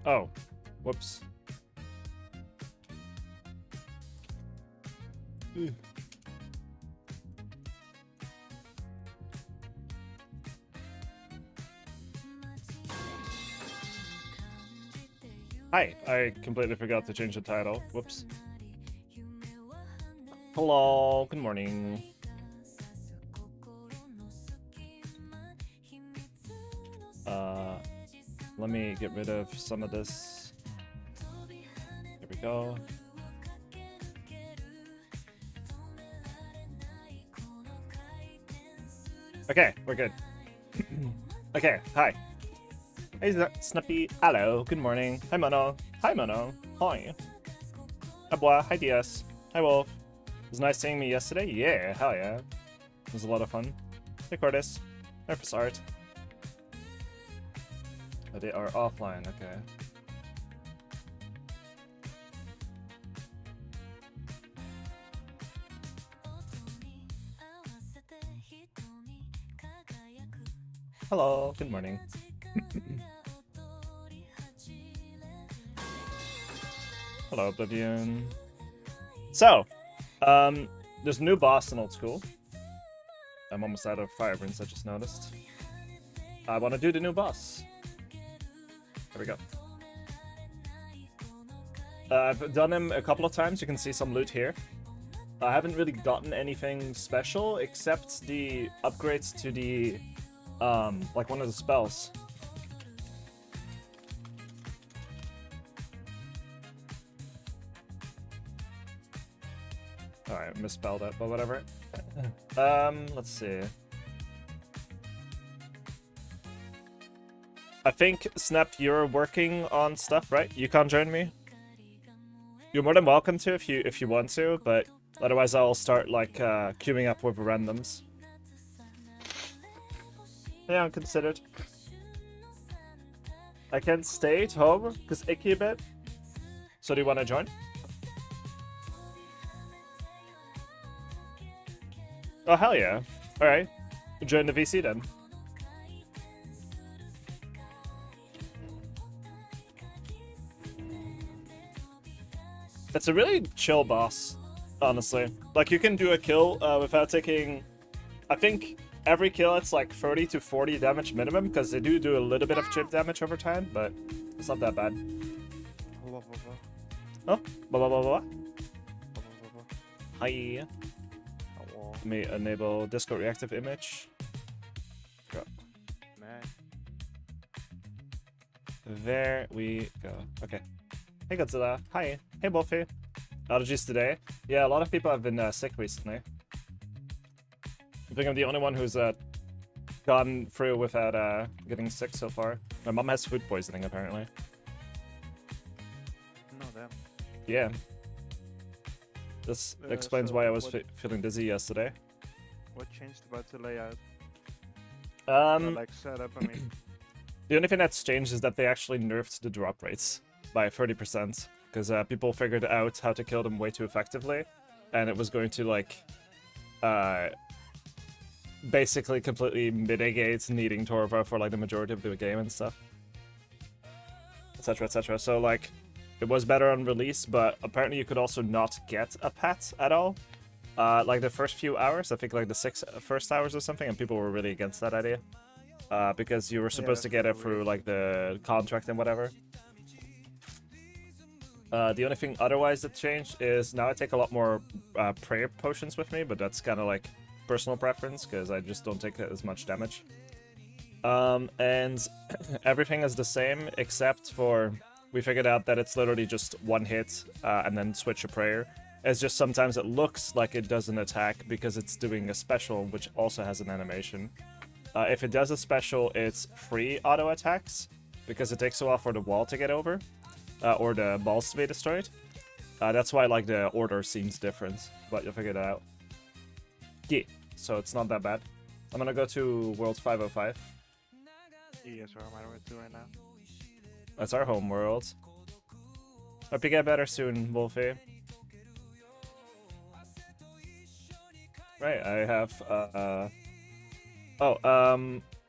Oh, whoops. Hi, I completely forgot to change the title. Whoops. Hello, good morning. Let me get rid of some of this. Here we go. Okay, we're good. Okay, hi. Hey, Snappy. Hello, good morning. Hi, Mono. Hi, Mono. Hi. Hi, Bois. Hi, DS. Hi, Wolf. It was nice seeing me yesterday. Yeah, hell yeah. It was a lot of fun. Hey, Cordis. Hi, Art. Oh, they are offline, okay. Hello, good morning. Hello, Oblivion. So, there's a new boss in Old School. I'm almost out of fire burns, I just noticed. I want to do the new boss. There we go. I've done him a couple of times. You can see some loot here. I haven't really gotten anything special except the upgrades to the, like one of the spells. Alright, misspelled it, but whatever. Let's see. I think, Snap, you're working on stuff, right? You can't join me? You're more than welcome to if you want to, but otherwise I'll start like queuing up with randoms. Yeah, I'm considered. I can't stay at home because icky a bit. So do you want to join? Oh hell yeah! All right, join the VC then. It's a really chill boss, honestly. Like, you can do a kill without taking... I think every kill it's like 30 to 40 damage minimum, because they do a little bit of chip damage over time, but it's not that bad. Oh, blah blah blah blah. Hi. Let me enable Discord reactive image. Go. There we go. Okay. Hey Godzilla. Hi. Hey Buffy. Allergies today? Yeah, a lot of people have been sick recently. I think I'm the only one who's gone through without getting sick so far. My mom has food poisoning apparently. No, damn. Yeah. This explains so why I was feeling dizzy yesterday. What changed about the layout? Like setup, I mean. The only thing that's changed is that they actually nerfed the drop rates by 30%. Because people figured out how to kill them way too effectively. And it was going to, like, basically completely mitigate needing Torva for, like, the majority of the game and stuff. Etc, etc. So, like, it was better on release, but apparently you could also not get a pet at all. Like, the first few hours, I think, like, the 6 first hours or something, and people were really against that idea. Because you were supposed to get it through, like, the contract and whatever. The only thing otherwise that changed is now I take a lot more prayer potions with me, but that's kind of like personal preference because I just don't take as much damage. And everything is the same except for we figured out that it's literally just one hit and then switch a prayer. It's just sometimes it looks like it does an attack because it's doing a special which also has an animation. If it does a special, it's free auto attacks because it takes a while for the wall to get over. Or the balls to be destroyed. That's why, like, the order seems different, but you'll figure that out. Yeah, so it's not that bad. I'm gonna go to World 505. Yes, where am I to right now? That's our home world. Hope you get better soon, Wolfie. Right, I have,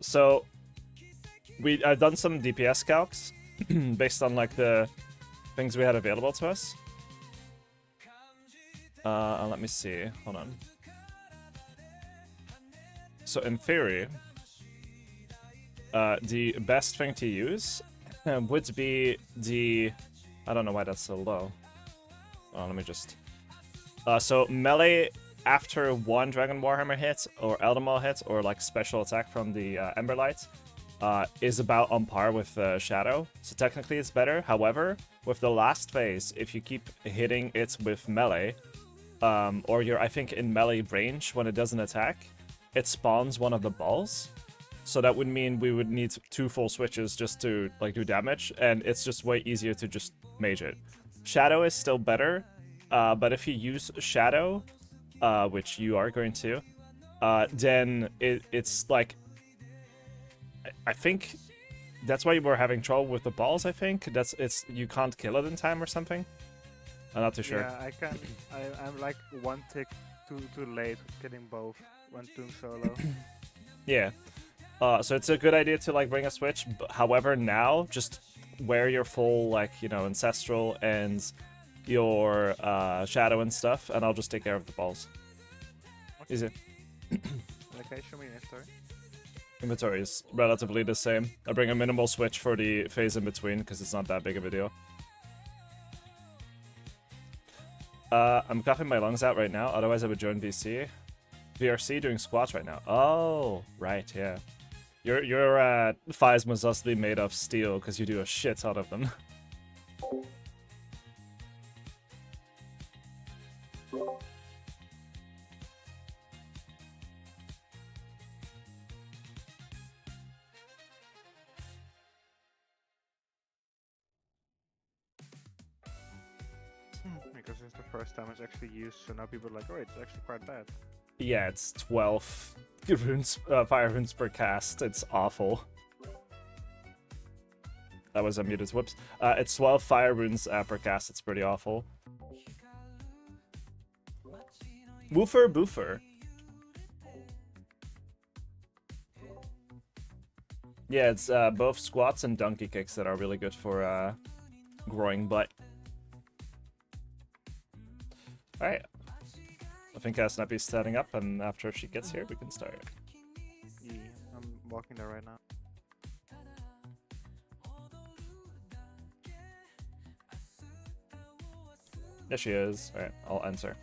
so I've done some DPS calcs. based on like the things we had available to us. Let me see. Hold on. So in theory, the best thing to use would be the... I don't know why that's so low. Let me just... so melee after one Dragon Warhammer hit, or Eldermaw hit, or like special attack from the Emberlight, is about on par with Shadow. So technically it's better. However, with the last phase, if you keep hitting it with melee, or you're, I think, in melee range when it doesn't attack, it spawns one of the balls. So that would mean we would need 2 full switches just to like do damage, and it's just way easier to just mage it. Shadow is still better, but if you use Shadow, which you are going to, then it's like... I think that's why you were having trouble with the balls, I think. You can't kill it in time or something. I'm not too sure. Yeah, I'm like one tick too late getting both when doing solo. Yeah. So it's a good idea to like bring a switch. However, now just wear your full like, you know, ancestral and your shadow and stuff, and I'll just take care of the balls. Okay. Easy. Okay, show me your inventory. Inventory is relatively the same. I bring a minimal switch for the phase in between because it's not that big of a deal. I'm coughing my lungs out right now. Otherwise, I would join VC. VRC doing squats right now. Oh, right, yeah. Your thighs must be made of steel because you do a shit ton of them. Because it's the first time it's actually used, so now people are like, oh, it's actually quite bad. Yeah, it's 12 runes, fire runes per cast. It's awful. That was unmuted. Whoops. It's 12 fire runes per cast. It's pretty awful. Woofer boofer. Yeah, it's both squats and donkey kicks that are really good for growing butt. Alright. I think Snappy's setting up, and after she gets here, we can start. Yeah, I'm walking there right now. There she is. Alright, I'll answer.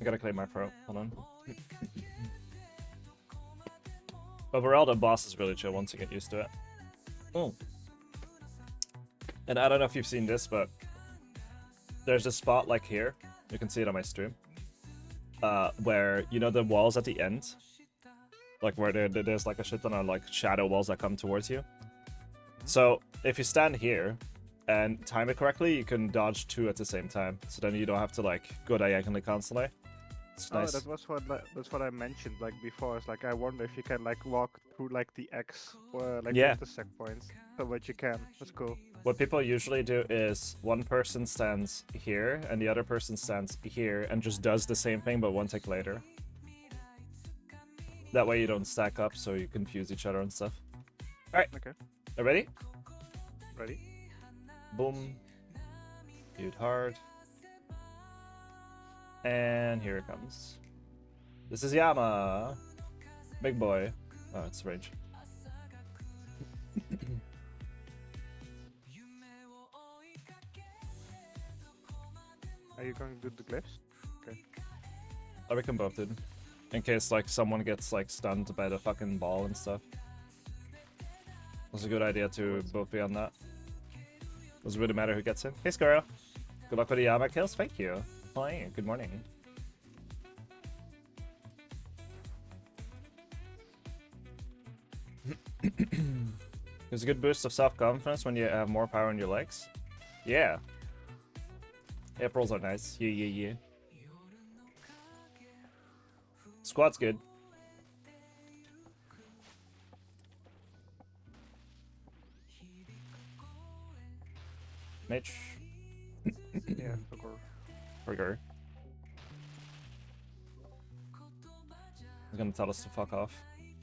I gotta clear my throat. Hold on. Overall, the boss is really chill once you get used to it. Oh. And I don't know if you've seen this, but there's a spot like here. You can see it on my stream. Where, you know the walls at the end? Like where there's like a shit ton of like shadow walls that come towards you. So if you stand here and time it correctly, you can dodge 2 at the same time. So then you don't have to like go diagonally constantly. It's nice. That's what I mentioned like before. It's like I wonder if you can like walk through like the X or like yeah. the sec points. So what you can. That's cool. What people usually do is one person stands here and the other person stands here and just does the same thing but one tick later. That way you don't stack up so you confuse each other and stuff. Alright. Okay. Are ready? Ready? Boom. Hit hard. And here it comes. This is Yama. Big boy. Oh, it's rage. Are you going to do the glyphs? Okay. I reckon both did. In case like someone gets like stunned by the fucking ball and stuff. It's a good idea to both be on that. Doesn't really matter who gets it. Hey Squirrel. Good luck with the Yama kills. Thank you. Hi, good morning. There's a good boost of self-confidence when you have more power in your legs. Yeah. Aprils are nice. Yeah. Squat's good. Mitch. Yeah, Rigor. He's gonna tell us to fuck off.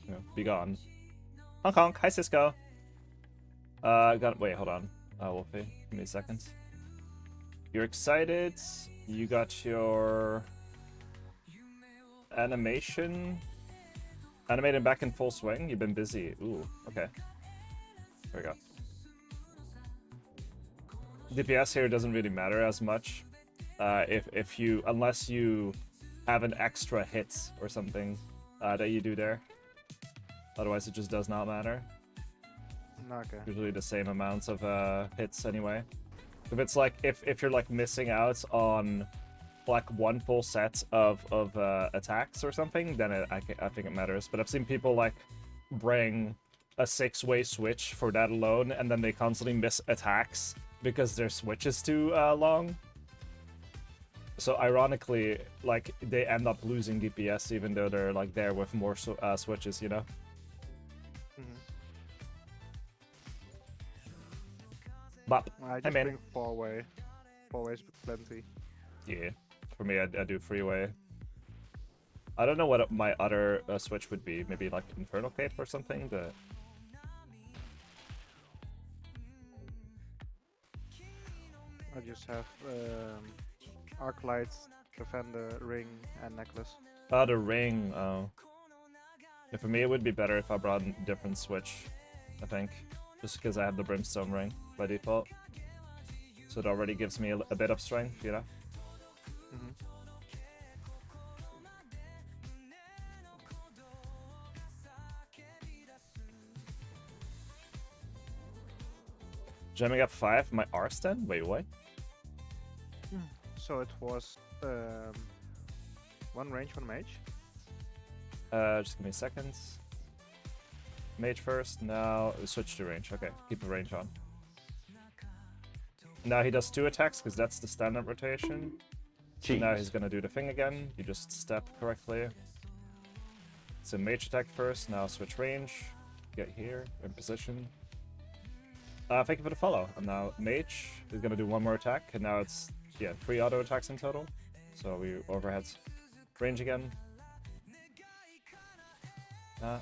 You know, be gone. Hong Kong, hi Cisco. Wait, hold on. Wolfie, give me a second. You're excited. You got your animation animated back in full swing. You've been busy. Ooh, okay. There we go. DPS here doesn't really matter as much. Unless you have an extra hit or something that you do there. Otherwise, it just does not matter. Okay. Usually the same amounts of hits anyway. If it's like if you're like missing out on like one full set of attacks or something, then I think it matters. But I've seen people like bring a 6-way switch for that alone, and then they constantly miss attacks because their switch is too long. So ironically, like they end up losing DPS even though they're like there with more switches, you know. But I just bring 4-way. 4-way's plenty. Yeah, for me, I do 3-way. I don't know what my other switch would be. Maybe like Infernal Cape or something. I just have Arc Light, Defender, Ring, and Necklace. Oh, the ring. Oh. Yeah, for me, it would be better if I brought a different switch, I think. Just because I have the Brimstone ring by default. So it already gives me a bit of strength, you know? Jamming up 5, my R stand? Wait, what? So it was 1 range, 1 mage? Just give me a second. Mage first, now switch to range. Okay, keep the range on. Now he does 2 attacks because that's the standard rotation. So now he's gonna do the thing again. You just step correctly. So mage attack first, now switch range. Get here, in position. Thank you for the follow. And now mage is gonna do 1 more attack, and now it's 3 auto attacks in total. So we overhead range again. I'll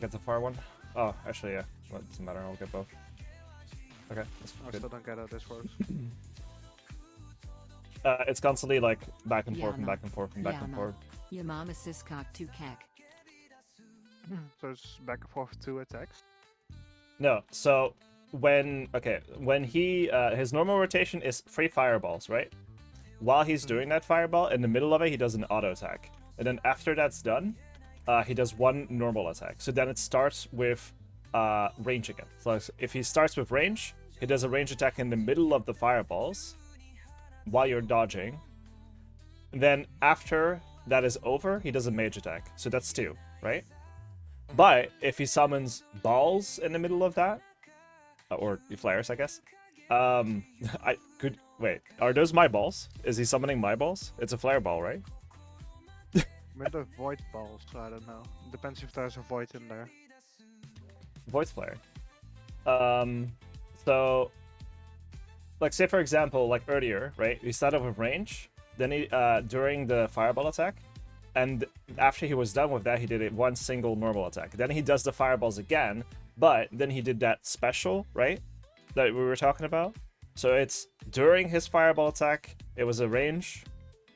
get the far one. Oh, actually, yeah. Well, it doesn't matter. I'll get both. Okay, that's I good. still don't get how this works. It's constantly like back and forth and back and forth and back and forth. Your mama cock to cack. So it's back and forth 2 attacks? No, so when he his normal rotation is 3 fireballs, right? While he's doing that fireball, in the middle of it, he does an auto attack. And then after that's done, he does 1 normal attack. So then it starts with range again. So if he starts with range, he does a range attack in the middle of the fireballs while you're dodging. And then after that is over, he does a mage attack. So that's 2, right? But if he summons balls in the middle of that, or flares, I guess. I could wait. Are those my balls? Is he summoning my balls? It's a flare ball, right? With the void balls, so I don't know. Depends if there's a void in there. Void flare. So, like, say for example, like earlier, right? We started with range. Then he during the fireball attack, and after he was done with that, he did 1 single normal attack. Then he does the fireballs again, but then he did that special, right? That we were talking about. So it's during his fireball attack, it was a range,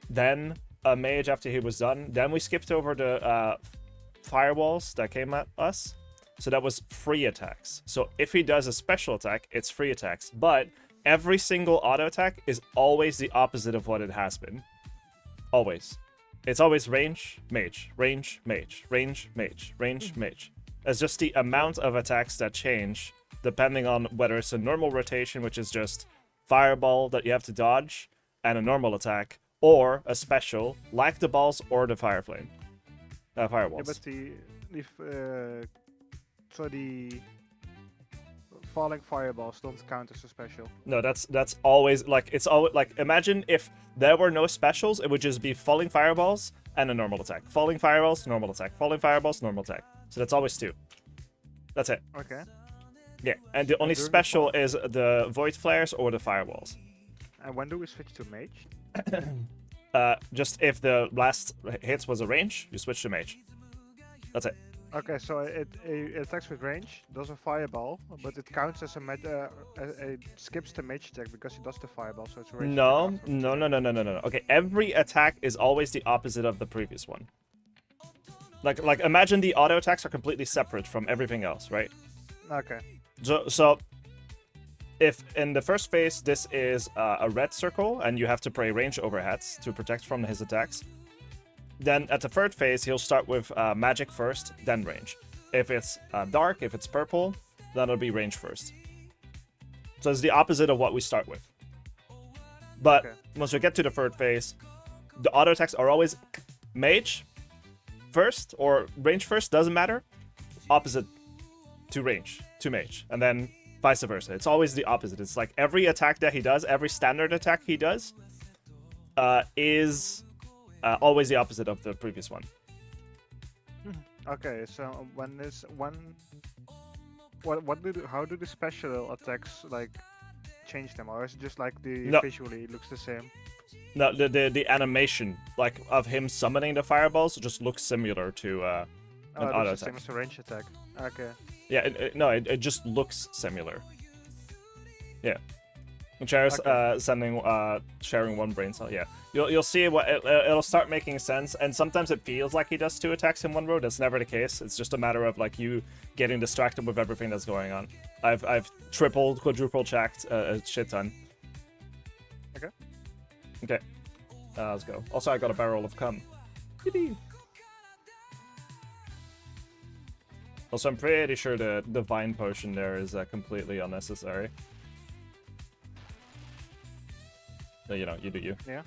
then a mage after he was done. Then we skipped over the firewalls that came at us. So that was 3 attacks. So if he does a special attack, it's 3 attacks. But every single auto attack is always the opposite of what it has been. Always. It's always range, mage, range, mage, range, mage, range, mage. It's just the amount of attacks that change depending on whether it's a normal rotation, which is just fireball that you have to dodge, and a normal attack, or a special, like the balls or the fireflame. Firewalls. Yeah, but the falling fireballs don't count as a special. No, that's always like it's always like imagine if there were no specials, it would just be falling fireballs and a normal attack. Falling fireballs, normal attack. Falling fireballs, normal attack. So that's always 2. That's it. Okay. Yeah, and the only special is the void flares or the firewalls. And when do we switch to mage? Just if the last hits was a range, you switch to mage. That's it. Okay, so it attacks with range, does a fireball, but it counts as it skips the mage attack because it does the fireball, so it's a range attack No, afterwards. no, no, no, no, no, no. Okay, every attack is always the opposite of the previous one. Like imagine the auto attacks are completely separate from everything else, right? Okay. So if in the first phase this is a red circle and you have to pray range overheads to protect from his attacks, then at the third phase he'll start with magic first, then range. If it's dark, if it's purple, then it'll be range first. So it's the opposite of what we start with. But Okay. once we get to the third phase, the auto attacks are always mage first or range first, doesn't matter. Opposite to range, to mage, and then vice versa. It's always the opposite. It's like every attack that he does, every standard attack he does, is always the opposite of the previous one. Okay, so how do the special attacks like change them, or is it just like No. visually it looks the same? No, the animation like of him summoning the fireballs just looks similar to an Oh, it auto looks the attack. same as a range attack. Okay. Yeah, it just looks similar. Yeah. Chair's sharing one brain cell. Yeah, you'll see what it'll start making sense, and sometimes it feels like he does 2 attacks in one row. That's never the case. It's just a matter of like you getting distracted with everything that's going on. I've tripled, quadruple checked a shit ton. Okay. Okay. Let's go. Also, I got a barrel of cum. Yippee. Also, I'm pretty sure the divine potion there is completely unnecessary. No, you know, you do you. Yeah.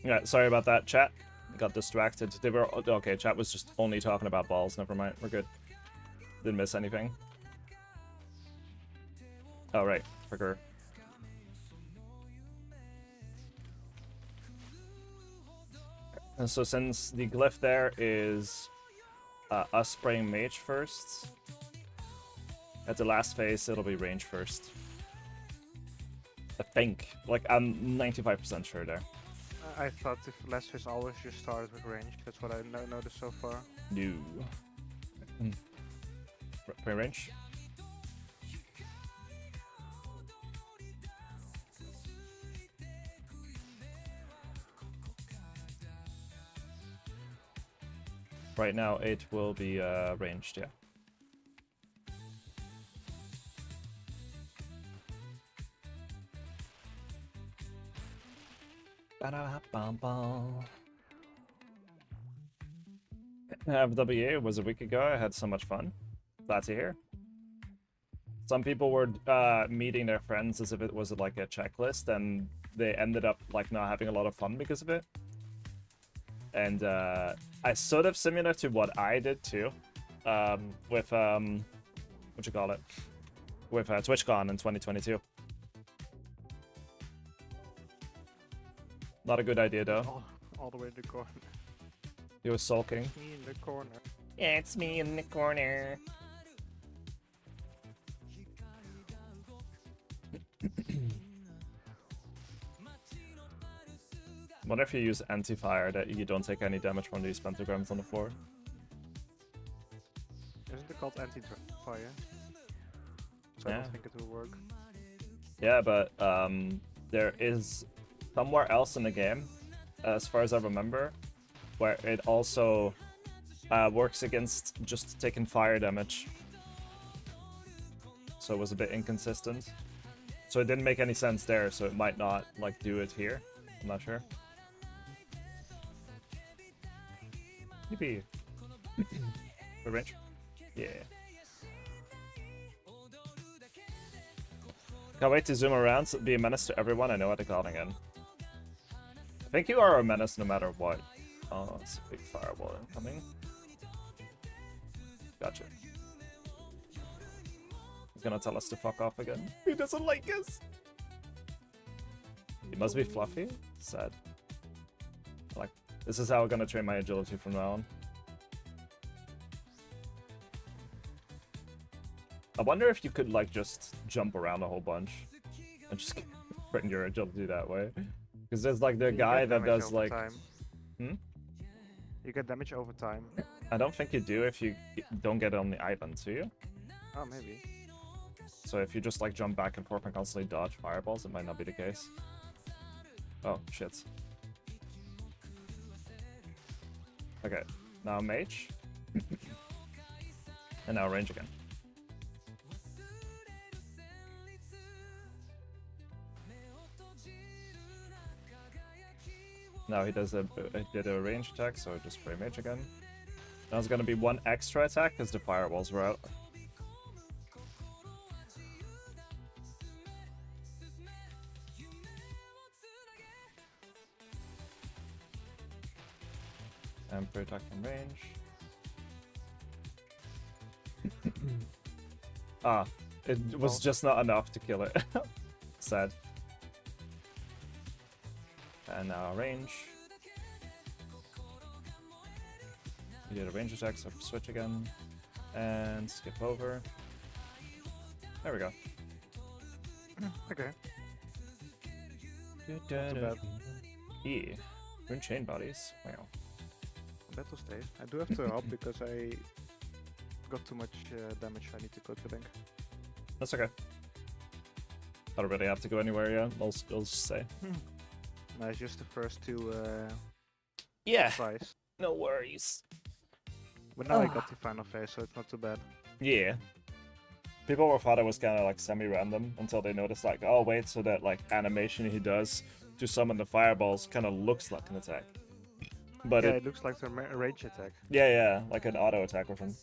Yeah, sorry about that, chat. Got distracted. They were okay. Chat was just only talking about balls. Never mind. We're good. Didn't miss anything. Oh right, for sure. And so since the glyph there is us spraying mage first, at the last phase it'll be range first. I think. Like I'm 95% sure there. I thought if last phase always just started with range. That's what I noticed so far. No. Spray range. Right now it will be ranged, yeah. FWA was a week ago. I had so much fun. Glad to hear. Some people were meeting their friends as if it was like a checklist, and they ended up like not having a lot of fun because of it. And I sort of similar to what I did too, with what you call it, with TwitchCon in 2022. Not a good idea though. All the way in the corner. He was sulking. Me in the corner. Yeah, it's me in the corner. What if you use anti-fire that you don't take any damage from these pentagrams on the floor? Isn't it called anti-fire? So I Yeah. don't think it will work. Yeah, but there is somewhere else in the game, as far as I remember, where it also works against just taking fire damage. So it was a bit inconsistent. So it didn't make any sense there, so it might not like do it here. I'm not sure. Yippee. For range? Yeah. Can't wait to zoom around, be a menace to everyone. I know what to call again. I think you are a menace no matter what. Oh, it's a big fireball incoming. Gotcha. He's gonna tell us to fuck off again. He doesn't like us. He must be fluffy. Sad. Like, this is how I'm gonna train my agility from now on. I wonder if you could like just jump around a whole bunch and just train your agility that way. Because there's like the You guy get that damage does over like. time. Hmm? You get damage over time. I don't think you do if you don't get it on the island, do you? Oh, maybe. So if you just like jump back and forth and constantly dodge fireballs, it might not be the case. Oh, shit. Okay, now mage. And now range again. Now he does he did a range attack, so just spray mage again. Now it's gonna be one extra attack because the fireballs were out. And for attack from range. Ah, it was just not enough to kill it. Sad. And now range. We did a range attack, so switch again. And skip over. There we go. Okay. Not too bad. E. Rune chain bodies. Wow. Battle stage. I do have to help because I got too much damage. I need to go to the bank. That's okay. I don't really have to go anywhere yet. I'll just say. No, it's just the first two Yeah. tries. No worries. But now I got the final phase, so it's not too bad. Yeah. People thought it was kind of like semi-random until they noticed like, oh wait, so that like animation he does to summon the fireballs kind of looks like an attack. But Yeah, it looks like a range attack. yeah, like an auto attack or something.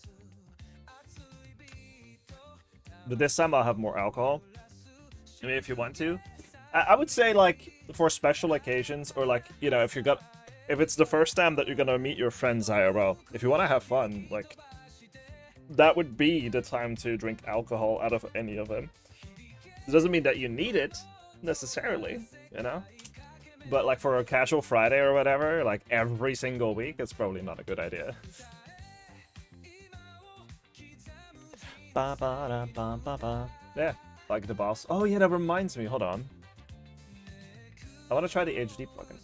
But this time I'll have more alcohol. I mean, if you want to. I would say like for special occasions or like, you know, if it's the first time that you're gonna meet your friends IRL, if you want to have fun, like that would be the time to drink alcohol out of any of them. It doesn't mean that you need it necessarily, you know? But like for a casual Friday or whatever, like every single week, it's probably not a good idea. Yeah, like the boss. Oh yeah, that reminds me. Hold on. I want to try the HD plugin.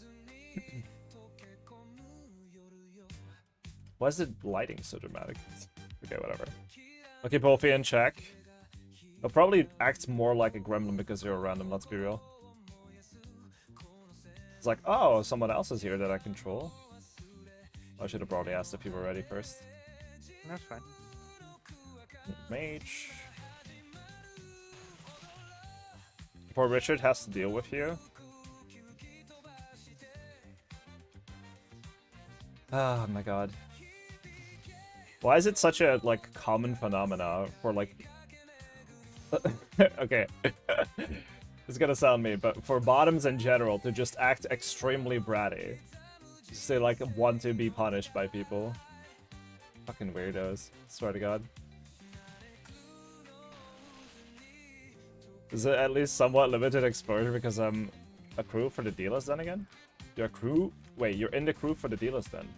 Why is the lighting so dramatic? Okay, whatever. Okay, Polfian, check. He'll probably act more like a gremlin because you're a random, let's be real. It's like, oh, someone else is here that I control. I should have probably asked if you were ready first. That's fine. Mage. Poor Richard has to deal with you. Oh my god. Why is it such a like common phenomena for like okay. It's gonna sound mean, but for bottoms in general to just act extremely bratty. Just they like want to be punished by people. Fucking weirdos. Swear to god. Is it at least somewhat limited exposure because I'm a crew for the dealers then again? You're a crew? Wait, you're in the crew for the dealers then?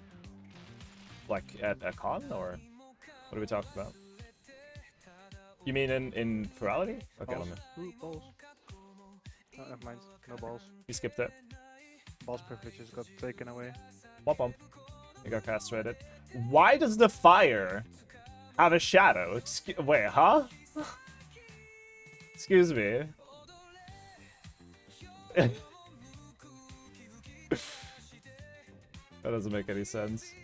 Like at a con or what are we talking about? You mean in plurality? Okay, Balls. let me. Ooh, balls. No, never mind. No balls. You skipped it. Balls privileges got taken away. Womp womp. You got castrated. Why does the fire have a shadow? Wait, huh? Excuse me. That doesn't make any sense.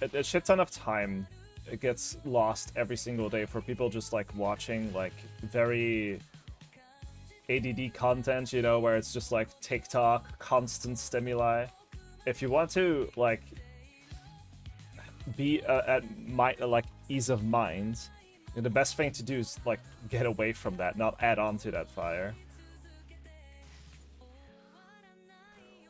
a shit ton of time it gets lost every single day for people just like watching like very ADD content, you know, where it's just like TikTok, constant stimuli. If you want to like be at like ease of mind, the best thing to do is like get away from that, not add on to that fire.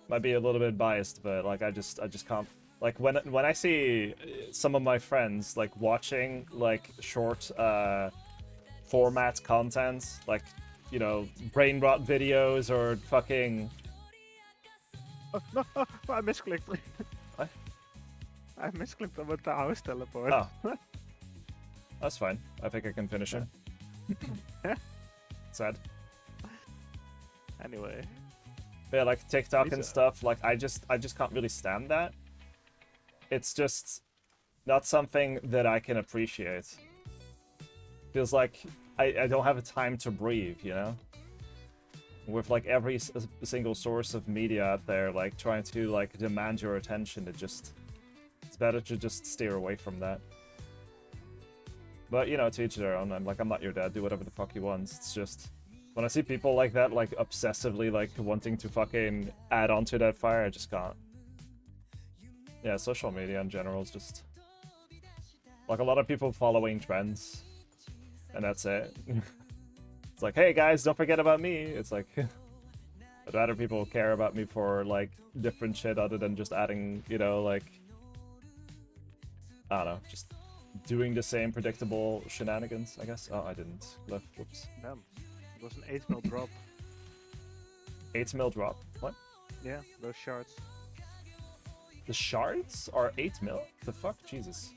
Might be a little bit biased, but like I just can't. Like when I see some of my friends like watching like short format content, like, you know, brain rot videos or fucking. Oh, no, I misclicked. What? I misclicked on the house teleport. Oh, that's fine. I think I can finish it. Sad. Anyway. Yeah, like TikTok and Lisa. stuff. Like I just can't really stand that. It's just not something that I can appreciate. Feels like I don't have a time to breathe, you know? With like every single source of media out there, like trying to like demand your attention, it's better to just steer away from that. But you know, to each their own. I'm not your dad. Do whatever the fuck you want. It's just when I see people like that, like obsessively like wanting to fucking add on to that fire, I just can't. Yeah, social media in general is just like a lot of people following trends, and that's it. It's like, hey guys, don't forget about me. It's like, I'd rather people care about me for like different shit other than just adding, you know, like, I don't know, just doing the same predictable shenanigans, I guess. Oh, I didn't. Left. Whoops. Damn. It was an 8 mil drop. 8 mil drop. What? Yeah, those shards. The shards are 8 mil? The fuck? Jesus.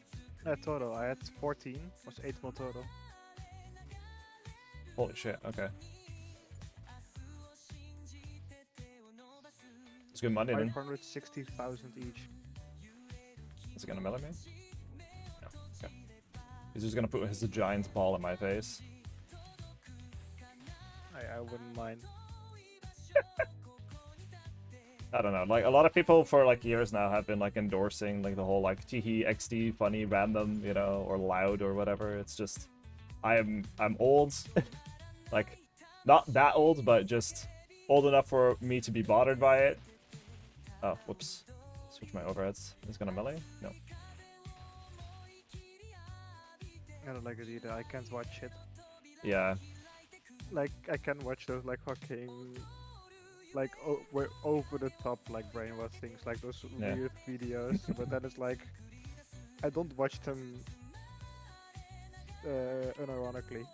Total. I had 14. Was 8 mil total. Holy shit. Okay. It's good money then. 560,000 each. Is it gonna melee me? No. Okay. He's just gonna put his giant ball in my face. I wouldn't mind. I don't know, like a lot of people for like years now have been like endorsing like the whole like teehee XD funny random, you know, or loud or whatever. It's just I'm old. Like not that old, but just old enough for me to be bothered by it. Oh, whoops. Switch my overheads. Is it gonna melee? No. I don't like it either. I can't watch it. Yeah. Like, I can watch those like fucking like over the top like brainwash things, like those Yeah. weird videos, but then it's like I don't watch them unironically.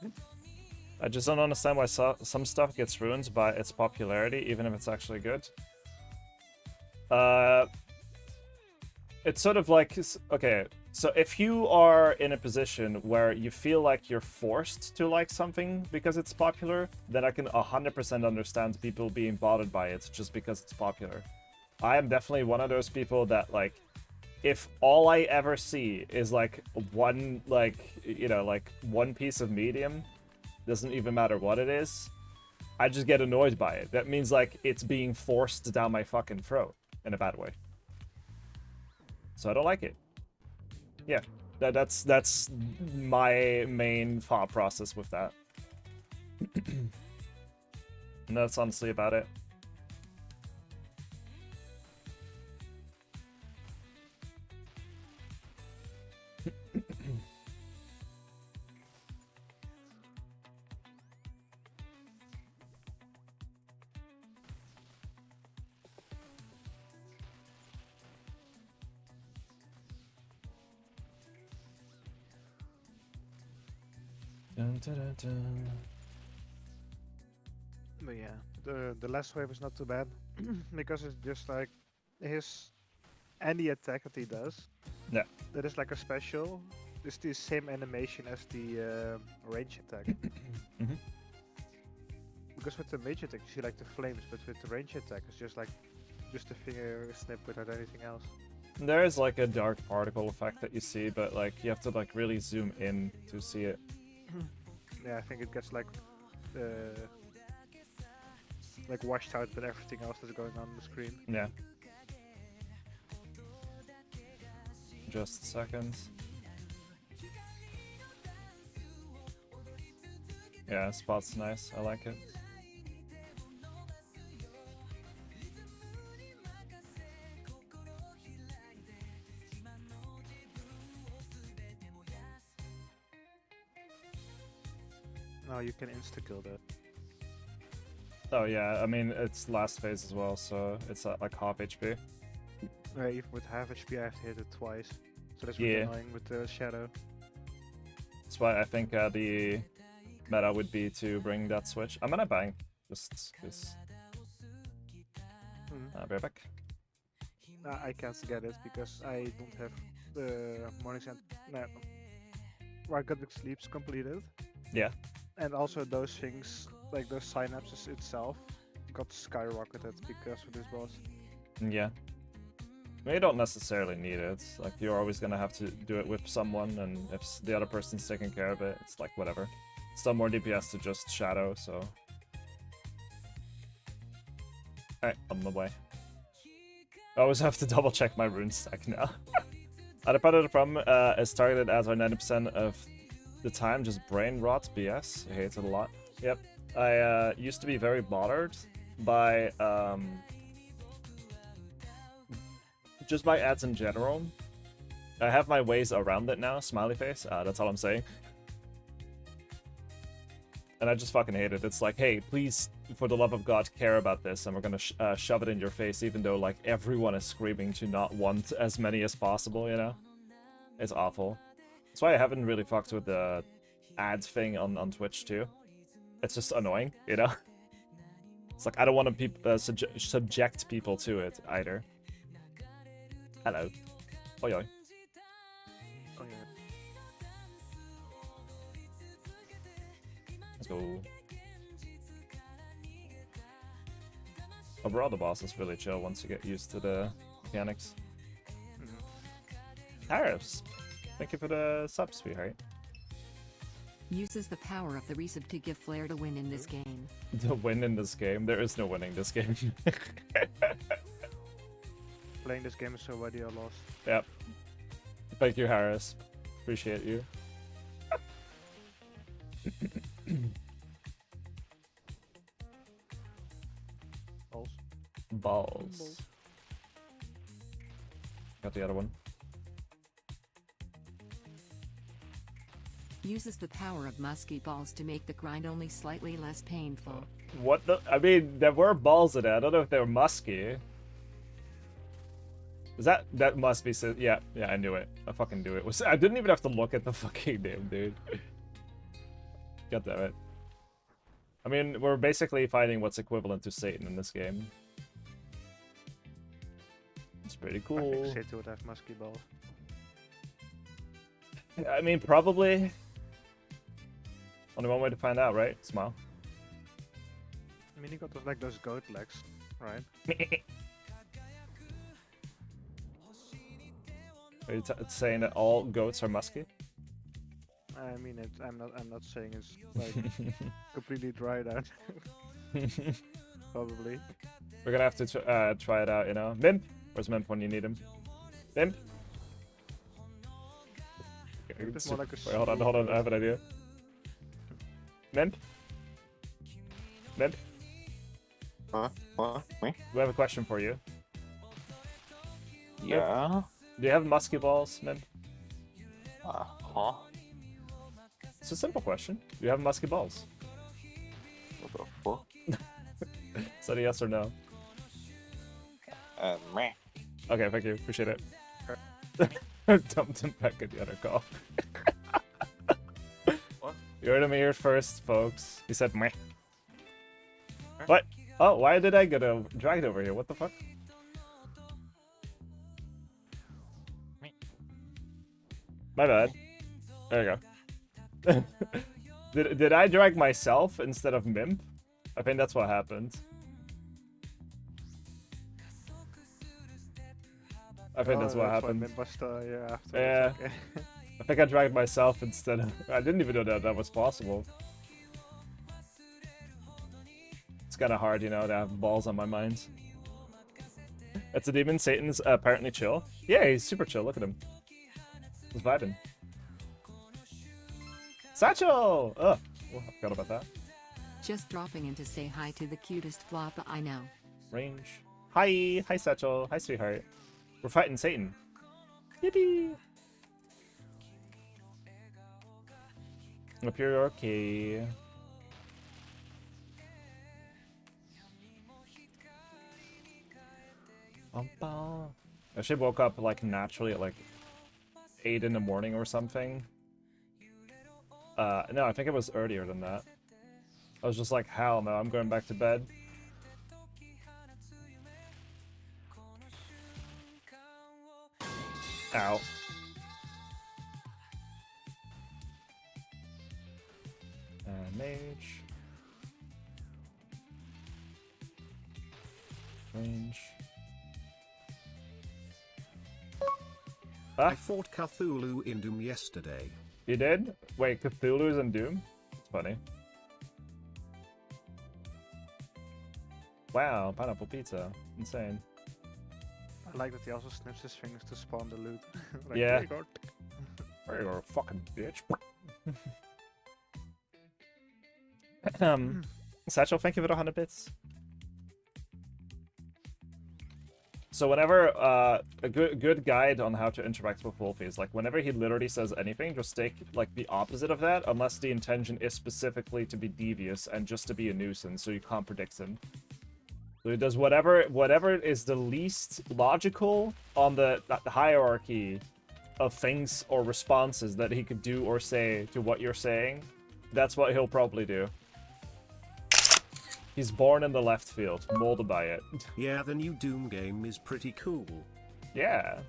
I just don't understand why some stuff gets ruined by its popularity, even if it's actually good. It's sort of like, okay, so if you are in a position where you feel like you're forced to like something because it's popular, then I can 100% understand people being bothered by it just because it's popular. I am definitely one of those people that, like, if all I ever see is like one, like, you know, like one piece of medium, doesn't even matter what it is, I just get annoyed by it. That means like it's being forced down my fucking throat in a bad way. So I don't like it. Yeah, that's my main thought process with that. And that's honestly about it. Dun, dun, dun, dun. But yeah, the last wave is not too bad because it's just like any attack that he does. Yeah. That is like a special. It's the same animation as the range attack. Mhm. Because with the mage attack you see like the flames, but with the range attack it's just like just a finger snip without anything else. There is like a dark particle effect that you see, but like you have to like really zoom in to see it. Yeah, I think it gets like washed out with everything else that's going on the screen. Yeah. Just a second. Yeah, spot's nice. I like it. No, you can insta-kill that. Oh yeah, I mean, it's last phase as well, so it's at like half HP. Even with half HP, I have to hit it twice. So that's really Yeah. annoying with the shadow. That's why I think the meta would be to bring that switch. I'm gonna bang, just because. I'll be right back. I can't get it because I don't have the morning sun. No, I got the sleeps completed. Yeah. And also those things, like those synapses itself, got skyrocketed because of this boss. Yeah. I mean, you don't necessarily need it. Like, you're always gonna have to do it with someone, and if the other person's taking care of it, it's like, whatever. Still more DPS to just shadow, so... Alright, on the way. I always have to double check my rune stack now. ᵈᵃᵏᶦ is targeted as our 90% of the time, just brain rot BS. I hate it a lot. Yep. I used to be very bothered by just by ads in general. I have my ways around it now, smiley face, that's all I'm saying. And I just fucking hate it. It's like, hey, please, for the love of God, care about this, and we're gonna shove it in your face, even though, like, everyone is screaming to not want as many as possible, you know? It's awful. That's why I haven't really fucked with the ad thing on Twitch, too. It's just annoying, you know? It's like, I don't want to subject people to it, either. Hello. Oi oi. Oh yeah. Let's go. Overall, the boss is really chill once you get used to the mechanics. Tariffs! Thank you for the sub, sweetheart. Uses the power of the resub to give Flair to win in this game. To win in this game? There is no winning this game. Playing this game is already a loss. Yep. Thank you, Harris. Appreciate you. Balls. Balls. Got the other one. Uses the power of musky balls to make the grind only slightly less painful. What the? I mean, there were balls in it. I don't know if they were musky. Is that must be? Yeah, I knew it. I fucking knew it. I didn't even have to look at the fucking name, dude. God damn it. I mean, we're basically fighting what's equivalent to Satan in this game. It's pretty I cool. think Satan would have musky balls. I mean, probably. Only one way to find out, right? Smile. I mean, he got like those goat legs, right? Are you saying that all goats are musky? I mean, I'm not saying it's like completely dried out. Probably. We're gonna have to try it out, you know. Mimp, where's Mimp when you need him? Mimp. It's more like a Wait, hold on, I have an idea. Mimp? Mimp? What? Me? We have a question for you. Yeah? Do you have musky balls, Mimp? Huh? It's a simple question. Do you have musky balls? What the fuck? Is that a yes or no? Meh. Okay, thank you. Appreciate it. Dumped him back in the other call. What? You heard him here first, folks. He said meh. What? Oh, why did I get dragged over here? What the fuck? My bad. There you go. Did I drag myself instead of Mimp? I think that's what happened. I think that's what happened. Yeah. Okay. I think I dragged myself instead of... I didn't even know that that was possible. It's kind of hard, you know, to have balls on my mind. It's a demon. Satan's apparently chill. Yeah, he's super chill. Look at him. Just vibing. Satchel! Oh, I forgot about that. Just dropping in to say hi to the cutest floppa I know. Range. Hi! Hi, Satchel. Hi, sweetheart. We're fighting Satan. Yippee! Up here, okay. I should woke up like naturally at like 8 in the morning or something. No, I think it was earlier than that. I was just like, hell no, I'm going back to bed. Ow. Mage. Range. I fought Cthulhu in Doom yesterday. You did? Wait, Cthulhu's in Doom? It's funny. Wow, pineapple pizza. Insane. I like that he also snips his fingers to spawn the loot. Like, Yeah. there you go. There you go, fucking bitch. Satchel, thank you for the 100 bits. So whenever a good guide on how to interact with Wolfie is like whenever he literally says anything, just take like the opposite of that, unless the intention is specifically to be devious and just to be a nuisance, so you can't predict him. So he does whatever is the least logical on the hierarchy of things or responses that he could do or say to what you're saying. That's what he'll probably do. He's born in the left field, molded by it. Yeah, the new Doom game is pretty cool. Yeah.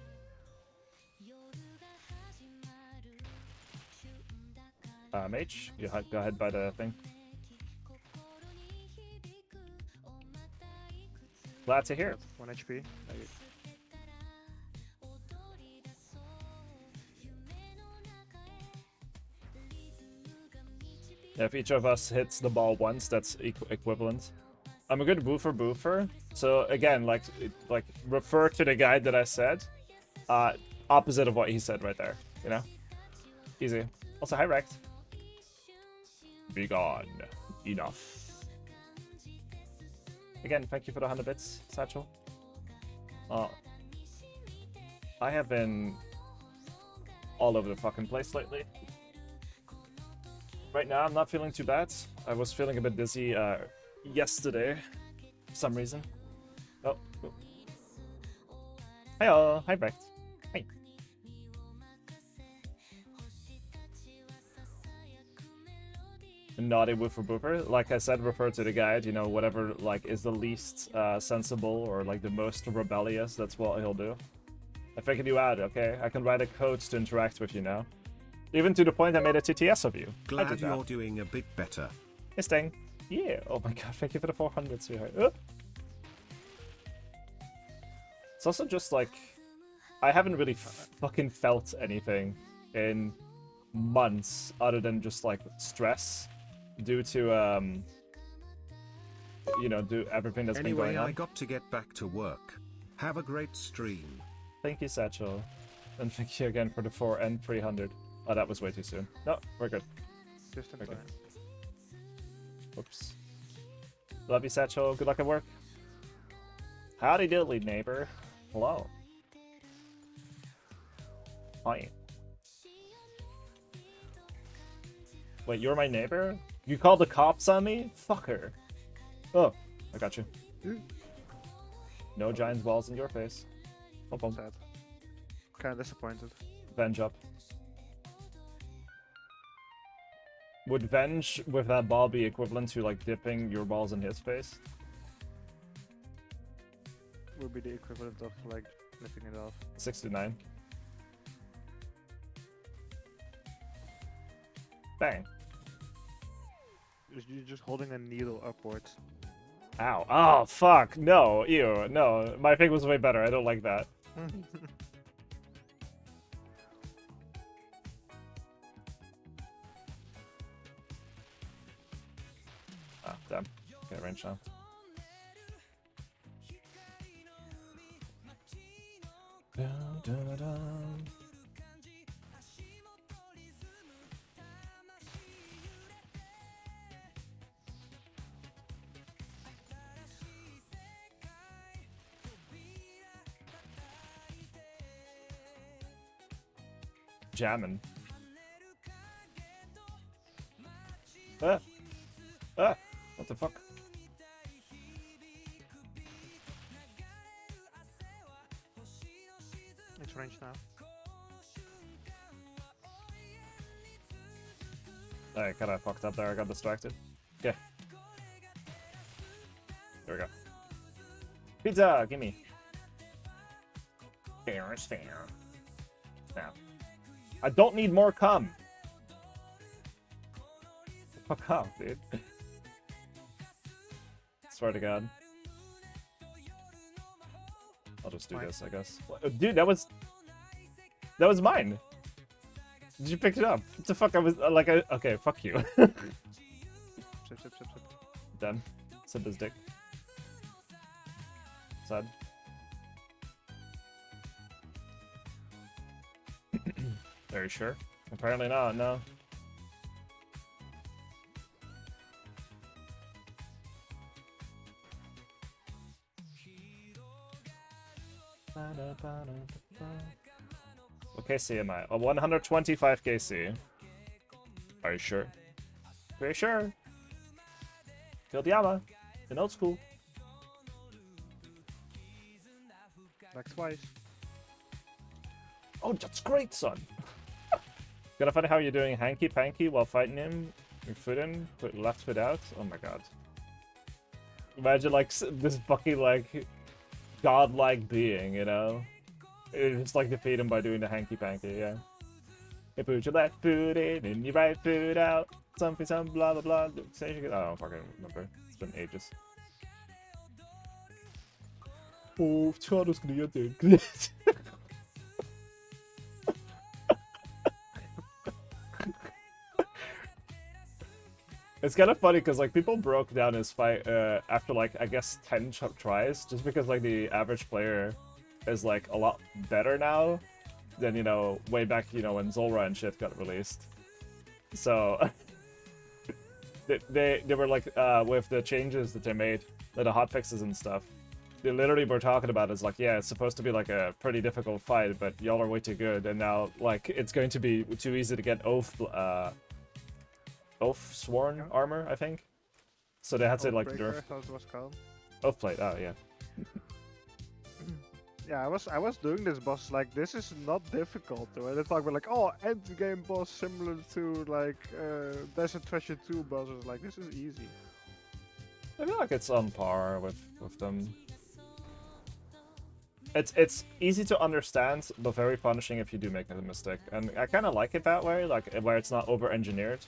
Mage, you go ahead by the thing. Glad to hear. 1 HP. If each of us hits the ball once, that's equivalent. I'm a good boofer, so again, like refer to the guide that I said. Opposite of what he said right there, you know? Easy. Also, hi, Rect. Be gone. Enough. Again, thank you for the 100 bits, Satchel. I have been all over the fucking place lately. Right now, I'm not feeling too bad. I was feeling a bit dizzy yesterday, for some reason. Oh. Hi, hi, Brecht. Hi. Naughty woofer boofer. Like I said, refer to the guide. You know, whatever like is the least sensible or like the most rebellious. That's what he'll do. I figured you out. Okay, I can write a code to interact with you now. Even to the point I made a TTS of you. Glad you're doing a bit better. Hey, Sting. Yeah. Oh my god, thank you for the 400, sweetheart. It's also just like, I haven't really fucking felt anything in months other than just like stress due to, you know, everything that's been going on. Anyway, I got to get back to work. Have a great stream. Thank you, Satchel. And thank you again for the 4 and 300. Oh, that was way too soon. No, we're good. Just in Okay. time. Whoops. Love you, Satchel. Good luck at work. Howdy diddly, neighbor. Hello. Hi. Wait, you're my neighbor? You called the cops on me? Fucker. Oh, I got you. No giant balls in your face. Bum, bum. Sad. Kinda disappointed. Venge up. Would Venge with that ball be equivalent to like dipping your balls in his face? Would be the equivalent of like nipping it off. 69. Bang. You're just holding a needle upwards. Ow. Oh, fuck. No. Ew. No. My thing was way better. I don't like that. Ah, damn. Okay, range now. jamming. Ah! Ah! What the fuck? It's range now. I kinda fucked up there, I got distracted. Okay. There we go. Pizza! Gimme! Fair is fair. Now. I don't need more cum! Fuck off, dude. Swear to God. I'll just do this, I guess. Dude, that was mine! Did you pick it up? What the fuck? I was like, okay, fuck you. Sip, sip, sip, sip. Done. Sip his dick. Sad. Very sure. Apparently not, no. What KC am I? A 125 KC. Are you sure? Very sure. Killed Yama in old school. Like twice. Oh, that's great, son. Gonna find out how you're doing hanky panky while fighting him. Your foot in, put left foot out. Oh my god. Imagine like this fucking like godlike being, you know? You just like defeat him by doing the hanky panky, yeah. You put your left foot in and your right foot out. Something, some blah blah blah. Say you get. I don't fucking remember. It's been ages. Oh, Charles gonna get there. It's kind of funny because like people broke down his fight after like I guess 10 tries, just because like the average player is like a lot better now than, you know, way back, you know, when Zulrah and shit got released. So they were like with the changes that they made, the hotfixes and stuff. They literally were talking about it as like, yeah, it's supposed to be like a pretty difficult fight, but y'all are way too good, and now like it's going to be too easy to get Oath Sworn armor, I think. So they had to like nerf. I thought it was called. Oath Plate, oh yeah. Yeah, I was doing this boss like this is not difficult though. And they talk about like, oh, end game boss similar to like Desert Treasure 2 bosses. Like this is easy. I feel like it's on par with them. It's easy to understand, but very punishing if you do make a mistake. And I kind of like it that way, like where it's not over-engineered.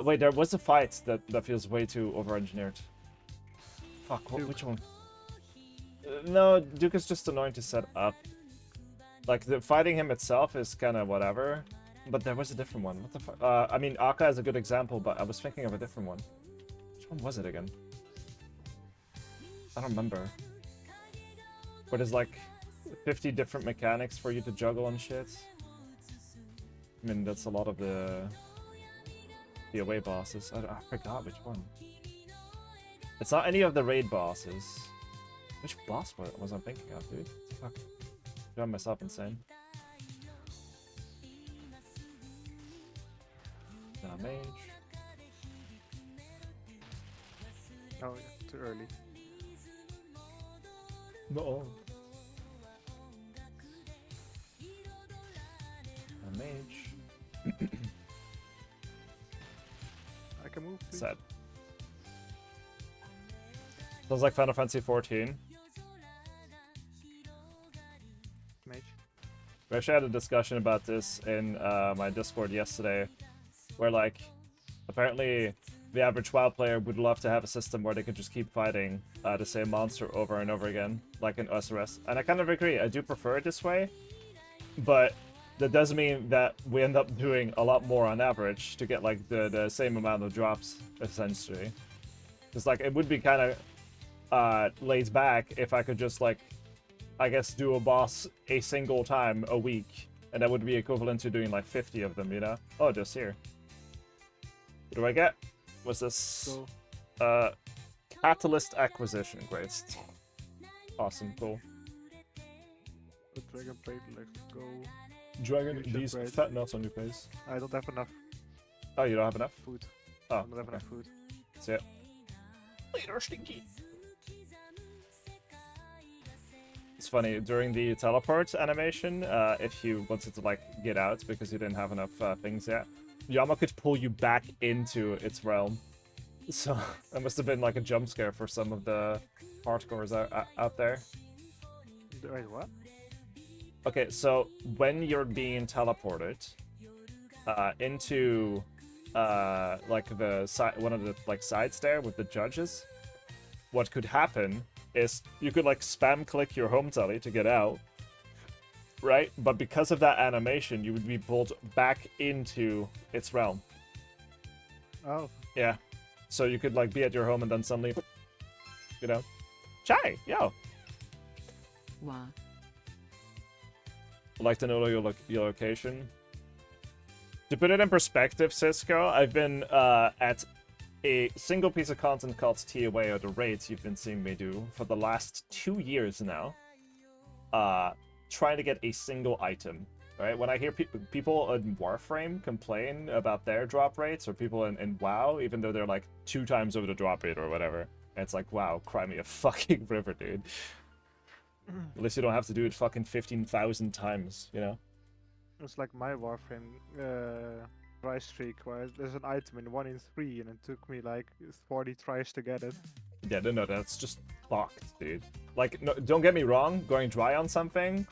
Wait, there was a fight that feels way too over-engineered. Fuck, which one? No, Duke is just annoying to set up. Like, fighting him itself is kind of whatever. But there was a different one. What the fuck? I mean, Akka is a good example, but I was thinking of a different one. Which one was it again? I don't remember. Where there's like 50 different mechanics for you to juggle and shit. I mean, that's a lot of the away bosses. I forgot which one. It's not any of the raid bosses. Which boss was I thinking of, dude? Fuck. Driving myself insane. Damage. Oh, yeah, too early. No. Damage. I can move, please. Sad. Sounds like Final Fantasy 14. Mage. We actually had a discussion about this in my Discord yesterday, where like, apparently the average WoW player would love to have a system where they could just keep fighting the same monster over and over again, like in OSRS. And I kind of agree, I do prefer it this way, but that does mean that we end up doing a lot more on average to get like the same amount of drops, essentially. Because like, it would be kind of laid back if I could just like, I guess, do a boss a single time a week, and that would be equivalent to doing like 50 of them, you know? Oh, just here. What do I get? What's this? Go. Catalyst acquisition. Great. Awesome. Cool. The Dragon Plate, let's go. Dragging You should these break. fat nuts on your face. I don't have enough Oh, you don't have enough? food. Oh, I don't have okay. enough food. That's it. Later, Stinky. It's funny, during the teleport animation, if you wanted to, like, get out because you didn't have enough things yet, Yama could pull you back into its realm. So, that must have been, like, a jump scare for some of the hardcores out there. Wait, what? Okay, so when you're being teleported into like the side, one of the like sides there with the judges, what could happen is you could like spam click your home tally to get out, right? But because of that animation, you would be pulled back into its realm. Oh, Yeah, so you could like be at your home and then suddenly, you know, Chai, yo. Wah. I'd like to know your location. To put it in perspective, Cisco, I've been at a single piece of content called TOA, or the raids you've been seeing me do, for the last 2 years now. Trying to get a single item, right? When I hear people in Warframe complain about their drop rates, or people in WoW, even though they're like 2 times over the drop rate or whatever, and it's like, wow, cry me a fucking river, dude. At least you don't have to do it fucking 15,000 times, you know? it's like my Warframe try streak where there's an item in 1 in 3 and it took me like 40 tries to get it. Yeah, no, that's just fucked, dude. Like, no, don't get me wrong, going dry on something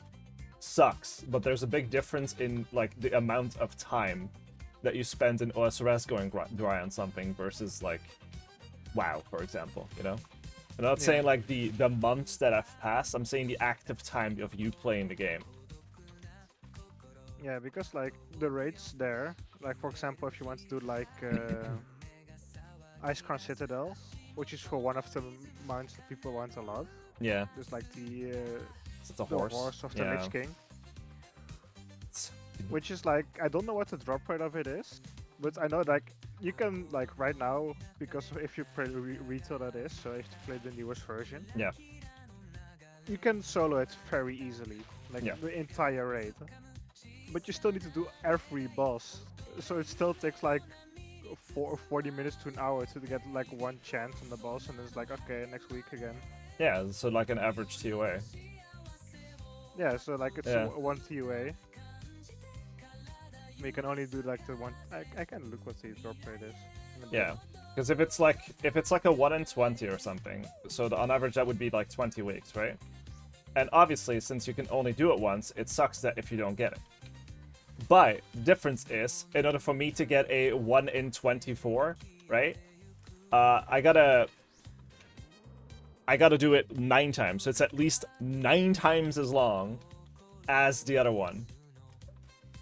sucks, but there's a big difference in, like, the amount of time that you spend in OSRS going dry on something versus, like, WoW, for example, you know? I'm not saying, like, the months that have passed, I'm saying the active time of you playing the game. Yeah, because like the rates there, like for example, if you want to do like Icecrown Citadel, which is for one of the mounts that people want a lot. Yeah, There's like the it's a horse. of the Yeah. Lich King, which is like I don't know what the drop rate of it is, but I know like you can like right now because if you play retail that is, so if you play the newest version, Yeah. you can solo it very easily, like Yeah. the entire raid. But you still need to do every boss, so it still takes like 40 minutes to an hour to get like one chance on the boss, and it's like okay, next week again. Yeah, so like an average TOA. Yeah, so like it's Yeah. one TOA. We can only do like the one. I can look what the drop rate is. Yeah, because if it's like a 1 in 20 or something, so on average that would be like 20 weeks, right? And obviously, since you can only do it once, it sucks that if you don't get it. But the difference is, in order for me to get a 1 in 24, right? I gotta do it 9 times, so it's at least 9 times as long as the other one,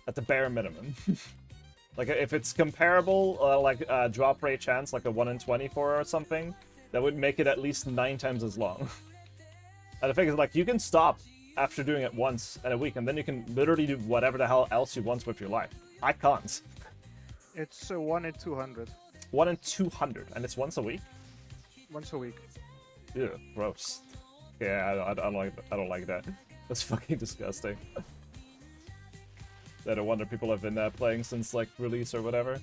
at the bare minimum. Like if it's comparable, like drop rate chance, like a 1 in 24 or something, that would make it at least 9 times as long. And the thing is, like, you can stop after doing it once in a week, and then you can literally do whatever the hell else you want with your life. I can't. It's 1 in 200, 1 in 200, and it's once a week? once a week. Ew, gross. Yeah, I don't like that. That's fucking disgusting. I don't wonder people have been playing since, like, release or whatever.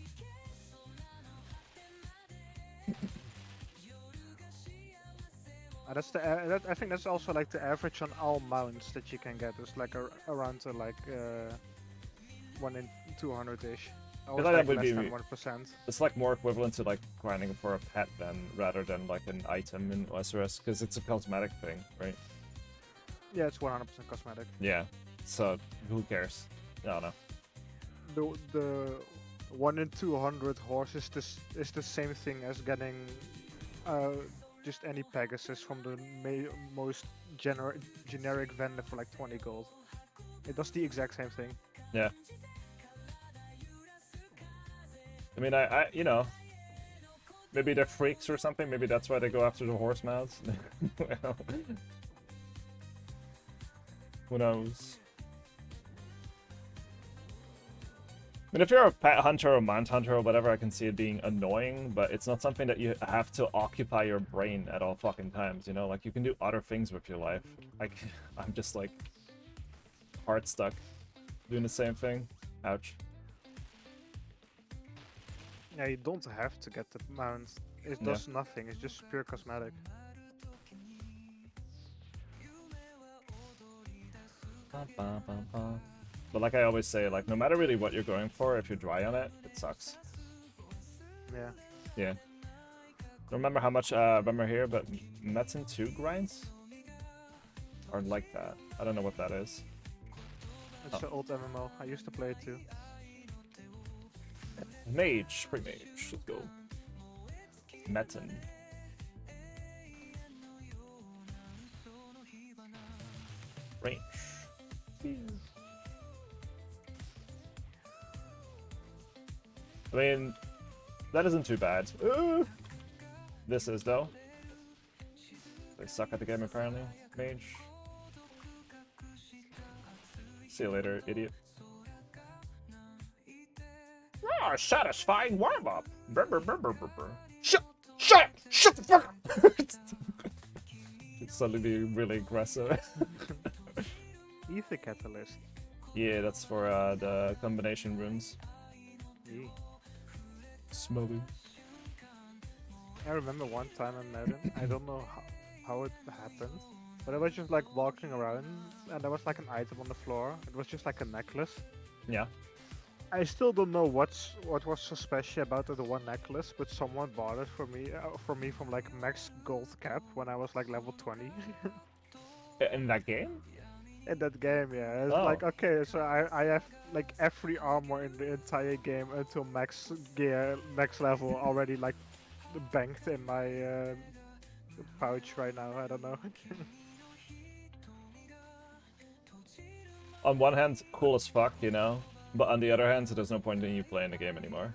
That's the. I think that's also like the average on all mounts that you can get. It's like around to like 1 in 200-ish. feel like that would less be than 1%. It's like more equivalent to like grinding for a pet then, rather than like an item in OSRS, because it's a cosmetic thing, right? Yeah, it's 100% cosmetic. Yeah. So who cares? I don't know. The 1 in 200 horse is the same thing as getting just any Pegasus from the most generic vendor for like 20 gold. It does the exact same thing. Yeah. I mean, I you know, maybe they're freaks or something. Maybe that's why they go after the horse mouths. Well, who knows? I mean, if you're a pet hunter or mount hunter or whatever, I can see it being annoying, but it's not something that you have to occupy your brain at all fucking times, you know? Like, you can do other things with your life. Like, I'm just, like, heart stuck. doing the same thing. Ouch. Yeah, you don't have to get the mount. It Yeah. does nothing. It's just pure cosmetic. But like I always say, like no matter really what you're going for, if you're dry on it, it sucks. Yeah. Yeah. Don't remember how much remember here, but ᵈᵃᵏᵦ 2 grinds? Or like that. I don't know what that is. It's an old MMO. I used to play it too. Mage, pre-mage, let's go. ᵈᵃᵏ. Range. I mean, that isn't too bad. This is though. They suck at the game apparently. Mage. See you later, idiot. Ah, satisfying warm up. Shut the fuck up. It's suddenly being really aggressive. Ether Catalyst. Yeah, that's for the combination runes. Yeah. Smoking. I remember one time I met him. I don't know how it happened, but I was just like walking around, and there was like an item on the floor. It was just like a necklace. Yeah. I still don't know what was so special about the one necklace, but someone bought it for me from like max gold cap when I was like level 20. In that game? In that game, yeah. It's Oh. like, okay, so I have like every armor in the entire game until max gear, max level already like banked in my pouch right now. I don't know. On one hand, cool as fuck, you know? But on the other hand, there's no point in you playing the game anymore.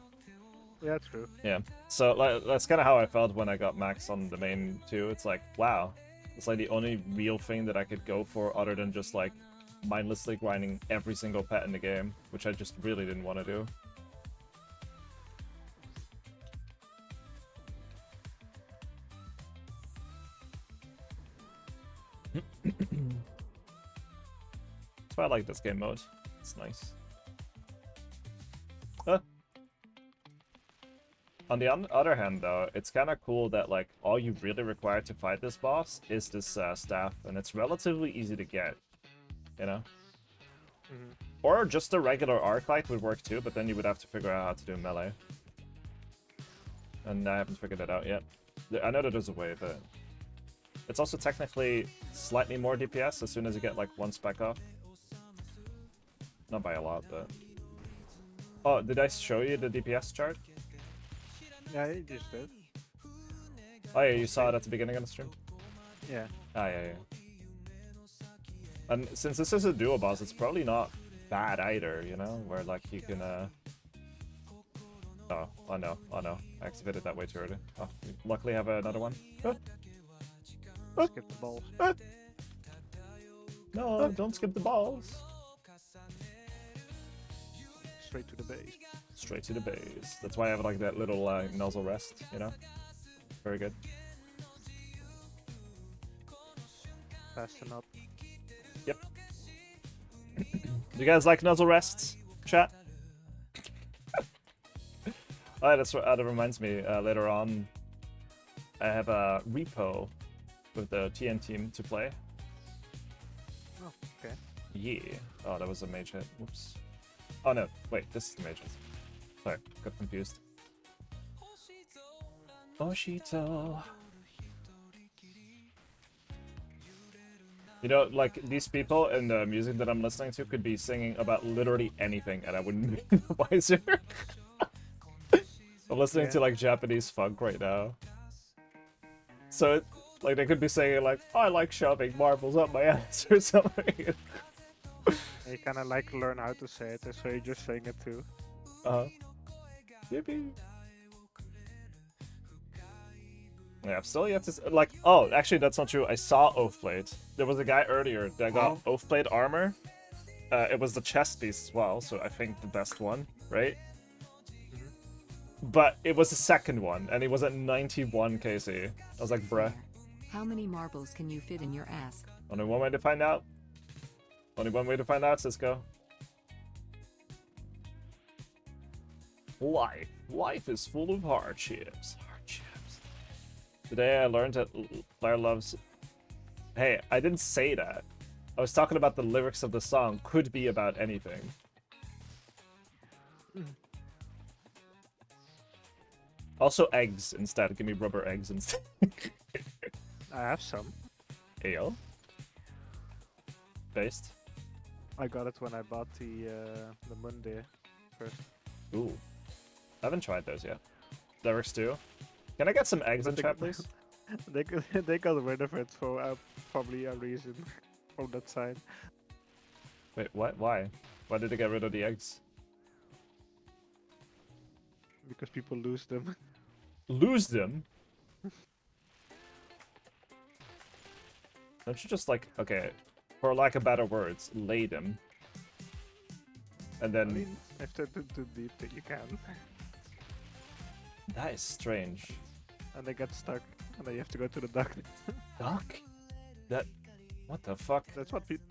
Yeah, true. Yeah. So like, that's kind of how I felt when I got max on the main too. It's like, wow. It's like the only real thing that I could go for other than just like mindlessly grinding every single pet in the game, which I just really didn't want to do. That's why I like this game mode. It's nice. On the other hand, though, it's kind of cool that like all you really require to fight this boss is this staff, and it's relatively easy to get, you know. Mhm. Or just a regular arc light would work too, but then you would have to figure out how to do melee. And I haven't figured that out yet. I know that there's a way, but it's also technically slightly more DPS as soon as you get like one spec off. Not by a lot, but. Oh, did I show you the DPS chart? Yeah, you just did. Oh yeah, you saw it at the beginning of the stream? Yeah. Ah, yeah. And since this is a duo boss, it's probably not bad either, you know? Where like you can Oh no, I activated that way too early. Oh, we luckily have another one. Skip the balls. No, don't skip the balls. Straight to the base. Straight to the base. That's why I have like that little nozzle rest, you know? Very good. Fasten up. Yep. Do you guys like nozzle rests, chat? Alright, that reminds me, later on I have a repo with the TN team to play. Oh, okay. Yeah. Oh, that was a mage hit. Whoops. Oh no, wait, this is the mage hit. Sorry, got confused. Oshito. You know, like, these people and the music that I'm listening to could be singing about literally anything, and I wouldn't be the wiser. I'm listening to, like, Japanese funk right now. So, like, they could be saying, like, I like shoving marbles up my ass or something. You kind of like learn how to say it, so you just saying it too. Uh-huh. Yippee. Yeah, I've still yet to like. Oh, actually, that's not true. I saw Oathblade. There was a guy earlier that got Oathblade armor. It was the chest piece as well, so I think the best one, right? But it was the second one, and it was at 91 KC. I was like, bruh. How many marbles can you fit in your ass? Only one way to find out. Only one way to find out, Cisco. Life is full of hardships. Hardships. Today I learned that Claire loves... Hey, I didn't say that. I was talking about the lyrics of the song. Could be about anything. Also eggs instead. Give me rubber eggs instead. I have some. Ale. Based. I got it when I bought the Monday first. Ooh. I haven't tried those yet. Lyrics too. Can I get some eggs in But chat, please? they got rid of it for probably a reason from that side. Wait, what? Why? Why did they get rid of the eggs? Because people lose them. Lose them? Don't you just like, okay, for lack of better words, lay them. And then... I mean, if they're too deep, that you can. That is strange. And they get stuck, and then you have to go to the duck. Duck? That... What the fuck? That's what people...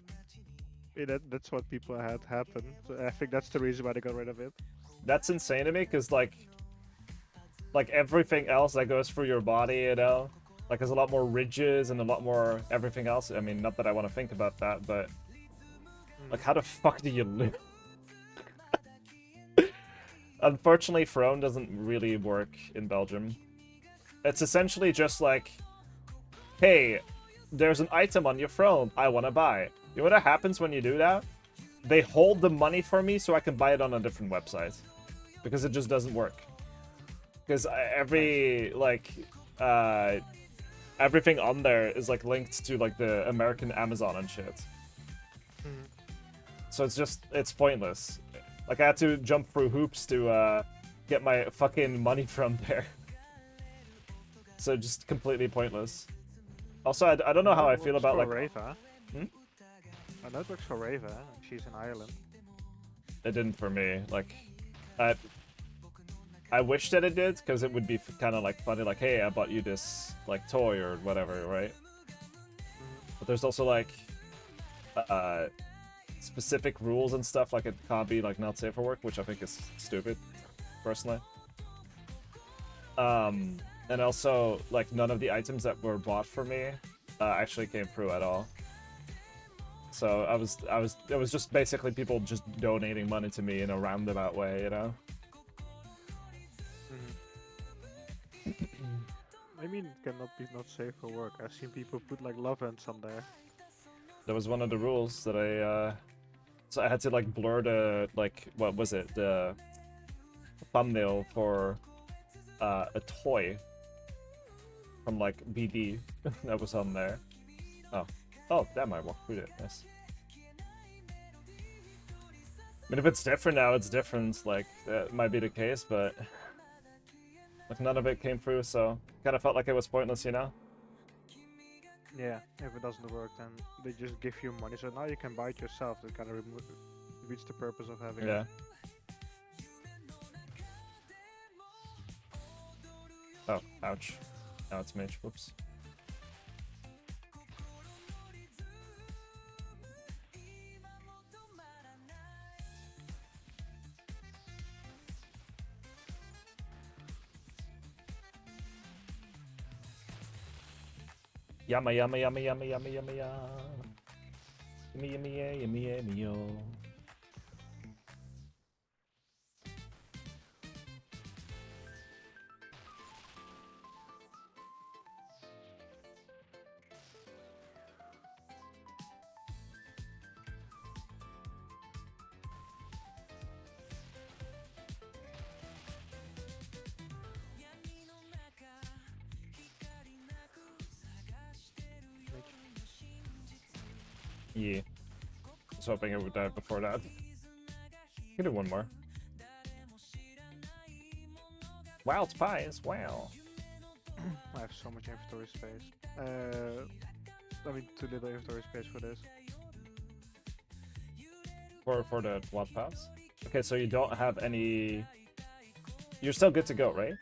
that's what people had happen. So I think that's the reason why they got rid of it. That's insane to me, because like everything else that goes through your body, you know? Like there's a lot more ridges and a lot more everything else. I mean, not that I want to think about that, but... Like, how the fuck do you live? Unfortunately, Throne doesn't really work in Belgium. It's essentially just like, hey, there's an item on your throne I want to buy. You know what happens when you do that? They hold the money for me so I can buy it on a different website. Because it just doesn't work. Because everything on there is like linked to like the American Amazon and shit. So it's pointless. Like I had to jump through hoops to get my fucking money from there. So just completely pointless. Also, I don't know how I feel about like... Rava. Hmm? I know it works for Rava. She's in Ireland. It didn't for me. Like, I wish that it did, because it would be kind of like funny, like, hey, I bought you this like toy or whatever, right? But there's also like specific rules and stuff, like it can't be like not safe for work, which I think is stupid, personally. And also like none of the items that were bought for me actually came through at all. So it was just basically people just donating money to me in a roundabout way, you know? I mean, it cannot be not safe for work. I've seen people put like love ants on there. That was one of the rules that so I had to like blur the, like, what was it, the thumbnail for a toy from like BD that was on there. Oh, that might walk through it. Nice. I mean, if it's different now, it's different. Like, that might be the case, but like none of it came through, so kind of felt like it was pointless, you know? Yeah, if it doesn't work, then they just give you money. So now you can buy it yourself. It kind of reach the purpose of having Yeah. it. Oh, ouch. Now it's mage. Whoops. Yummy, yummy, yummy, yummy, yummy, yummy, yum. Yummy, yummy, yeah, yummy, yummy, yo. Yeah. I was hoping it would die before that. You can do one more. Wow, it's pies. Wow. I have so much inventory space. I mean, too little inventory space for this. For the WOD pass? Okay, so you don't have any... You're still good to go, right?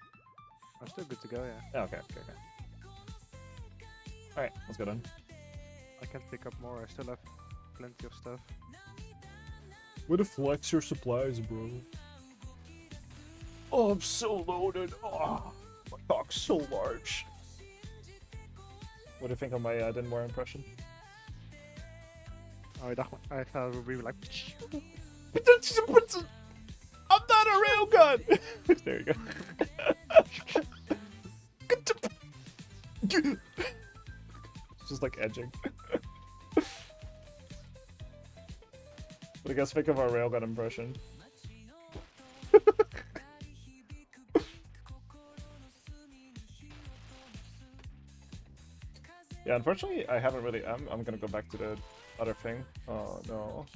I'm still good to go, yeah. Oh, okay. Alright, let's go then. I can pick up more. I still have plenty of stuff. Way to flex your supplies, bro. Oh, I'm so loaded. Oh, my cock's so large. What do you think of my ᵈᵃᵏᵦ impression? Oh, I thought we were like. I'm not a railgun! There you go. Just like edging. What do you guys think of our railgun impression? Yeah, unfortunately, I haven't really. I'm gonna go back to the other thing. Oh no.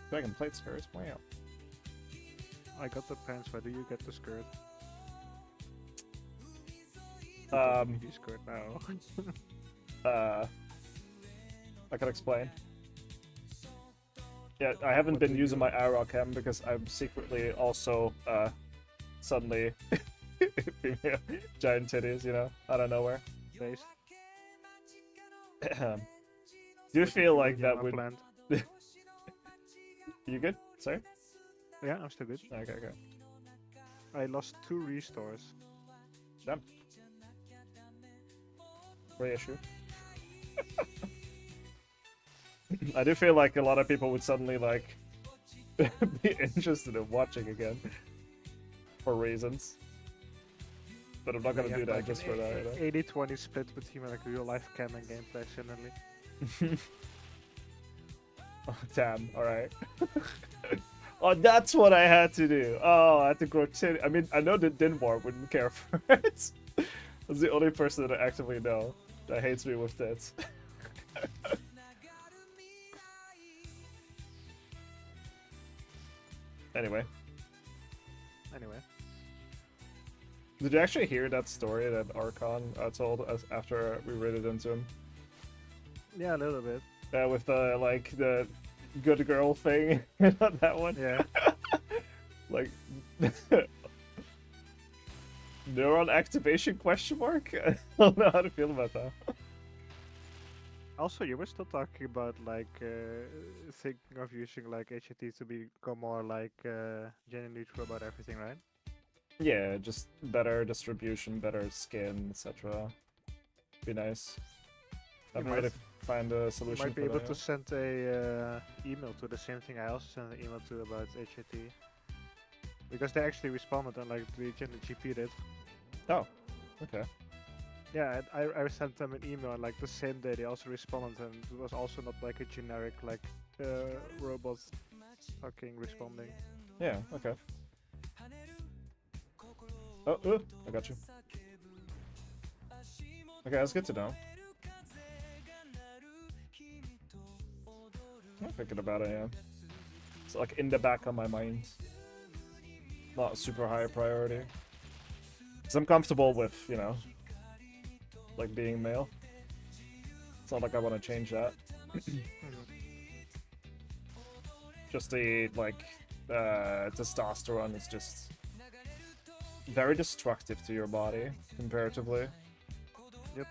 Dragon plate skirts. Wow. I got the pants. Why do you get the skirt? You skirt now. I can explain. Yeah, I haven't been using my IRL cam because I'm secretly also suddenly female giant titties, you know, out of nowhere. Based. Do you feel like that would? Planned. You good? Sorry. Yeah, I'm still good. Okay, okay. I lost 2 restores. Damn. Reissue. I do feel like a lot of people would suddenly like be interested in watching again for reasons, but I'm not gonna do that like just for that. 80-20 split between like real life cam and gameplay suddenly. Oh, damn. All right. Oh, that's what I had to do. Oh, I had to grow titty. I mean, I know that ᵈᵃᵏᵦ wouldn't care for it. That's the only person that I actively know that hates me with tits. Anyway, Anyway. did you actually hear that story that Archon told us after we read it into him? Yeah, a little bit. With the like the good girl thing, that one. Yeah. Like neuron activation question mark? I don't know how to feel about that. Also, you were still talking about like thinking of using like HAT to become more like gender neutral about everything, right? Yeah, just better distribution, better skin, etc. Be nice. I haven't might- really find a You solution might be for able that to yet. send a email to the same thing I also sent an email to about HAT. Because they actually responded and like the gender GP did. Oh, okay. Yeah, I sent them an email and like the same day they also responded and it was also not like a generic like robot fucking responding. Yeah, okay. Oh, I got you. Okay, that's good to know. I'm thinking about it, yeah. It's like in the back of my mind. Not a super high priority. Because I'm comfortable with, you know, like being male. It's not like I want to change that. Just the, like, testosterone is just very destructive to your body, comparatively. Yep.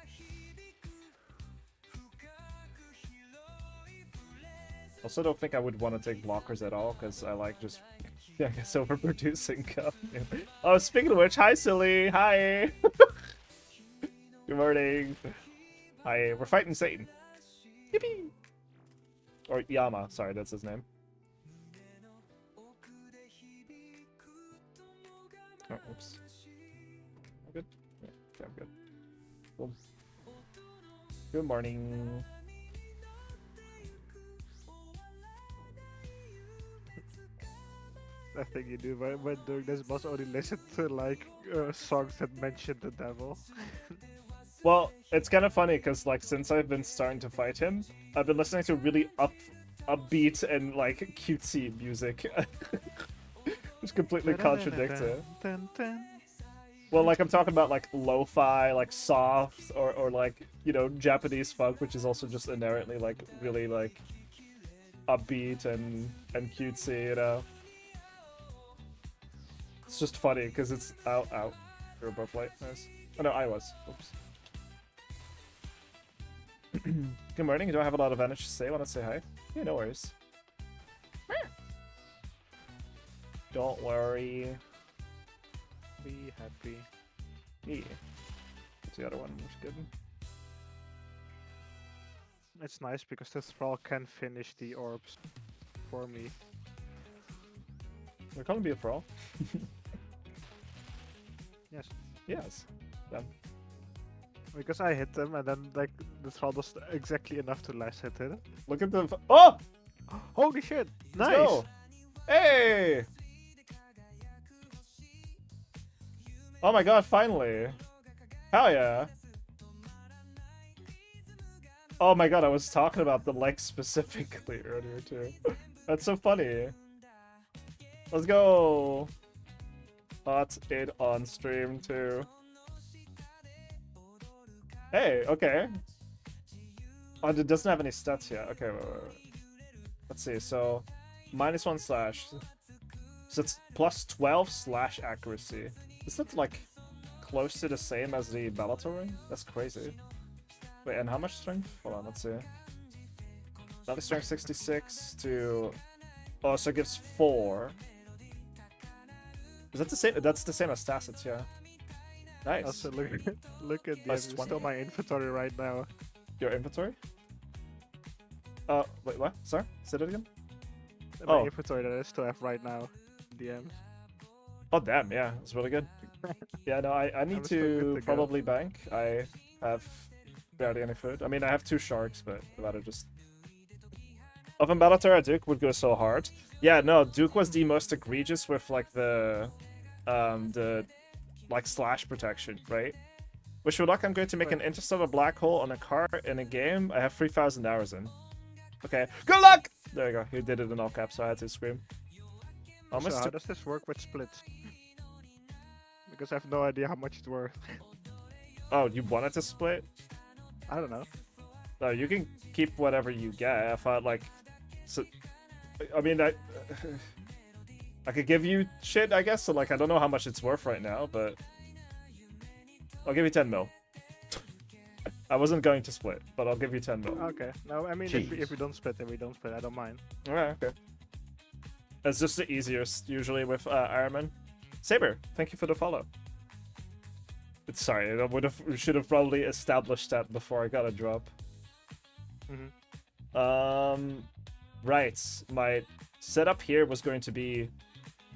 Also, don't think I would want to take blockers at all, because I like just, yeah, I guess, overproducing. Oh, speaking of which, hi, Silly. Hi. Good morning. Hi, we're fighting Satan. Yippee. Or Yama, sorry, that's his name. Oh, oops. I'm good? Yeah, okay, I'm good. Cool. Good morning. I think you do when doing this must only listen to like songs that mention the devil. Well, it's kind of funny because, like, since I've been starting to fight him, I've been listening to really upbeat and like cutesy music, which completely contradicts it. Well, like I'm talking about like lo-fi, like soft, or like, you know, Japanese funk, which is also just inherently like really like upbeat and cutesy, you know. It's just funny because it's out. You're above light, nice. Oh no, I was. Oops. Good morning. Do I have a lot of energy to say? Want to say hi? Yeah, no worries. Don't worry. Be happy. Yeah. What's the other one? Looks good. It's nice because the thrall can finish the orbs for me. We're calling me a thrall. Yes. Yes. Then. Because I hit them and then like the thrall does exactly enough to last hit it. Look at the. Oh! Holy shit! Let's Nice! go. Hey! Oh my god, finally. Hell yeah. Oh my god, I was talking about the leg specifically earlier too. That's so funny. Let's go. Hot it on stream too. Hey, okay. Oh, it doesn't have any stats yet. Okay, wait. Let's see. So, -1 slash. So it's +12 slash accuracy. Is that like close to the same as the Bellator ring? That's crazy. Wait, and how much strength? Hold on, let's see. Another strength 66 to. Oh, so it gives 4. Is that the same? That's the same as Tacit's, yeah. Nice. Also look at Plus this. 20. Still my inventory right now. Your inventory? Wait, what? Sorry? Say that again? My Oh. inventory that I still have right now. DMs. Oh, damn, yeah, it's really good. Yeah, no, I need I'm still good to to go. probably bank. I have barely any food. I mean, I have 2 sharks, but I'd rather just... Of Bellator, Duke would go so hard. Yeah, no, Duke was the most egregious with, like, the like, slash protection, right? Wish you luck, I'm going to make an interstellar black hole on a car in a game I have 3,000 hours in. Okay, good luck! There you go, he did it in all caps, so I had to scream. How much So how to... does this work with splits? Because I have no idea how much it's worth. Oh, you wanted to split? I don't know. No, you can keep whatever you get. If I like, so, I mean, I could give you shit, I guess. So like, I don't know how much it's worth right now, but I'll give you 10 mil. I wasn't going to split, but I'll give you 10 mil. Okay. No, I mean, if we don't split, then we don't split. I don't mind. Alright, okay. It's just the easiest usually with Ironman. Saber, thank you for the follow. Sorry, we should have probably established that before I got a drop. Right. My setup here was going to be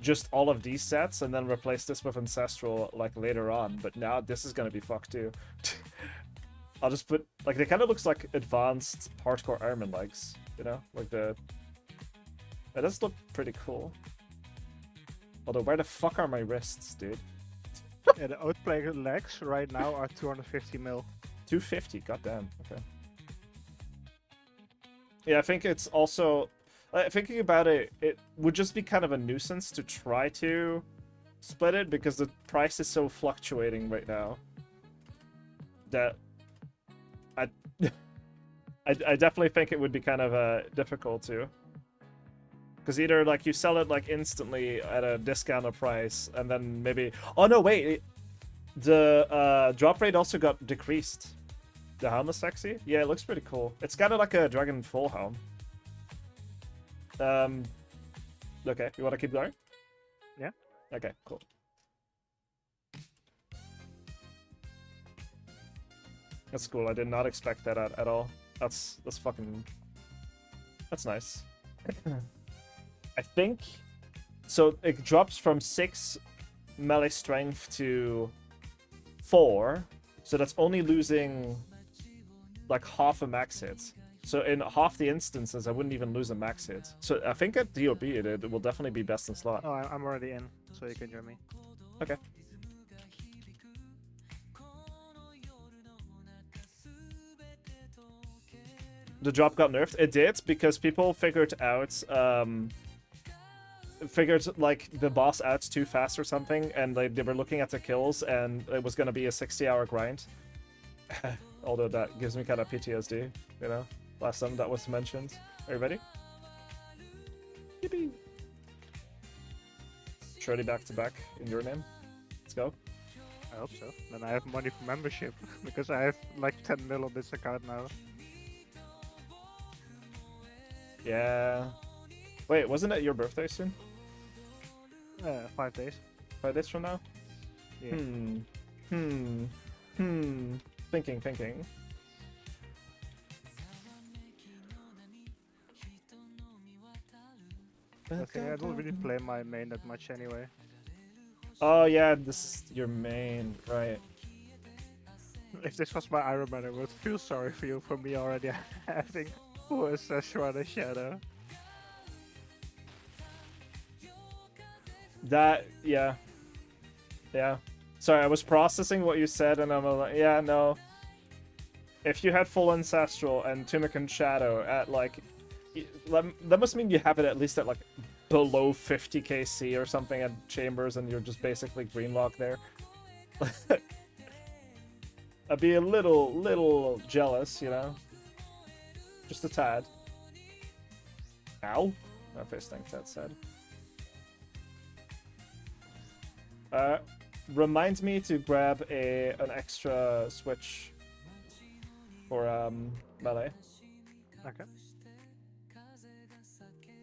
just all of these sets and then replace this with Ancestral like later on, but now this is gonna be fucked too. I'll just put like it kind of looks like advanced hardcore Ironman legs, you know, like the. It does look pretty cool. Although, where the fuck are my wrists, dude? Yeah, the outplay legs right now are 250 mil. 250, goddamn. Okay. Yeah, I think it's also thinking about it. It would just be kind of a nuisance to try to split it because the price is so fluctuating right now. That I definitely think it would be kind of difficult to. Because either like you sell it like instantly at a discounted price, and then maybe oh no wait, the drop rate also got decreased. The helm is sexy. Yeah, it looks pretty cool. It's kind of like a dragon full helm. Okay, you want to keep going? Yeah. Okay, cool. That's cool. I did not expect that at all. That's fucking. That's nice. I think so. It drops from 6 melee strength to 4, so that's only losing like half a max hit. So in half the instances, I wouldn't even lose a max hit. So I think at DOB it will definitely be best in slot. Oh, I'm already in, so you can join me. Okay. The drop got nerfed. It did because people figured out like the boss out too fast or something, and they were looking at the kills, and it was gonna be a 60-hour grind. Although that gives me kind of PTSD, you know. Last time that was mentioned. Are you ready? Yippee! Surely back to back in your name. Let's go. I hope so. Then I have money for membership because I have like 10 mil on this account now. Yeah. Wait, wasn't it your birthday soon? 5 days. 5 days from now? Yeah. Thinking. Okay, I don't really play my main that much anyway. Oh yeah, this is your main, right? If this was my Iron Man, I would feel sorry for you for me already having full ᵈᵃᵏ Shadow. That, yeah. Sorry, I was processing what you said, and I'm like, yeah, no. If you had full Ancestral and Tunic Shadow at like, that must mean you have it at least at like below 50 KC or something at Chambers, and you're just basically greenlock there. I'd be a little jealous, you know? Just a tad. Ow. My face thinks that said. Reminds me to grab an extra switch for melee. Okay.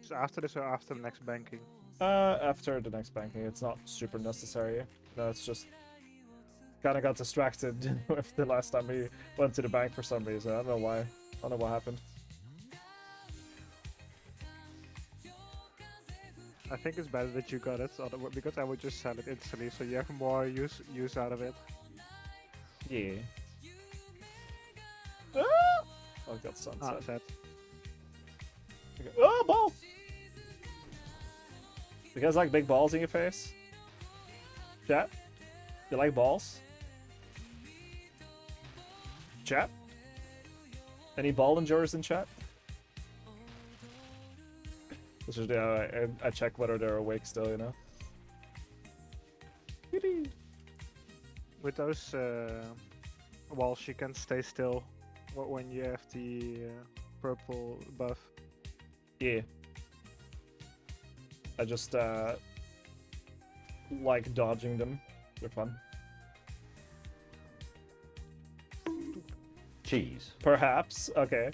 So after this or after the next banking? After the next banking, it's not super necessary. No, it's just kind of got distracted with the last time we went to the bank for some reason. I don't know why. I don't know what happened. I think it's better that you got it, because I would just sell it instantly, so you have more use out of it. Yeah. Ah! Oh, got sunset. Set. Okay. Oh, ball! You guys like big balls in your face? Chat? You like balls? Chat? Any ball enjoyers in chat? Which is, I check whether they're awake still, you know? With those walls, you can stay still when you have the purple buff. Yeah. I just, like dodging them. They're fun. Cheese. Perhaps. Okay.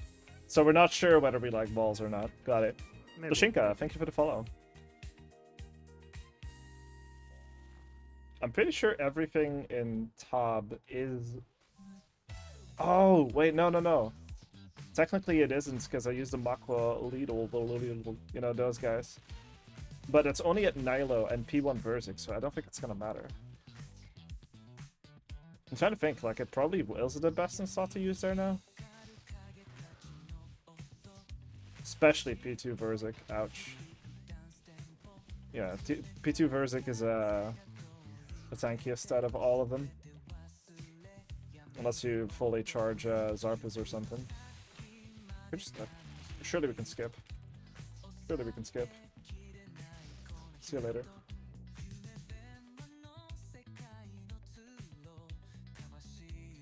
So we're not sure whether we like balls or not. Got it. Maybe. Lashinka, thank you for the follow. I'm pretty sure everything in Tab is... Oh, wait, no. Technically it isn't, because I used the Makwa Lidl, you know, those guys. But it's only at Nilo and P1 Verzik, so I don't think it's gonna matter. I'm trying to think, like, it probably is the best in slot to use there now. Especially P2 Verzik, ouch. Yeah, P2 Verzik is the tankiest out of all of them. Unless you fully charge Zarpaz or something. Surely we can skip. Surely we can skip. See you later.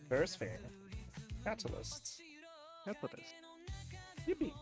Fair's fair. Catalysts. Catalyst. Yippee.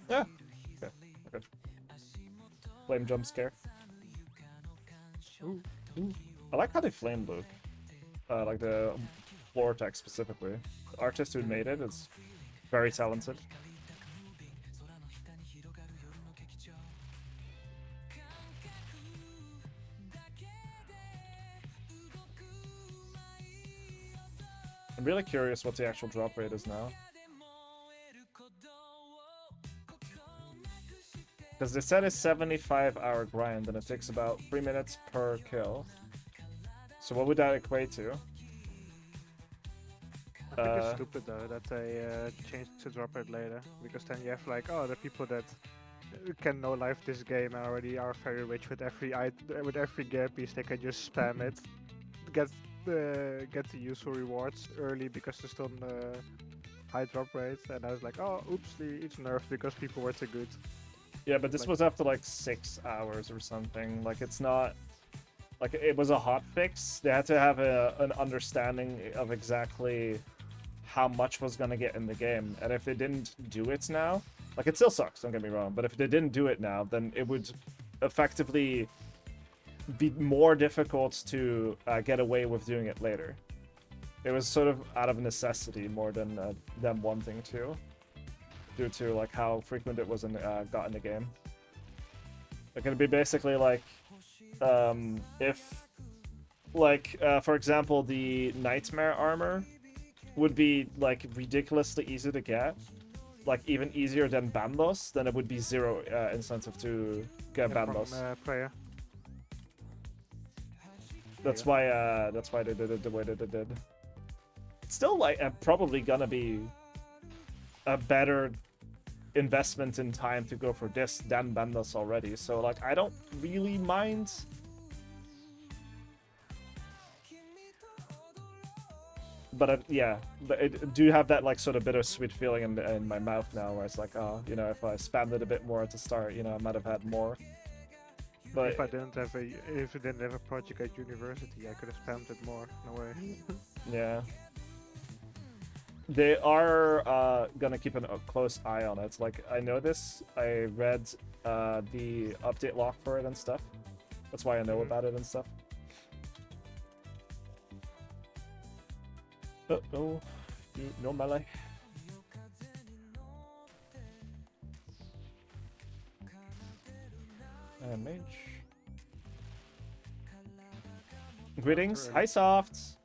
Yeah. Okay. Flame jump scare. Ooh. I like how they flame loop. Like the floor tech specifically. The artist who made it is very talented. I'm really curious what the actual drop rate is now. Because they said it's 75-hour grind and it takes about 3 minutes per kill. So what would that equate to? I think it's stupid though that they changed the drop rate later, because then you have like, oh, the people that can no life this game and already are very rich with every gear piece, they can just spam it, get the useful rewards early because they're still on the high drop rate. And I was like, oh, oops, it's nerfed because people were too good. Yeah, but this was after like 6 hours or something. Like, it's not like it was a hot fix. They had to have an understanding of exactly how much was gonna get in the game, and if they didn't do it now, like, it still sucks, don't get me wrong, but if they didn't do it now, then it would effectively be more difficult to get away with doing it later. It was sort of out of necessity more than them wanting to, due to like how frequent it was got in the game. It can be basically like if like for example the nightmare armor would be like ridiculously easy to get, like even easier than Bandos, then it would be zero incentive to get Bandos. Prayer. That's why they did it the way that they did. It's still like probably gonna be a better investment in time to go for this than Bandos already, so like I don't really mind. But yeah, but I do have that like sort of bittersweet feeling in my mouth now, where it's like, oh, you know, if I spammed it a bit more at the start, you know, I might have had more. But if I didn't have a project at university, I could have spammed it more. No way. yeah, they are gonna keep a close eye on it. Like, I know this. I read the update log for it and stuff. That's why I know about it and stuff. Oh, no melee. And mage. Greetings, hi softs.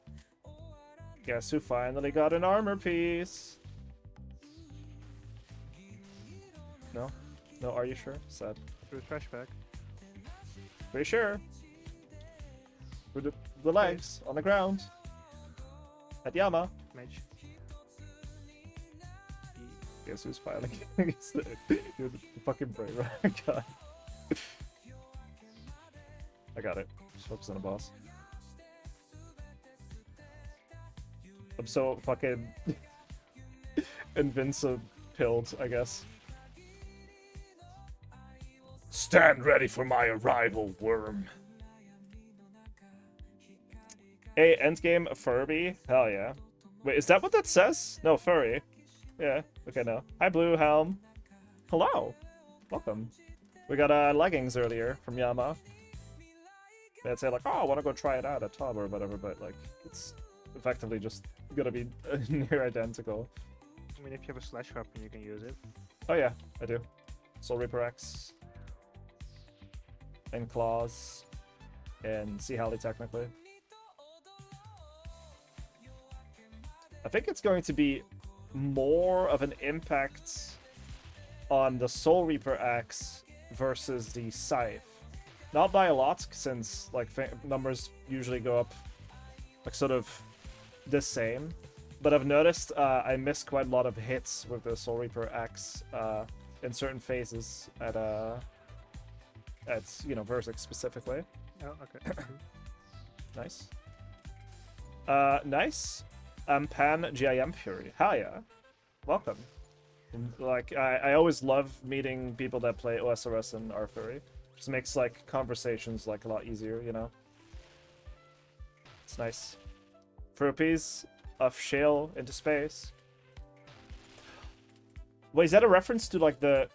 Guess who finally got an armor piece? No? No, are you sure? Sad. Through the trash bag. Pretty sure. Through the legs, on the ground. At Yama. Mage. Guess who's filing? It's the fucking brain, right? God. I got it. Just focus on the boss. I'm so fucking invincible-pilled, I guess. Stand ready for my arrival, worm. Hey, endgame Furby? Hell yeah. Wait, is that what that says? No, furry. Yeah, okay, no. Hi, Blue Helm. Hello. Welcome. We got leggings earlier from Yama. They'd say like, oh, I want to go try it out at Tob or whatever, but like, it's effectively just gonna be near identical. I mean, if you have a slash weapon, you can use it. Oh yeah, I do. Soul Reaper X. And Claws. And Sea Halley, technically. I think it's going to be more of an impact on the Soul Reaper Axe versus the Scythe. Not by a lot, since like numbers usually go up like sort of the same. But I've noticed I miss quite a lot of hits with the Soul Reaper Axe in certain phases at you know, Vertex specifically. Oh, okay. Nice. Nice. Pan GIM Fury. Hell yeah. Welcome. Like, I always love meeting people that play OSRS and are furry. Just makes, like, conversations, like, a lot easier, you know? It's nice. Furpies of shale into space. Wait, is that a reference to, like, the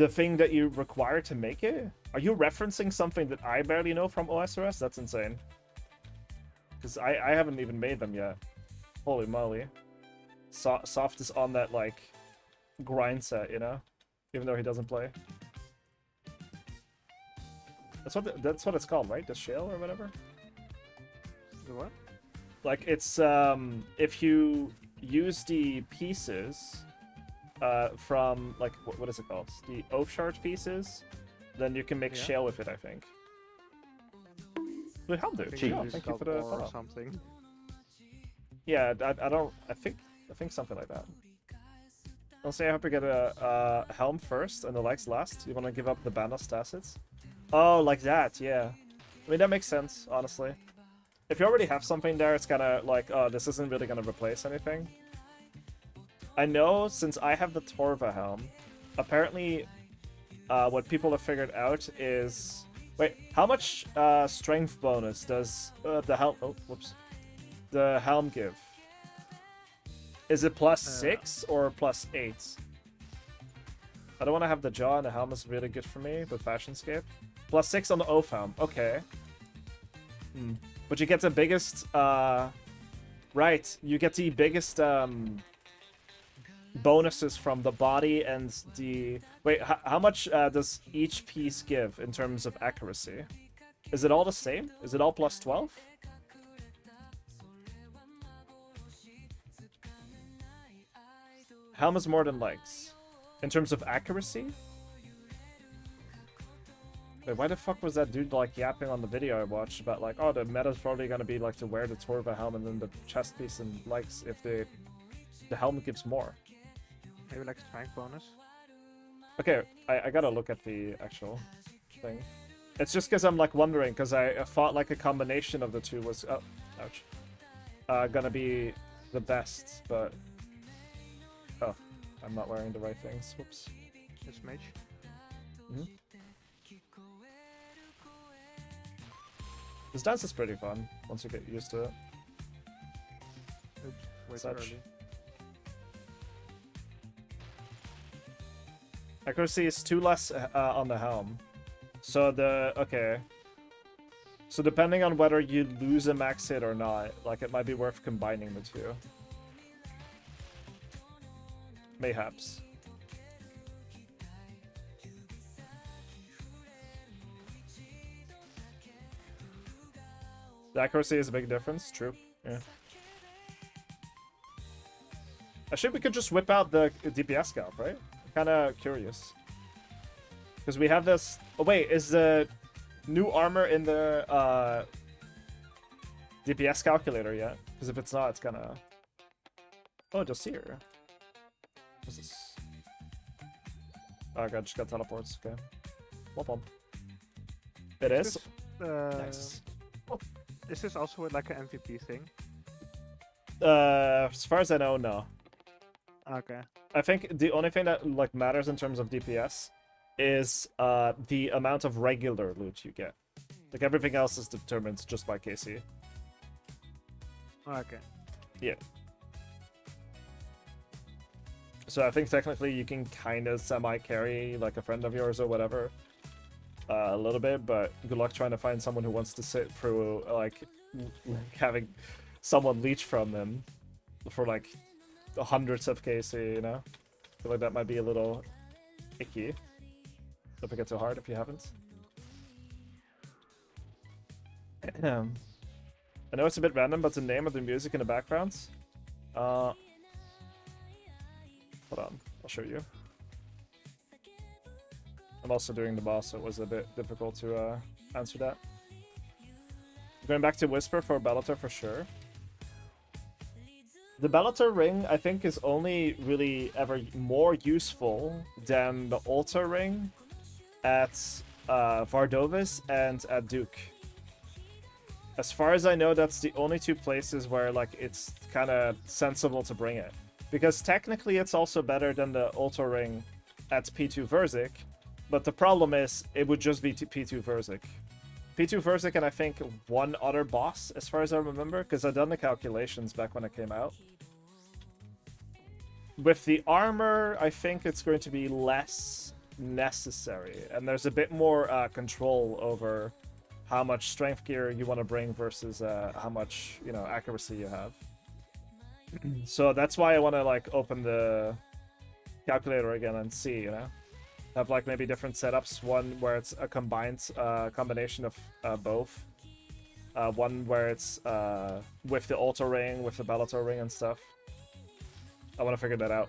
thing that you require to make it? Are you referencing something that I barely know from OSRS? That's insane. Because I haven't even made them yet. Holy moly. Soft is on that, like, grind set, you know? Even though he doesn't play. That's what it's called, right? The shale or whatever? The what? Like, it's, if you use the pieces from, like, what is it called? The oath shard pieces, then you can make shale with it, I think. Blue Helm, dude. Yeah, thank you for the follow. Something. Yeah, I think something like that. I'll say I hope you get a helm first and the legs last. You want to give up the Banos assets? Oh, like that, yeah. I mean, that makes sense, honestly. If you already have something there, it's kind of like, oh, this isn't really going to replace anything. I know, since I have the Torva helm, apparently what people have figured out is... Wait, how much strength bonus does the helm... Oh, whoops. The helm give? Is it plus 6 or plus 8? I don't want to have the jaw, and the helm is really good for me with Fashionscape. Plus 6 on the Oath helm. Okay. But you get the biggest... Right, you get the biggest bonuses from the body and the... Wait, how much does each piece give in terms of accuracy? Is it all the same? Is it all plus 12? Helm is more than legs. In terms of accuracy? Wait, why the fuck was that dude like yapping on the video I watched about like, oh, the meta's probably gonna be like to wear the Torva helm and then the chest piece and legs if the helmet gives more. Maybe like strength bonus. Okay, I gotta look at the actual thing. It's just because I'm like wondering, because I thought like a combination of the two was, oh, ouch, gonna be the best, but oh, I'm not wearing the right things. Whoops. It's mage. This dance is pretty fun once you get used to it. Oops, way too Such. early. Accuracy is 2 less on the helm. So So depending on whether you lose a max hit or not, like it might be worth combining the two. Mayhaps. The accuracy is a big difference, true. Yeah. Actually, we could just whip out the DPS scalp, right? I'm kinda curious. Because we have this... Oh, wait, is the new armor in the DPS calculator yet? Because if it's not, it's gonna... Oh, just here. What's this? Oh, God, just got teleports. Okay. Womp. It is? Nice. Is this also like an MVP thing? As far as I know, no. Okay. I think the only thing that like matters in terms of DPS is the amount of regular loot you get. Like everything else is determined just by KC. Okay. Yeah. So I think technically you can kind of semi-carry like a friend of yours or whatever a little bit, but good luck trying to find someone who wants to sit through like having someone leech from them for like hundreds of KC, you know? I feel like that might be a little icky. Don't forget too hard if you haven't. I know it's a bit random, but the name of the music in the background. Hold on, I'll show you. I'm also doing the boss, so it was a bit difficult to answer that. Going back to Whisper for Bellator for sure. The Bellator ring, I think, is only really ever more useful than the Altar ring at Vardovis and at Duke. As far as I know, that's the only two places where like it's kind of sensible to bring it. Because technically it's also better than the Altar ring at P2 Verzik, but the problem is it would just be P2 Verzik. P2 Verzik and I think one other boss, as far as I remember, because I've done the calculations back when it came out. With the armor, I think it's going to be less necessary, and there's a bit more control over how much strength gear you want to bring versus how much, you know, accuracy you have. So that's why I want to like open the calculator again and see, you know, have like maybe different setups. One where it's a combined combination of both. One where it's with the Altar ring, with the Bellator ring and stuff. I want to figure that out.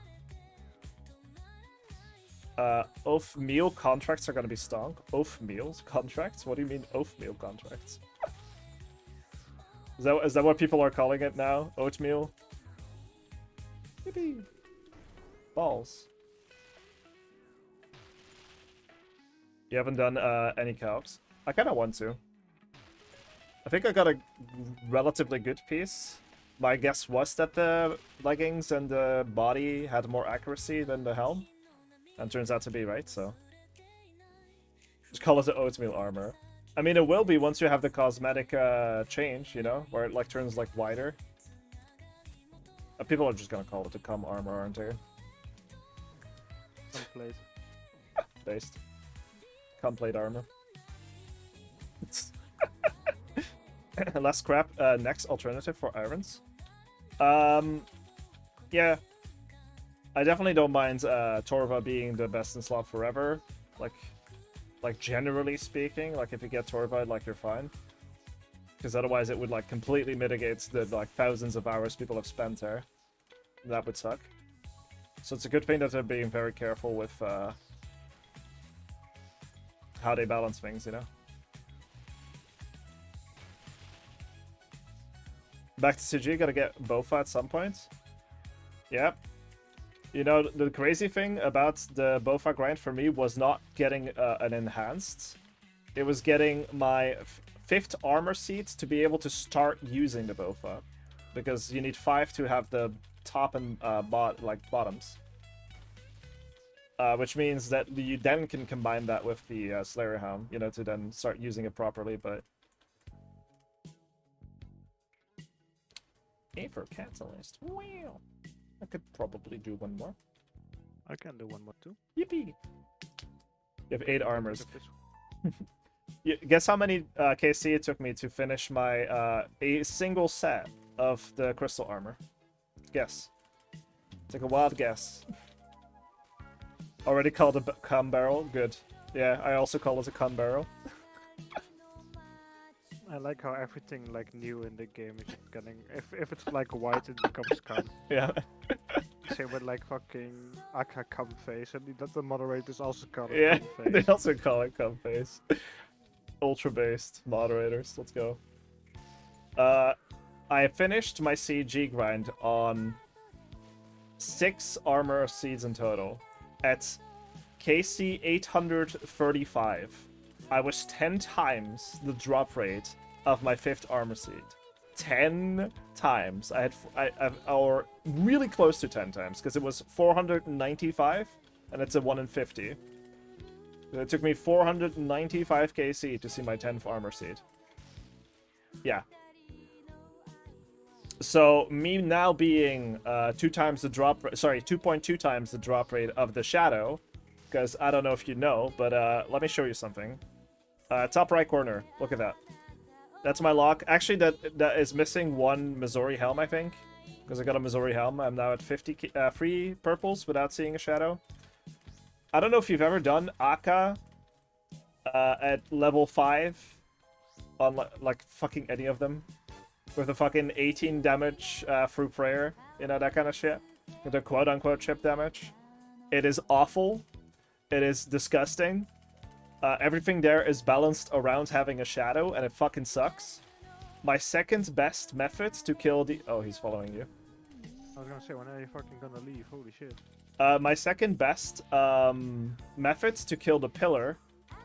Oath meal contracts are going to be stonk. Oath meals contracts? What do you mean oath meal contracts? Is that what people are calling it now? Oatmeal? Yippee. Balls. You haven't done any calcs? I kind of want to. I think I got a relatively good piece. My guess was that the leggings and the body had more accuracy than the helm. And turns out to be right, so. Just call it the oatmeal armor. I mean, it will be once you have the cosmetic change, you know? Where it like turns like wider. People are just gonna call it the cum armor, aren't they? Complete. Based. Cum plate armor. Less crap. Next alternative for irons. Yeah. I definitely don't mind Torva being the best in slot forever. Like generally speaking, like if you get Torva, like you're fine. Because otherwise it would like completely mitigate the like thousands of hours people have spent there. That would suck. So it's a good thing that they're being very careful with how they balance things, you know? Back to CG, gotta get Bofa at some point. Yep. You know, the crazy thing about the Bofa grind for me was not getting an enhanced. It was getting my 5th armor seat to be able to start using the Bofa. Because you need 5 to have the top and bottoms. Which means that you then can combine that with the Slayer Helm, you know, to then start using it properly, but... A for Catalyst. Wow. I could probably do one more. I can do one more too. Yippee! You have 8 armors. Guess how many KC it took me to finish my a single set of the crystal armor? Guess. Take a wild guess. Already called a cum barrel? Good. Yeah, I also call it a cum barrel. I like how everything like new in the game is getting. If it's like white, it becomes cum. Yeah. Same with like fucking Aka cum face, and that the moderators also call it Yeah, cum they face. also call it cum face. Ultra based moderators. Let's go. I finished my CG grind on 6 armor seeds in total at KC 835. I was 10 times the drop rate of my 5th armor seed. 10 times. Or really close to 10 times, because it was 495, and it's a 1 in 50. It took me 495 KC to see my 10th armor seed. Yeah. So, me now being 2 times the drop rate, sorry, 2.2 times the drop rate of the Shadow, because I don't know if you know, but let me show you something. Top right corner, look at that. That's my lock. Actually, that is missing 1 Missouri helm, I think, because I got a Missouri helm. I'm now at 50 free purples without seeing a Shadow. I don't know if you've ever done Aka at level 5 on like fucking any of them. With a fucking 18 damage through prayer, you know, that kind of shit. With the quote-unquote chip damage. It is awful. It is disgusting. Everything there is balanced around having a Shadow, and it fucking sucks. My second best method to kill the... Oh, he's following you. I was gonna say, when are you fucking gonna leave? Holy shit. My second best method to kill the pillar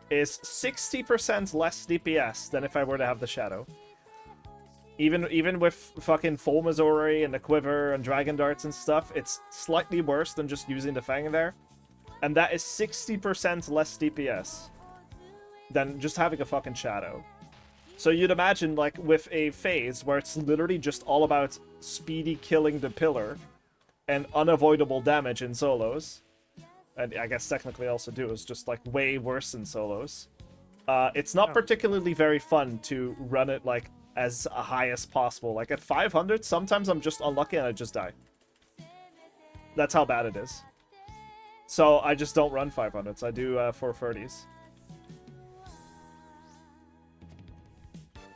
is 60% less DPS than if I were to have the Shadow. Even with fucking full Missouri and the quiver and dragon darts and stuff, it's slightly worse than just using the Fang there. And that is 60% less DPS than just having a fucking Shadow. So you'd imagine, like, with a phase where it's literally just all about speedy killing the pillar and unavoidable damage in solos, and I guess technically also duos, just like way worse in solos, it's not particularly very fun to run it like as high as possible. Like at 500, sometimes I'm just unlucky and I just die. That's how bad it is. So I just don't run 500s. I do 430s.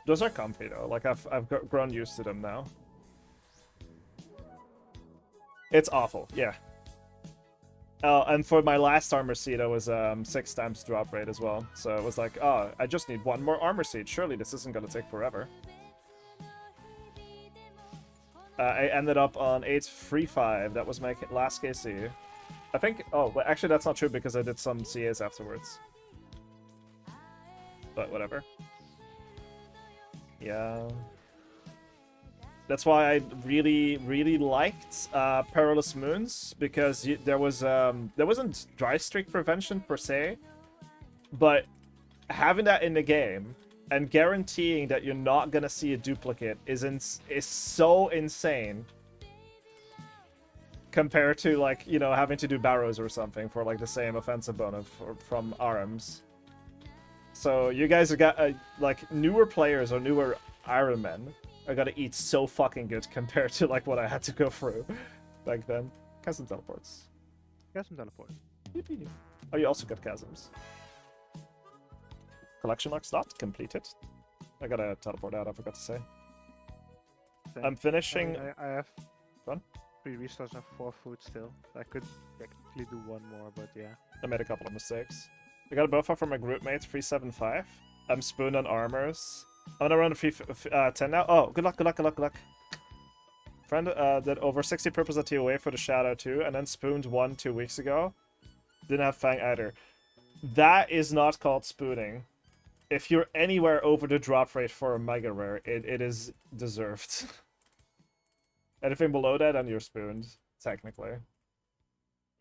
Those are comfy though. Like I've grown used to them now. It's awful, yeah. And for my last armor seed, I was 6 times drop rate as well. So it was like, oh, I just need 1 more armor seed. Surely this isn't gonna take forever. I ended up on 835. That was my last KC. I think... Oh, but actually that's not true because I did some CAs afterwards. But whatever. Yeah. That's why I really, really liked Perilous Moons, because there wasn't dry streak prevention per se, but having that in the game and guaranteeing that you're not gonna see a duplicate is so insane compared to, like, you know, having to do barrows or something for like the same offensive bonus from ARMS. So you guys have got like newer players or newer Iron Men are gonna eat so fucking good compared to like what I had to go through back then. Chasm teleports. Chasm teleports. Yippee. Oh, you also got chasms. Collection lock slot completed. I gotta teleport out, I forgot to say. Same. I'm finishing... I have Fun? 3 restarts and 4 food still. I could technically do 1 more, but yeah. I made a couple of mistakes. I got a buffer from my group mate, 375. I'm spooned on armors. I'm gonna run a 310 now. Oh, good luck, good luck, good luck, good luck. Friend did over 60 purples at TOA for the Shadow too, and then spooned 1 2 weeks ago. Didn't have Fang either. That is not called spooning. If you're anywhere over the drop rate for a Mega Rare, it is deserved. Anything below that, and you're spooned, technically.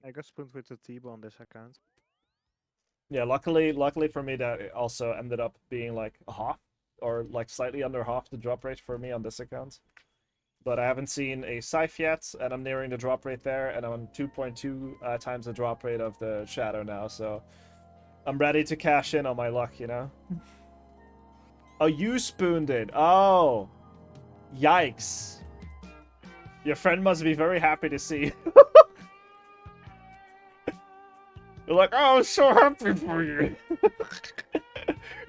I got spooned with the T-Bone on this account. Yeah, luckily for me, that it also ended up being like half, or like slightly under half the drop rate for me on this account. But I haven't seen a Scythe yet, and I'm nearing the drop rate there, and I'm on 2.2 times the drop rate of the Shadow now, so I'm ready to cash in on my luck, you know? Oh, you spooned it. Oh. Yikes. Your friend must be very happy to see. You're like, oh, I'm so happy for you.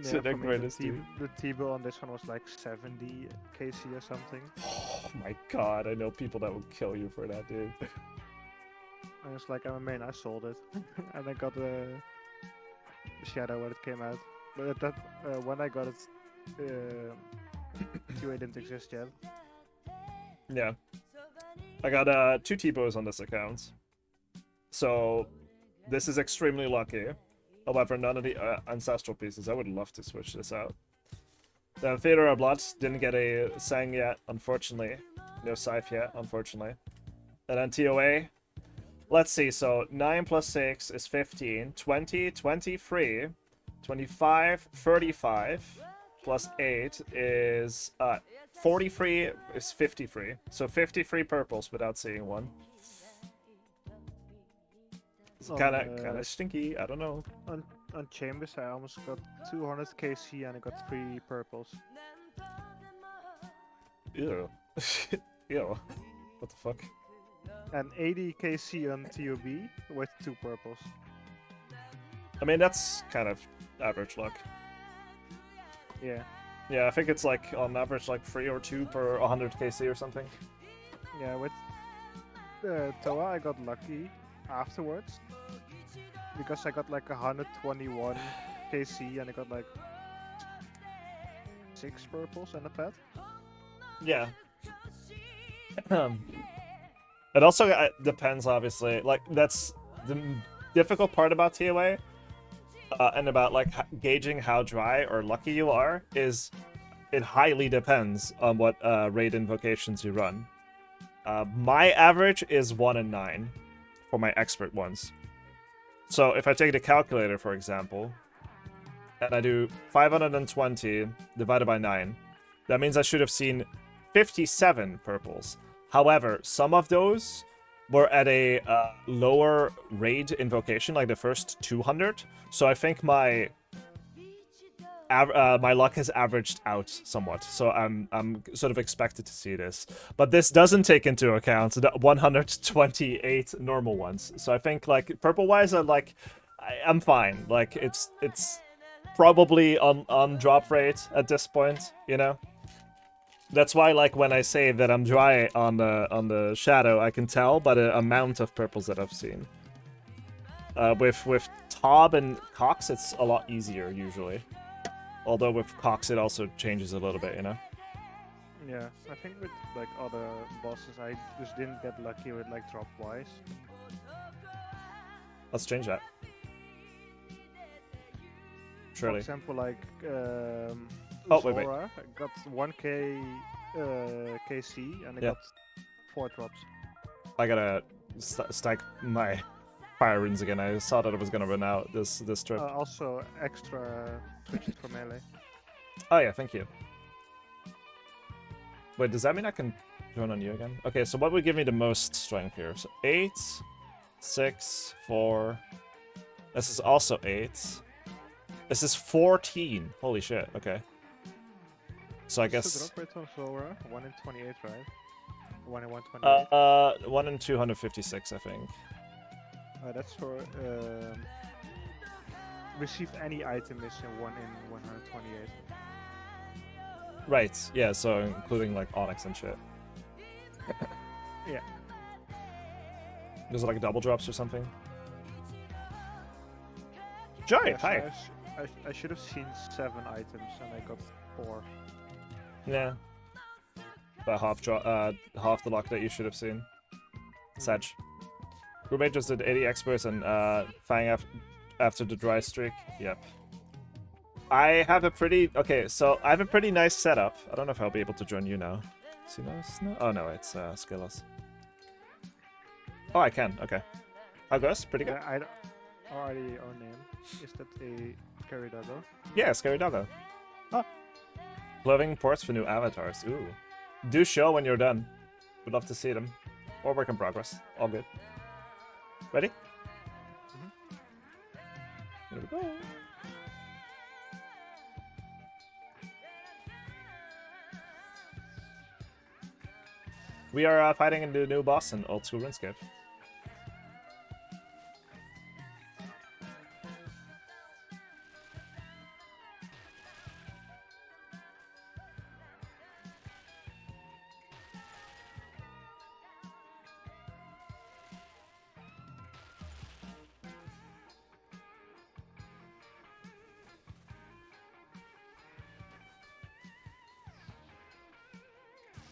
Yeah, for me, the T-Bone on this one was like 70 KC or something. Oh my god, I know people that would kill you for that, dude. And it's like, I'm a main, I sold it. And I got the shadow when it came out. But at that, when I got it, QA didn't exist yet. Yeah. I got 2 T-bows on this account. So this is extremely lucky. However, none of the ancestral pieces. I would love to switch this out. The Theater of Blood didn't get a Sang yet, unfortunately. No Scythe yet, unfortunately. And then TOA. Let's see, so 9 plus 6 is 15, 20, 23, 25, 35, plus 8 is 43 is 53. So 53 purples without seeing one. It's kind of stinky, I don't know. On Chambers, I almost got 200 KC and I got 3 purples. Ew. Ew. What the fuck? And 80 KC on TOB with 2 purples. I mean, that's kind of average luck. Yeah. Yeah, I think it's like on average like 3 or 2 per 100 KC or something. Yeah, with Toa I got lucky afterwards. Because I got like 121 KC and I got like 6 purples and a pet. Yeah. It also depends, obviously. Like, that's the difficult part about TOA, and about like gauging how dry or lucky you are, is it highly depends on what raid invocations you run. My average is 1 in 9 for my expert ones. So if I take the calculator, for example, and I do 520 divided by 9, that means I should have seen 57 purples. However, some of those were at a lower raid invocation, like the first 200. So I think my luck has averaged out somewhat. So I'm sort of expected to see this. But this doesn't take into account the 128 normal ones. So I think like purple-wise, I'm fine. Like it's probably on drop rate at this point, you know. That's why, like, when I say that I'm dry on the shadow, I can tell by the amount of purples that I've seen. With Tob and Cox, it's a lot easier usually. Although with Cox, it also changes a little bit, you know. Yeah, I think with like other bosses, I just didn't get lucky with like drop wise. Let's change that. For Surely. example, like Oh, wait. Zora, I got 1k KC and I Yeah. got 4 drops. I gotta stack my fire runes again. I saw that it was gonna run out this trip. Also, extra switches for melee. Oh yeah, thank you. Wait, does that mean I can join on you again? Okay, so what would give me the most strength here? So 8, 6, 4. This is also 8. This is 14. Holy shit, okay. So I guess... The drop rate on Zora, 1 in 28, right? 1 in 128. 1 in 256, I think. That's for receive any item mission 1 in 128. Right, yeah, so including like Onyx and shit. Yeah. There's like double drops or something. Joy, Yeah, so hi! I should have seen 7 items and I got 4. Yeah. About half the luck that you should have seen. Sag. Roommate just did 80 experts and Fang after the dry streak. Yep. I have a pretty... Okay, so I have a pretty nice setup. I don't know if I'll be able to join you now. Sinos? No? Oh no, it's Skillless. Oh, I can. Okay. How goes? Pretty good? Yeah, I don't already own name. Is that a Carry Doggo? Yeah, Scary Doggo. Oh. Clothing ports for new avatars. Ooh. Do show when you're done. Would love to see them. Or work in progress. All good. Ready? Here we go. We are fighting in the new boss in Old School RuneScape.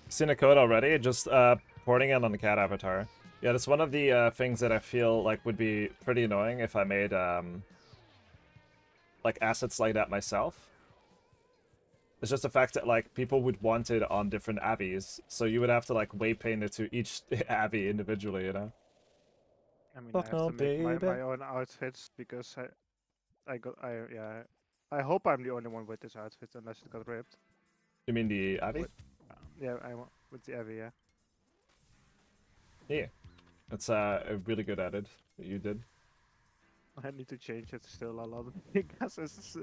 Seen the code already? Just porting it on the cat avatar. Yeah, that's one of the things that I feel like would be pretty annoying if I made like assets like that myself. It's just the fact that like people would want it on different abbeys, so you would have to like weight paint it to each abbey individually, you know? I mean, Fuck I have no, to make my baby. own outfits because yeah. I hope I'm the only one with this outfit unless it got ripped. You mean the abbey? With, yeah, with the Eevee, yeah. Yeah. It's a really good edit that you did. I need to change it still a lot because it's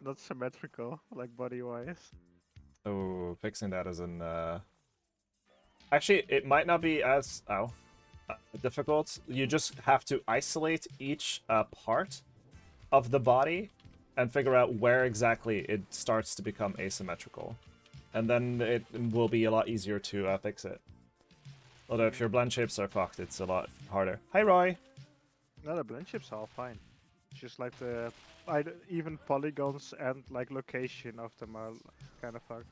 not symmetrical like body wise. Oh, fixing that is an actually, it might not be as difficult. You just have to isolate each part of the body and figure out where exactly it starts to become asymmetrical. And then it will be a lot easier to fix it. Although if your blend shapes are fucked, it's a lot harder. Hi, Roy! No, the blend shapes are all fine. It's just like the even polygons and like location of them are kind of fucked.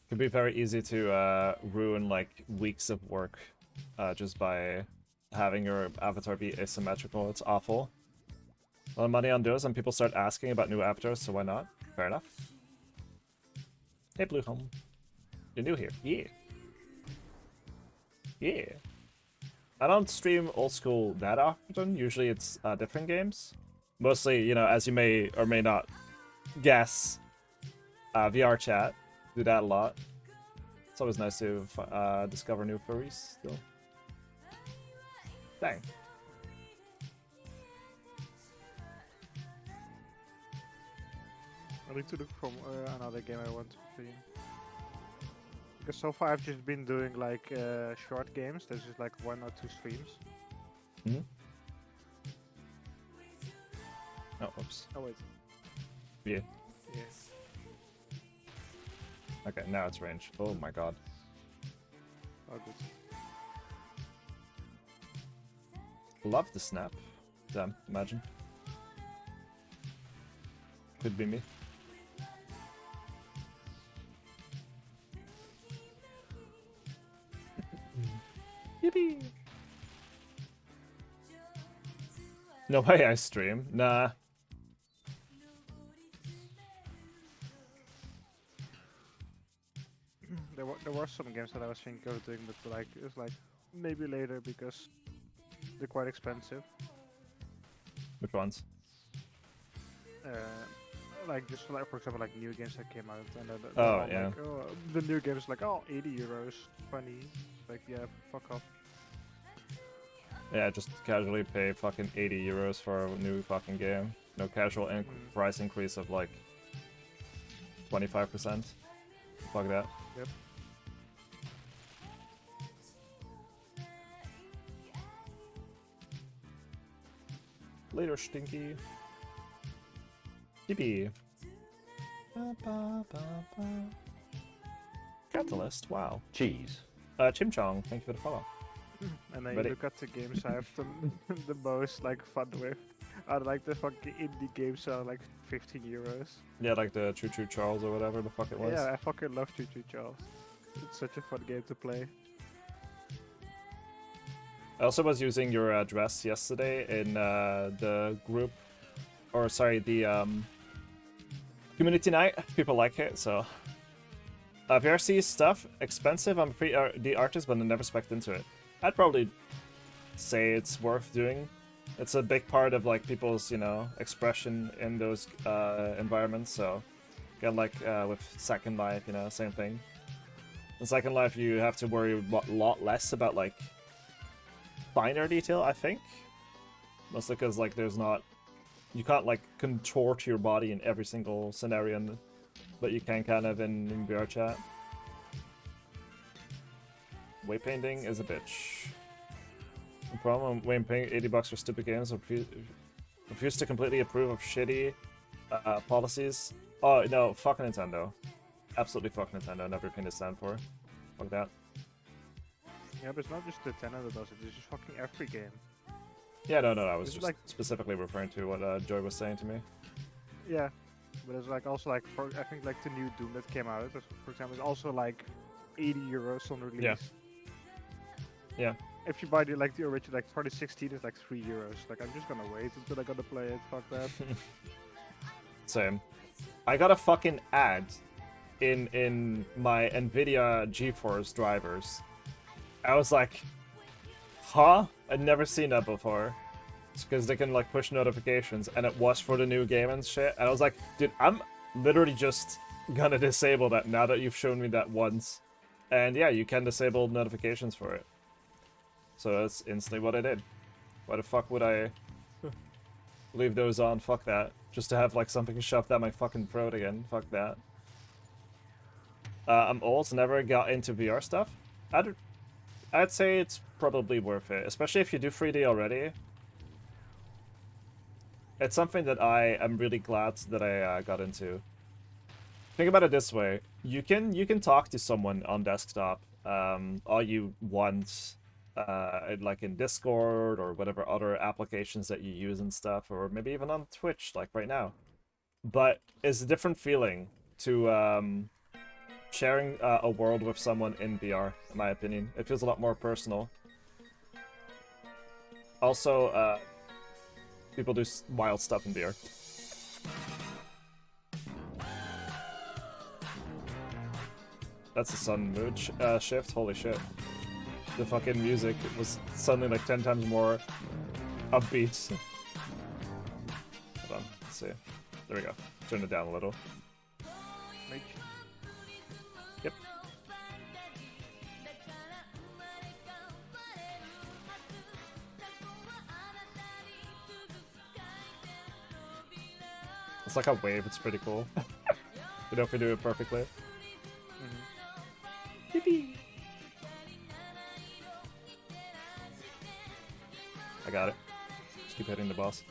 Could be very easy to ruin like weeks of work just by having your avatar be asymmetrical. It's awful. A lot of money on those, and people start asking about new avatars, so why not? Fair enough. Hey, Blue Home. You're new here. Yeah. Yeah. I don't stream old school that often. Usually it's different games. Mostly, you know, as you may or may not guess, VR chat. Do that a lot. It's always nice to discover new furries still. Dang. I need to look for another game I want to stream. Because so far I've just been doing like short games. There's just like 1 or 2 streams. Hmm? Oh, oops. Oh wait. Yeah. Yes. Okay, now it's range. Oh my god. Oh good. Love the snap. Damn, imagine. Could be me. Yippee! No way I stream. Nah. There were some games that I was thinking of doing, but like it's like maybe later because they're quite expensive. Which ones? Like just like for example like new games that came out and then Oh, all yeah. like, oh, the new game is like 80 euros, 20. Like yeah, fuck off. Yeah, just casually pay fucking 80 euros for a new fucking game. No casual price increase of like 25%. Fuck that. Yep. Later, Stinky. Yippee. Catalyst, wow. Cheese. Chimchong, thank you for the follow. And then Ready? you look at the games I have the most like fun with. I like the fucking indie games are like 15 euros. Yeah, like the Choo Choo Charles or whatever the fuck it was. Yeah, I fucking love Choo Choo Charles. It's such a fun game to play. I also was using your address yesterday in the group, or sorry, the community night. People like it, so. VRC stuff, expensive. I'm free the artist, but I never spec'd into it. I'd probably say it's worth doing. It's a big part of like people's, you know, expression in those environments. So, again, like with Second Life, you know, same thing. In Second Life, you have to worry a lot less about like finer detail, I think. Mostly because like there's not, you can't like contort your body in every single scenario, but you can kind of in VR chat. Weight painting is a bitch. The problem with weight painting 80 bucks for stupid games. Refuse to completely approve of shitty policies. Oh no, fuck Nintendo. Absolutely fuck Nintendo and everything they stand for. Fuck that. Yeah, but it's not just Nintendo that does it, it's just fucking every game. Yeah, no, I was It's just like- specifically referring to what Joy was saying to me. Yeah, But it's like also like for I think like the new Doom that came out, for example, is also like 80 euros on release. Yeah. Yeah. If you buy the like the original like 2016, it's like 3 euros. Like I'm just gonna wait until I gotta play it. Fuck that. Same. I got a fucking ad in my Nvidia GeForce drivers. I was like, huh? I'd never seen that before. It's because they can like push notifications, and it was for the new game and shit. And I was like, dude, I'm literally just gonna disable that now that you've shown me that once. And yeah, you can disable notifications for it. So that's instantly what I did. Why the fuck would I leave those on? Fuck that. Just to have like something shoved down my fucking throat again. Fuck that. I'm old, never got into VR stuff. I'd say it's probably worth it, especially if you do 3D already. It's something that I am really glad that I got into. Think about it this way: you can talk to someone on desktop all you want, like in Discord or whatever other applications that you use and stuff, or maybe even on Twitch, like right now. But it's a different feeling to sharing a world with someone in VR, in my opinion. It feels a lot more personal. Also, people do wild stuff in VR. That's a sun mood shift. Holy shit. The fucking music was suddenly like 10 times more upbeat. Hold on, let's see. There we go. Turn it down a little. Mage. Yep. It's like a wave, it's pretty cool. You know if we do it perfectly. Yippee! I got it. Just keep hitting the boss.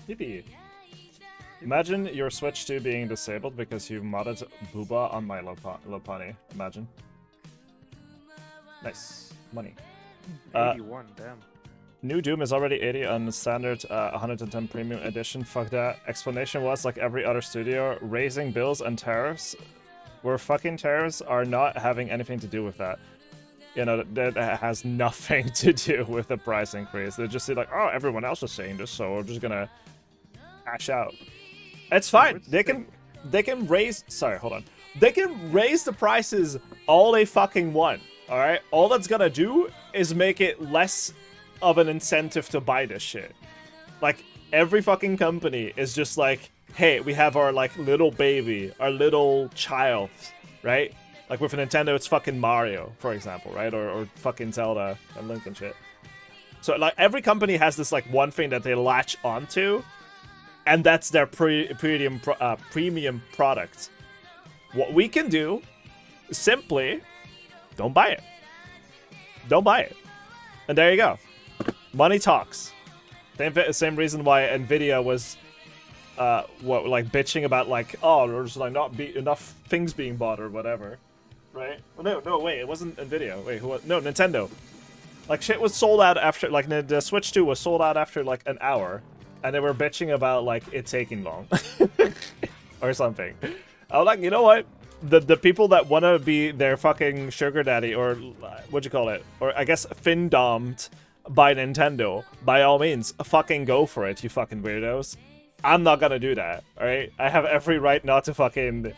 Yippee! Imagine your Switch 2 being disabled because you modded Booba on my Lopani. Imagine. Nice. Money. 81, damn. New Doom is already 80 on the standard 110 premium edition. Fuck that. Explanation was, like every other studio, raising bills and tariffs, where fucking tariffs are not having anything to do with that. You know, that has nothing to do with the price increase. They just say like, oh, everyone else is saying this, so we're just gonna cash out. It's fine. They can raise. Sorry, hold on. They can raise the prices all they fucking want. All right. All that's gonna do is make it less of an incentive to buy this shit. Like every fucking company is just like, hey, we have our like little baby, our little child, right? Like with Nintendo, it's fucking Mario, for example, right? Or fucking Zelda and Link and shit. So like every company has this like one thing that they latch onto, and that's their premium product. What we can do is simply don't buy it. Don't buy it. And there you go. Money talks. Same reason why Nvidia was like bitching about like, oh, there's like not enough things being bought or whatever. Right? Well, no, wait, it wasn't Nvidia. Wait, who was? No, Nintendo. Like shit was sold out after like the Switch 2 was sold out after like an hour, and they were bitching about like it taking long or something. I was like, you know what? The people that want to be their fucking sugar daddy, or what'd you call it? Or I guess fin-dommed by Nintendo, by all means, fucking go for it, you fucking weirdos. I'm not gonna do that, alright? I have every right not to fucking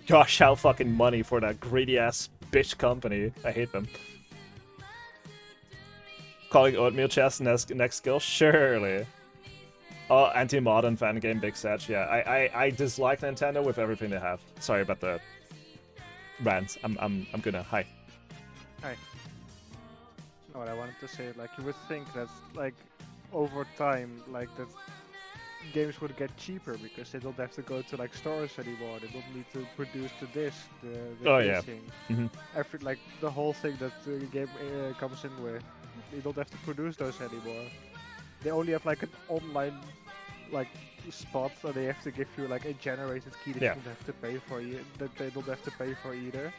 gosh out fucking money for that greedy-ass bitch company. I hate them. Calling Oatmeal Chest next skill? Surely. Oh, anti-modern fan game, big set. Yeah, I dislike Nintendo with everything they have. Sorry about the rant. I'm gonna hi. Hi. No, what I wanted to say, like you would think that like over time, like that games would get cheaper because they don't have to go to like stores anymore. They don't need to produce the disc, the oh yeah. Every like the whole thing that the game comes in with. They don't have to produce those anymore. They only have like an online like spot that they have to give you like a generated key that you don't have to pay for. That they don't have to pay for either.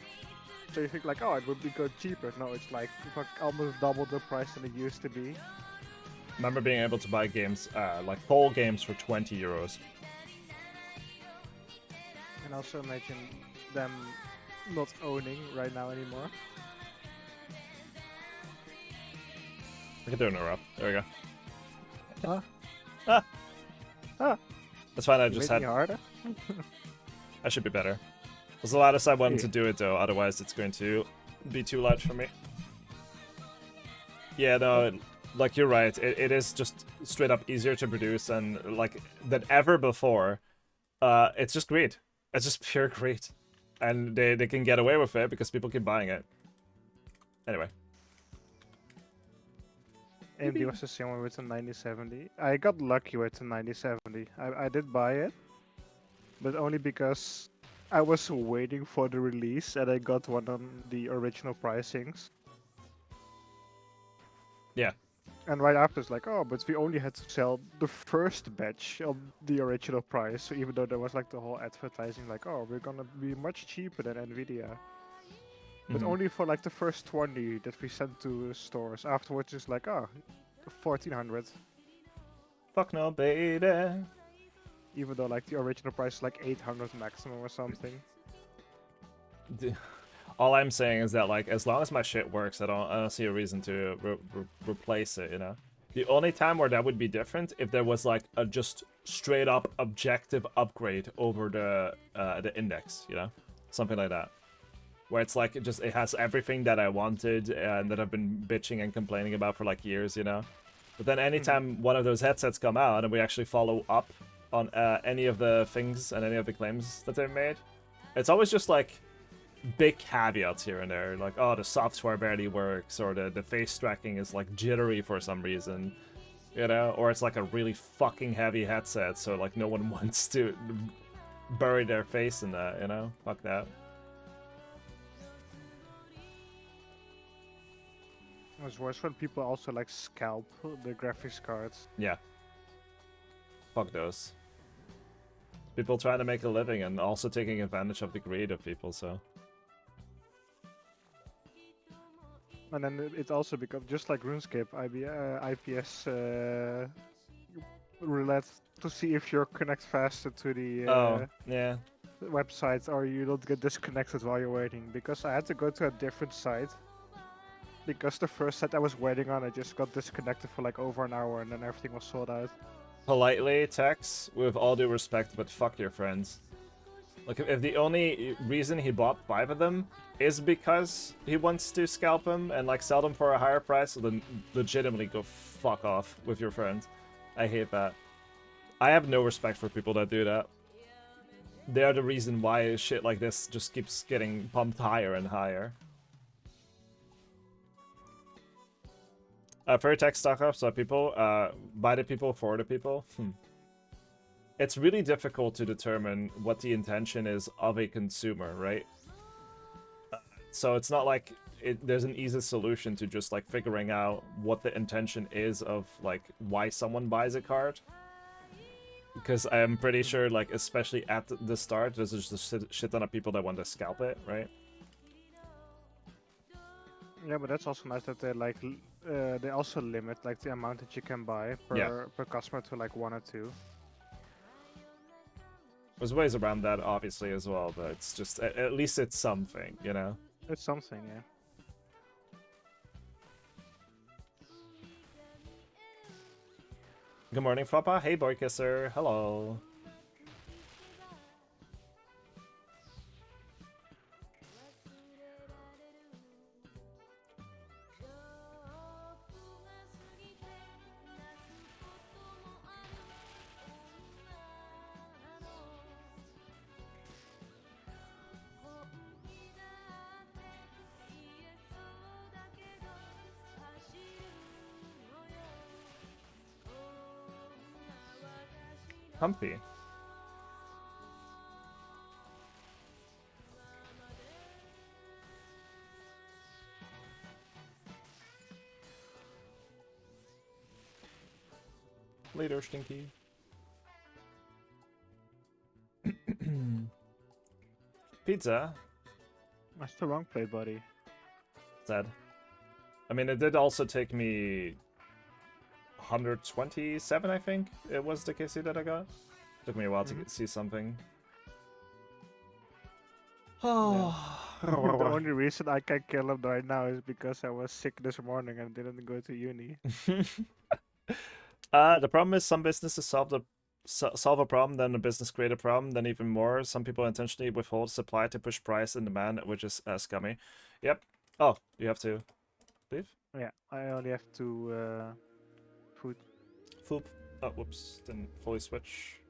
So you think like, oh, it would be good cheaper. No, it's like almost double the price than it used to be. Remember being able to buy games, like whole games for 20 euros. And also imagine them not owning right now anymore. I can do it in a row. There we go. Huh? Ah! Ah! That's fine, I You just made had... me harder? I should be better. There's a lattice I wanted Yeah. to do it though, otherwise it's going to be too large for me. Yeah, no, like you're right. It is just straight up easier to produce and like than ever before. It's just greed. It's just pure greed. And they can get away with it because people keep buying it. Anyway. AMD was the same way with the 9070. I got lucky with the 9070. I did buy it, but only because I was waiting for the release and I got one on the original pricings. Yeah. And right after it's like, oh, but we only had to sell the first batch of the original price. So even though there was like the whole advertising like, oh, we're gonna be much cheaper than Nvidia. But Mhm. only for like the first 20 that we sent to stores. Afterwards it's like, oh, 1400. Fuck no, baby. Even though like the original price is like 800 maximum or something. All I'm saying is that like as long as my shit works, I don't see a reason to replace it. You know, the only time where that would be different if there was like a just straight up objective upgrade over the index. You know, something like that, where it's like it has everything that I wanted and that I've been bitching and complaining about for like years. You know, but then anytime one of those headsets come out and we actually follow up on any of the things and any of the claims that they've made, it's always just like big caveats here and there, like, oh, the software barely works, or the face tracking is like jittery for some reason, you know, or it's like a really fucking heavy headset, so like no one wants to bury their face in that, you know, fuck that. It's worse when people also like scalp the graphics cards. Yeah. Fuck those. People trying to make a living and also taking advantage of the greed of people, so. And then it also becomes just like RuneScape, IPS roulette to see if you're connect faster to the Oh, yeah. website or you don't get disconnected while you're waiting. Because I had to go to a different site. Because the first site I was waiting on, I just got disconnected for like over an hour and then everything was sold out. Politely, Tex, with all due respect, but fuck your friends. Like, if the only reason he bought 5 of them is because he wants to scalp them and, like, sell them for a higher price, then legitimately go fuck off with your friends. I hate that. I have no respect for people that do that. They're the reason why shit like this just keeps getting pumped higher and higher. For tech stock up, so people, by the people, for the people. It's really difficult to determine what the intention is of a consumer, right? So it's not like there's an easy solution to just like figuring out what the intention is of like why someone buys a card. Because I'm pretty sure, like, especially at the start, there's just a shit ton of people that want to scalp it, right? Yeah, but that's also nice that they like they also limit like the amount that you can buy per customer to like 1 or 2. There's ways around that, obviously, as well, but it's just, at least it's something, you know? It's something, yeah. Good morning, Floppa. Hey, Boy Kisser. Hello. Comfy. Later, Stinky. Pizza? That's the wrong play, buddy. Sad. I mean, it did also take me 127, I think. It was the KC that I got. Took me a while to see something. Oh. The only reason I can kill him right now is because I was sick this morning and didn't go to uni. The problem is some businesses solve a problem, then a business create a problem, then even more. Some people intentionally withhold supply to push price and demand, which is scummy. Yep. Oh, you have to leave? Yeah, I only have to food. Foop. Oh, whoops. Didn't fully switch.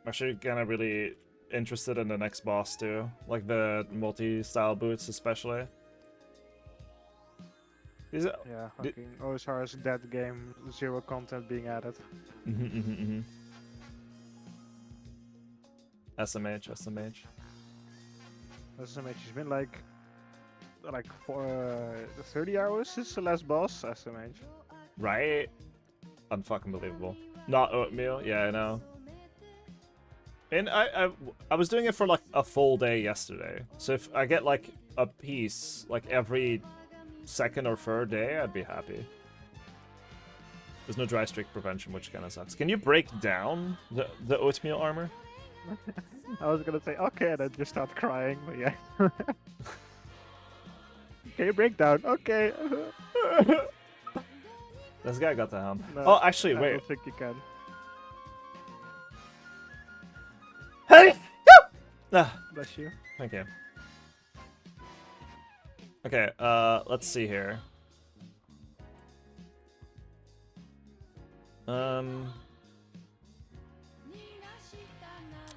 I'm actually kind of really interested in the next boss too. Like the multi-style boots especially. These are... Yeah, fucking OSR's dead game, 0 content being added. SMH. SMH has been like for 30 hours since the last boss, SMH. Right? Unfucking believable. Not oatmeal? Yeah, I know. And I was doing it for like a full day yesterday. So if I get like a piece like every second or third day, I'd be happy. There's no dry streak prevention, which kind of sucks. Can you break down the oatmeal armor? I was gonna say okay, and then just start crying, but yeah. Okay, breakdown. Okay. This guy got the helm. No, Oh, actually, I wait. don't think you can. Hey! Ah, Bless you. thank you. Okay, let's see here.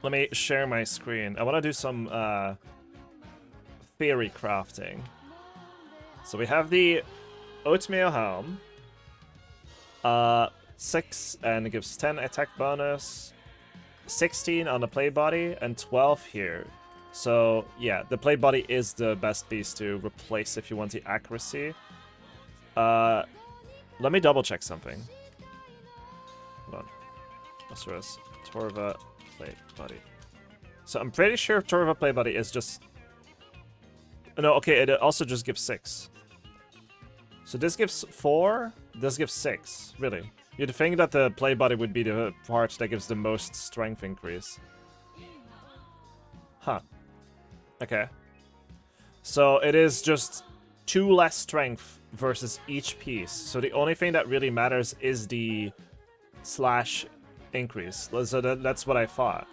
Let me share my screen. I want to do some theory crafting. So we have the oatmeal helm. 6 and it gives 10 attack bonus, 16 on the plate body, and 12 here. So yeah, the plate body is the best piece to replace if you want the accuracy. Let me double check something. Hold on. Osiris, Torva, plate body. So I'm pretty sure Torva plate body is just... No, okay, it also just gives 6. So this gives 4, this gives 6. Really? You'd think that the plate body would be the part that gives the most strength increase. Huh. Okay. So it is just 2 less strength versus each piece. So the only thing that really matters is the slash increase. So that's what I thought.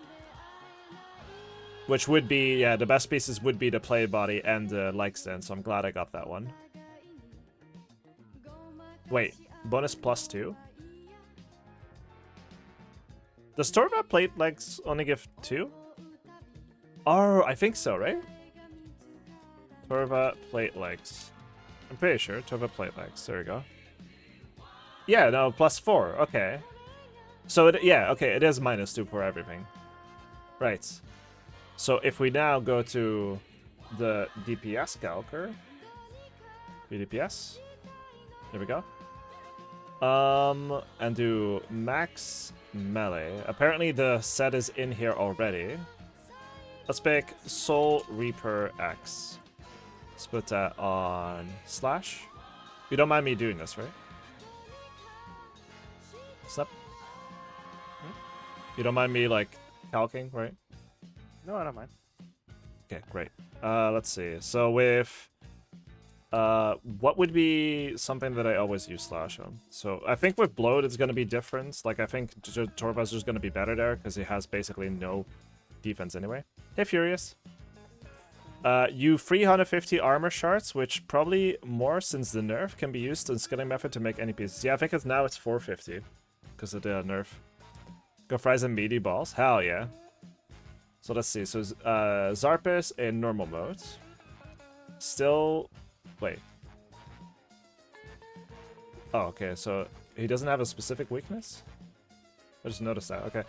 Which would be, yeah, the best pieces would be the plate body and the leg stand, so I'm glad I got that one. Wait, bonus +2? Does Torva plate legs only give 2? Oh, I think so, right? Torva plate legs. I'm pretty sure. Torva plate legs. There we go. Yeah, no, +4. Okay. So, yeah, okay, it is -2 for everything. Right. So, if we now go to the DPS calculator. DPS. There we go. And do max melee. Apparently the set is in here already. Let's pick Soul Reaper X. Let's put that on slash. You don't mind me doing this, right? Snap. You don't mind me like calcing, right? No, I don't mind. Okay, great. Let's see. So with what would be something that I always use slash on? So I think with bloat it's gonna be different. Like I think Torva's just gonna be better there because he has basically no defense anyway. Hey Furious. You 350 armor shards, which probably more since the nerf can be used in scaling method to make any pieces. Yeah, I think it's 450 because of the nerf. Go fries and meaty balls. Hell yeah. So let's see. So Zarpus in normal mode. Still. Wait. Oh, okay. So he doesn't have a specific weakness? I just noticed that. Okay.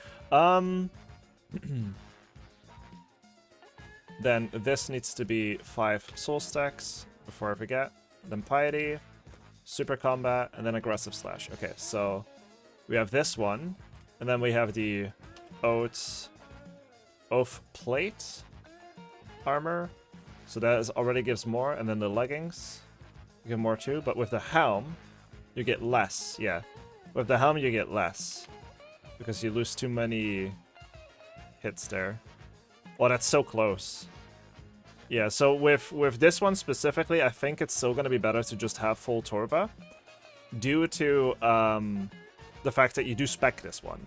Then this needs to be 5 soul stacks before I forget. Then piety, super combat, and then aggressive slash. Okay, so we have this one, and then we have the oath plate armor. So that already gives more, and then the leggings give more too. But with the helm, you get less. Yeah, with the helm you get less because you lose too many hits there. Oh, that's so close. Yeah, so with this one specifically, I think it's still gonna be better to just have full Torva, due to the fact that you do spec this one.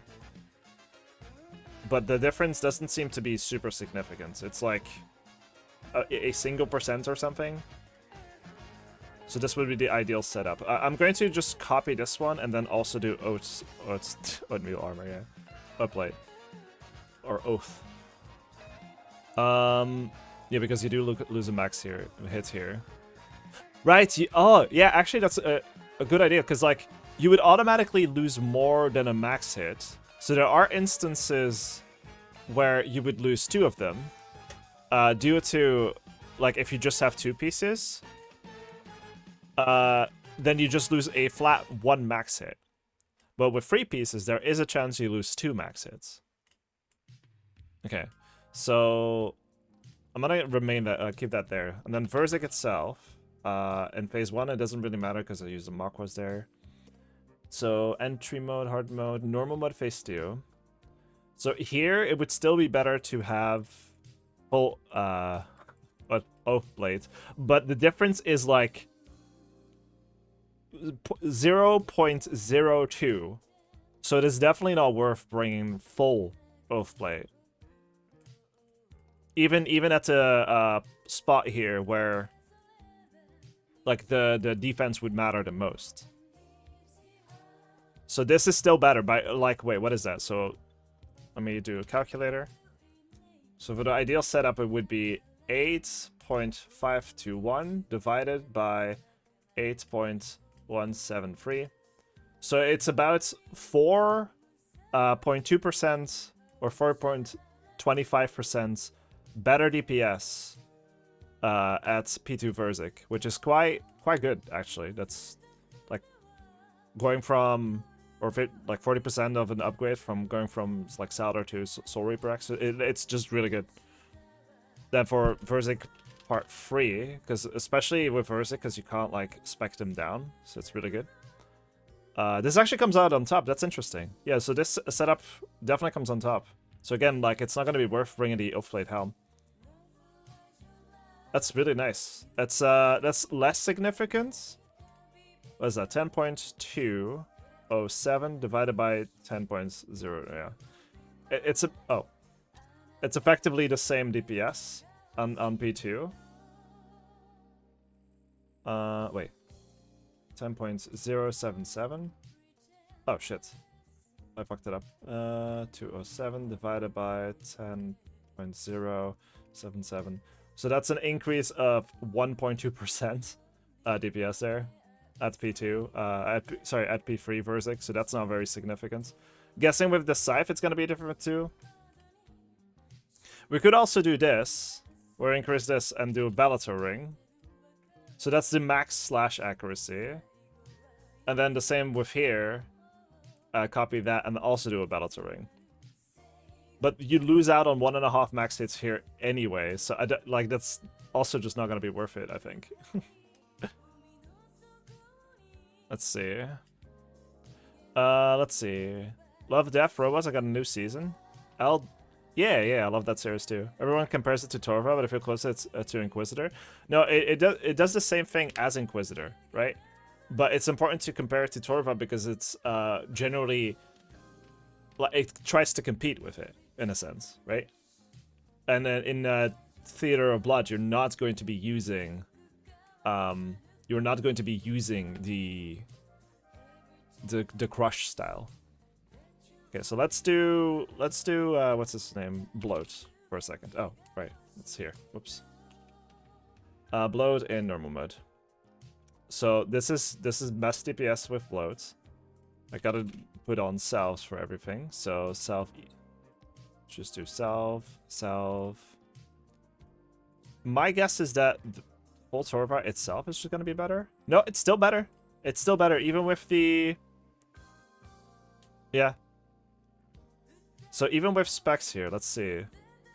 But the difference doesn't seem to be super significant. It's like a single % or something. So this would be the ideal setup. I'm going to just copy this one and then also do oatmeal armor, yeah. Upplate. Or oath. Yeah, because you do lose a max here, hit here. Right, oh, yeah, actually that's a good idea, because like, you would automatically lose more than a max hit. So there are instances where you would lose 2 of them. Due to, like, if you just have 2 pieces, then you just lose a flat 1 max hit. But with 3 pieces, there is a chance you lose 2 max hits. Okay, so I'm gonna remain that, keep that there. And then ᵈᵃᵏ itself, in phase 1, it doesn't really matter because I used the Makwas there. So entry mode, hard mode, normal mode, phase 2. So here, it would still be better to have full, oath blades, but the difference is like 0.02. So it is definitely not worth bringing full oath blade. Even at a spot here where like the defense would matter the most. So this is still better by like, wait, what is that? So let me do a calculator. So for the ideal setup, it would be 8.521 divided by 8.173. So it's about 4.2% or 4.25% better DPS at P2 ᵈᵃᵏ, which is quite good actually. That's like going from, or like 40% of an upgrade from going from like Salder to Soul Reaper X. It's just really good. Then for ᵈᵃᵏ part 3, because especially with ᵈᵃᵏ, because you can't like spec them down, so it's really good. This actually comes out on top. That's interesting. Yeah, so this setup definitely comes on top. So again, like, it's not going to be worth bringing the Oathblade Helm. That's really nice. That's less significant. What is that? 10.207 divided by 10.0. Yeah, it's effectively the same DPS on P2. Wait. 10.077. Oh shit. I fucked it up. 207 divided by 10.077. So that's an increase of 1.2% DPS there at P2. At P3 ᵈᵃᵏ. So that's not very significant. Guessing with the Scythe, it's gonna be different too. We could also do this, or increase this and do a Bellator ring. So that's the max / accuracy. And then the same with here. Copy that and also do a Bellator ring. But you lose out on 1.5 max hits here anyway. So like that's also just not going to be worth it, I think. Let's see. Let's see. Love Death Robots, I got a new season. Yeah, I love that series too. Everyone compares it to Torva, but if you're closer to Inquisitor. No, it does the same thing as Inquisitor, right? But it's important to compare it to Torva because it's generally, like, it tries to compete with it in a sense, right? And then in Theater of Blood, you're not going to be using, the crush style. Okay, so let's do what's his name? Bloat for a second. Oh, right, it's here. Whoops. Bloat in normal mode. So this is best DPS with Bloat. I gotta put on salves for everything. So salve, just do salve. My guess is that the full Torva itself is just gonna be better. No, it's still better. It's still better, even with the, yeah. So even with specs here, let's see.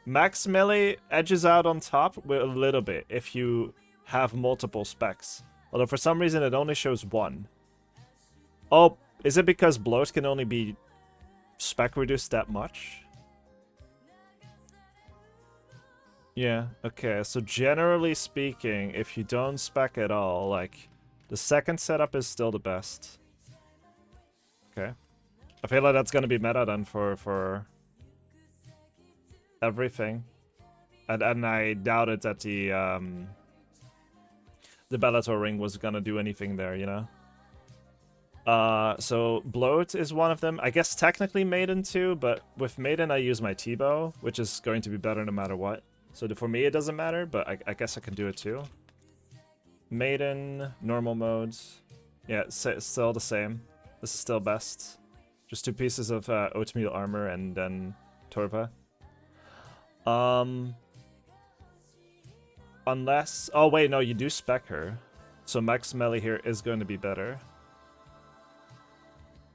Max melee edges out on top with a little bit if you have multiple specs. Although for some reason it only shows one. Oh, is it because bloat can only be spec reduced that much? Yeah, okay, so generally speaking, if you don't spec at all, like, the second setup is still the best. Okay. I feel like that's gonna be meta then for everything. And I doubted that the Bellator ring was gonna do anything there, you know? So bloat is one of them. I guess technically Maiden too, but with Maiden I use my T-bow, which is going to be better no matter what. So for me it doesn't matter, but I guess I can do it too. Maiden, normal modes. Yeah, it's still the same. This is still best. Just 2 pieces of oatmeal armor and then Torva. Unless... Oh wait, no, you do spec her. So max melee here is going to be better.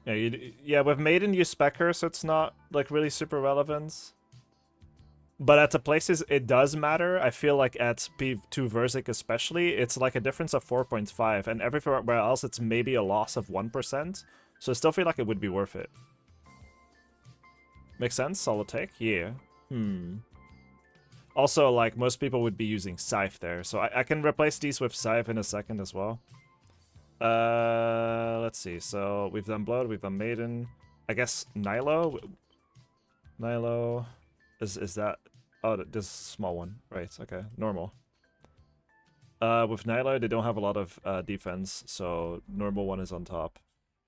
Yeah, with Maiden you spec her, so it's not like really super relevant. But at the places it does matter, I feel like at P2 Verzik especially, it's like a difference of 4.5, and everywhere else it's maybe a loss of 1%. So I still feel like it would be worth it. Makes sense? Solid take? Yeah. Also, like, most people would be using Scythe there, so I can replace these with Scythe in a second as well. Let's see. So we've done Blood, we've done Maiden. I guess Nilo? Nilo... Is that... Oh, this small one. Right, okay. Normal. With Nilo, they don't have a lot of defense, so normal one is on top.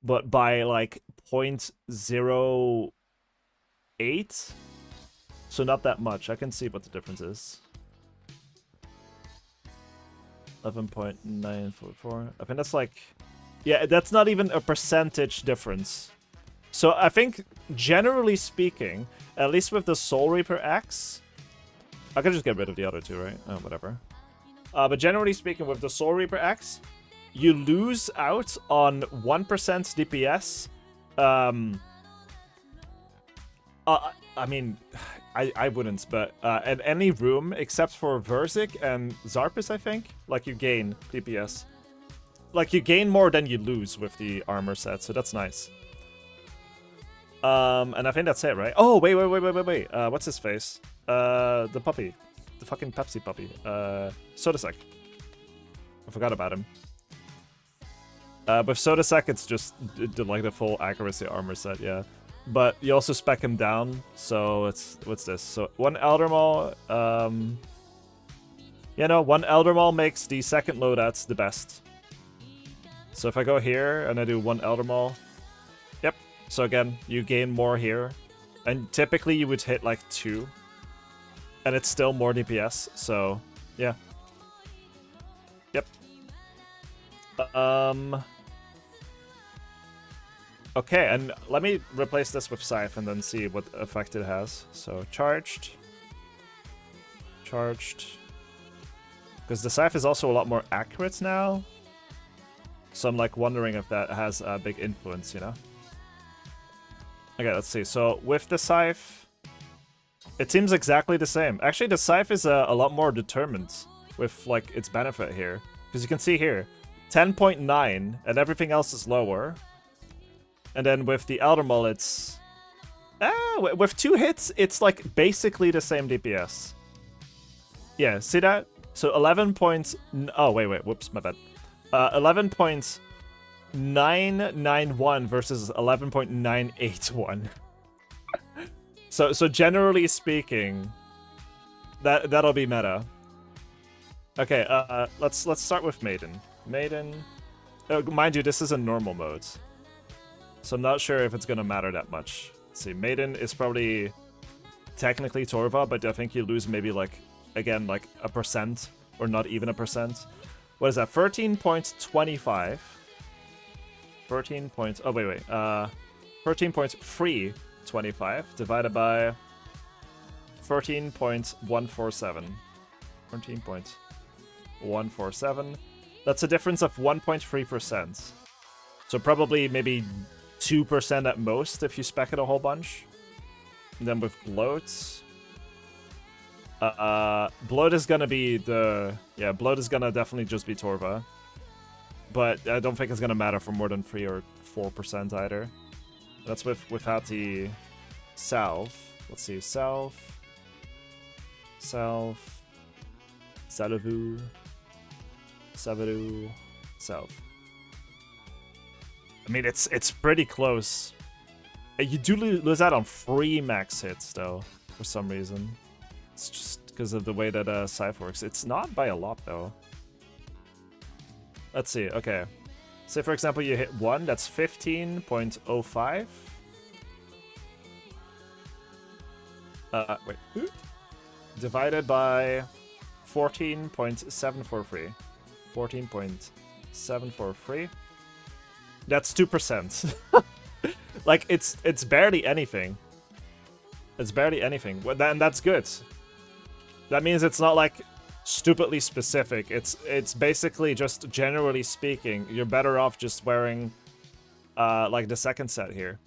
But by, like, 0.08? So not that much. I can see what the difference is. 11.944. I think that's like... Yeah, that's not even a percentage difference. So I think, generally speaking, at least with the Soul Reaper X... I can just get rid of the other two, right? Oh, whatever. But generally speaking, with the Soul Reaper X, you lose out on 1% DPS. I mean, I wouldn't, but at any room except for Verzik and Zarpus, I think, like you gain DPS. Like you gain more than you lose with the armor set, so that's nice. And I think that's it, right? Oh, wait. What's his face? The puppy. The fucking Pepsi puppy. Sodasek. I forgot about him. With Sodasek, it's just like the full accuracy armor set, yeah. But you also spec him down, so it's... What's this? So, 1 Elder Maul, you know, 1 Elder Maul makes the second loadouts the best. So if I go here, and I do 1 Elder Maul... Yep. So again, you gain more here. And typically you would hit like 2. And it's still more DPS, so... Yeah. Yep. Okay, and let me replace this with Scythe and then see what effect it has. So, charged. Charged. Because the Scythe is also a lot more accurate now. So I'm like wondering if that has a big influence, you know? Okay, let's see. So, with the Scythe, it seems exactly the same. Actually, the Scythe is a lot more determined with, like, its benefit here. Because you can see here, 10.9, and everything else is lower. And then with the Elder Maul, it's... with 2 hits, it's like basically the same DPS. Yeah, see that? So 11 points... Oh, wait, whoops, my bad. 11.991 versus 11.981. So generally speaking, that'll be meta. Okay, let's start with Maiden. Maiden... mind you, this is a normal mode. So I'm not sure if it's gonna matter that much. Let's see, Maiden is probably technically Torva, but I think you lose maybe like, again, like 1%, or not even 1%. What is that? 13.25. 13 points. Oh, wait. 13.325 divided by 13.147. 13.147. That's a difference of 1.3%. So probably maybe 2% at most if you spec it a whole bunch. And then with bloats, Bloat is gonna be the... Yeah, Bloat is gonna definitely just be Torva. But I don't think it's gonna matter for more than 3 or 4% either. That's without the Salve. Let's see, Salve. Salavu. Savaru. Salve. I mean, it's pretty close. You do lose out on 3 max hits, though, for some reason. It's just because of the way that Scythe works. It's not by a lot, though. Let's see, okay. Say, for example, you hit 1, that's 15.05. Wait. Divided by 14.743. 14.743. That's 2%. Like, it's barely anything. It's barely anything. And that's good. That means it's not, like, stupidly specific. It's basically just, generally speaking, you're better off just wearing, like, the second set here.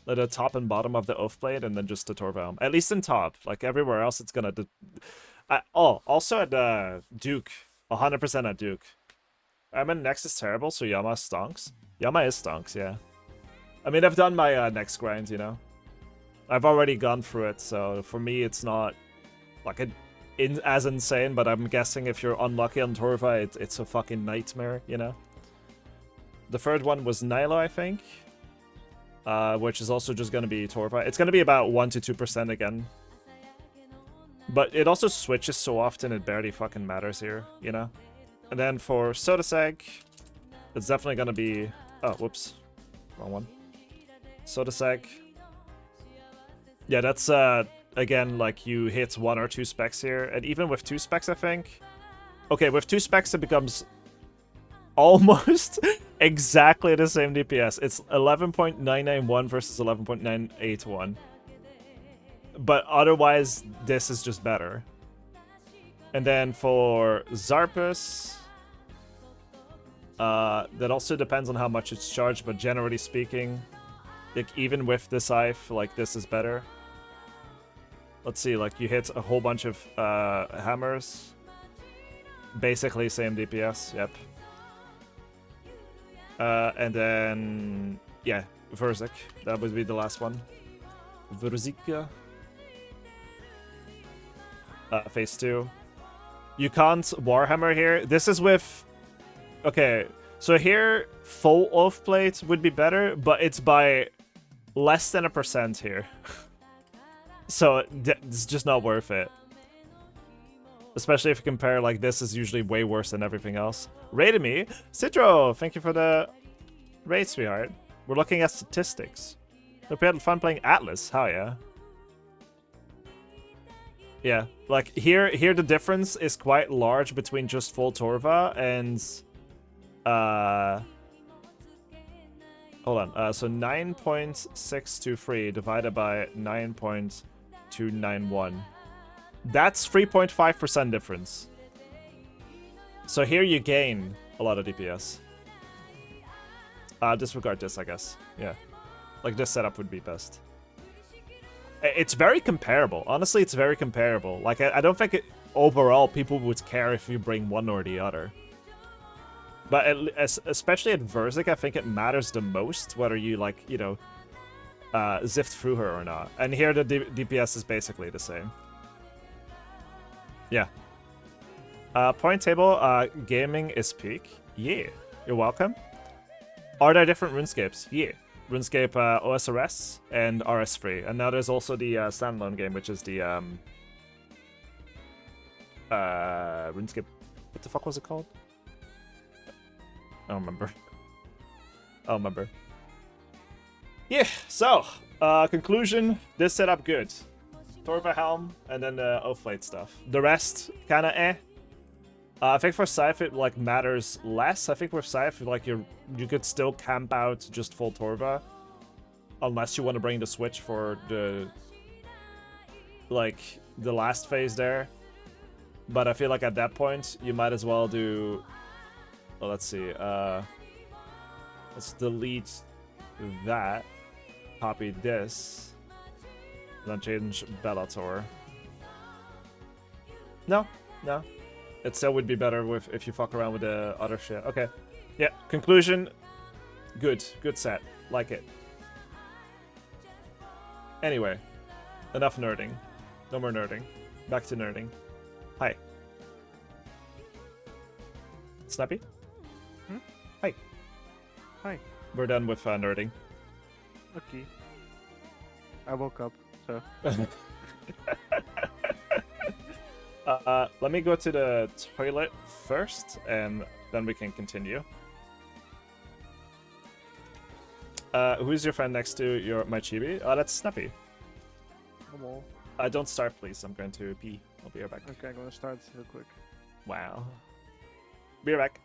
Like, the top and bottom of the Oath Blade, and then just the Torva Helm. At least in top. Like, everywhere else, it's gonna... also at Duke. 100% at Duke. I mean, next is terrible, so Yama stonks. Yama is stonks, yeah. I mean, I've done my next grind, you know? I've already gone through it, so for me, it's not, like, as insane, but I'm guessing if you're unlucky on Torva, it's a fucking nightmare, you know? The third one was Nilo, I think. Which is also just gonna be Torva. It's gonna be about 1 to 2% again. But it also switches so often, it barely fucking matters here, you know? And then for Sodaseg, it's definitely gonna be... Oh, whoops. Wrong one. Sodaseg. Yeah, that's, again, like, you hit 1 or 2 specs here. And even with 2 specs, I think... Okay, with 2 specs, it becomes almost exactly the same DPS. It's 11.991 versus 11.981. But otherwise, this is just better. And then for Zarpus... that also depends on how much it's charged, but generally speaking, like, even with the Scythe, like, this is better. Let's see, like, you hit a whole bunch of hammers. Basically same DPS, yep. And then, yeah, Verzik. That would be the last one. Verzika. Phase 2. You can't Warhammer here. This is with... Okay, so here, full Oath Plate would be better, but it's by less than 1% here. So it's just not worth it. Especially if you compare, like, this is usually way worse than everything else. Rated me. Citro, thank you for the raid, sweetheart. We're looking at statistics. Hope you had fun playing Atlas. Hell yeah. Yeah, like, here the difference is quite large between just full Torva and... Hold on. So 9.623 divided by 9.291. That's 3.5% difference. So here you gain a lot of DPS. Disregard this, I guess. Yeah. Like, this setup would be best. It's very comparable. Honestly, it's very comparable. Like, I don't think overall people would care if you bring one or the other. But especially at Verzik, I think it matters the most whether you, like, you know, zift through her or not. And here the DPS is basically the same. Yeah. Point table, gaming is peak. Yeah. You're welcome. Are there different RuneScapes? Yeah. RuneScape OSRS and RS3. And now there's also the standalone game, which is the RuneScape. What the fuck was it called? I don't remember. I don't remember. Yeah, so, conclusion, this setup good. Torva Helm, and then the Oathblade stuff. The rest, kinda eh. I think for Scythe it, like, matters less. I think with Scythe, like, you could still camp out just full Torva. Unless you want to bring the switch for the... like, the last phase there. But I feel like at that point, you might as well do... Well, let's see. Let's delete that. Copy this. Then change Bellator. No, no. It still would be better with if you fuck around with the other shit. Okay. Yeah, conclusion. Good. Good set. Like it. Anyway. Enough nerding. No more nerding. Back to nerding. Hi. Snappy? Hmm? Hi. Hi. We're done with nerding. Okay. I woke up, so. Let me go to the toilet first, and then we can continue. Who's your friend next to my chibi? Oh, that's Snappy. Come on. Don't start, please. I'm going to pee. I'll be right back. Okay, I'm gonna start real quick. Wow. Be right back.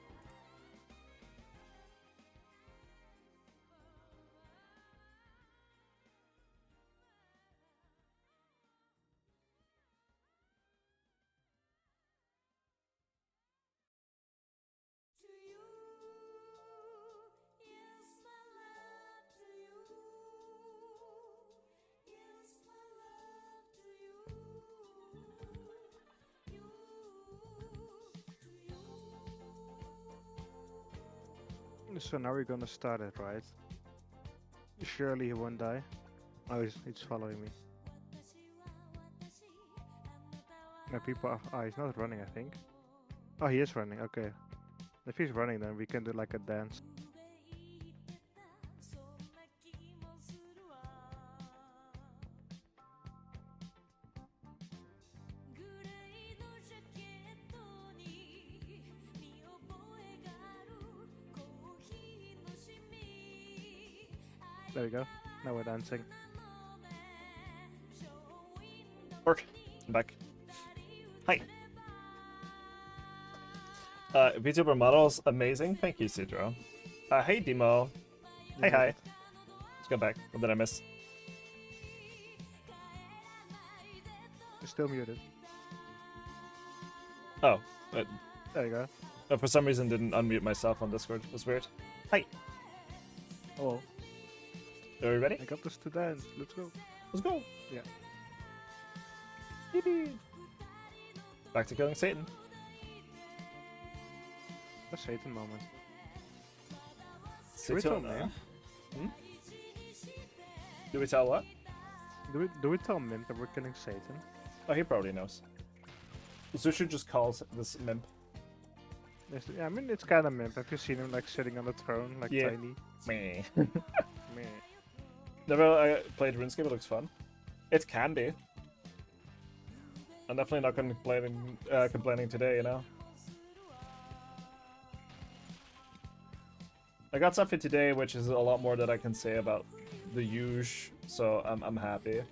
So now we're gonna start it, right? Surely he won't die. Oh, he's following me. No, people are... Oh, he's not running, I think. Oh, he is running, okay. If he's running, then we can do like a dance. There we go. Now we're dancing. Work. I'm back. Hi. VTuber models, amazing. Thank you, Sidro. Hey, Demo. Hi, hi. Let's go back. What did I miss? You're still muted. Oh. There you go. For some reason, didn't unmute myself on Discord. It was weird. Hi. Oh, Are we ready? I got us to dance. Let's go. Let's go. Yeah. Yippee. Back to killing Satan. The Satan moment. Satan. we tell Mim? Do we tell what? Do we tell Mimp that we're killing Satan? Oh, he probably knows. Zushu just calls this Mimp. Yes, yeah, I mean it's kind of Mimp. Have you seen him like sitting on the throne, like Yeah. tiny? Meh. Meh. Never played RuneScape, it looks fun. It can be. I'm definitely not complaining today, you know? I got something today which is a lot more that I can say about the huge, so I'm happy.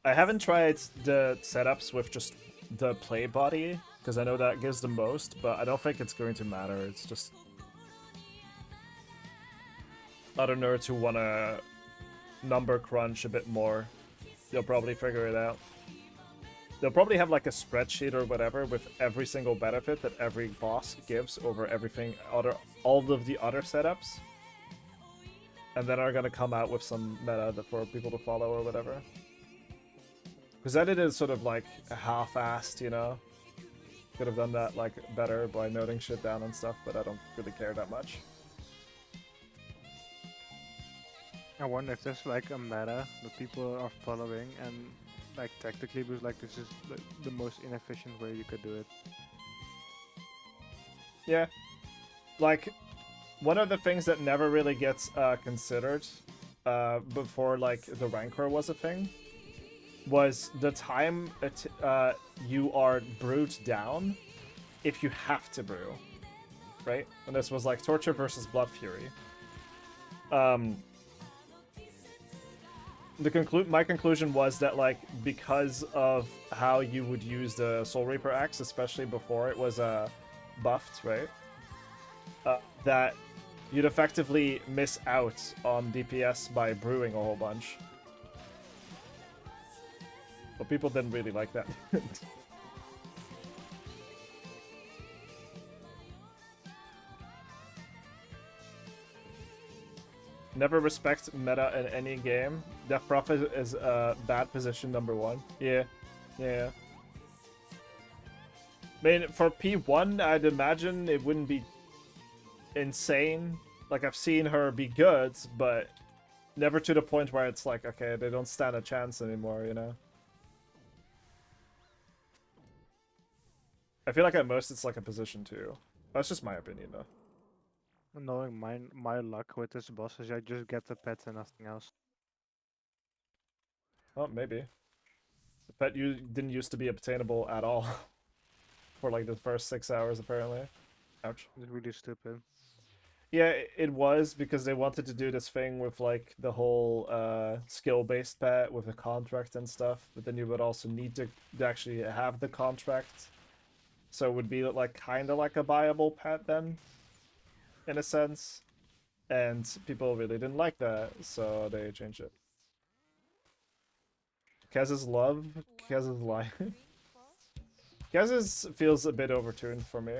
I haven't tried the setups with just the play body, because I know that gives the most, but I don't think it's going to matter. It's just other nerds who want to number crunch a bit more. They'll probably figure it out. They'll probably have like a spreadsheet or whatever with every single benefit that every boss gives over everything, all of the other setups. And then are going to come out with some meta for people to follow or whatever. Because I did it sort of like half-assed, you know? Could have done that like better by noting shit down and stuff, but I don't really care that much. I wonder if there's like a meta that people are following and like tactically because like this is the most inefficient way you could do it. Yeah. Like, one of the things that never really gets considered before like the Rancor was a thing was the time you are brewed down if you have to brew, right? And this was like Torture versus Blood Fury. My conclusion was that like because of how you would use the Soul Reaper axe, especially before it was buffed, right? That you'd effectively miss out on DPS by brewing a whole bunch. But people didn't really like that. Never respect meta in any game. Death Prophet is bad position #1. Yeah. Yeah. I mean, for P1, I'd imagine it wouldn't be insane. Like, I've seen her be good, but never to the point where it's like, okay, they don't stand a chance anymore, you know? I feel like at most it's like a position 2. That's just my opinion, though. Knowing my luck with this boss is I just get the pet and nothing else. Oh, maybe. The pet you didn't used to be obtainable at all. For like the first 6 hours, apparently. Ouch. It's really stupid. Yeah, it was because they wanted to do this thing with like the whole skill-based pet with the contract and stuff, but then you would also need to actually have the contract. So it would be like kind of like a viable pet then, in a sense. And people really didn't like that, so they changed it. Kez's love, Kez's life. Kez's feels a bit overtuned for me.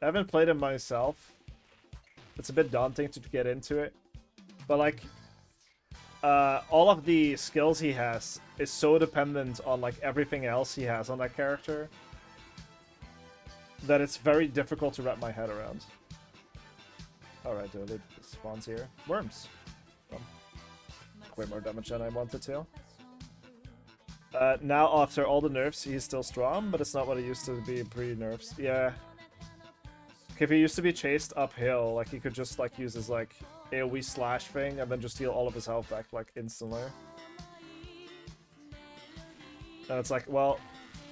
I haven't played him myself. It's a bit daunting to get into it. But like, all of the skills he has is so dependent on like everything else he has on that character that it's very difficult to wrap my head around. Alright, dude, it spawns here. Worms. Way more damage than I wanted to. Now, after all the nerfs, he's still strong, but it's not what it used to be pre-nerfs. Yeah. If he used to be chased uphill, like, he could just, like, use his, like, AoE slash thing, and then just heal all of his health back, like, instantly. And it's like, well,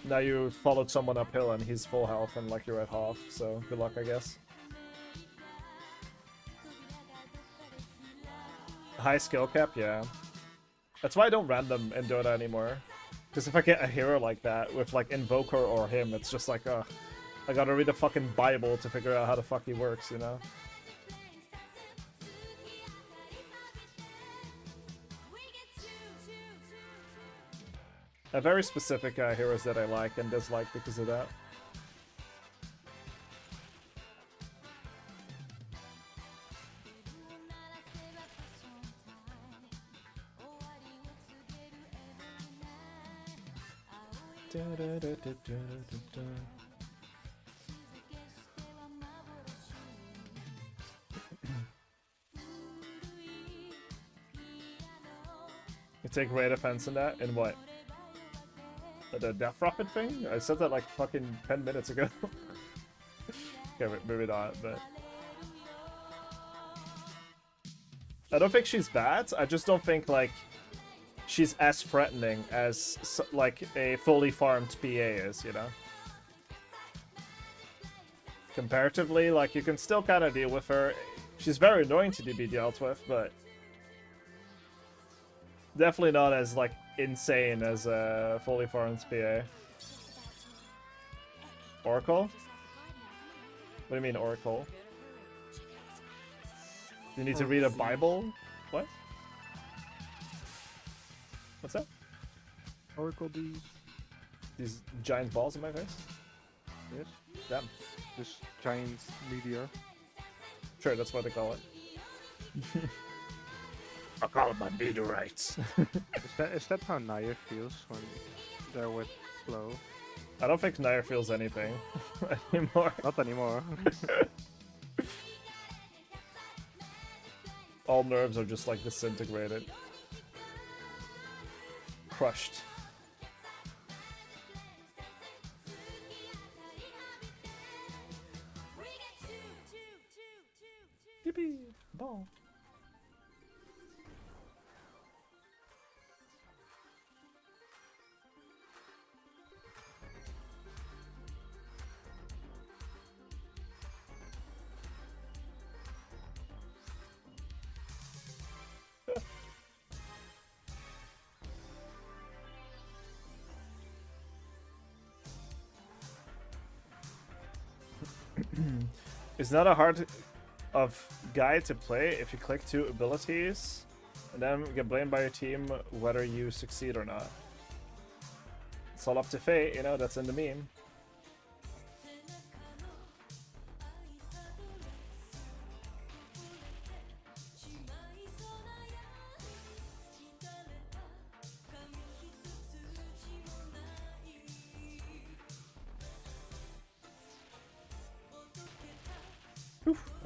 now you followed someone uphill, and he's full health, and, like, you're at half, so good luck, I guess. High skill cap, yeah. That's why I don't random in Dota anymore. Because if I get a hero like that, with, like, Invoker or him, it's just like, ugh. I gotta read the fucking Bible to figure out how the fuck he works, you know? I have very specific heroes that I like and dislike because of that. You take great offense in that? In what? The Death Prophet thing? I said that like fucking 10 minutes ago. Okay, maybe not, but... I don't think she's bad, I just don't think, like, she's as threatening as, like, a fully farmed PA is, you know? Comparatively, like, you can still kind of deal with her. She's very annoying to be dealt with, but... definitely not as, like, insane as a fully farmed PA. Oracle? What do you mean, Oracle? You need to read a Bible? What? What's that? Oracle D. These giant balls in my face? Yes. Damn. This giant meteor. Sure, that's what they call it. I call it my meteorites. Is that how Naya feels when they're with Flo? I don't think Nair feels anything anymore. Not anymore. All nerves are just like disintegrated. Crushed. Yippee! Ball. It's not a hard of guy to play if you click 2 abilities and then get blamed by your team whether you succeed or not. It's all up to fate, you know, that's in the meme.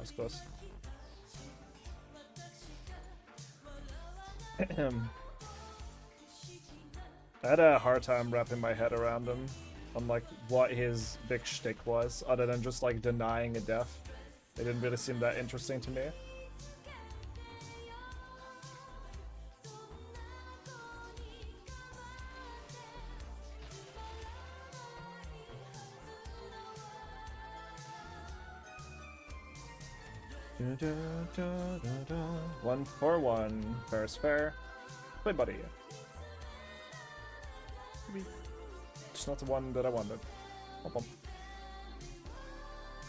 That's close. I had a hard time wrapping my head around him on like what his big shtick was, other than just like denying a death. It didn't really seem that interesting to me. One for one. Fair is fair. Play buddy. Just not the one that I wanted. Bum, bum.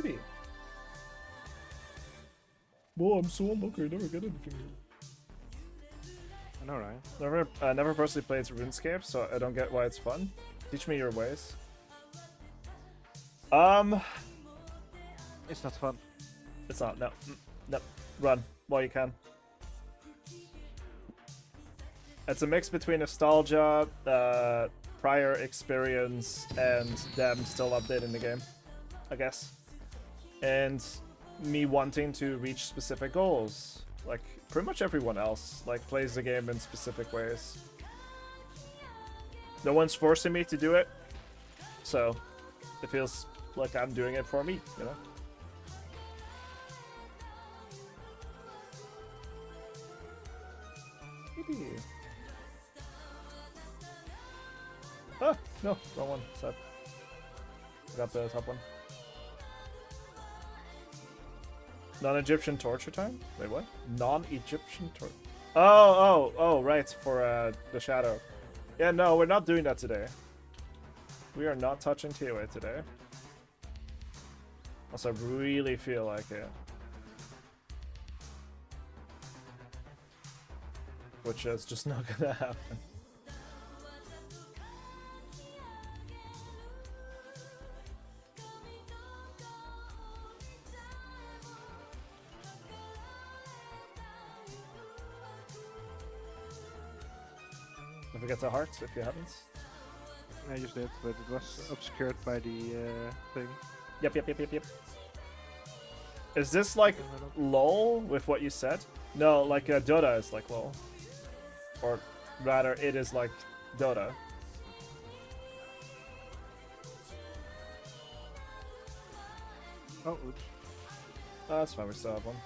Maybe. Well, I'm so unlucky. I never get anything. I know, right? Never personally played RuneScape, so I don't get why it's fun. Teach me your ways. It's not fun. It's not. No. No. Run while you can. It's a mix between nostalgia, prior experience, and them still updating the game, I guess. And me wanting to reach specific goals. Like, pretty much everyone else, like, plays the game in specific ways. No one's forcing me to do it, so it feels like I'm doing it for me, you know? Maybe. Ah, no, wrong one. Sad. I got the top one. Non-Egyptian torture time? Wait, what? Non-Egyptian torture? Oh, right, for the shadow. Yeah, no, we're not doing that today. We are not touching TOA today. Also, I really feel like it. Which is just not gonna happen. Don't forget the heart if you haven't. I just did, but it was obscured by the thing. Yep. Is this like LOL with what you said? No, like Dota is like LOL. Or rather, it is like Dota. Oh, oops. Oh, that's fine, we still have one.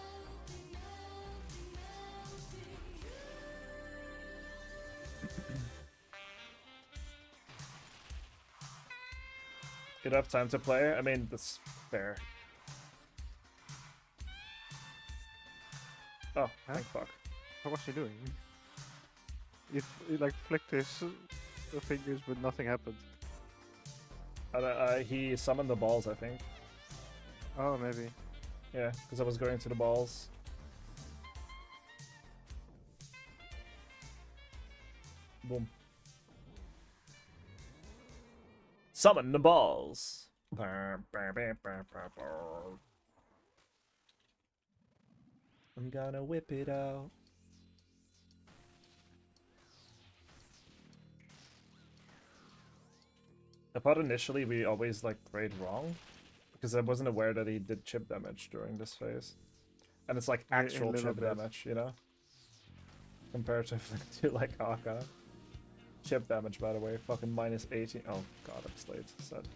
You don't have time to play? I mean, that's fair. Oh, thank fuck. What was he doing? He like flicked his fingers, but nothing happened. He summoned the balls, I think. Oh, maybe. Yeah, because I was going to the balls. Boom. Summon the balls. I'm gonna whip it out. I thought initially we always like played wrong because I wasn't aware that he did chip damage during this phase, and it's like actual chip damage, you know, comparatively to like Haka. Chip damage, by the way, fucking minus 18. Oh god, I'm late. Sad.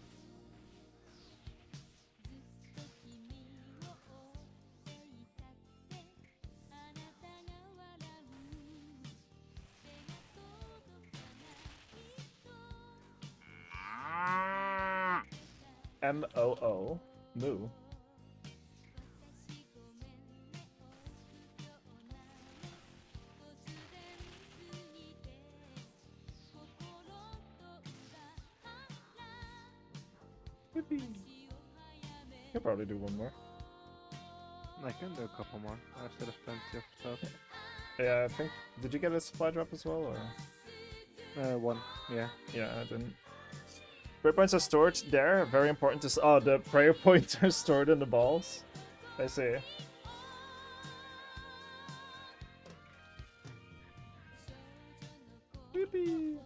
M-O-O. Moo. Yippee. He'll probably do one more. I can do a couple more. I still have plenty of stuff. Yeah, I think. Did you get a supply drop as well, or? One, yeah. Yeah, I didn't. Prayer points are stored there. Very important to. Oh, the prayer points are stored in the balls. I see. Yippee.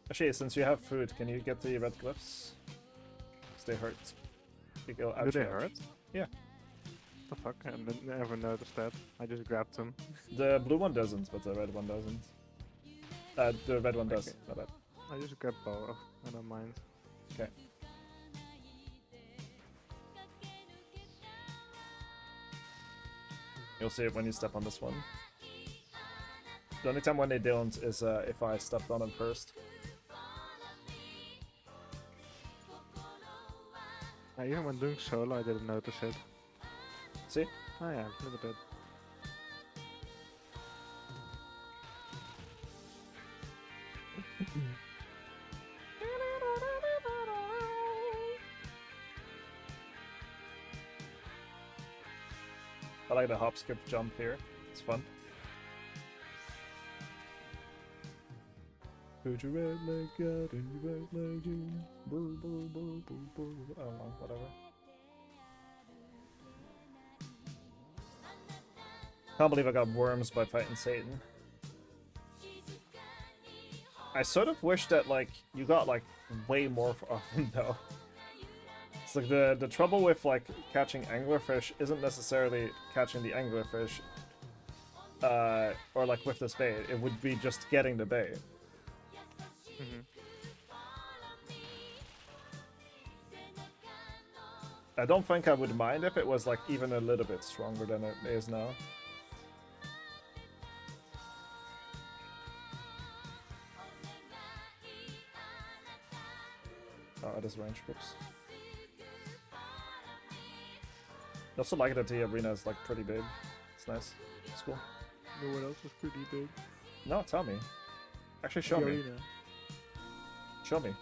Actually, since you have food, can you get the red glyphs? 'Cause they hurt. You go, Do ouch, they ouch. hurt? Yeah. The fuck? I didn't ever noticed that. I just grabbed them. The blue one doesn't, but the red one doesn't. The red one does. Okay. My bad. I just grabbed both. I don't mind. Okay. You'll see it when you step on this one. The only time when they don't is if I stepped on them first. Even when doing solo, I didn't notice it. See? Oh yeah, a little bit. I like the hop, skip, jump here. It's fun. Put your red leg out and your right leg in. Brr, brr, brr, brr, brr. I don't know, whatever. Can't believe I got worms by fighting Satan. I sort of wish that like you got like way more of them though. It's like the trouble with like catching anglerfish isn't necessarily catching the anglerfish, or like with this bait. It would be just getting the bait. Mm-hmm. I don't think I would mind if it was like even a little bit stronger than it is now. Oh, it is range, whoops. I also like that the arena is like pretty big. It's nice. It's cool. No one else is pretty big. No, tell me. Actually, show the me. arena. Show me.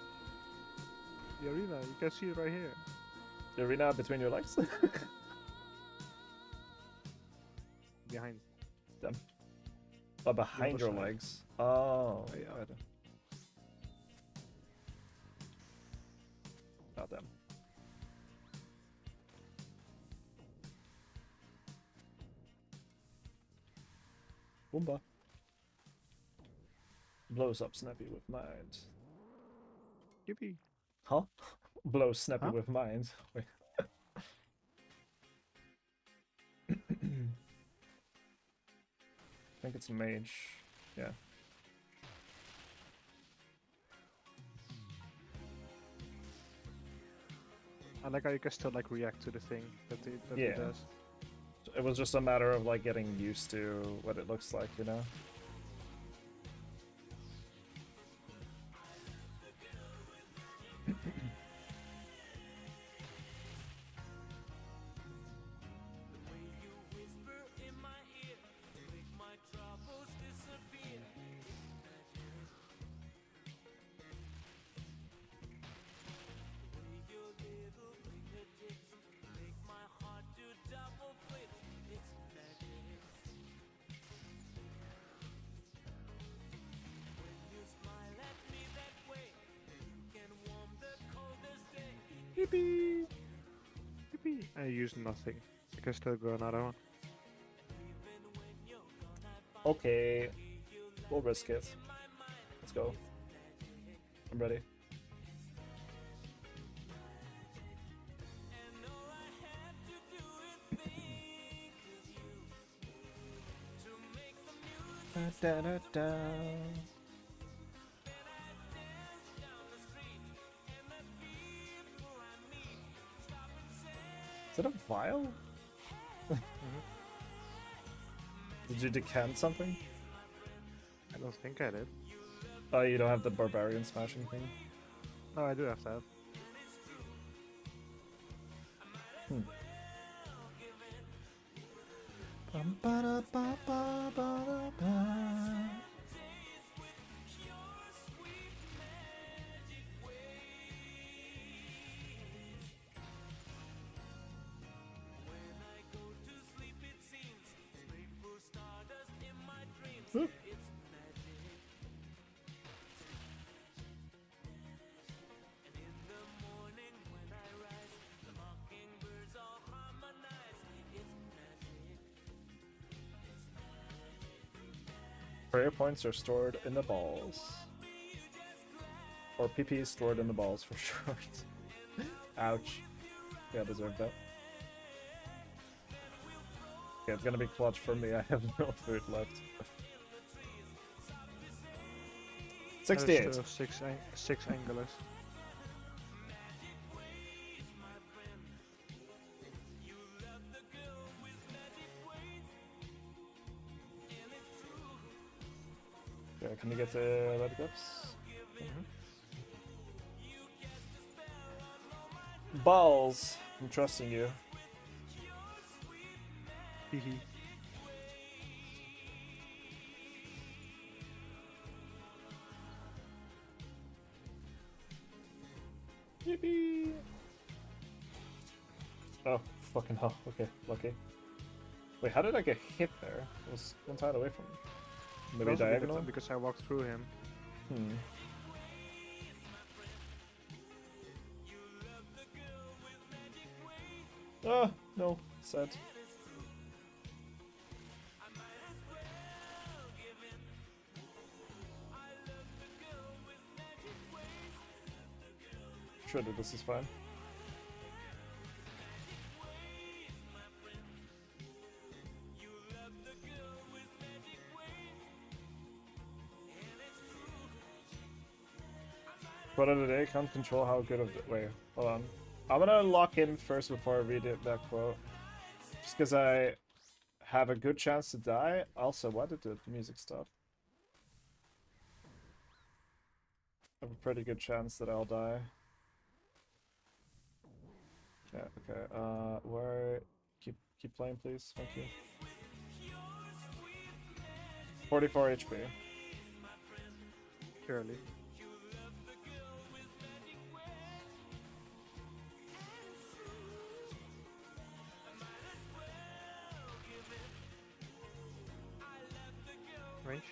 The arena, you can see it right here. The arena between your legs? Behind. Them. Oh, behind your side. legs. Oh, yeah. God. Oh, them. Boomba. Blows up Snappy with mind. Yippee. Huh? Blows Snappy Huh? with mind. Wait. I think it's mage. Yeah. I like how you can still like react to the thing that it Yeah. does. It was just a matter of like getting used to what it looks like, you know? Yippee! Yippee! I use nothing. I can still go another one. Okay. We'll risk it. Let's go. I'm ready. Da, da, da. Is it a vial? Did you decant something? I don't think I did. Oh, you don't have the barbarian smashing thing? No, I do have that. Whoop. Prayer points are stored in the balls. Or PP stored in the balls for sure. Ouch. Yeah, I deserve that. Okay, it's gonna be clutch for me. I have no food left. 68. There's still six angulars. Okay, can you get the red clips? Balls! I'm trusting you. Hehe. Yippee! Oh, fucking hell. Okay, lucky. Wait, how did I get hit there? I was one side away from him. Maybe Also diagonal? because I walked through him. Hmm. Oh, no. Sad. Sure that this is fine. Quote of the day, can't control how good of the— wait, hold on. I'm gonna lock in first before I read it, that quote. Just because I have a good chance to die. Also, why did the music stop? I have a pretty good chance that I'll die. Yeah, okay. Where— keep playing, please. Thank you. 44 HP. Purely. Range.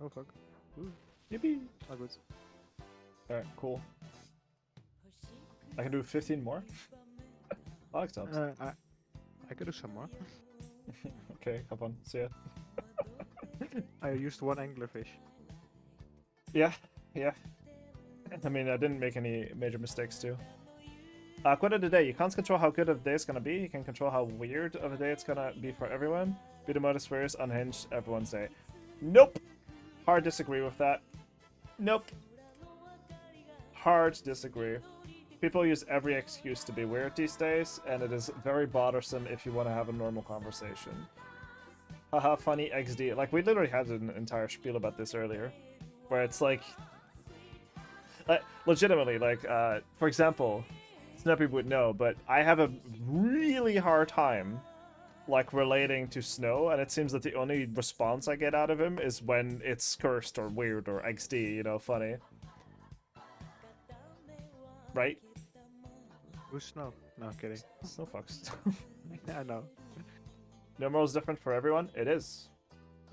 Oh fuck. Ooh, Yippee! not good. Alright, cool. I can do 15 more? I like that. I could do some more. Okay, have fun. See ya. I used one anglerfish. Yeah, yeah. I mean, I didn't make any major mistakes too. Quote of the day, you can't control how good of a day it's gonna be, you can control how weird of a day it's gonna be for everyone. Be the modest swears, unhinged, everyone's day. Nope! Hard disagree with that. Nope. Hard disagree. People use every excuse to be weird these days, and it is very bothersome if you want to have a normal conversation. Haha, funny XD. Like, we literally had an entire spiel about this earlier, where it's like legitimately, like, for example, Snappy would know, but I have a really hard time, like, relating to Snow, and it seems that the only response I get out of him is when it's cursed or weird or XD, you know, funny. Right? Who's Snow? No, kidding. Snow fucks. I know. Numeral is different for everyone? It is.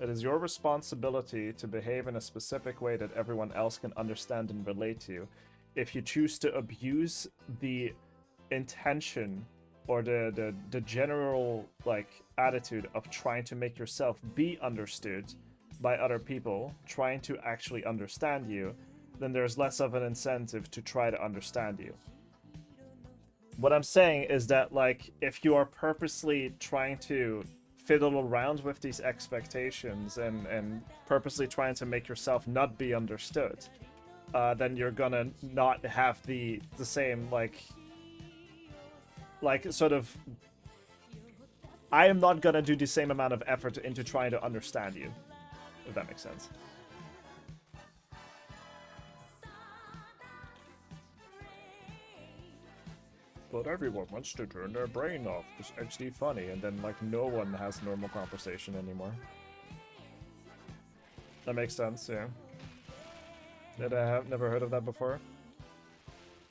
It is your responsibility to behave in a specific way that everyone else can understand and relate to. If you choose to abuse the intention or the general, like, attitude of trying to make yourself be understood by other people, trying to actually understand you, then there's less of an incentive to try to understand you. What I'm saying is that, like, if you are purposely trying to fiddle around with these expectations and purposely trying to make yourself not be understood, then you're gonna not have the same, like sort of, I am not gonna do the same amount of effort into trying to understand you, if that makes sense. but everyone wants to turn their brain off. It's actually funny, and then like no one has normal conversation anymore. That makes sense, yeah. Did I have never heard of that before?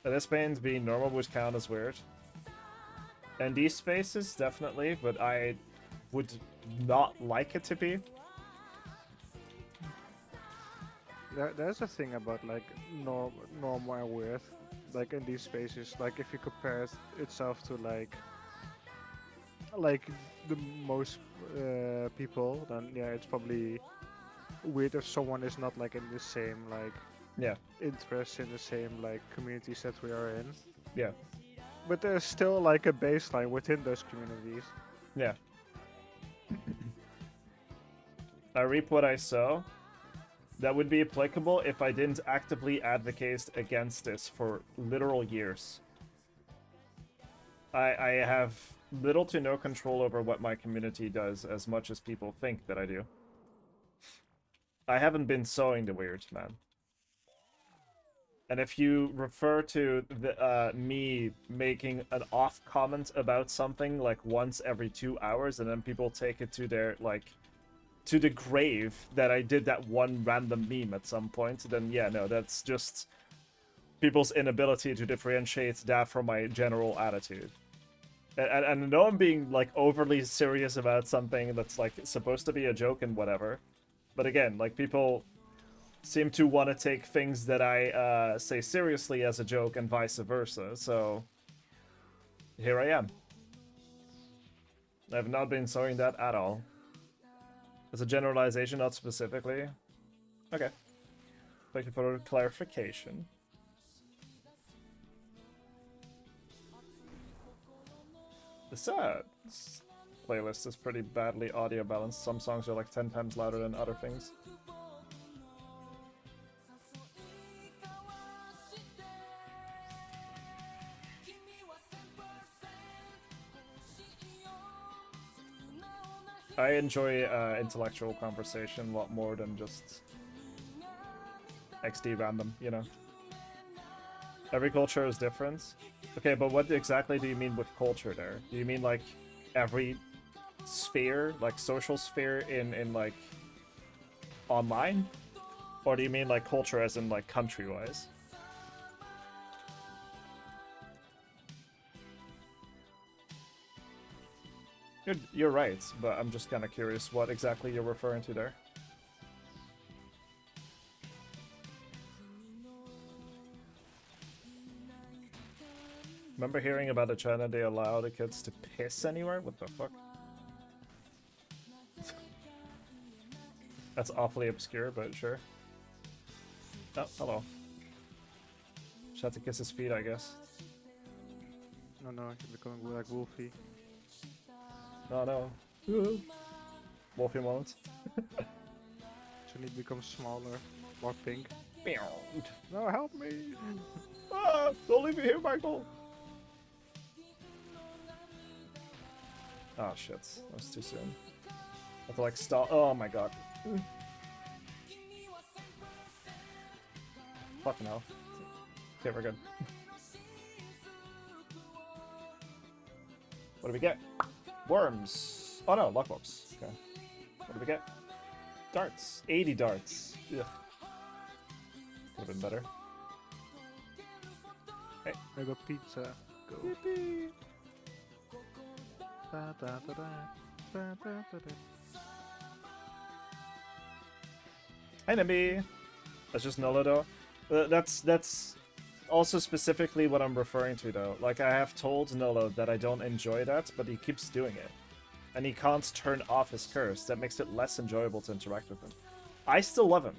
This pain's being normal would count as weird. In these spaces, definitely, but I would not like it to be. There's a thing about like normal and weird, like in these spaces. Like if you compare itself to like the most people, then yeah, it's probably weird if someone is not like in the same like Yeah, interests in the same like communities that we are in. yeah, But there's still like a baseline within those communities. yeah. I reap what I sow. That would be applicable if I didn't actively advocate against this for literal years. I have little to no control over what my community does as much as people think that I do. I haven't been sowing the weird, man. And if you refer to the, me making an off comment about something like once every 2 hours, and then people take it to their, like, to the grave that I did that one random meme at some point, then yeah, no, that's just people's inability to differentiate that from my general attitude. And I know I'm being, like, overly serious about something that's, like, supposed to be a joke and whatever. But again, like, people seem to want to take things that I say seriously as a joke and vice versa, so here I am. I've not been sowing that at all. As a generalization, not specifically. Okay. Thank you for the clarification. This playlist is pretty badly audio balanced. Some songs are like 10 times louder than other things. I enjoy intellectual conversation a lot more than just XD random, you know? Every culture is different. Okay, but what exactly do you mean with culture there? Do you mean like every sphere, like social sphere in like online? Or do you mean like culture as in like country-wise? You're right, but I'm just kind of curious what exactly you're referring to there. Remember hearing about the China they allow the kids to piss anywhere? What the fuck? That's awfully obscure, but sure. Oh, hello. Just had to kiss his feet, I guess. No, you're becoming like Wolfie. No, no. Wolfie moment. So he becomes smaller, more pink. Meow. No, help me! Ah, don't leave me here, Michael! Oh shit, that was too soon. I have to like stop. Oh my god. Fucking hell. Okay, we're good. What do we get? Worms. Oh no, lockbox. Okay. What do we get? Darts. 80 darts. Ugh. Would have been better. Hey. I got pizza. Go. Yippee. Da, da, da, da. Da, da, da, da. Hi, Nimby. That's just Nola, though. That's also specifically what I'm referring to, though. Like, I have told Nola that I don't enjoy that, but he keeps doing it. And he can't turn off his curse. That makes it less enjoyable to interact with him. I still love him.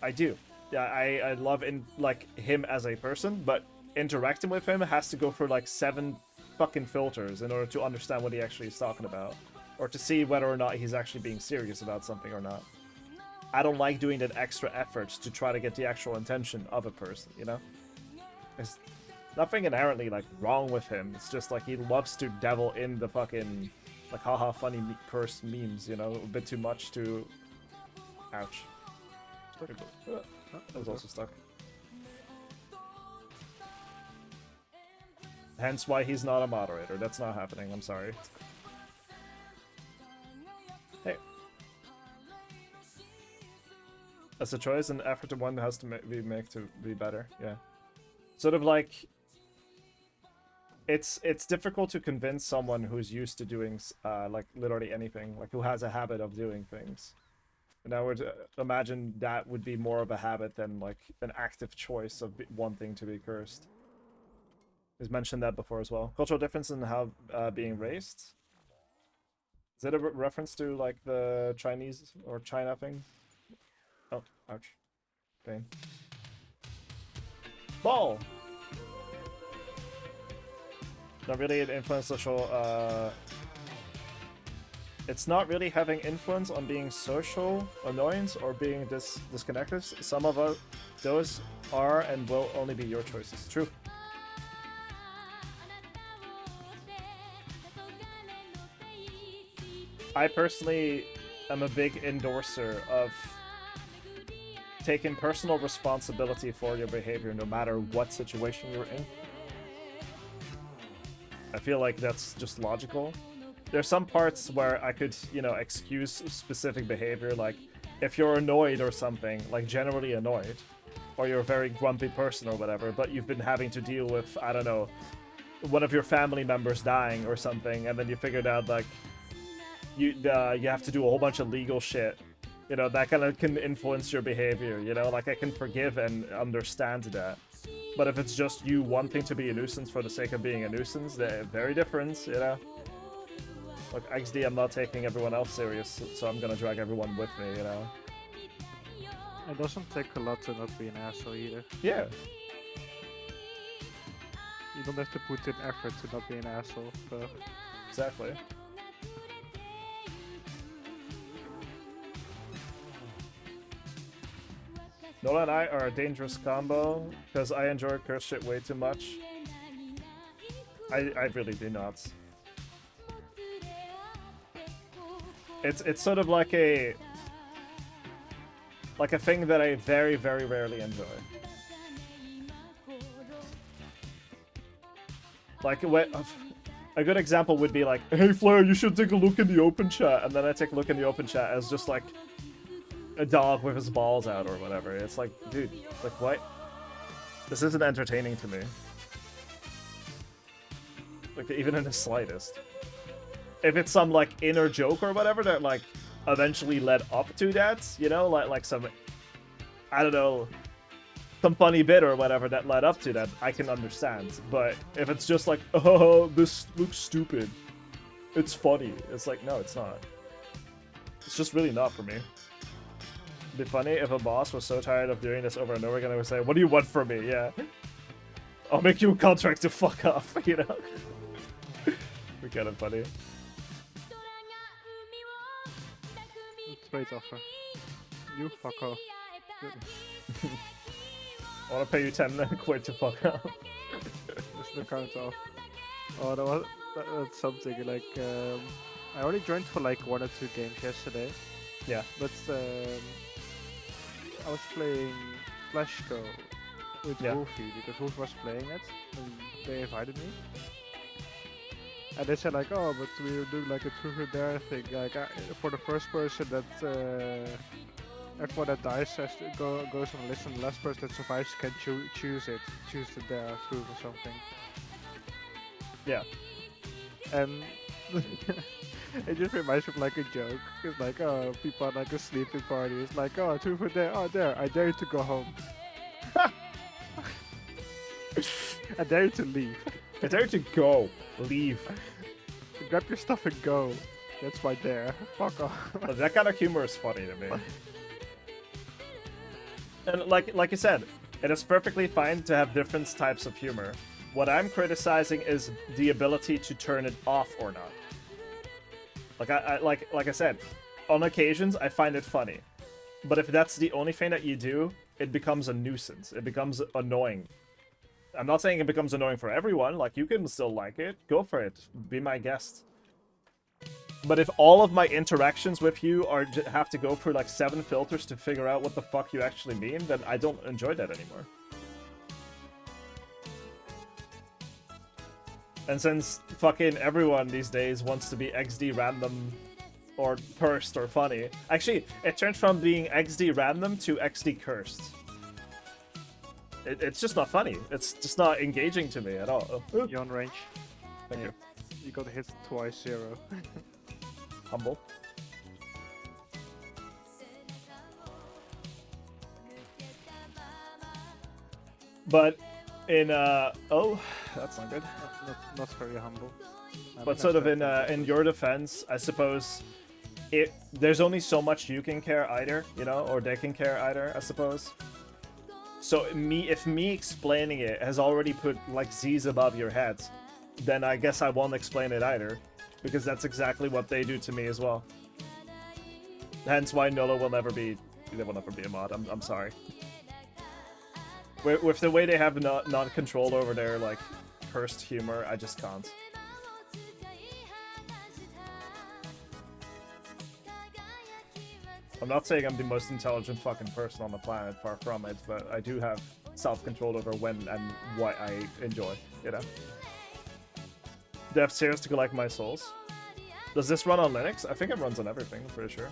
I do. Yeah, I love him as a person, but interacting with him has to go through like 7 fucking filters in order to understand what he actually is talking about. Or to see whether or not he's actually being serious about something or not. I don't like doing that extra effort to try to get the actual intention of a person, you know? There's nothing inherently, like, wrong with him. It's just, like, he loves to devil in the fucking, like, haha funny cursed memes, you know? A bit too much to... Ouch. That was also stuck. Hence why he's not a moderator. That's not happening. I'm sorry. Hey. That's a choice and effort to one has to be make to be better. Yeah. Sort of like... It's difficult to convince someone who's used to doing like literally anything, like who has a habit of doing things. And I would imagine that would be more of a habit than like an active choice of wanting to be cursed. He's mentioned that before as well. Cultural difference in how being raised. Is that a reference to like the Chinese or China thing? Oh, ouch. Pain. Ball! Not really an influence social, it's not really having influence on being social annoyance or being disconnected. Some of those are and will only be your choices. True. I personally am a big endorser of taking personal responsibility for your behavior no matter what situation you're in. I feel like that's just logical. There's some parts where I could, you know, excuse specific behavior, like if you're annoyed or something, like generally annoyed, or you're a very grumpy person or whatever, but you've been having to deal with, I don't know, one of your family members dying or something, and then you figured out, like, you have to do a whole bunch of legal shit. You know, that kind of can influence your behavior, you know? Like, I can forgive and understand that. But if it's just you wanting to be a nuisance for the sake of being a nuisance, they're very different, you know? Like, XD, I'm not taking everyone else serious, so I'm gonna drag everyone with me, you know? It doesn't take a lot to not be an asshole either. Yeah. You don't have to put in effort to not be an asshole, so... Exactly. Nola and I are a dangerous combo, because I enjoy curse shit way too much. I really do not. It's sort of like a thing that I very, very rarely enjoy. Like, a good example would be like, hey Flair, you should take a look in the open chat, and then I take a look in the open chat as just like a dog with his balls out or whatever. It's like, dude, like what? This isn't entertaining to me. Like, even in the slightest. If it's some like inner joke or whatever that like eventually led up to that, you know, like some, I don't know, some funny bit or whatever that led up to that, I can understand. But if it's just like, oh, this looks stupid, it's funny, it's like, no, it's not. It's just really not for me. It'd be funny if a boss was so tired of doing this over and over again, they would say, what do you want from me? Yeah. I'll make you a contract to fuck off, you know? Be kind of funny. Trade offer. You fuck off. I want to pay you 10 quid to fuck off. Just the count off. Oh, that's something. Like, I only joined for like 1 or 2 games yesterday. Yeah. But I was playing Flashco with Wolfie because Wolf was playing it, and they invited me. And they said like, oh, but we'll do like a truth or dare thing. Like for the first person that everyone that dies has to goes on a list, and the last person that survives can choose the dare truth or something. Yeah. And it just reminds me of like a joke. It's like, oh, people at like a sleeping party. It's like, oh, truth or dare. Oh, dare. I dare you to go home. I dare you to leave. I dare you to go. Leave. Grab your stuff and go. That's my dare. Fuck off. That kind of humor is funny to me. And like you said, it is perfectly fine to have different types of humor. What I'm criticizing is the ability to turn it off or not. Like I said, on occasions I find it funny. But if that's the only thing that you do, it becomes a nuisance. It becomes annoying. I'm not saying it becomes annoying for everyone. Like, you can still like it. Go for it. Be my guest. But if all of my interactions with you have to go through like 7 filters to figure out what the fuck you actually mean, then I don't enjoy that anymore. And since fucking everyone these days wants to be XD random or cursed or funny. Actually, it turned from being XD random to XD cursed. It's just not funny. It's just not engaging to me at all. You're on range. Thank you. You got hit twice, 0. Humble. But in oh, that's not good. Not very humble. But sort of in your defense, I suppose there's only so much you can care either, you know, or they can care either, I suppose. So if me explaining it has already put like Z's above your head, then I guess I won't explain it either, because that's exactly what they do to me as well. Hence why Nolo will never be a mod. I'm sorry. With the way they have not control over their like cursed humor, I just can't. I'm not saying I'm the most intelligent fucking person on the planet, far from it, but I do have self-control over when and what I enjoy, you know? They have stairs to collect my souls. Does this run on Linux? I think it runs on everything, I'm pretty sure.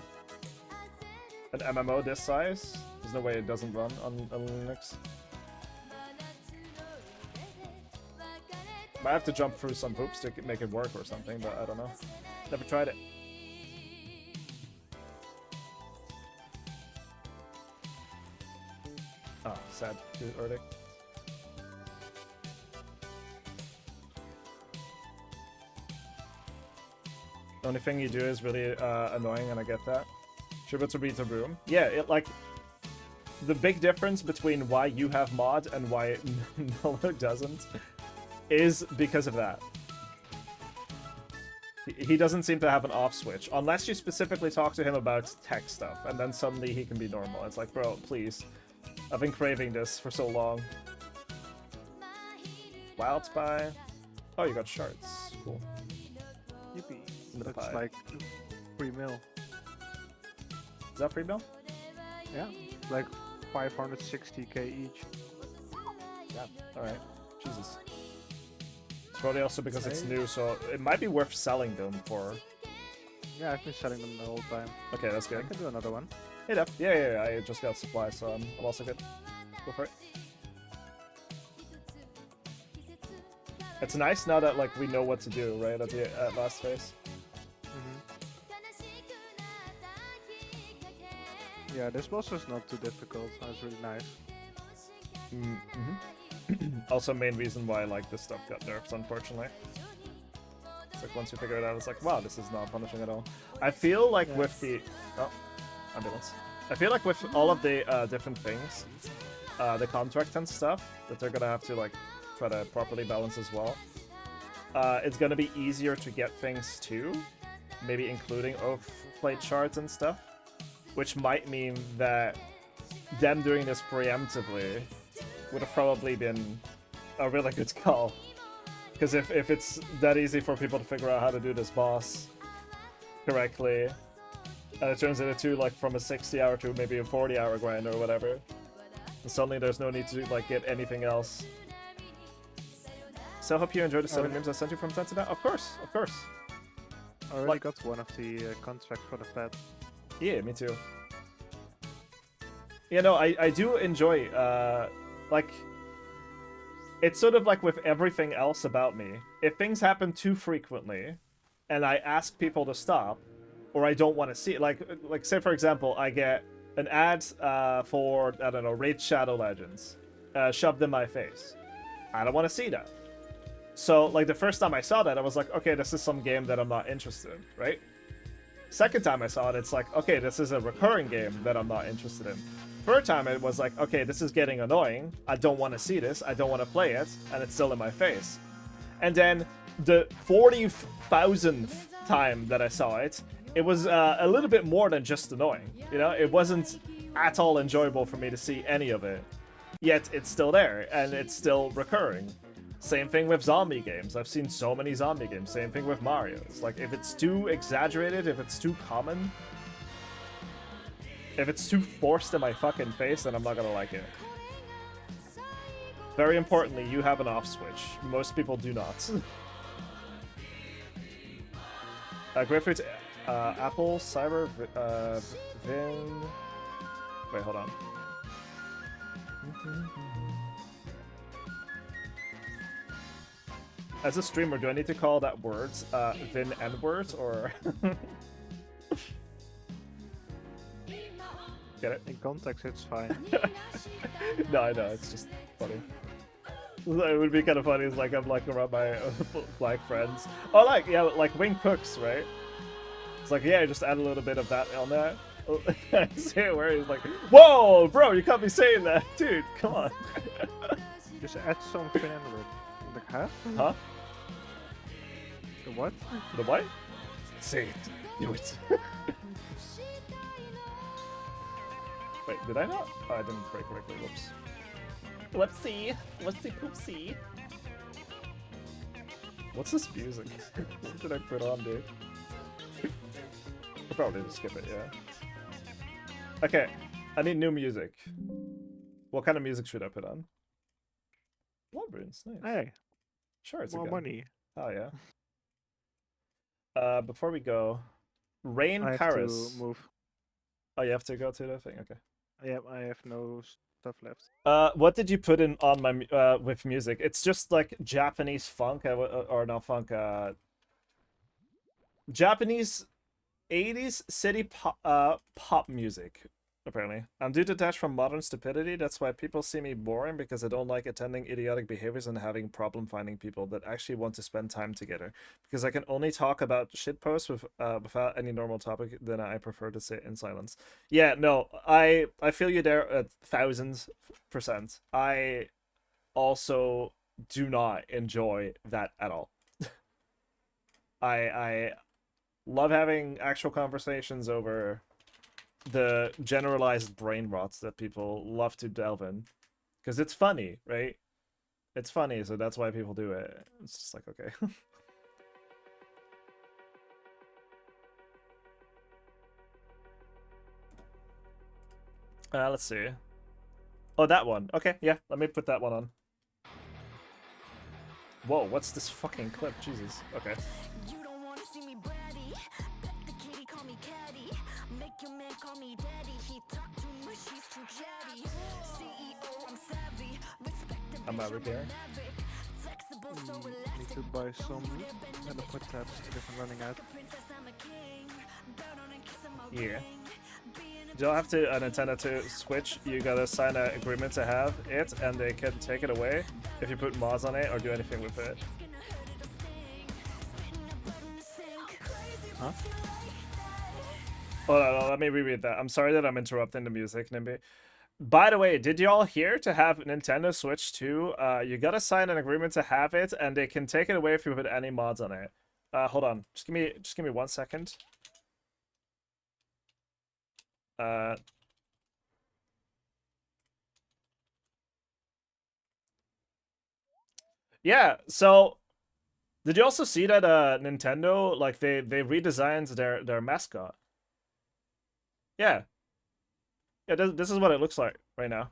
An MMO this size? There's no way it doesn't run on Linux. Might have to jump through some hoops to make it work or something, but I don't know. Never tried it. Oh, sad. Too early. The only thing you do is really annoying, and I get that. Shiba to read the room. Yeah, it like the big difference between why you have mod and why Nolo doesn't is because of that. He doesn't seem to have an off switch unless you specifically talk to him about tech stuff, and then suddenly he can be normal. It's like, bro, please. I've been craving this for so long. ᵈᵃᵏᶦ. Oh, you got shards. Cool. Yippee. The That's pie. like 3 mil. Is that free bill? Yeah, like 560k each. Yeah. Alright. Jesus. It's probably also because it's new, so it might be worth selling them for. Yeah, I've been selling them the whole time. Okay, that's I good. can do another one. Hey, Def. Yeah, I just got supplies, so I'm also good. Go for it. It's nice now that like we know what to do, right, at last phase. Yeah, this boss was not too difficult. That was really nice. Also, main reason why like this stuff got nerfed, unfortunately. It's like once you figure it out, it's like, wow, this is not punishing at all. I feel like with the ambulance. I feel like with all of the different things, the contract and stuff that they're gonna have to like try to properly balance as well. It's gonna be easier to get things too, maybe including overplayed shards and stuff, which might mean that them doing this preemptively would have probably been a really good call. Because if it's that easy for people to figure out how to do this boss correctly, and it turns into like from a 60-hour to maybe a 40-hour grind or whatever, and suddenly there's no need to like get anything else. So I hope you enjoyed the 7 memes I sent you from Tanzania. Of course, of course. I already got one of the contracts for the pet. Yeah, me too. You know, I do enjoy, like, it's sort of like with everything else about me. If things happen too frequently, and I ask people to stop, or I don't want to see it, like say for example, I get an ad for, I don't know, Raid Shadow Legends, shoved in my face. I don't want to see that. So, like, the first time I saw that, I was like, okay, this is some game that I'm not interested in, right? Second time I saw it, it's like, okay, this is a recurring game that I'm not interested in. Third time it was like, okay, this is getting annoying. I don't want to see this. I don't want to play it. And it's still in my face. And then the 40,000th time that I saw it, it was a little bit more than just annoying. You know, it wasn't at all enjoyable for me to see any of it. Yet it's still there, and it's still recurring. Same thing with zombie games. I've seen so many zombie games. Same thing with Mario. It's like, if it's too exaggerated, if it's too common, if it's too forced in my fucking face, then I'm not gonna like it. Very importantly, you have an off switch. Most people do not. Grapefruit, apple, cyber, vin. Wait, hold on. As a streamer, do I need to call that words vin and words or? Get it? In context, it's fine. No, I know. It's just funny. It would be kind of funny. It's like I'm like around my black friends. Oh, like yeah, like wing cooks, right? It's like yeah, just add a little bit of that on there. I see it where he's like, whoa, bro, you can't be saying that, dude. Come on. Just add some fin and word. Like, huh? Huh? The what? The what? Say it. Do it. Wait, did I not? Oh, I didn't break correctly. Whoops. Whoopsie. Whoopsie poopsie. What's this music? What did I put on, dude? I'll probably just skip it, yeah. Okay, I need new music. What kind of music should I put on? Wolverine's nice. Hey, Sure, it's more a gun. money. Oh, yeah. Before we go, Rain I have Paris. to move. Oh, you have to go to the thing. Okay. Yeah, I have no stuff left. What did you put in on my with music? It's just like Japanese funk or not funk. Japanese 80s city pop music. Apparently, I'm too detached from modern stupidity. That's why people see me boring, because I don't like attending idiotic behaviors and having problem finding people that actually want to spend time together. Because I can only talk about shitposts without any normal topic, then I prefer to sit in silence. Yeah, no, I feel you there 1000%. I also do not enjoy that at all. I love having actual conversations over the generalized brain rots that people love to delve in, because it's funny, right? It's funny, so that's why people do it. It's just like, okay. Let's see. Oh, that one. Okay, yeah, let me put that one on. Whoa, what's this fucking clip? Jesus. Okay. I'm over here. Need to buy some teleport tabs because I'm running out. Yeah. You don't have to Nintendo to Switch. You gotta sign an agreement to have it, and they can take it away if you put mods on it or do anything with it. Huh? Hold on, let me reread that. I'm sorry that I'm interrupting the music, Nimby. By the way, did you all hear to have Nintendo Switch 2? You gotta sign an agreement to have it, and they can take it away if you put any mods on it. Hold on, just give me 1 second. Yeah. So, did you also see that Nintendo, like they redesigned their mascot? Yeah. Yeah, this is what it looks like right now.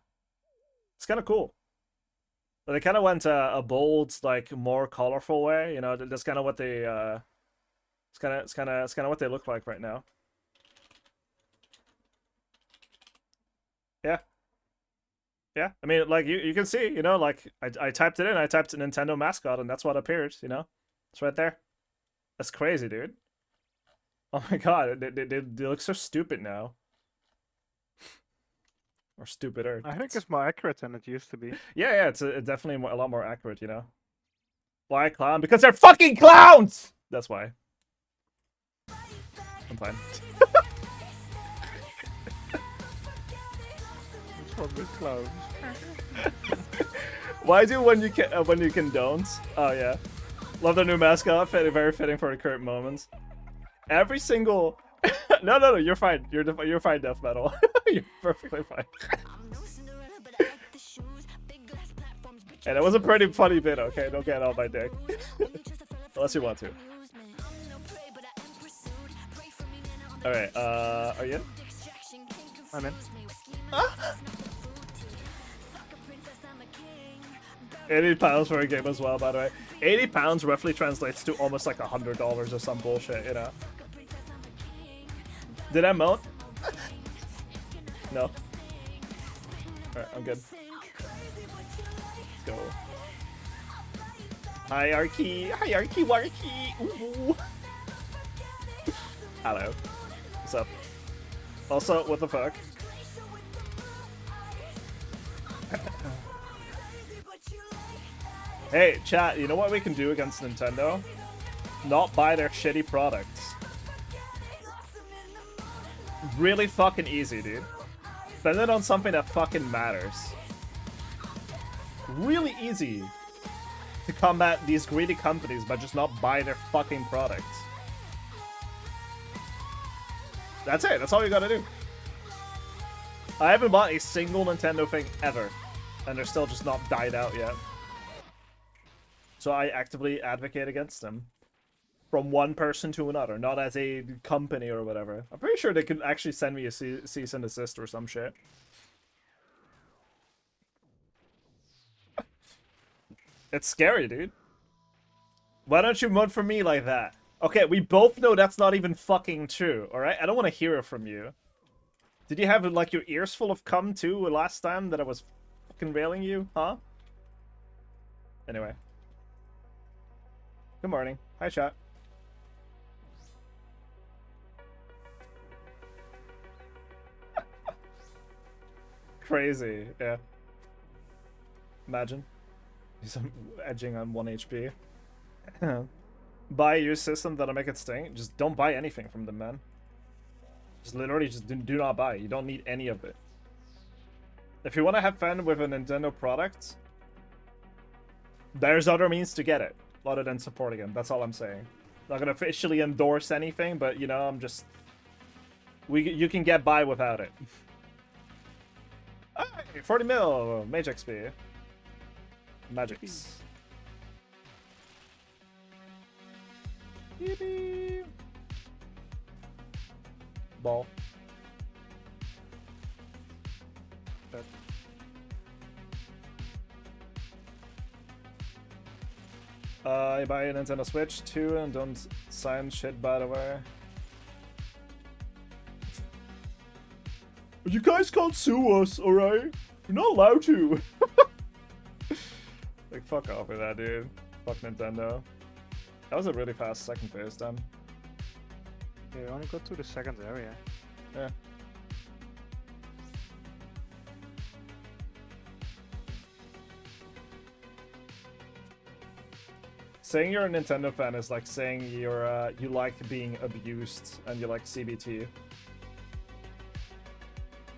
It's kind of cool. But they kind of went a bold, like more colorful way. You know, that's kind of what they it's kind of what they look like right now. Yeah. Yeah. I mean, like you can see, you know, like I typed it in. I typed Nintendo mascot, and that's what appeared. You know, it's right there. That's crazy, dude. Oh my god, they look so stupid now. Or stupider. I think it's more accurate than it used to be. Yeah, it's definitely a lot more accurate, you know. Why clown? Because they're fucking clowns! That's why. I'm fine. What's wrong with clowns? Why do when you can don't? Oh yeah. Love the new mascot, very fitting for the current moments. Every single No, you're fine. You're fine, Death Metal. You're perfectly fine. And it was a pretty funny bit, okay? Don't get on my dick. Unless you want to. Alright, are you in? I'm in. £80 for a game as well, by the way. £80 roughly translates to almost like $100 or some bullshit, you know? Did I moan? No. Alright, I'm good. Let's go. Hierarchy, hierarchy, warky. Ooh. Hello. What's up? Also, what the fuck? Hey, chat, you know what we can do against Nintendo? Not buy their shitty products. Really fucking easy, dude. Spend it on something that fucking matters. Really easy to combat these greedy companies by just not buy their fucking products. That's it, that's all you gotta do. I haven't bought a single Nintendo thing ever, and they're still just not died out yet. So I actively advocate against them. From one person to another, not as a company or whatever. I'm pretty sure they could actually send me a cease and desist or some shit. It's scary, dude. Why don't you vote for me like that? Okay, we both know that's not even fucking true, alright? I don't want to hear it from you. Did you have, like, your ears full of cum, too, last time that I was fucking railing you? Huh? Anyway. Good morning. Hi, chat. Crazy, yeah. Imagine. He's edging on 1 HP. Buy a used system that'll make it stink. Just don't buy anything from them, man. Just literally just do not buy. You don't need any of it. If you want to have fun with a Nintendo product, there's other means to get it, other than supporting them. That's all I'm saying. Not gonna officially endorse anything, but you know, I'm just... You can get by without it. Hey, 40 mil, Mage XP. Magics. Eepy. Ball. Dead. You buy a Nintendo Switch too, and don't sign shit, by the way. You guys can't sue us, alright? You're not allowed to. Like, fuck off with that, dude. Fuck Nintendo. That was a really fast second phase, then. Yeah, you only got to the second area. Yeah. Saying you're a Nintendo fan is like saying you're you like being abused and you like CBT.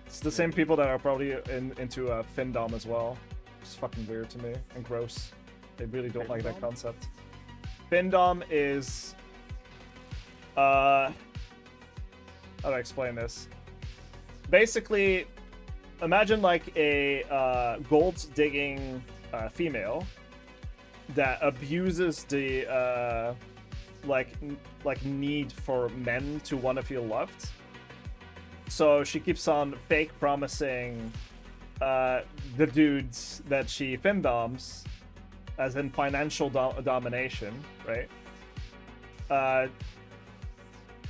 It's the same people that are probably into Findom as well. It's fucking weird to me and gross. They really don't like that concept. Findom is how do I explain this? Basically, imagine like a gold digging female that abuses the like need for men to want to feel loved. So she keeps on fake promising the dudes that she findoms, as in financial domination, right?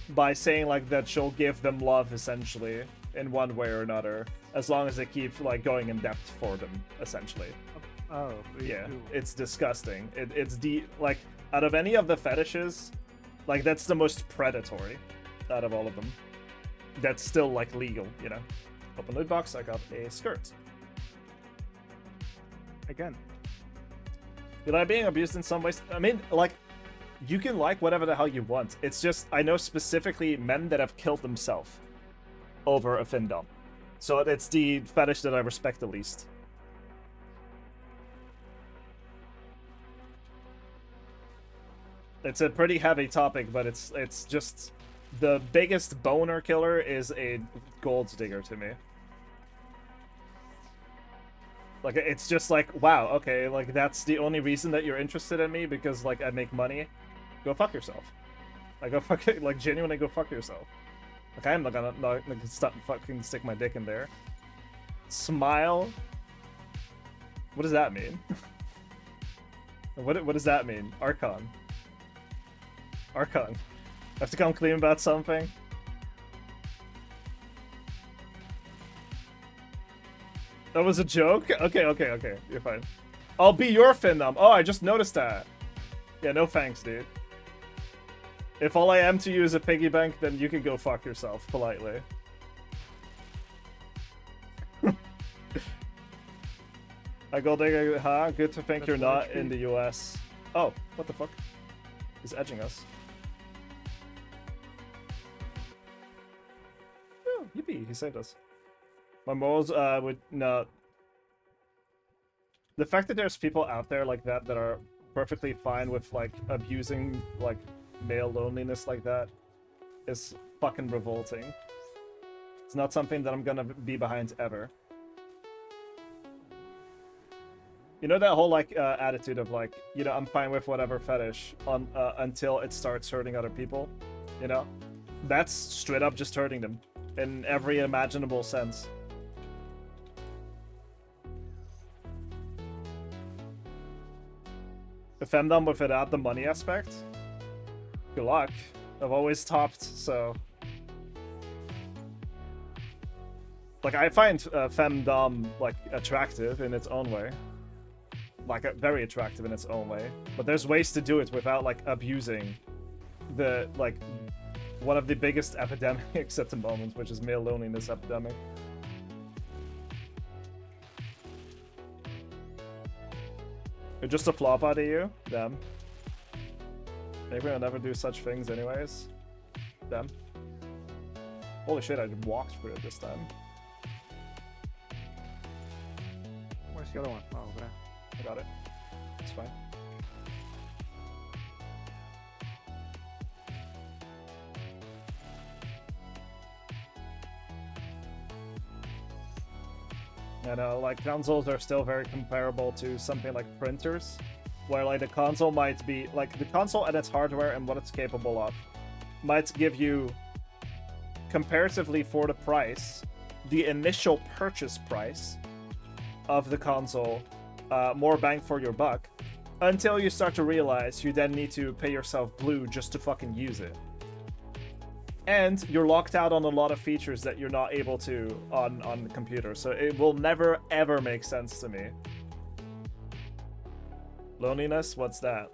By saying like that she'll give them love essentially in one way or another, as long as they keep like going in depth for them, essentially. Oh, yeah, it's disgusting. It's like out of any of the fetishes, like that's the most predatory out of all of them. That's still like legal, you know. Open loot box. I got a skirt. Again. You like being abused in some ways? I mean, like, you can like whatever the hell you want. It's just I know specifically men that have killed themselves over a findom, so it's the fetish that I respect the least. It's a pretty heavy topic, but it's just the biggest boner killer is a gold digger to me. Like, it's just like, wow, okay, like that's the only reason that you're interested in me, because like I make money. Go fuck yourself. Like, go fuck it, like genuinely go fuck yourself. Like, I'm not gonna stop fucking stick my dick in there. Smile. What does that mean? What does that mean? Archon. Archon. Have to come clean about something? That was a joke? Okay. You're fine. I'll be your Findom. Oh, I just noticed that. Yeah, no thanks, dude. If all I am to you is a piggy bank, then you can go fuck yourself, politely. I go there, huh? Good to think you're not in the US. Oh, what the fuck? He's edging us. Oh, yippee, he saved us. My morals would not. The fact that there's people out there like that that are perfectly fine with like abusing like male loneliness like that is fucking revolting. It's not something that I'm gonna be behind ever. You know that whole like attitude of like, you know, I'm fine with whatever fetish on until it starts hurting other people, you know? That's straight up just hurting them in every imaginable sense. A femdom without the money aspect? Good luck. I've always topped, so... Like, I find femdom, like, attractive in its own way. Like, very attractive in its own way. But there's ways to do it without, like, abusing the, like, one of the biggest epidemics at the moment, which is male loneliness epidemic. You're just a flop out of you? Damn. Maybe I'll never do such things anyways. Damn. Holy shit, I walked through it this time. Where's the other one? Oh, over there. I got it. It's fine. I know, like, consoles are still very comparable to something like printers, where, like, the console might be, like, the console and its hardware and what it's capable of might give you, comparatively for the price, the initial purchase price of the console, more bang for your buck, until you start to realize you then need to pay yourself blue just to fucking use it. And you're locked out on a lot of features that you're not able to on the computer, so it will never ever make sense to me. Loneliness? What's that?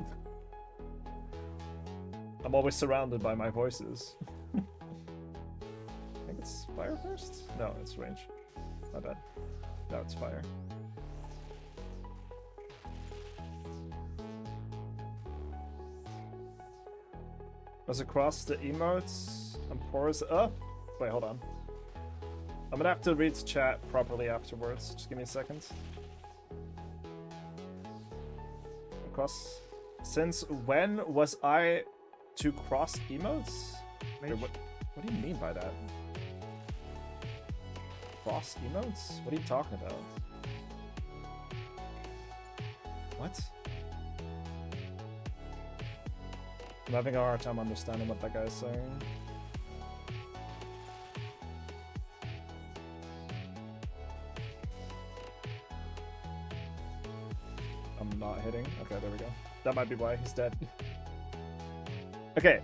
I'm always surrounded by my voices. I think it's fire first? No, it's range. My bad. No, it's fire. Was across the emotes and pores. Oh, wait, hold on. I'm gonna have to read chat properly afterwards. Just give me a second. Across. Since when was I to cross emotes? Wait, what do you mean by that? Cross emotes? What are you talking about? What? I'm having a hard time understanding what that guy's saying. I'm not hitting. Okay, there we go. That might be why he's dead. Okay,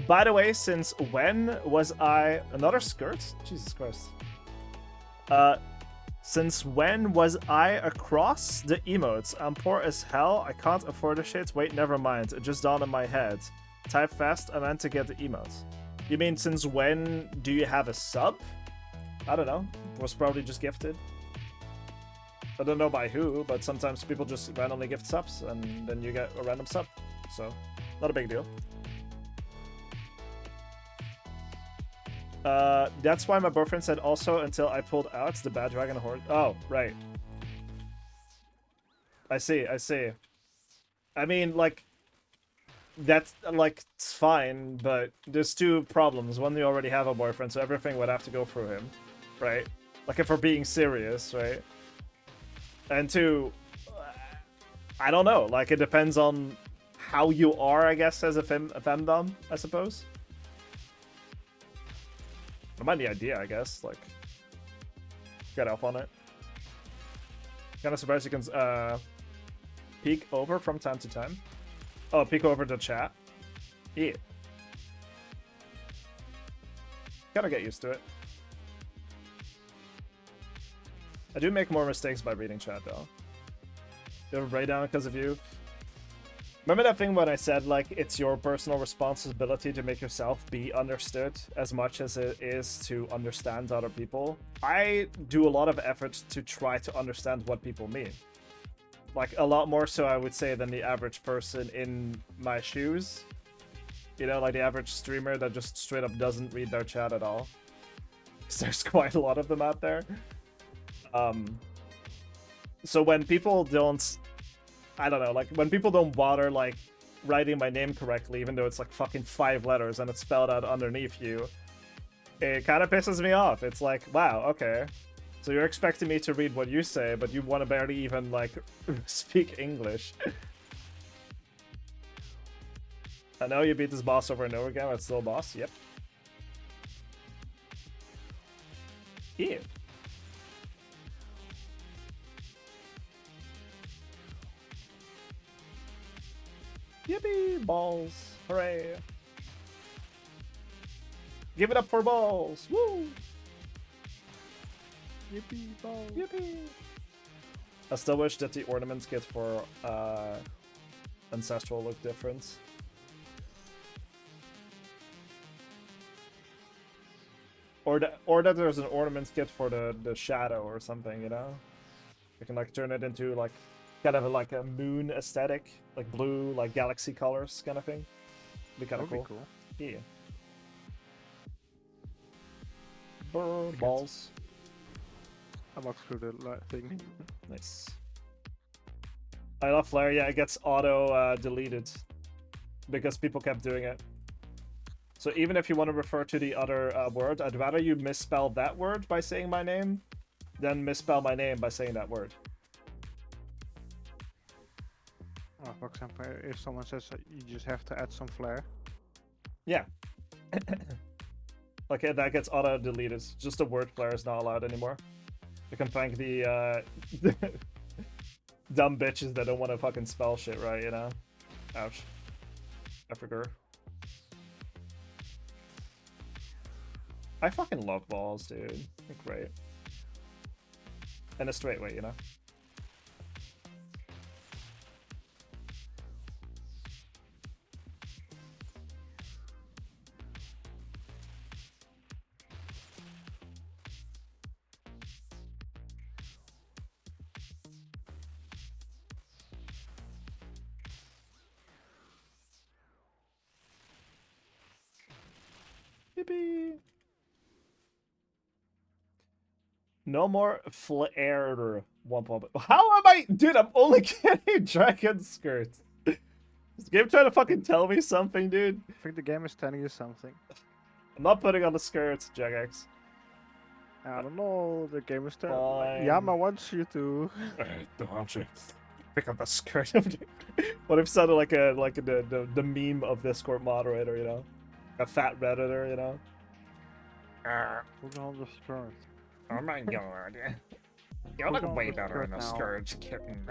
by the way, since when was I... Another skirt? Jesus Christ. Since when was I across the emotes? I'm poor as hell. I can't afford the shit. Wait, never mind. It just dawned in my head. Type fast, I meant to get the emotes. You mean since when do you have a sub? I don't know. It was probably just gifted. I don't know by who, but sometimes people just randomly gift subs and then you get a random sub. So, not a big deal. That's why my boyfriend said also until I pulled out the bad dragon horde. Oh, right. I see. I mean, like, that's, like, it's fine, but there's two problems. One, you already have a boyfriend, so everything would have to go through him, right? Like, if we're being serious, right? And two, I don't know. Like, it depends on how you are, I guess, as a femdom, I suppose. I mind the idea, I guess. Like, get up on it. Kind of surprised you can peek over from time to time. Oh, peek over the chat. Yeah. Gotta get used to it. I do make more mistakes by reading chat, though. You have a breakdown because of you. Remember that thing when I said, like, it's your personal responsibility to make yourself be understood as much as it is to understand other people? I do a lot of effort to try to understand what people mean. Like, a lot more so, I would say, than the average person in my shoes. You know, like the average streamer that just straight up doesn't read their chat at all. 'Cause there's quite a lot of them out there. So when people don't... I don't know, like, when people don't bother, like, writing my name correctly, even though it's, like, fucking 5 letters and it's spelled out underneath you, it kind of pisses me off. It's like, wow, okay. So you're expecting me to read what you say, but you want to barely even, like, speak English. I know you beat this boss over and over again, but it's still a boss. Yep. Yeah. Yippee! Balls! Hooray! Give it up for balls! Woo! Yippee, balls. Yippee! I still wish that the ornaments kit for Ancestral look different. Or that there's an ornament kit for the shadow or something, you know? You can like turn it into like kind of like a moon aesthetic, like blue, like galaxy colors kind of thing. Be kind of cool. Yeah. Brr, balls. I walked through the thing. Nice. I love Flare. Yeah, it gets auto deleted because people kept doing it. So even if you want to refer to the other word, I'd rather you misspell that word by saying my name than misspell my name by saying that word. Oh, for example, if someone says you just have to add some flair. Yeah. Like that gets auto deleted. Just the word flare is not allowed anymore. You can thank the dumb bitches that don't want to fucking spell shit right, you know? Ouch. I forgot. I fucking love balls, dude. They're great. In a straight way, you know? Yippee! No more flare. How am I? Dude, I'm only getting dragon skirts. Is the game trying to fucking tell me something, dude? I think the game is telling you something. I'm not putting on the skirts, Jagex. I don't know, the game is telling Fine. Yama wants you to. Don't you pick up the skirt? What if it sounded like the meme of Discord moderator, you know? A fat redditor, you know? Put on the skirt. Oh my god. You look way better in a skirt, kitten.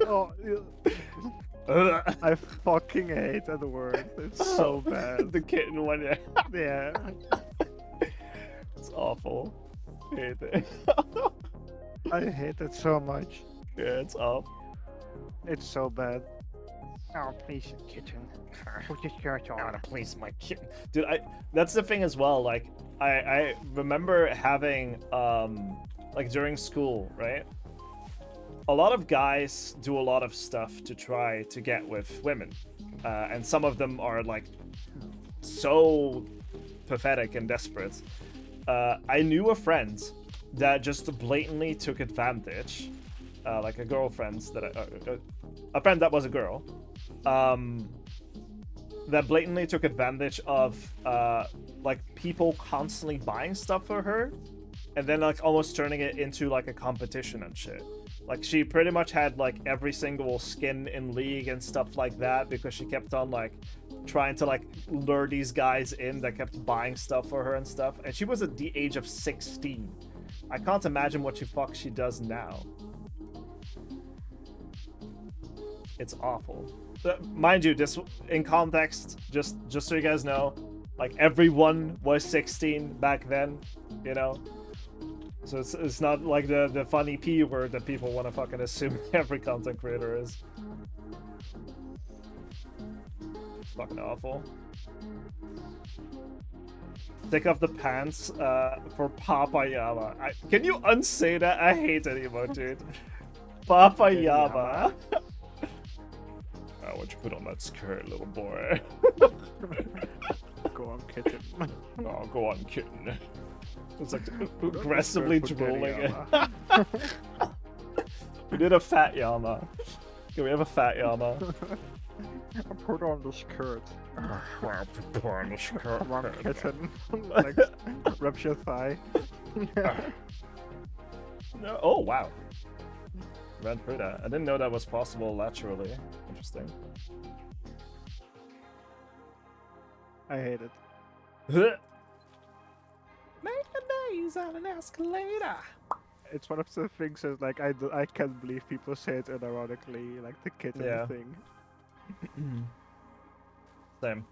Oh, I fucking hate that word. It's so bad. The kitten one, yeah. Yeah. It's awful. I hate it. I hate it so much. Yeah, it's awful. It's so bad. Oh, please, kitten. Put your skirt on. Please, my kitten. Dude, that's the thing as well, like, I remember having, like, during school, right? A lot of guys do a lot of stuff to try to get with women. And some of them are, like, so pathetic and desperate. I knew a friend that just blatantly took advantage, like a girlfriend that a friend that was a girl, that blatantly took advantage of like people constantly buying stuff for her, and then like almost turning it into like a competition and shit. Like she pretty much had like every single skin in League and stuff like that because she kept on like trying to like lure these guys in that kept buying stuff for her and stuff. And she was at the age of 16. I can't imagine what the fuck she does now. It's awful. Mind you, this in context, just so you guys know, like everyone was 16 back then, you know. So it's not like the funny P word that people want to fucking assume every content creator is. It's fucking awful. Take off the pants for Papayama. Can you unsay that? I hate that emote, dude. Papayama. Why don't you put on that skirt, little boy? Go on, kitten. Oh, go on, kitten. It's like aggressively drooling it. We did a fat Yama. Can we have a fat Yama? Put on the skirt. Put on the skirt. Come on, kitten. Like, rubs your thigh. No. Oh, wow. Ran through that. I didn't know that was possible laterally. Interesting. I hate it. Make a maze on an escalator. It's one of the things that, like, I can't believe people say it unironically, like the kitten Yeah. thing. Same.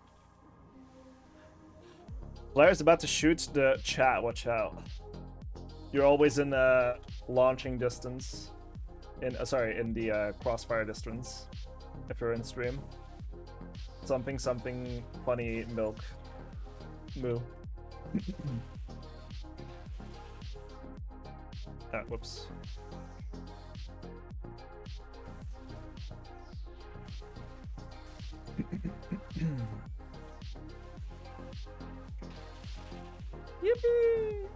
Blair's about to shoot the chat. Watch out. You're always in launching distance. In the crossfire distance. If you're in stream. Something funny milk. Moo. Ah, whoops. Yippee!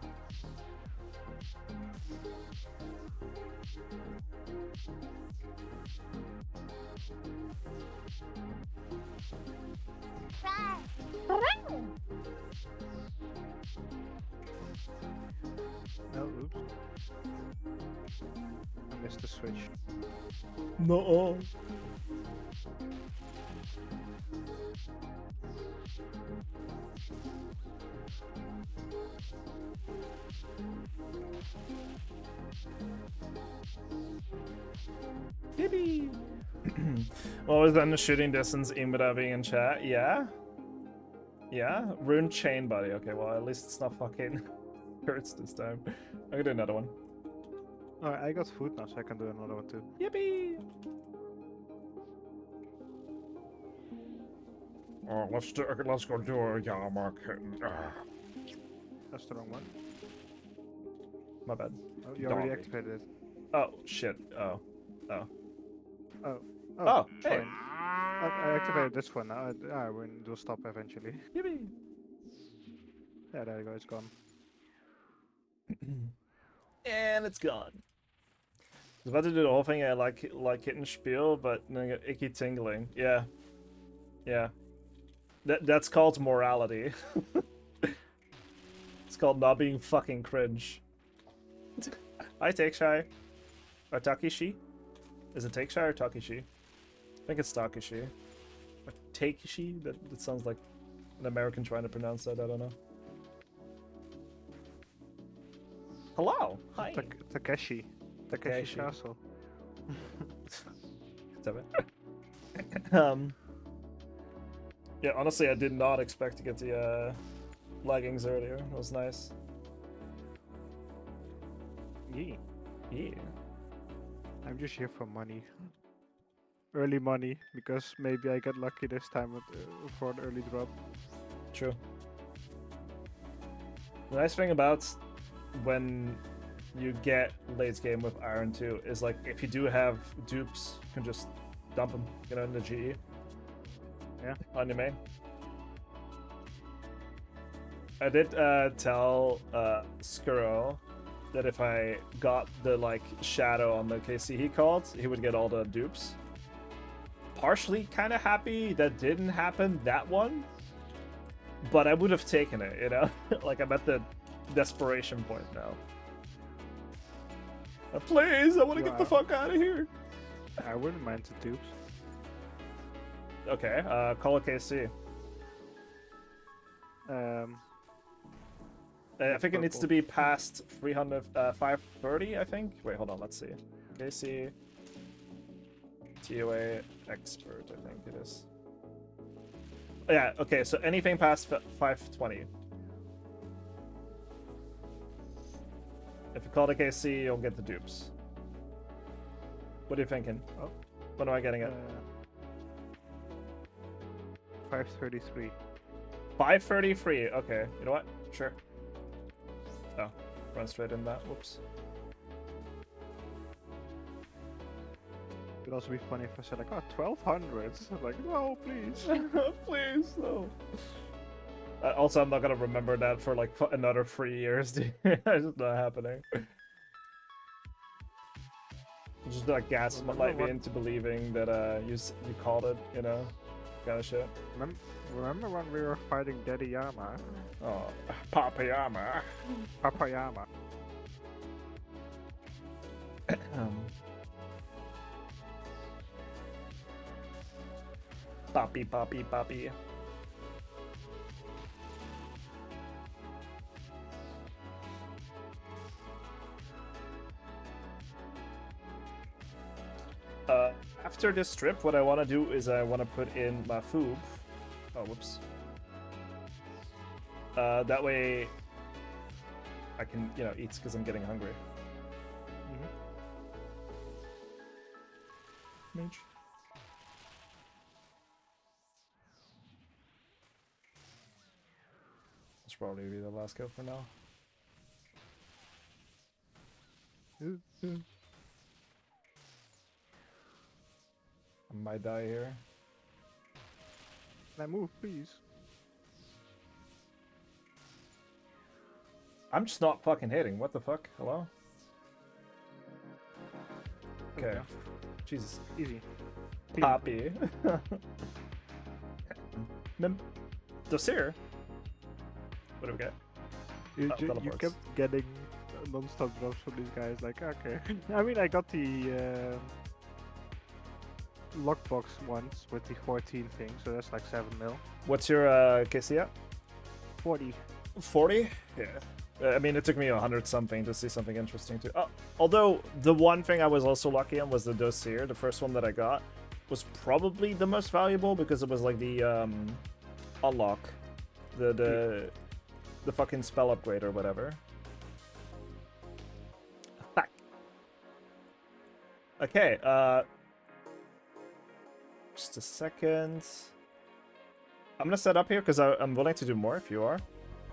Oh, oops. I missed the switch. No. Yippee! What was that in the shooting distance? Imra being in chat? Yeah? Yeah? Rune chain buddy. Okay, well at least it's not fucking hurts this time. I'm gonna do another one. Alright, I got food now, so I can do another one too. Yippee! Oh, let's go do a Yama kitten. That's the wrong one. My bad. Oh, you already Doggy. activated it. Oh shit. Oh. Oh. Oh, Oh, hey. fine. I activated this one now. It will stop eventually. Yippee! Yeah, there you go, it's gone. And it's gone. I was about to do the whole thing I like kitten spiel, but then I get icky tingling. Yeah. Yeah. That's called morality. It's called not being fucking cringe. I take shy. Or Takishi? Is it take shy or Takishi? I think it's Takishi. Or Takishi? That sounds like an American trying to pronounce that, I don't know. Hello! Hi! Takeshi. Takeshi Castle. Damn it. Yeah, honestly, I did not expect to get the leggings earlier. It was nice. Yeah. Yeah. I'm just here for money. Early money, because maybe I get lucky this time with, for an early drop. True. The nice thing about when you get late game with Iron 2 is like if you do have dupes, you can just dump them, you know, in the GE. Yeah. On your main. I did tell Skuro that if I got the like shadow on the KC he called, he would get all the dupes. Partially kind of happy that didn't happen that one, but I would have taken it, you know? Like I'm at the desperation point now. Please, I want to get the fuck out of here. I wouldn't mind the dupes. Okay, call a KC. I think it needs to be past 530, I think. Wait, hold on, let's see. KC. TOA expert, I think it is. Yeah, okay, so anything past 520. If you call the KC, you'll get the dupes. What are you thinking? Oh. What am I getting at? 533. 533. Okay, you know what? Sure. Oh, run straight in that. Whoops. It'd also be funny if I said like, oh, 1200. Like, no, please. Please, no. Also, I'm not gonna remember that for like another 3 years. Dude. It's just not happening. Just like gaslight me into believing that you called it, you know, kind of shit. Remember when we were fighting Daddy Yama? Oh, Papayama. Papayama. Poppy, poppy, poppy. After this trip, what I want to do is I want to put in my food. Oh, whoops. That way I can, you know, eat because I'm getting hungry. Mage. That's probably be the last go for now. I might die here. Can I move, please? I'm just not fucking hitting. What the fuck? Hello? There we Okay. go. Jesus. Easy. Poppy. Dossier. What do we get? You teleports. kept getting non-stop drops from these guys. Like, okay. I mean, I got the lockbox once with the 14 thing, so that's like 7 mil. What's your KC at? 40. 40? Yeah. I mean, it took me 100 something to see something interesting too. Although the one thing I was also lucky on was the dossier. The first one that I got was probably the most valuable because it was like the unlock, the fucking spell upgrade or whatever. Fuck. Okay. Just a second. I'm gonna set up here because I'm willing to do more if you are.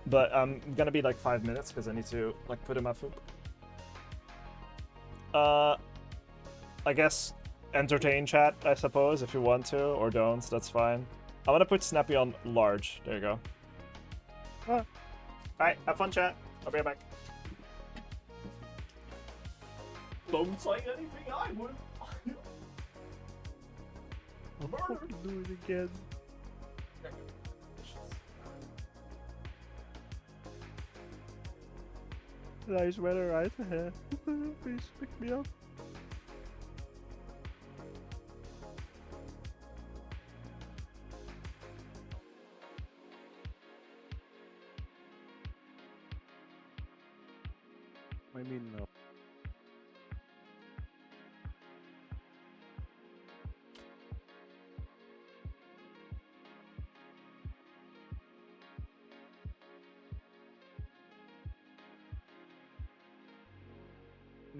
But I'm gonna be like 5 minutes because I need to like put in my food. I guess entertain chat, I suppose, if you want to, or don't, that's fine. I'm gonna put Snappy on large. There you go. Alright, have fun, chat. I'll be right back. Don't say anything, I would. I'll do it again. Nice weather right ahead. Please pick me up. I mean, no.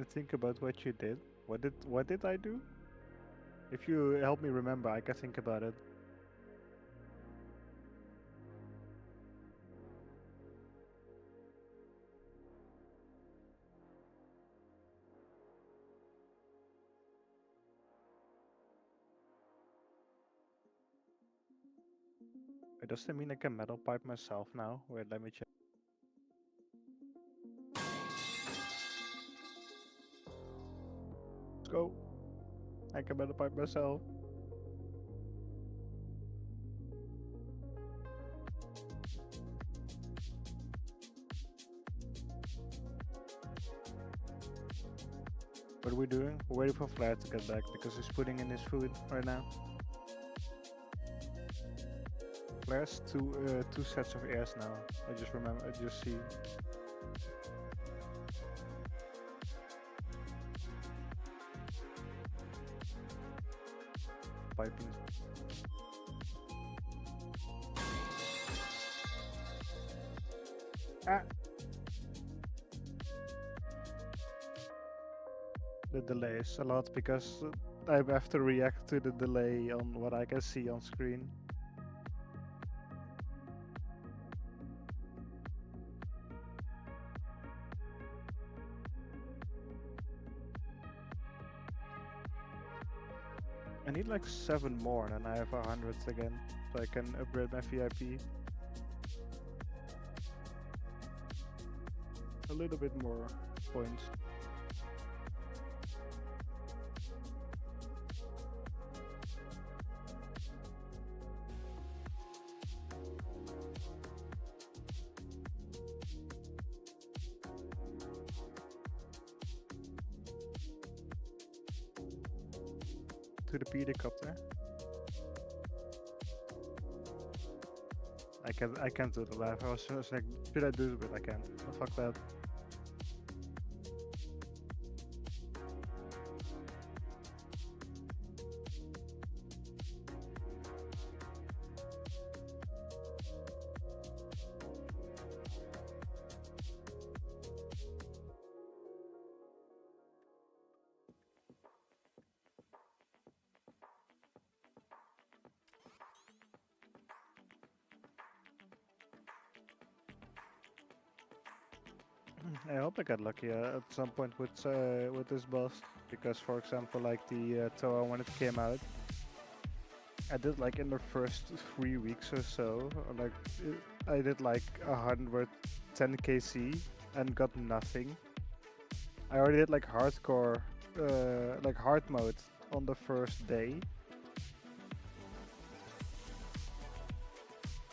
Think about what you did. What did I do? If you help me remember, I can think about it. Does that mean I can metal pipe myself now? Wait, let me check. Let's go. I can metal pipe myself. What are we doing? We're waiting for Flair to get back because he's putting in his food right now. Flair's two sets of airs now. I just see. piping. Ah. The delay is a lot because I have to react to the delay on what I can see on screen. I need like 7 more and then I have 100 again, so I can upgrade my VIP. A little bit more points. To the pedicopter. I can't do the live. I was like, should I do it? But I can't. Oh, fuck that. I hope I get lucky at some point with this boss, because for example, like the Toa when it came out, I did like in the first 3 weeks or so, like I did like 110 KC and got nothing. I already did like hardcore, like hard mode on the first day.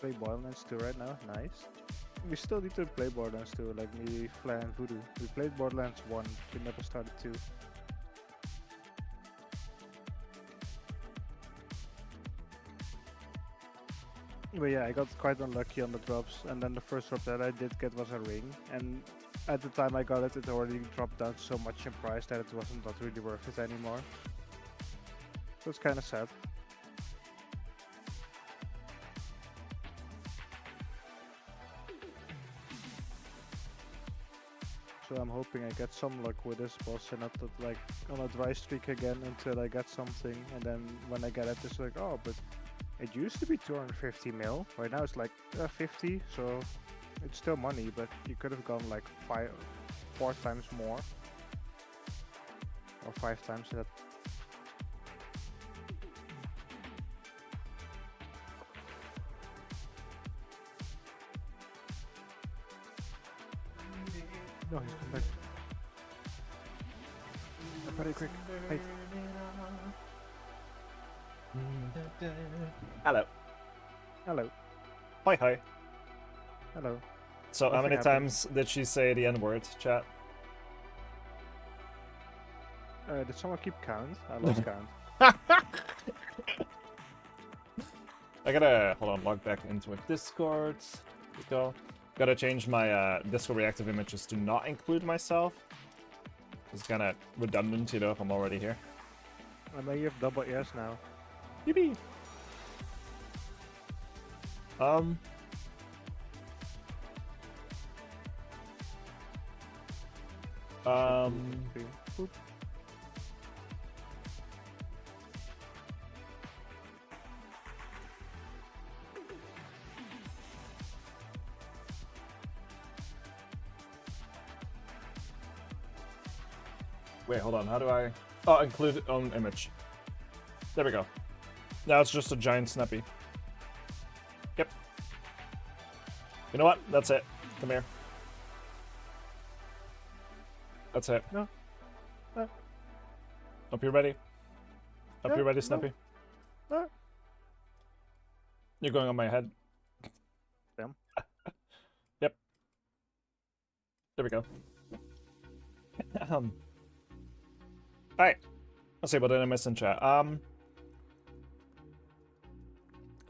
Play Borderlands 2 right now, nice. We still need to play Borderlands 2, like me, Flair, and Voodoo. We played Borderlands 1, we never started 2. But yeah, I got quite unlucky on the drops, and then the first drop that I did get was a ring, and at the time I got it, it already dropped down so much in price that it wasn't not really worth it anymore. So it's kinda sad. So I'm hoping I get some luck with this boss and not that, like on a dry streak again until I get something, and then when I get it it's like, oh, but it used to be 250 mil, right now it's like 50, so it's still money, but you could have gone like 4 times more, or 5 times that. No, he's come back. Very quick. Wait. Hello. Hello. Hi, hi. Hello. So, how Nothing many happened. times did she say the N-word, chat? Did someone keep count? I lost count. I gotta, hold on, log back into a Discord. Let's go. Gotta change my Discord reactive images to not include myself. It's kind of redundant, you know, if I'm already here. I may have double ears now. Yippee! Boop. Wait, hold on, how do I... Oh, include own image. There we go. Now it's just a giant snappy. Yep. You know what? That's it. Come here. That's it. No. No. Hope you're ready. Hope No, you're ready, no. Snappy. No. You're going on my head. Damn. Yep. There we go. Alright. Let's see, what did I miss in chat?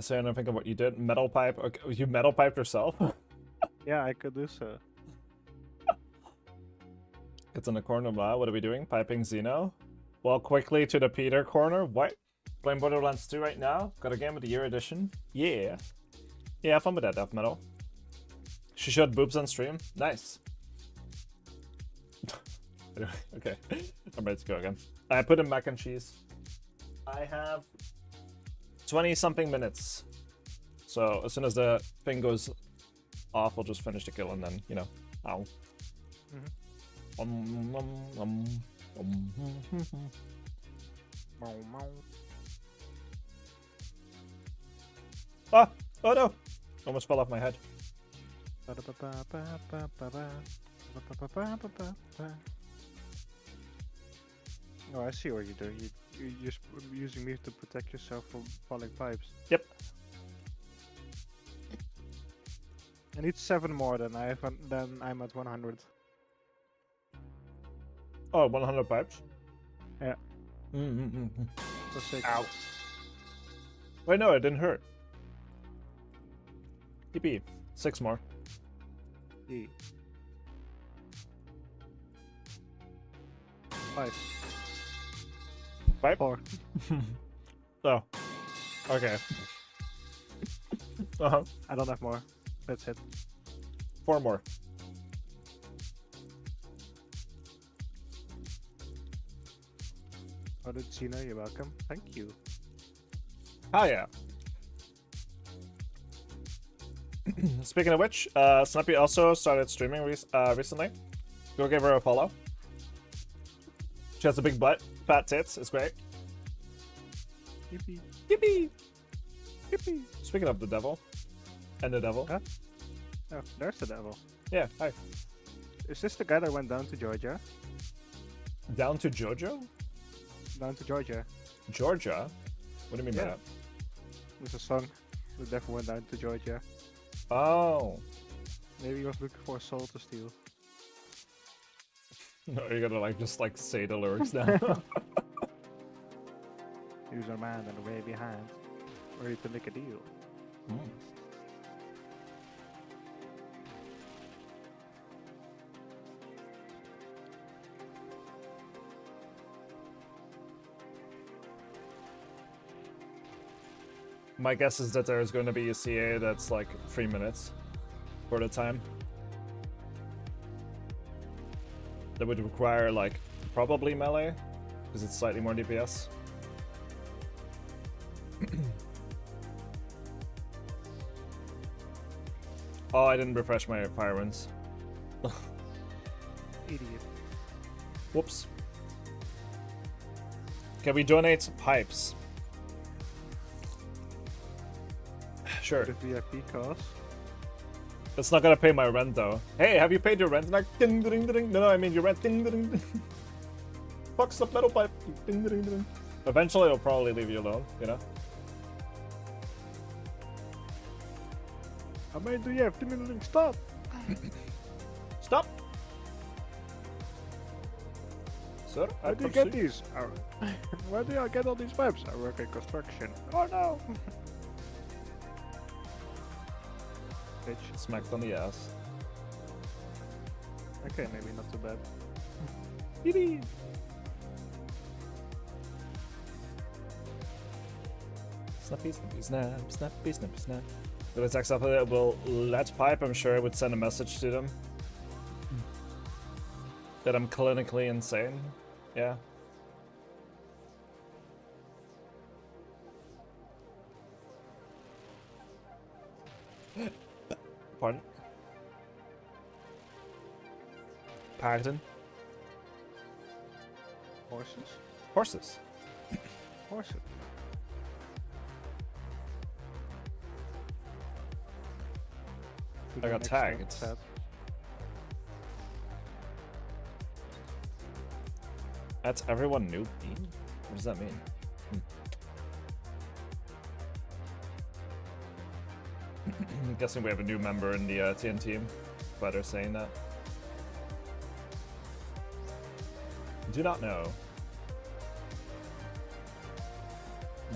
So I don't think of what you did. Metal pipe. Okay, you metal piped yourself? Yeah, I could do so. It's in the corner. What are we doing? Piping Xeno? Well, quickly to the Peter corner. What? Playing Borderlands 2 right now. Got a Game of the Year edition. Yeah. Yeah, have fun with that, Death Metal. She showed boobs on stream. Nice. Anyway, okay. I'm ready to go again. I put in mac and cheese. I have 20-something minutes. So as soon as the thing goes off, I'll just finish the kill and then, you know, ow. Ah! Oh no! Almost fell off my head. Oh, I see what you do. You're just using me to protect yourself from falling pipes. Yep. I need 7 more than then I'm at 100. Oh, 100 pipes? Yeah. For 6. Ow. Wait, no, it didn't hurt. Eepy. 6 more. E. 5. 5? 4. Oh. Okay. Uh-huh. I don't have more. That's it. 4 more. Oh, did Gina? You're welcome. Thank you. Oh yeah. Speaking of which, Snappy also started streaming recently. Go give her a follow. She has a big butt, fat tits. It's great. Yippee. Yippee! Yippee! Speaking of the devil, and the devil. Huh? Oh, there's the devil. Yeah. Hi. Is this the guy that went down to Georgia? Down to Jojo? Down to Georgia. Georgia? What do you mean by Yeah. that? There's a song. The devil went down to Georgia. Oh. Maybe he was looking for a soul to steal. No, you're gonna like just like say the lyrics now. Use a man and way behind. Ready to make a deal. Mm. My guess is that there's going to be a CA that's like 3 minutes for the time. That would require like probably melee, because it's slightly more DPS. Oh, I didn't refresh my fire runes. Idiot. Whoops. Can we donate pipes? Sure. The VIP cost. It's not gonna pay my rent though. Hey, have you paid your rent? Like ding ding ding. No, I mean your rent. Ding ding ding. Fucks up metal pipe. Ding ding ding. Eventually, it'll probably leave you alone. You know. How many do you have? Stop! Stop. Sir, How do you get these? Where do I get all these pipes? I work in construction. Oh no! Bitch. Smacked on the ass. Okay, maybe not too bad. Yippee. Snappy, snappy, snap, snappy, snappy, snap. If it's acceptable, let's pipe. I'm sure I would send a message to them that I'm clinically insane. Yeah. Pardon? Pardon? Horses? Horses. Horses. I got tagged. That's everyone new. What does that mean? I'm guessing we have a new member in the TN team. Why they're saying that. Do not know.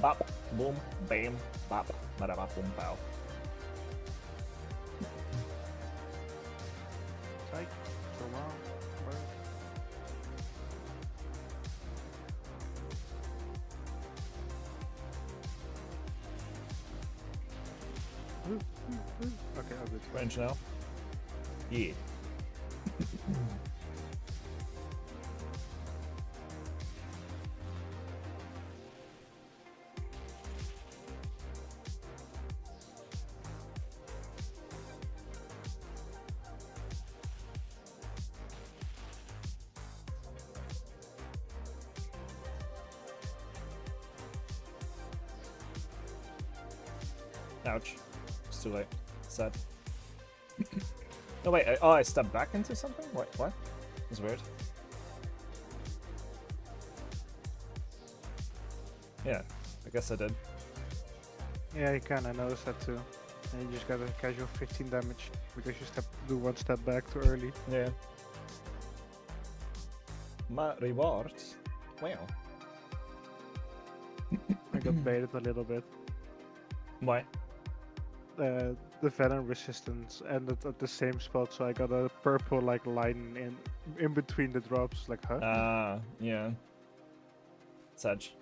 Bop, boom, bam, bop, bada bop, boom, pow. Psych. So long. Okay, oh good. Range now. Yeah. Ouch. It's too late. Sad. No, wait. I stepped back into something? Wait, what? That's weird. Yeah, I guess I did. Yeah, you can. I noticed that too. And you just got a casual 15 damage because you do one step back too early. Yeah. My rewards. Wow. I got baited a little bit. Why? The venom resistance ended at the same spot, so I got a purple like line in between the drops. Like, huh? Ah, yeah. Sedge.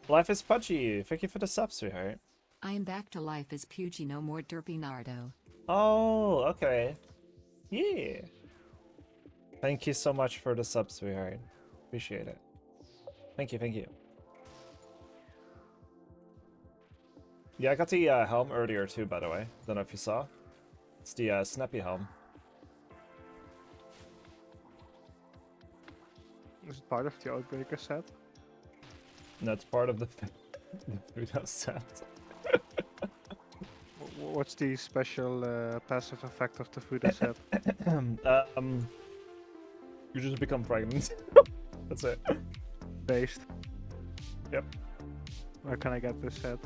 Life is pudgy. Thank you for the sub, sweetheart. I am back to life as Pudgy no more ᵈᵃᵏᵦ. Oh, okay. Yeah. Thank you so much for the sub, sweetheart. Appreciate it. Thank you, thank you. Yeah, I got the helm earlier too, by the way. Don't know if you saw. It's the snappy helm. Is it part of the Outbreaker set? No, it's part of the Fuda set. What's the special passive effect of the Fuda set? You just become pregnant. That's it. Based. Yep. Where can I get this set?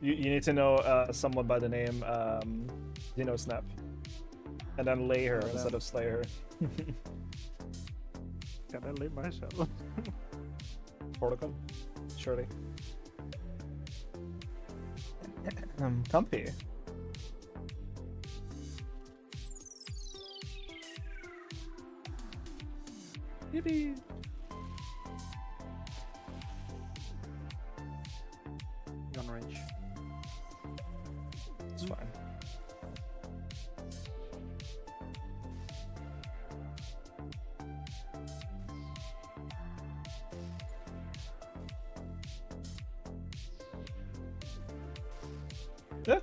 You need to know someone by the name Snap, and then lay her instead of slay her. Can I lay myself? Protocol, surely. Comfy. Yippee! On range. It's fine. Yeah.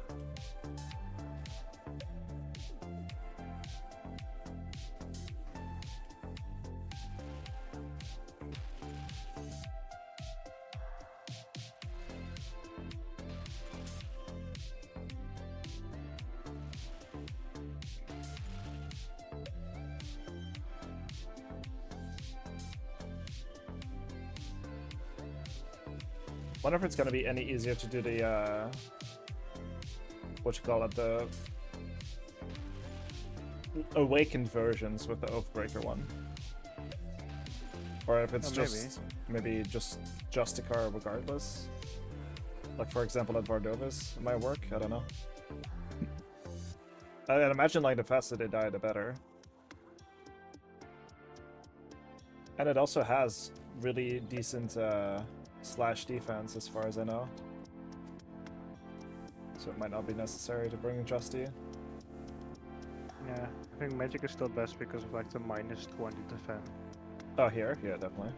Wonder if it's gonna be any easier to do the what you call it, the awakened versions with the Oathbreaker one, or if it's just maybe just Justicar regardless. Like for example at Vardovis, it might work. I don't know. I'd imagine like the faster they die, the better. And it also has really decent slash defense as far as I know. So it might not be necessary to bring Justy. Yeah, I think magic is still best because of like the minus 20 defense. Oh, here? Yeah, definitely.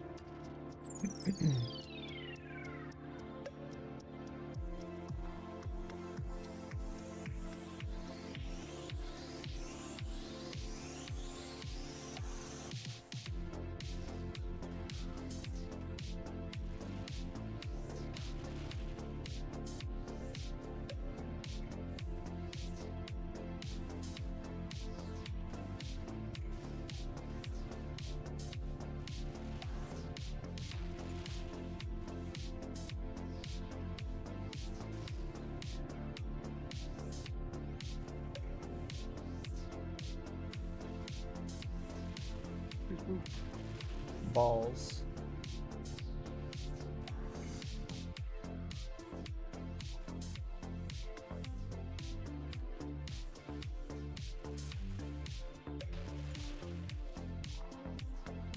Balls.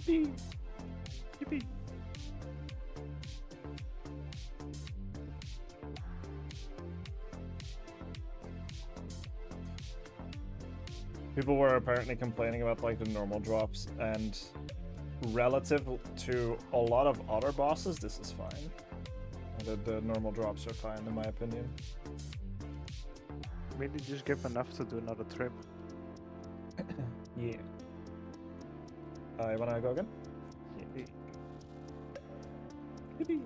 Yippee! Yippee! People were apparently complaining about like the normal drops, and relative to a lot of other bosses, this is fine. The normal drops are fine in my opinion. Maybe just give enough to do another trip. Yeah. You wanna go again? Yeah. Yippee.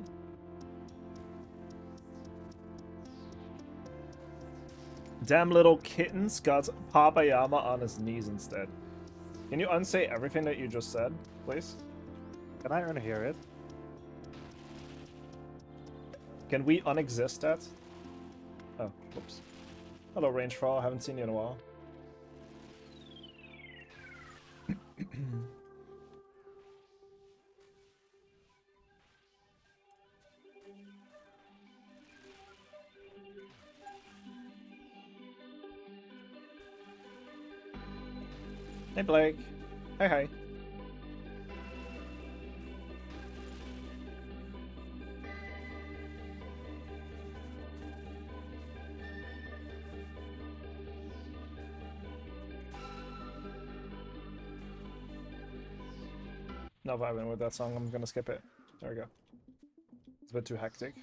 Damn little kitten's got Papayama on his knees instead. Can you unsay everything that you just said, please? Can I unhear it? Can we unexist that? Oh, whoops. Hello, Range Fall. I haven't seen you in a while. Hey, Blake. Hey, hey. Not vibing with that song. I'm gonna skip it. There we go. It's a bit too hectic.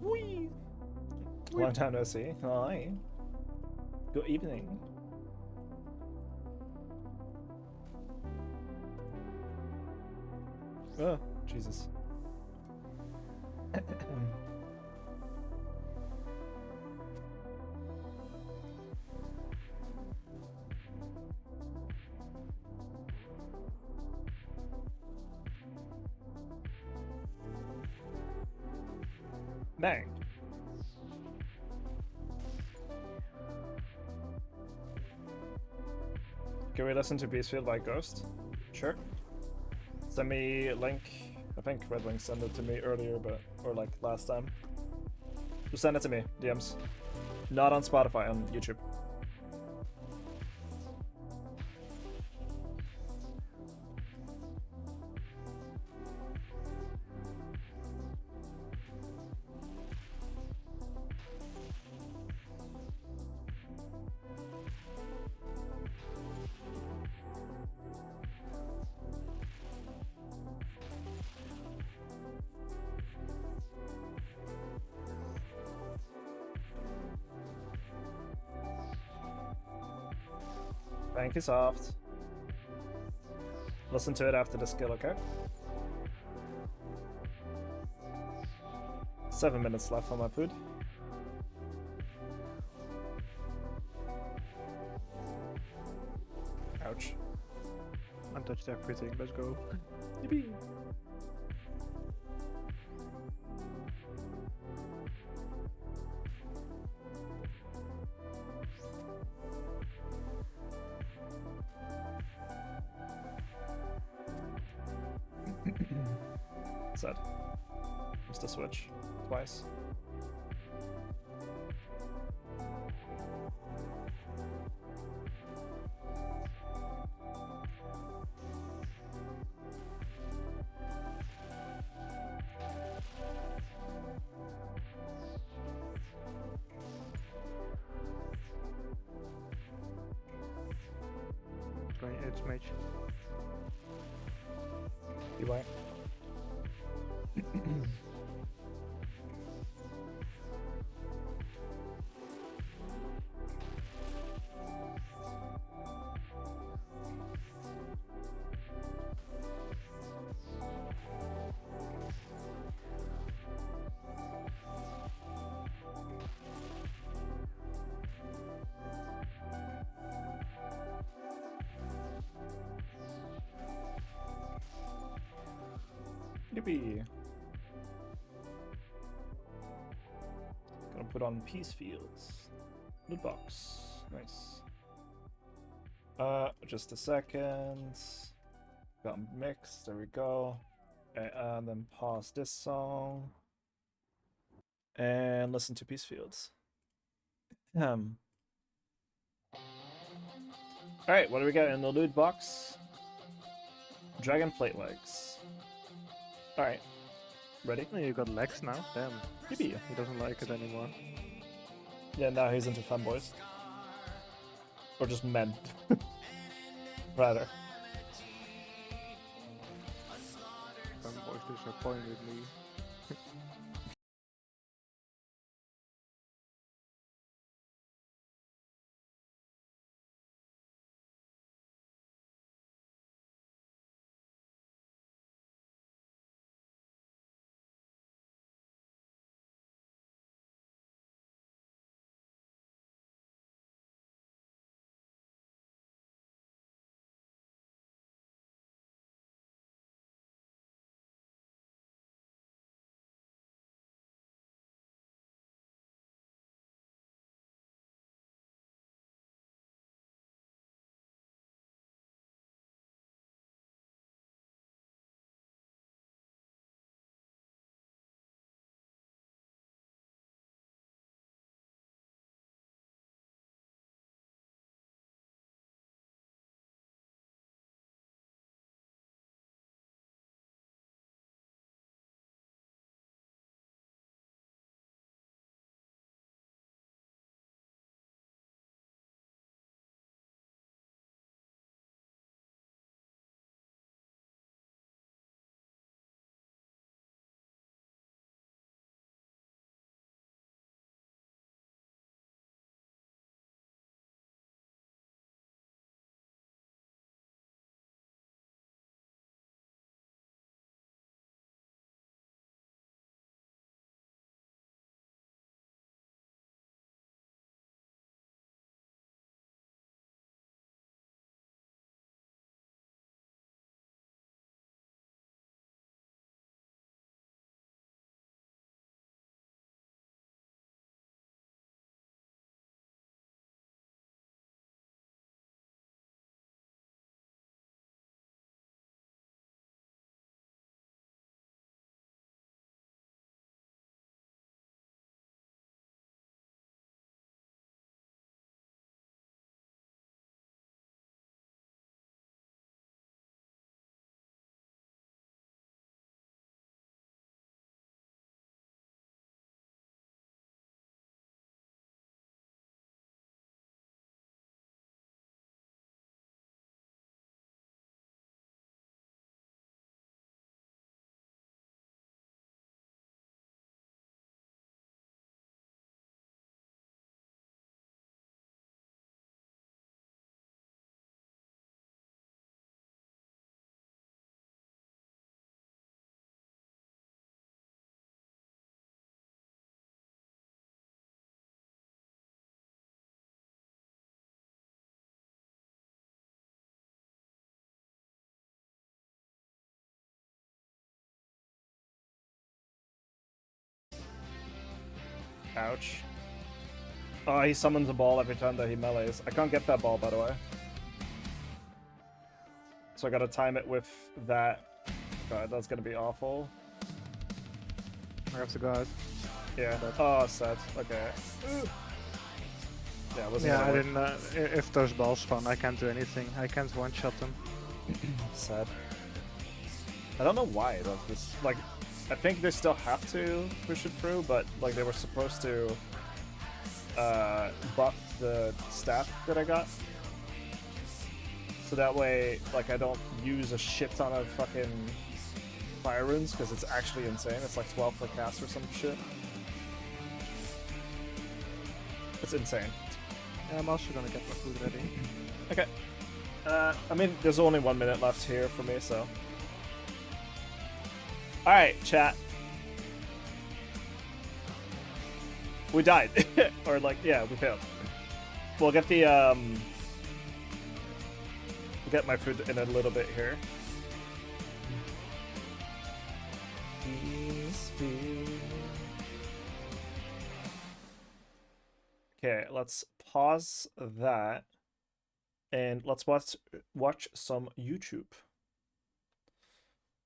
Whee! Long time no see. Hi. Good evening. Oh, Jesus. Bang. Can we listen to Beastfield by Ghost? Sure. Send me a link. I think Red Wing sent it to me earlier, or like last time. Just send it to me, DMs. Not on Spotify, on YouTube. Thank you, Soft. Listen to it after the skill, okay? 7 minutes left on my food. Ouch. Untouched everything, let's go. Yippee! Sad. Just a switch. Twice. It's mage. DY. Yippee! Gonna put on Peace Fields. Loot box. Nice. Just a second. Got mixed. There we go. Okay, and then pause this song. And listen to Peace Fields. Alright, what do we got in the loot box? Dragon plate legs. Alright. Ready? Oh, you got legs now. Damn. Eepy. He doesn't like it anymore. Yeah, now he's into femboys. Or just men. Rather. Fanboys disappointed me. Ouch. Oh, he summons a ball every time that he melees. I can't get that ball, by the way. So I gotta time it with that. God, that's gonna be awful. I have to go out. Yeah. Oh, sad. Okay. Yeah, wasn't Yeah, gonna I work. didn't. If those balls spawn, I can't do anything. I can't one-shot them. Sad. I don't know why though. This, like, I think they still have to push it through, but like they were supposed to buff the staff that I got, so that way, like, I don't use a shit ton of fucking fire runes because it's actually insane. It's like 12 per cast or some shit. It's insane. Yeah, I'm also gonna get my food ready. Okay. I mean, there's only 1 minute left here for me, so. Alright, chat. We died. Or, like, yeah, we failed. We'll get the, we'll get my food in a little bit here. Okay, let's pause that. And let's watch some YouTube.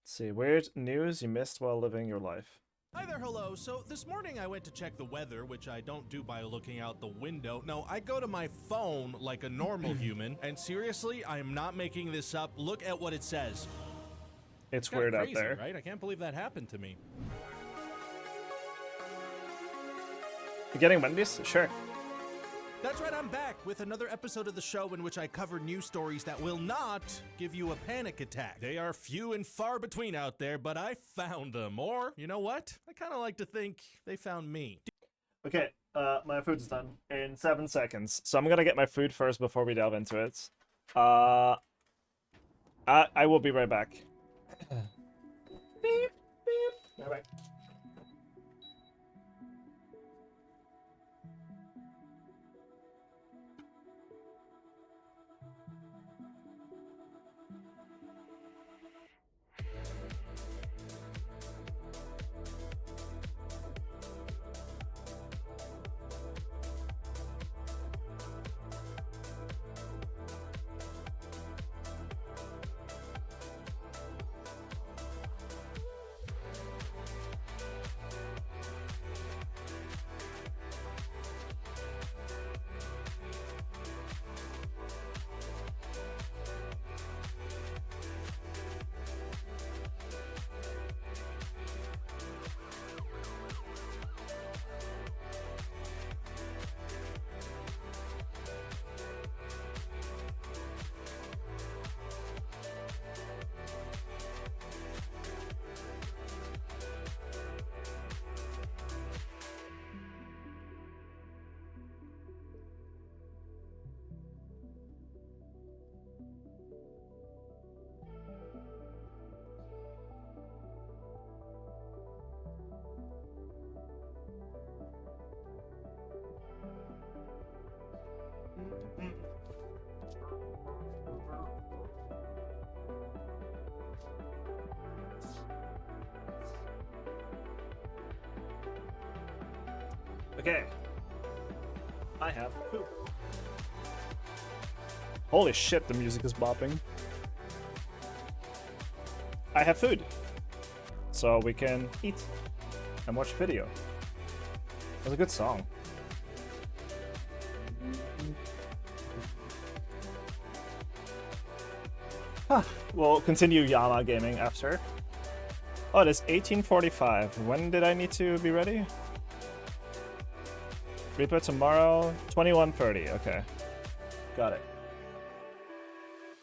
Let's see, weird news you missed while living your life. Hi there, hello. So this morning I went to check the weather, which I don't do by looking out the window. No, I go to my phone like a normal human. And seriously, I am not making this up. Look at what it says. It's Kinda weird out crazy, there. right? I can't believe that happened to me. You getting Wendy's? Sure. That's right, I'm back with another episode of the show in which I cover news stories that will not give you a panic attack. They are few and far between out there, but I found them. Or, you know what? I kind of like to think they found me. Okay, my food's done in 7 seconds. So I'm gonna get my food first before we delve into it. I will be right back. Beep, beep. Bye-bye. Okay. I have food. Holy shit, the music is bopping. I have food. So we can eat and watch video. It was a good song. We'll continue Yama gaming after. Oh, it is 18:45. When did I need to be ready? Replay tomorrow, 21:30. Okay, got it.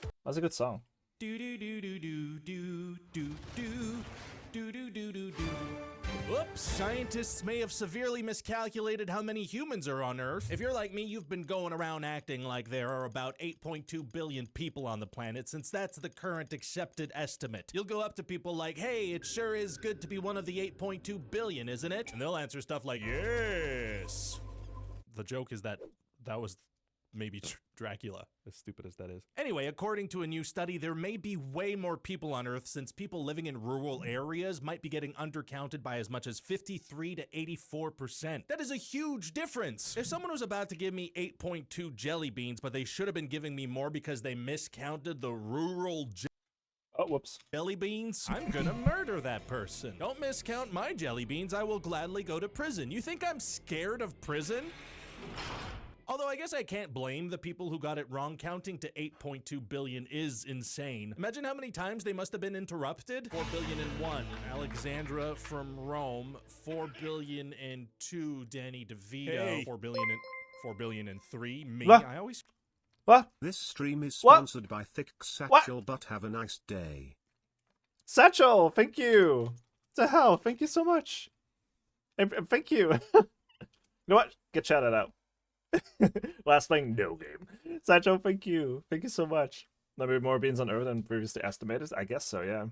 That was a good song. Do do do do do do do do do do do do do. Oops, scientists may have severely miscalculated how many humans are on Earth. If you're like me, you've been going around acting like there are about 8.2 billion people on the planet, since that's the current accepted estimate. You'll go up to people like, hey, it sure is good to be one of the 8.2 billion, isn't it? And they'll answer stuff like, yes. The joke is that was maybe Dracula, as stupid as that is. Anyway, according to a new study, there may be way more people on Earth, since people living in rural areas might be getting undercounted by as much as 53 to 84%. That is a huge difference. If someone was about to give me 8.2 jelly beans, but they should have been giving me more because they miscounted the rural Oh, whoops. jelly beans, I'm gonna murder that person. Don't miscount my jelly beans, I will gladly go to prison. You think I'm scared of prison? Although I guess I can't blame the people who got it wrong. Counting to 8.2 billion is insane. Imagine how many times they must have been interrupted. 4 billion and 1, Alexandra from Rome. 4 billion and 2, Danny DeVito. Hey. 4 billion and 3, me. What? I always... What? This stream is What? sponsored by Thick What? Satchel, but have a nice day. Satchel, thank you. What the hell? Thank you so much. And thank you. You know what? Get shouted out. Last thing, no game. Satchel, thank you. Thank you so much. There'll be more beans on Earth than previously estimated. I guess so, yeah.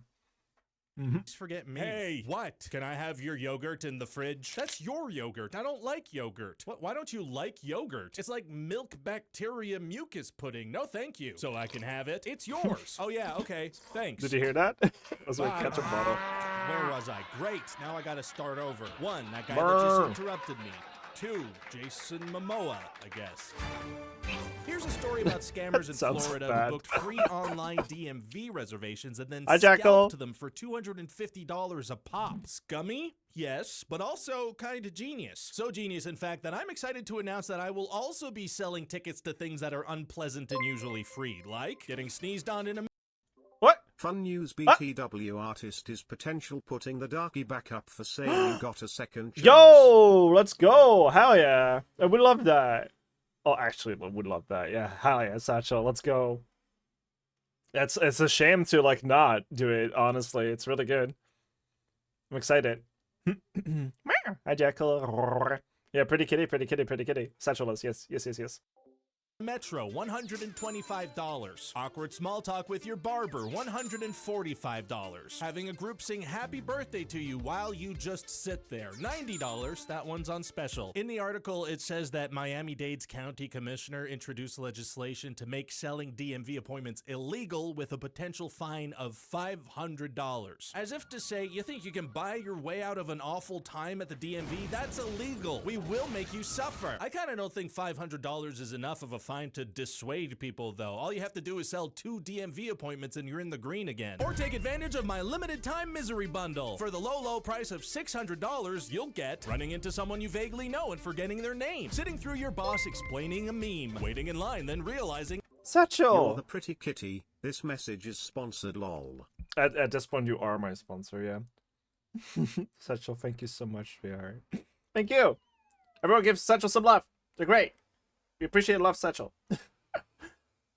Forget me. Hey, what? Can I have your yogurt in the fridge? That's your yogurt. I don't like yogurt. What? Why don't you like yogurt? It's like milk bacteria mucus pudding. No, thank you. So I can have it. It's yours. Oh yeah, okay. Thanks. Did you hear that? That was my ketchup bottle. Where was I? Great. Now I gotta start over. 1, that guy Brr. that just interrupted me. 2, Jason Momoa, I guess. Here's a story about scammers in Sounds Florida bad. who booked free online DMV reservations and then Hi, Jackal. scalped them for $250 a pop. Scummy? Yes, but also kinda genius. So genius, in fact, that I'm excited to announce that I will also be selling tickets to things that are unpleasant and usually free, like getting sneezed on in a... What? Fun news: BTW artist is potential putting the Darky back up for sale and got a second chance. Yo, let's go. Hell yeah. I would love that. Oh, actually, I would love that. Yeah, hell yeah, Satchel. Let's go. It's a shame to, like, not do it, honestly. It's really good. I'm excited. Hi, Jackal. Yeah, pretty kitty. Satchel is, yes. Metro, $125. Awkward small talk with your barber, $145. Having a group sing happy birthday to you while you just sit there, $90. That one's on special. In the article, it says that Miami-Dade's county commissioner introduced legislation to make selling DMV appointments illegal with a potential fine of $500. As if to say, you think you can buy your way out of an awful time at the DMV? That's illegal. We will make you suffer. I kind of don't think $500 is enough of a fine to dissuade people, though. All you have to do is sell 2 DMV appointments and you're in the green again. Or take advantage of my limited time misery bundle. For the low price of $600, you'll get running into someone you vaguely know and forgetting their name, sitting through your boss explaining a meme, waiting in line, then realizing Satchel! You're the pretty kitty. This message is sponsored, lol. At this point, you are my sponsor, yeah. Satchel, thank you so much, sweetheart. Thank you! Everyone give Satchel some love. They're great. We appreciate love, Satchel.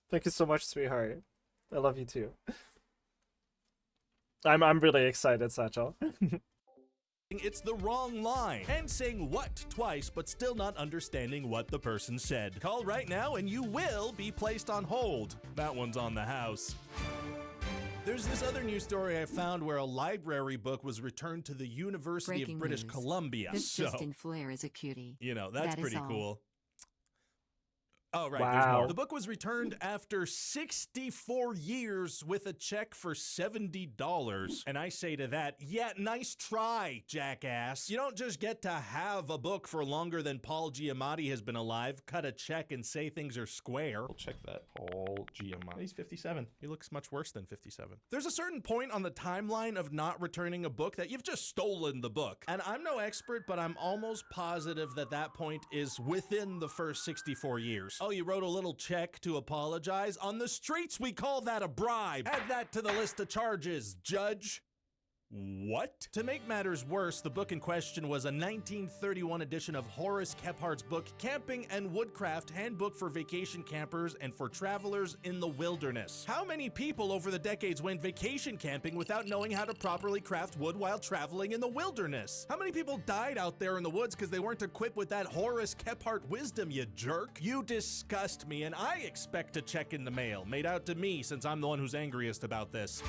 Thank you so much, sweetheart. I love you too. I'm really excited, Satchel. it's the wrong line, and saying what twice but still not understanding what the person said. Call right now and you will be placed on hold. That one's on the house. There's this other news story I found where a library book was returned to the University Breaking of British news. Columbia. This So, Justin Flair is a cutie. you know, that's That is pretty all. cool. Oh, right. Wow. There's more. The book was returned after 64 years with a check for $70. And I say to that, yeah, nice try, jackass. You don't just get to have a book for longer than Paul Giamatti has been alive, cut a check and say things are square. We'll check that. Paul Giamatti. He's 57. He looks much worse than 57. There's a certain point on the timeline of not returning a book that you've just stolen the book. And I'm no expert, but I'm almost positive that that point is within the first 64 years. Oh, you wrote a little check to apologize? On the streets, we call that a bribe. Add that to the list of charges, Judge. What? To make matters worse, the book in question was a 1931 edition of Horace Kephardt's book, Camping and Woodcraft Handbook for Vacation Campers and for Travelers in the Wilderness. How many people over the decades went vacation camping without knowing how to properly craft wood while traveling in the wilderness? How many people died out there in the woods because they weren't equipped with that Horace Kephart wisdom, you jerk? You disgust me, and I expect a check in the mail, made out to me since I'm the one who's angriest about this.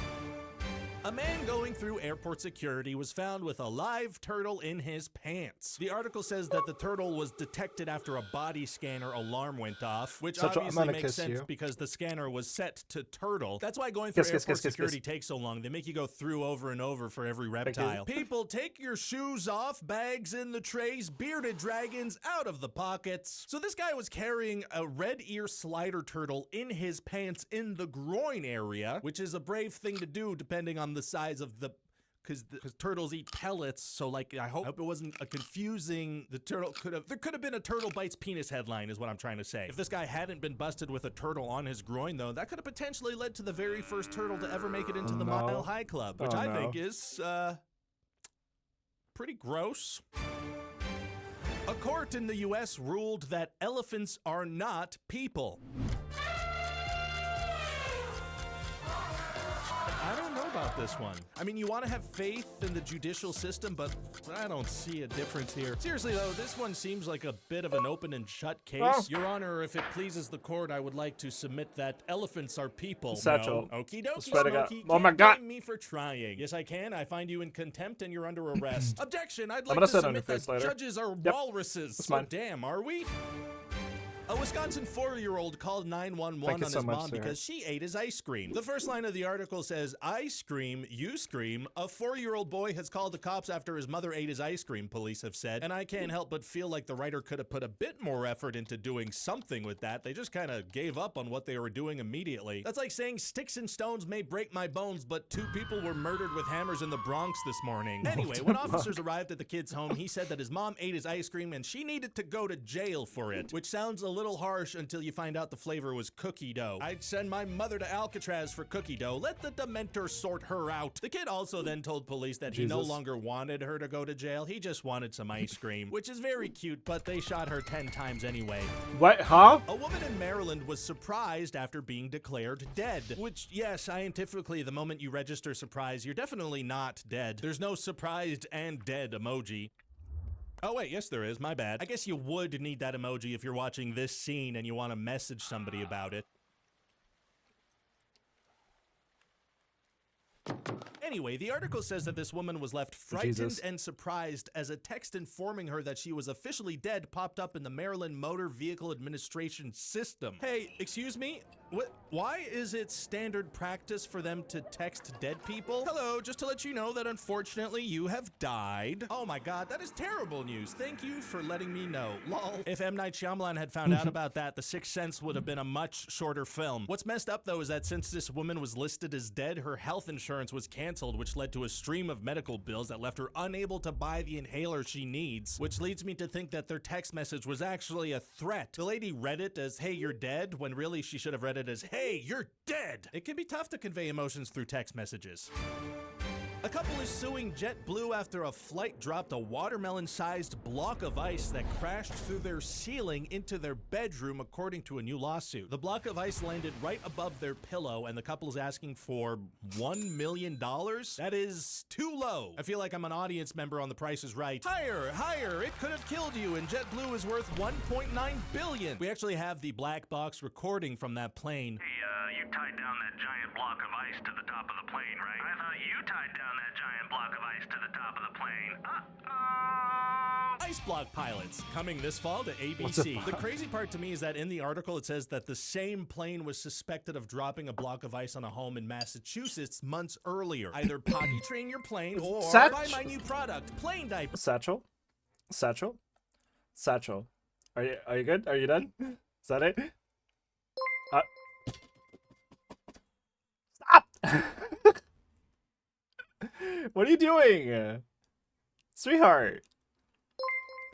A man going through airport security was found with a live turtle in his pants. The article says that the turtle was detected after a body scanner alarm went off, which obviously makes sense because the scanner was set to turtle. That's why going through airport security takes so long. They make you go through over and over for every reptile. People, take your shoes off, bags in the trays, bearded dragons out of the pockets. So this guy was carrying a red ear slider turtle in his pants in the groin area, which is a brave thing to do depending on the size of the, because turtles eat pellets, so like I hope it wasn't a confusing, there could have been a turtle bites penis headline is what I'm trying to say. If this guy hadn't been busted with a turtle on his groin though, that could have potentially led to the very first turtle to ever make it into the Mile High Club, which I think is pretty gross. A court in the US ruled that elephants are not people. I don't know about this one. I mean, you want to have faith in the judicial system, but I don't see a difference here. Seriously, though, this one seems like a bit of an open and shut case. Oh. Your Honor, if it pleases the court, I would like to submit that elephants are people. Satchel. No. Okie dokie, Smokey. Oh my God. Blame me for trying. Yes, I can. I find you in contempt and you're under arrest. Objection. I'd like to submit that judges are walruses. So damn, are we? A Wisconsin 4-year-old called 911 on his mom because she ate his ice cream. The first line of the article says, I scream, you scream. A 4-year-old boy has called the cops after his mother ate his ice cream, police have said. And I can't help but feel like the writer could have put a bit more effort into doing something with that. They just kind of gave up on what they were doing immediately. That's like saying sticks and stones may break my bones, but 2 people were murdered with hammers in the Bronx this morning. Anyway, when officers arrived at the kid's home, he said that his mom ate his ice cream and she needed to go to jail for it, which sounds a little little harsh until you find out the flavor was cookie dough. I'd send my mother to Alcatraz for cookie dough. Let the Dementor sort her out. The kid also then told police that he no longer wanted her to go to jail. He just wanted some ice cream, which is very cute, but they shot her 10 times anyway. What? Huh? A woman in Maryland was surprised after being declared dead, which, yeah, scientifically, the moment you register surprise, you're definitely not dead. There's no surprised and dead emoji. Oh wait, yes there is, my bad. I guess you would need that emoji if you're watching this scene and you want to message somebody about it. Anyway, the article says that this woman was left frightened and surprised as a text informing her that she was officially dead popped up in the Maryland Motor Vehicle Administration system. Hey, excuse me? Why is it standard practice for them to text dead people? Hello, just to let you know that unfortunately you have died. Oh my god, that is terrible news. Thank you for letting me know. Lol. If ᵈᵃᵏᶦ had found out about that, The Sixth Sense would have been a much shorter film. What's messed up though is that since this woman was listed as dead, her health insurance was canceled, which led to a stream of medical bills that left her unable to buy the inhaler she needs, which leads me to think that their text message was actually a threat. The lady read it as, hey, you're dead, when really she should have read it as, hey, you're dead. It can be tough to convey emotions through text messages. A couple is suing JetBlue after a flight dropped a watermelon-sized block of ice that crashed through their ceiling into their bedroom, according to a new lawsuit. The block of ice landed right above their pillow, and the couple is asking for $1 million? That is too low. I feel like I'm an audience member on The Price is Right. Higher, higher, it could have killed you, and JetBlue is worth $1.9 billion. We actually have the black box recording from that plane. Hey, you tied down that giant block of ice to the top of the plane, right? I thought you tied down that giant block of ice to the top of the plane. Uh-oh! Ice Block Pilots, coming this fall to ABC. The crazy part to me is that in the article it says that the same plane was suspected of dropping a block of ice on a home in Massachusetts months earlier. Either potty train your plane or buy my new product, plane diapers. Satchel? Satchel? Satchel. Are you good? Are you done? Is that it? Stop! What are you doing? Sweetheart.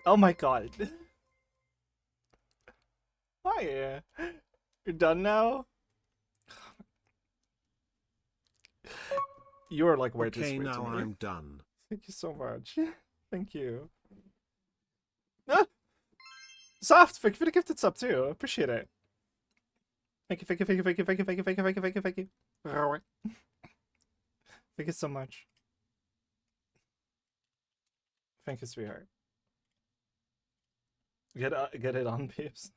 Oh my god. Hi. You're done now? You are like way too Okay, sweet now to me. I'm done. Thank you so much. Thank you. Ah! Soft, thank you for the gifted sub too. Appreciate it. Thank you, thank you, thank you, thank you, thank you, thank you, thank you, thank you, thank you, thank you. Thank you so much. Thank you, sweetheart. Get it on, peeps.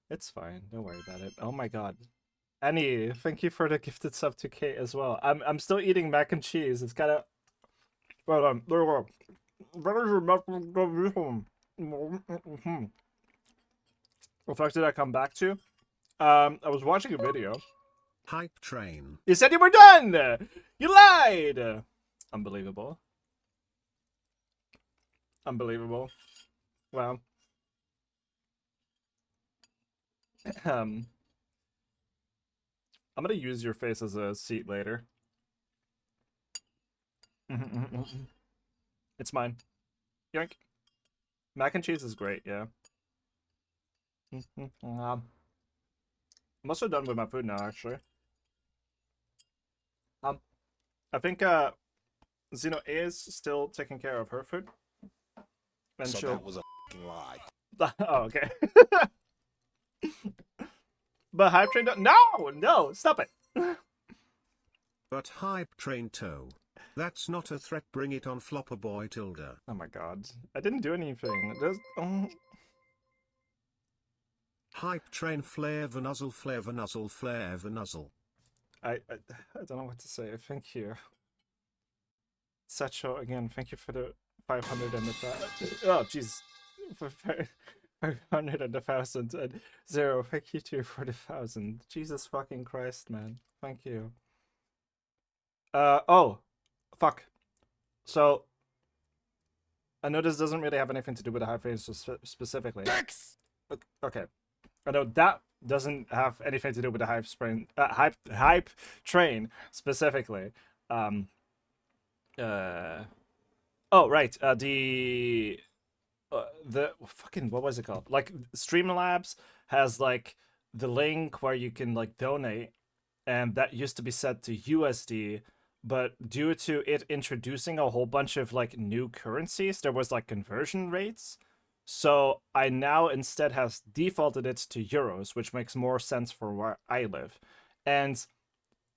It's fine. Don't worry about it. Oh my god. Annie, thank you for the gifted sub to Kate as well. I'm still eating mac and cheese. It's kind of. Well, there we go. What is your mac and cheese? What fuck did I come back to? I was watching a video. Hype train. You said you were done! You lied! Unbelievable. Unbelievable. Wow. I'm gonna use your face as a seat later. It's mine. Yoink. Mac and cheese is great, yeah. I'm also done with my food now, actually. I think Xeno is still taking care of her food. And So she'll... that was a f***ing lie. Oh, okay. But Hype Train don't... No! Stop it! But Hype Train Toe. That's not a threat, bring it on Flopper Boy Tilda. Oh my god. I didn't do anything. There's... Oh. Hype Train Flare Vanuzzle Flare Vanuzzle Flare Vanuzzle. I don't know what to say. Thank you. Satcho, again, thank you for the 500 and the... Oh, jeez. For 500 and 1,000 and 0. Thank you too for the 1,000. Jesus fucking Christ, man. Thank you. Oh. Fuck. So, I know this doesn't really have anything to do with the high phase specifically. Okay. I know that doesn't have anything to do with the hype train specifically. Oh right, the fucking, what was it called? Like Streamlabs has like the link where you can like donate, and that used to be set to USD, but due to it introducing a whole bunch of like new currencies, there was like conversion rates. So I now instead has defaulted it to euros, which makes more sense for where I live. And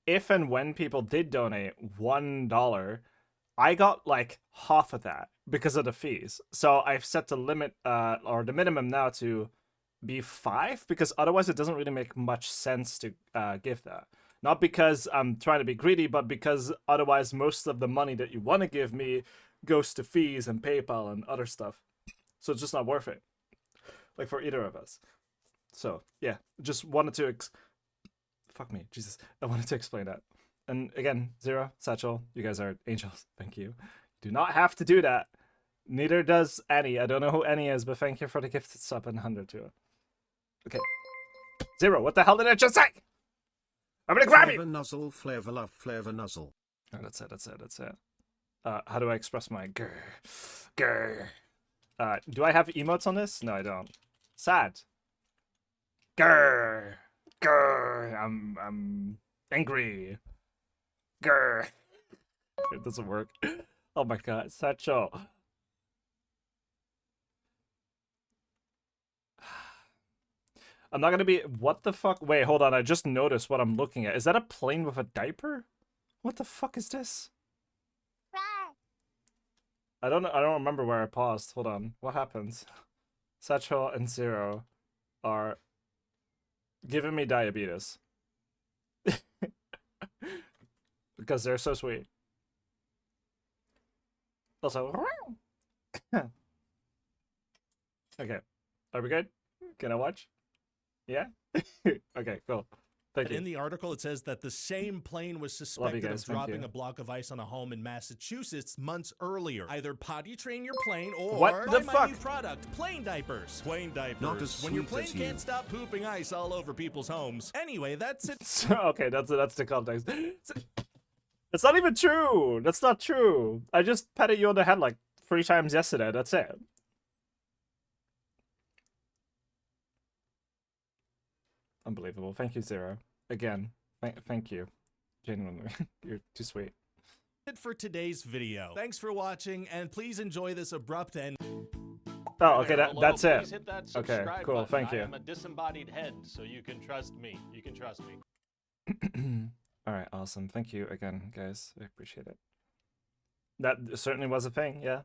if and when people did donate $1, I got like half of that because of the fees. So I've set the limit or the minimum now to be 5, because otherwise it doesn't really make much sense to give that. Not because I'm trying to be greedy, but because otherwise most of the money that you want to give me goes to fees and PayPal and other stuff. So it's just not worth it, like for either of us. So yeah, just wanted to fuck me, Jesus. I wanted to explain that. And again, Zero, Satchel, you guys are angels. Thank you. Do not have to do that. Neither does Annie. I don't know who Annie is, but thank you for the gifted sub and 100 to it. Okay. Zero, what the hell did I just say? I'm gonna grab you! Flavor nuzzle, flavor love, flavor nuzzle. Oh, that's it. How do I express my grr? Grr. Do I have emotes on this? No, I don't. Sad. Grr. Grr. I'm angry. Grr. It doesn't work. Oh my god, Satchel. I'm not gonna be. What the fuck? Wait, hold on. I just noticed what I'm looking at. Is that a plane with a diaper? What the fuck is this? I don't remember where I paused. Hold on. What happens? Satchel and Zero are giving me diabetes. Because they're so sweet. Also, okay. Are we good? Can I watch? Yeah? Okay, cool. Thank you. In the article, it says that the same plane was suspected guys, of thank dropping you. a block of ice on a home in Massachusetts months earlier. Either potty train your plane or What the buy my fuck? new product, plane diapers. Plane diapers. Not as when your sweet plane as you. can't stop pooping ice all over people's homes. Anyway, that's it. So, okay, that's the context. It's not even true. That's not true. I just patted you on the head like 3 times yesterday. That's it. Unbelievable. Thank you, Zero. Again, thank you. Genuinely. You're too sweet. It for today's video. Thanks for watching, and please enjoy this abrupt end. Oh, okay, Hello, that's please it. hit that Okay, subscribe cool, button. thank you. I am a disembodied head, so you can trust me. You can trust me. Alright, awesome. Thank you again, guys. I appreciate it. That certainly was a thing, yeah.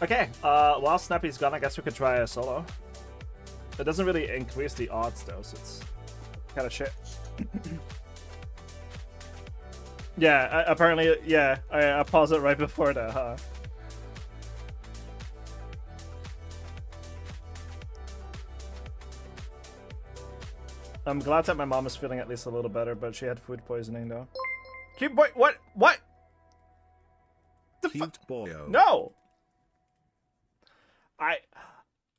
Okay, while Snappy's gone, I guess we could try a solo. It doesn't really increase the odds, though, so it's kind of shit. Yeah, apparently, yeah, I paused it right before that, huh? I'm glad that my mom is feeling at least a little better, but she had food poisoning, though. Cute boy, what? What? The Cute boyo. No!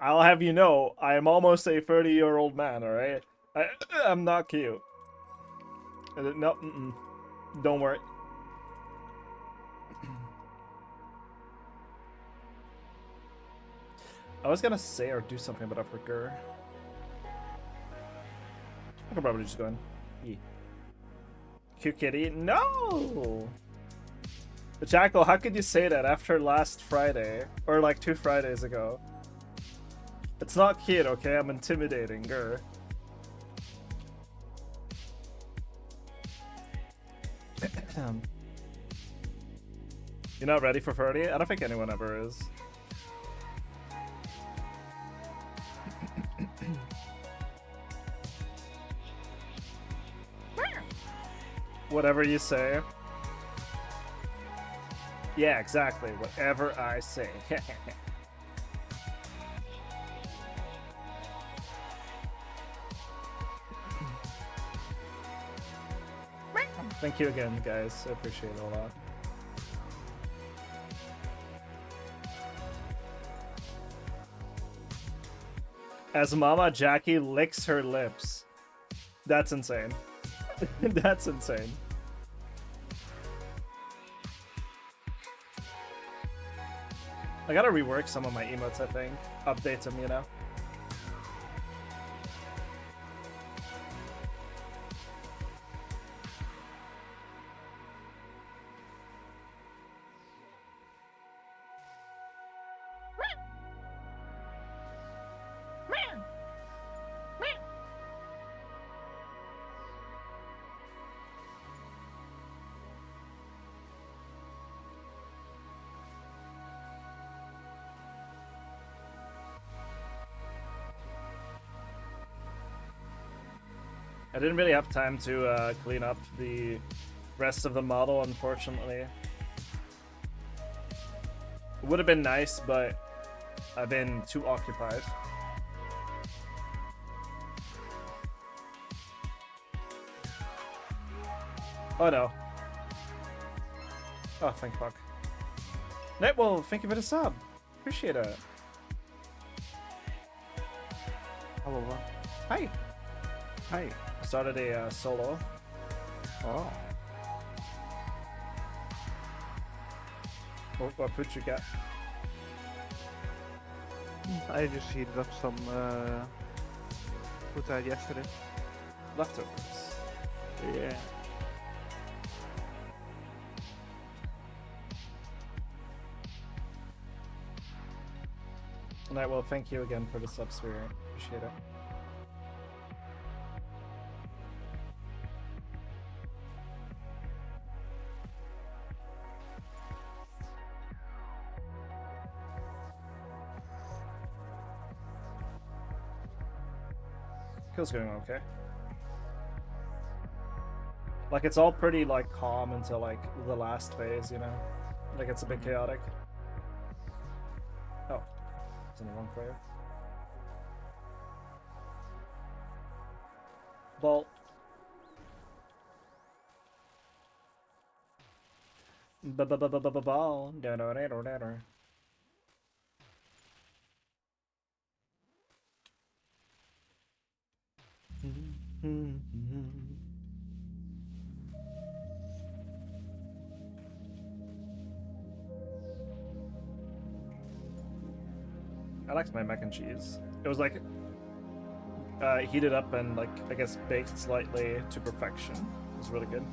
I'll have you know, I am almost a 30-year-old man, alright? I'm not cute. No, don't worry. I was gonna say or do something, but I forgot. I could probably just go in. Yeah. Cute kitty? No! Jackal, how could you say that after last Friday? Or like 2 Fridays ago? It's not cute, okay? I'm intimidating, grr. You're not ready for 30? I don't think anyone ever is. Whatever you say. Yeah, exactly. Whatever I say. Thank you again, guys. I appreciate it a lot. As Mama Jackie licks her lips. That's insane. That's insane. I gotta rework some of my emotes, I think. Update them, you know? I didn't really have time to clean up the rest of the model, unfortunately. It would have been nice, but I've been too occupied. Oh no. Oh, thank fuck. Night, well, thank you for the sub. Appreciate it. Hello. Hi. Hi. I started a solo. Oh. What food you got? I just heated up some food I had yesterday. Leftovers. Yeah. Alright, well, thank you again for the sub, Spirit. Appreciate it. Kill's going okay. Like, it's all pretty, like, calm until, like, the last phase, you know? Like, it's a bit chaotic. Oh. It's in the wrong player. Ball. Ball. I liked my mac and cheese. It was like heated up and like I guess baked slightly to perfection. It was really good.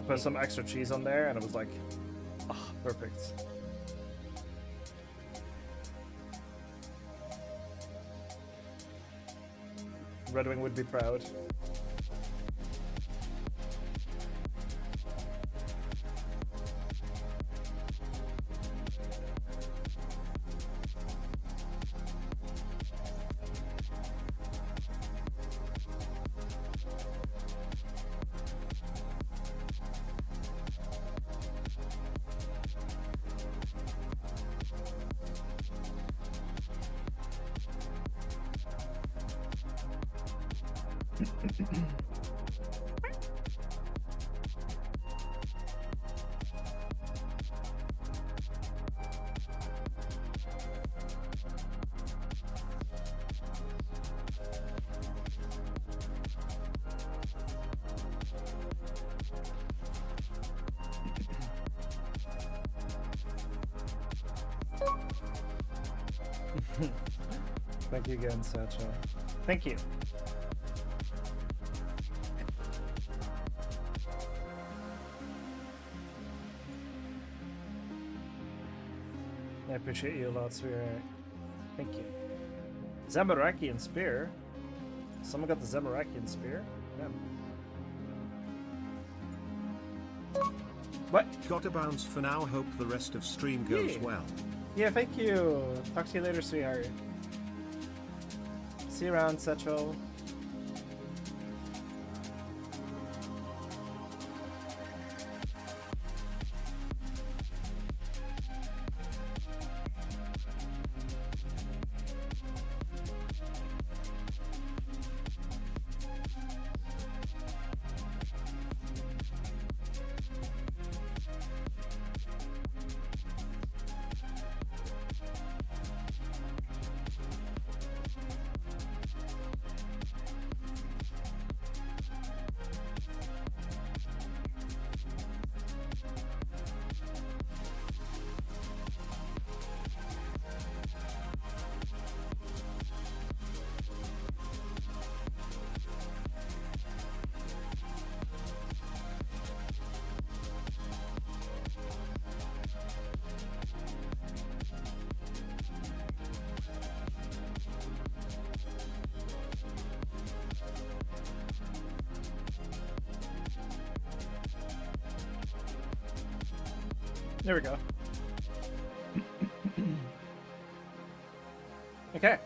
I put some extra cheese on there and it was like, oh, perfect. Red Wing would be proud. Thank you again, Satchel. Thank you. I appreciate you a lot, sweetheart. Thank you. Zamarakian spear? Someone got the Zamarakian spear? Yeah. What? Gotta bounce for now. Hope the rest of stream goes Yeah. well. Yeah, thank you. Talk to you later, sweetheart. See you around, Satchel. There we go. Okay.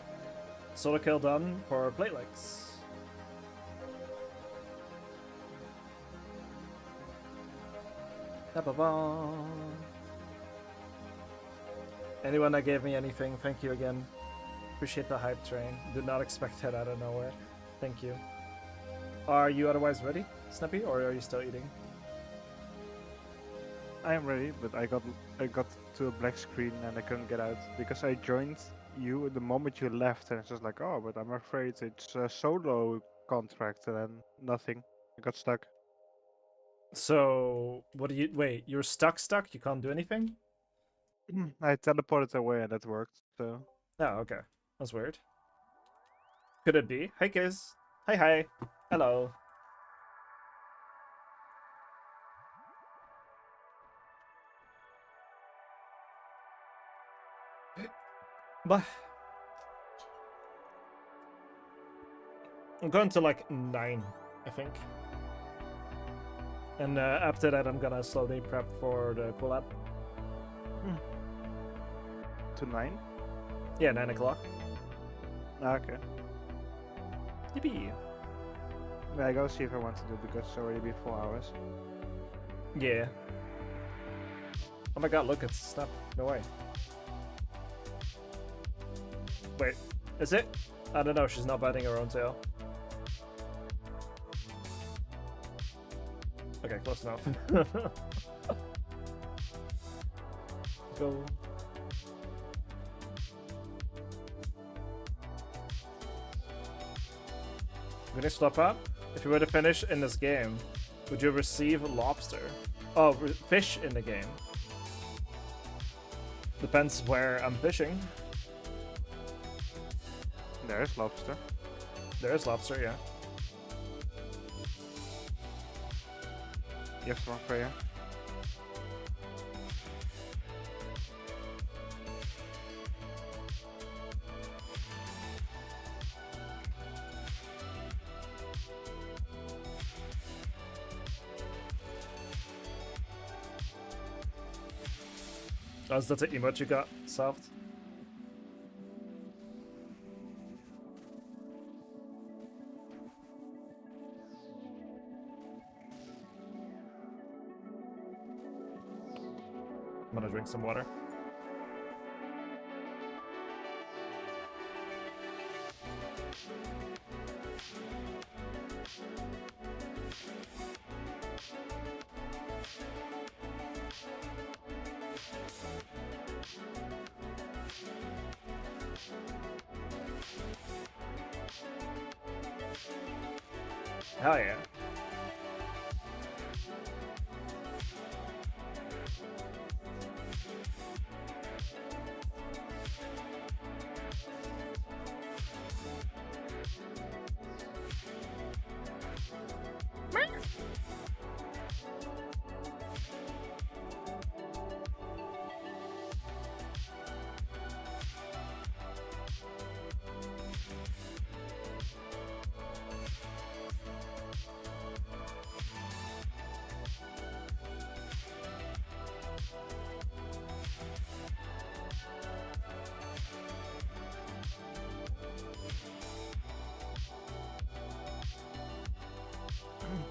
Solo kill done for plate legs. Da-ba-ba. Anyone that gave me anything, thank you again. Appreciate the hype train. Did not expect that out of nowhere. Thank you. Are you otherwise ready, Snappy, or are you still eating? I am ready, but I got to a black screen and I couldn't get out because I joined you the moment you left, and it's just like, oh, but I'm afraid it's a solo contract, and then nothing. I got stuck. So, what do you... Wait, you're stuck? You can't do anything? I teleported away and that worked, so... Oh, okay. That's weird. Could it be? Hi, guys. Hi. Hello. But I'm going to like 9, I think. And after that, I'm gonna slowly prep for the collab. To 9? Yeah, 9 o'clock. Okay. Yippee. Yeah, I gotta see if I want to do it because it's already been 4 hours. Yeah. Oh my god, look, it's Snap. No way. Wait, is it? I don't know, she's not biting her own tail. Okay, close enough. Go. Gonna swap up. If you were to finish in this game, would you receive lobster? Oh, fish in the game. Depends where I'm fishing. There's lobster. There's lobster, yeah. Yes, one prayer. Oh, is that the emote you got solved? I'm gonna drink some water. Hell yeah.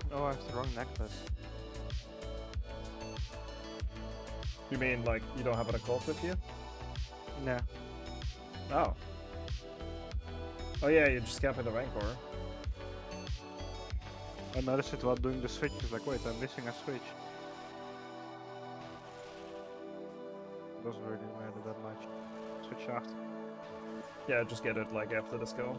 Oh, I have the wrong necklace. You mean like you don't have an occult with you? Nah. Oh. Oh yeah, you're just camping the Rancor. I noticed it while doing the switch. It's like, wait, I'm missing a switch. Doesn't really matter that much. Switch after. Yeah, just get it like after this go.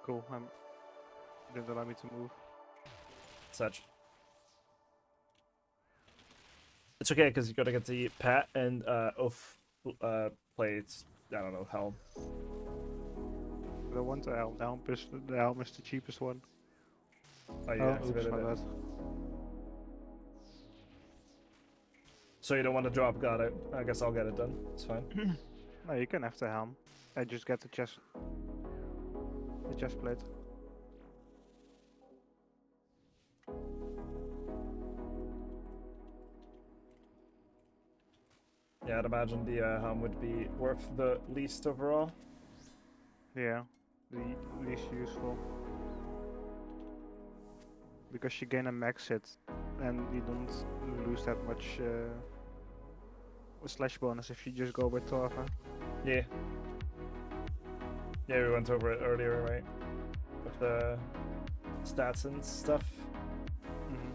Cool. Didn't allow me to move. Such. It's okay because you gotta get the Pat and Oaf plates. I don't know, helm. I don't want the helm. The helm is the cheapest one. Oh, you Oh, activated oops, my it. bad. So you don't want to drop, got it. I guess I'll get it done. It's fine. No, you can have the helm. I just get the chest. chest plate. Yeah, I'd imagine the helm would be worth the least overall. Yeah, the least useful. Because you gain a max hit and you don't lose that much slash bonus if you just go with Torva. Yeah. Yeah, we went over it earlier, right? With the stats and stuff. Mm-hmm.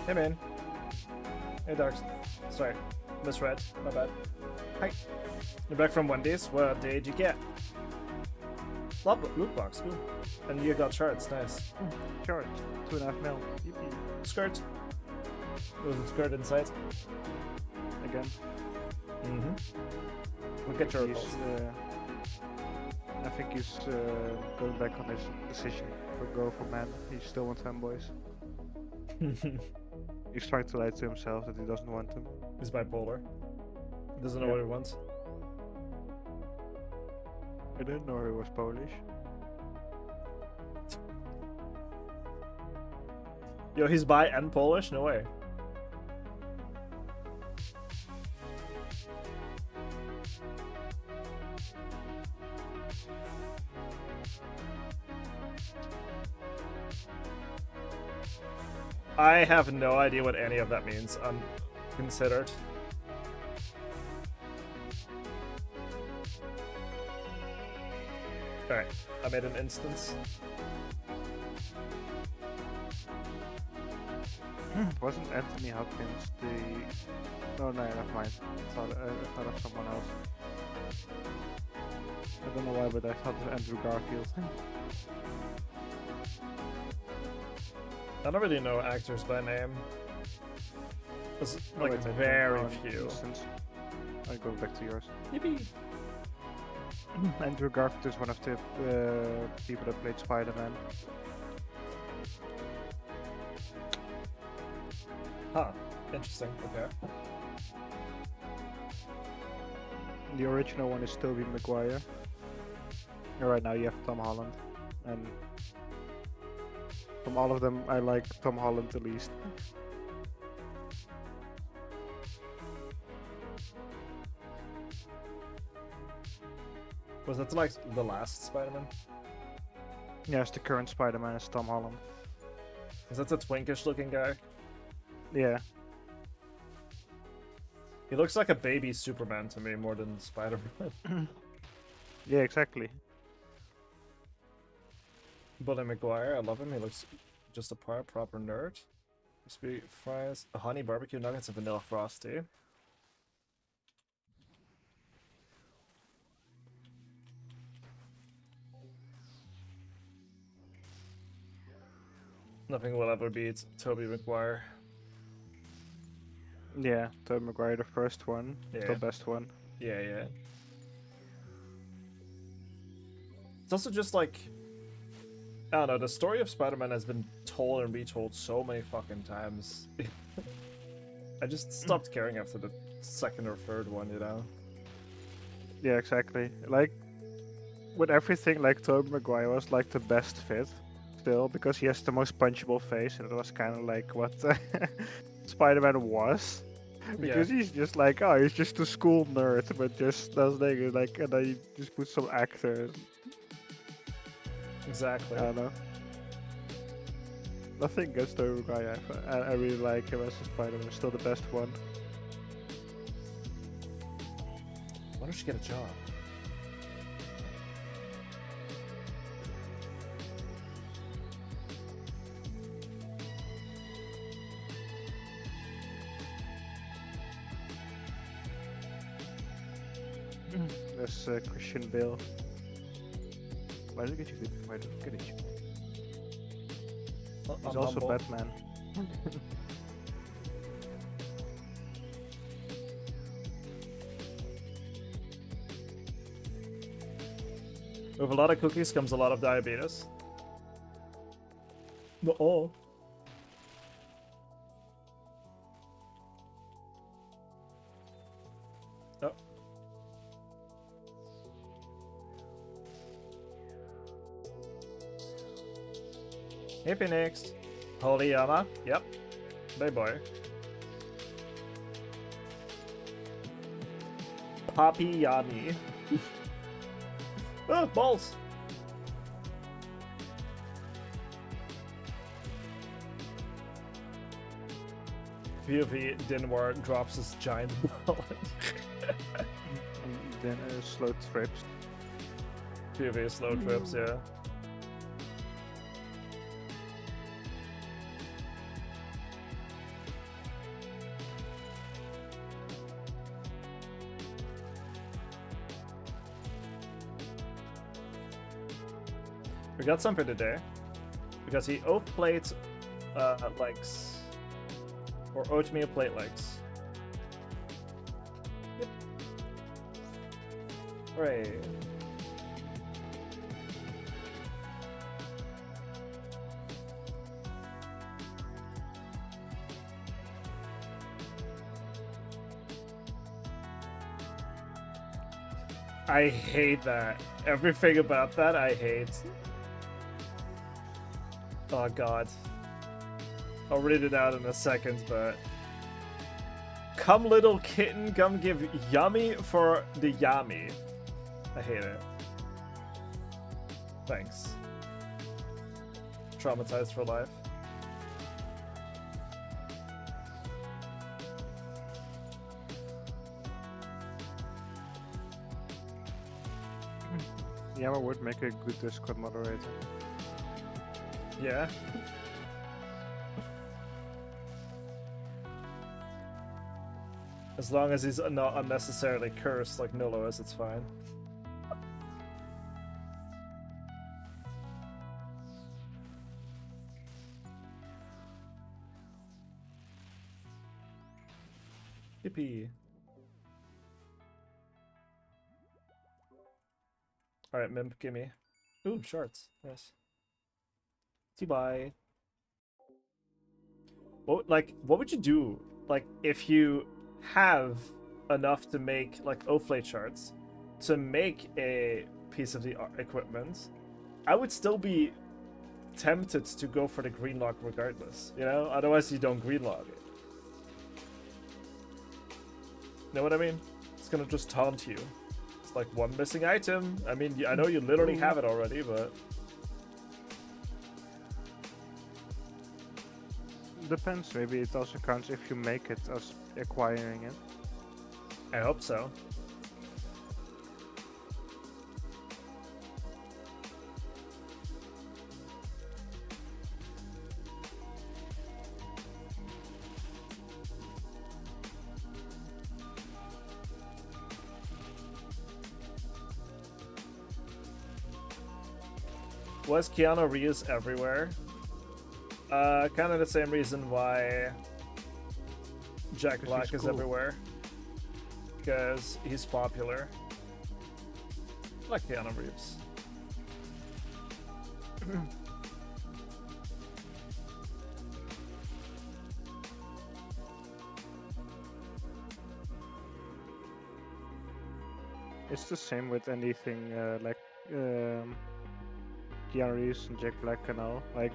Hey man. Hey Darks. Sorry, misread. My bad. Hi. You're back from Wendy's. What day did you get? Loot box. Cool. And you got shards. Nice. Charge. 2.5 mil. Yippee. Skirt. There's a skirt inside. Again. Mm-hmm. We'll get your He's, I think he's going back on his decision for go for man. He still wants fanboys. He's trying to lie to himself that he doesn't want them. He's bipolar. He doesn't know Yeah. what he wants. I didn't know he was Polish. Yo, he's bi and Polish? No way. I have no idea what any of that means. Unconsidered. Alright, I made an instance. Wasn't Anthony Hopkins the... Oh no, never mind. I thought of someone else. I don't know why, but I thought of Andrew Garfield. I don't really know actors by name. There's Oh, like wait, I don't very know, few. instance. I'll go back to yours. Yippee! Andrew Garfield is one of the people that played Spider-Man. Huh. Interesting. Okay. The original one is Tobey Maguire. And right now you have Tom Holland. And from all of them, I like Tom Holland the least. Was that like the last Spider-Man? Yes, the current Spider-Man is Tom Holland. Is that the twinkish looking guy? Yeah. He looks like a baby Superman to me more than Spider-Man. Yeah, exactly. Bully McGuire, I love him. He looks just a proper nerd. Crispy fries, a honey barbecue nuggets, and vanilla frosty. Nothing will ever beat Tobey Maguire. Yeah, Tobey Maguire, the first one, Yeah. the best one. Yeah, yeah. It's also just like, I don't know, the story of Spider-Man has been told and retold so many fucking times. I just stopped caring after the second or third one, you know? Yeah, exactly. Like, with everything, like, Tobey Maguire was like the best fit, still, because he has the most punchable face, and it was kind of like what Spider-Man was. Because he's just like, oh, he's just a school nerd, but just does things, like, and then you just put some actors. Exactly. I don't know. Nothing against Tobey Maguire. I really like him as a Spider-Man. Still the best one. Why don't you get a job? There's Christian Bale. Why did it get you? Why did it get you? He's I'm also humble. Batman. With a lot of cookies comes a lot of diabetes. Not all. Oh. Hey Phoenix. Holy Yama. Yep. Hey boy. Poppy Yami. Oh, balls. POV Dinwar drops his giant bullet. And then slow trips. POV slow trips, yeah. We got something today because he oat plate legs or oatmeal plate legs. Yep. Hooray. I hate that. Everything about that I hate. Oh god. I'll read it out in a second, but... Come little kitten, come give yummy for the yummy. I hate it. Thanks. Traumatized for life. Yama would make a good Discord moderator. Yeah. As long as he's not unnecessarily cursed like Nolo is, it's fine. Yippee. Alright, Mimp, gimme. Ooh, shorts. Yes. T-bye. What would you do, like, if you have enough to make, like, O-Flate charts to make a piece of the equipment? I would still be tempted to go for the green log regardless, you know? Otherwise you don't green log it. Know what I mean? It's gonna just taunt you. It's like one missing item. I mean, I know you literally have it already, but... Depends, maybe it also counts if you make it as acquiring it. I hope so. Was Keanu Reeves everywhere? Kind of the same reason why Jack Black is cool. everywhere. Because he's popular. I like Keanu Reeves. It's the same with anything like Keanu Reeves and Jack Black and all. Like,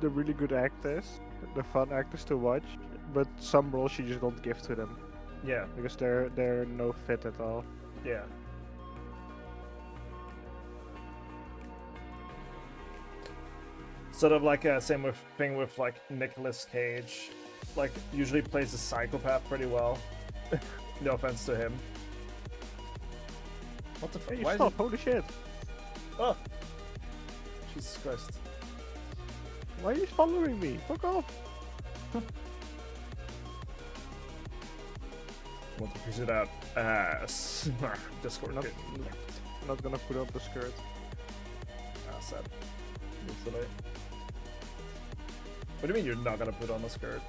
the really good actors, the fun actors to watch, but some roles you just don't give to them Yeah, because they're no fit at all. yeah. Sort of like a same thing with like Nicolas Cage. Like, usually plays a psychopath pretty well. No offense to him. What the fuck? Hey, you Why is stop! it... Holy shit! Oh! Jesus Christ. Why are you following me? Fuck off! Want to push it out. Discord. Not, kid. not gonna put up the skirt. Sad. It's today. What do you mean you're not gonna put on a skirt?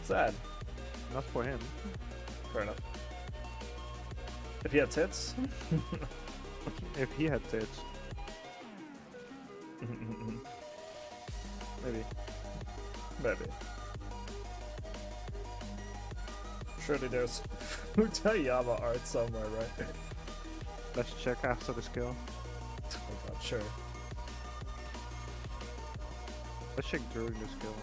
Sad. Not for him. Fair enough. If he had tits? If he had tits. Maybe. Maybe. Surely there's ᵈᵃᵏᵦ art somewhere, right? Let's check after the skill. Oh god, sure. Let's check during the skill.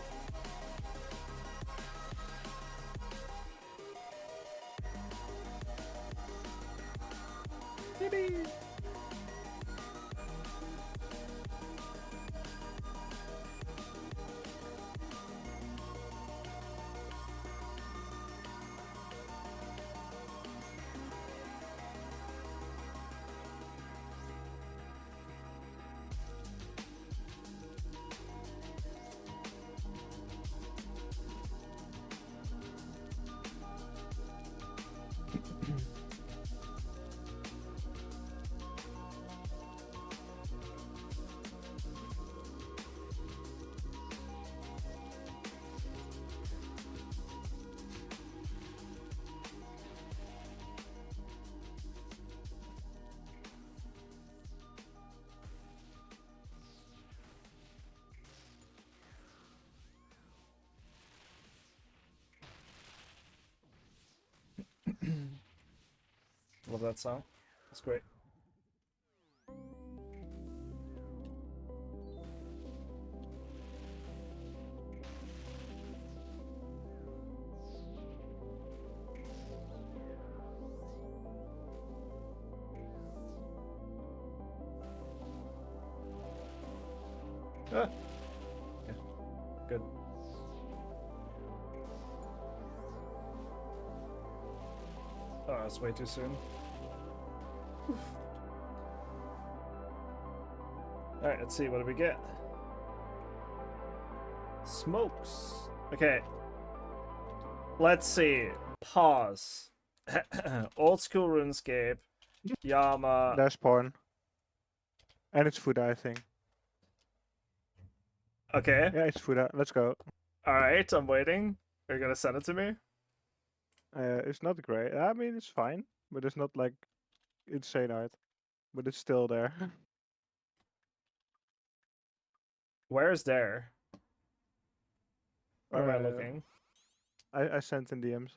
Love that song. It's great. Ah. Yeah. Good. Oh, it's way too soon. Alright, let's see, what do we get? Smokes. Okay. Let's see. Pause. Old school RuneScape. Yama. There's porn. And it's Fuda, I think. Okay. Yeah, it's Fuda. Let's go. Alright, I'm waiting. Are you gonna send it to me? It's not great. I mean, it's fine, but it's not like insane art. But it's still there. Where's there? Where am I Uh, looking? I sent in DMs.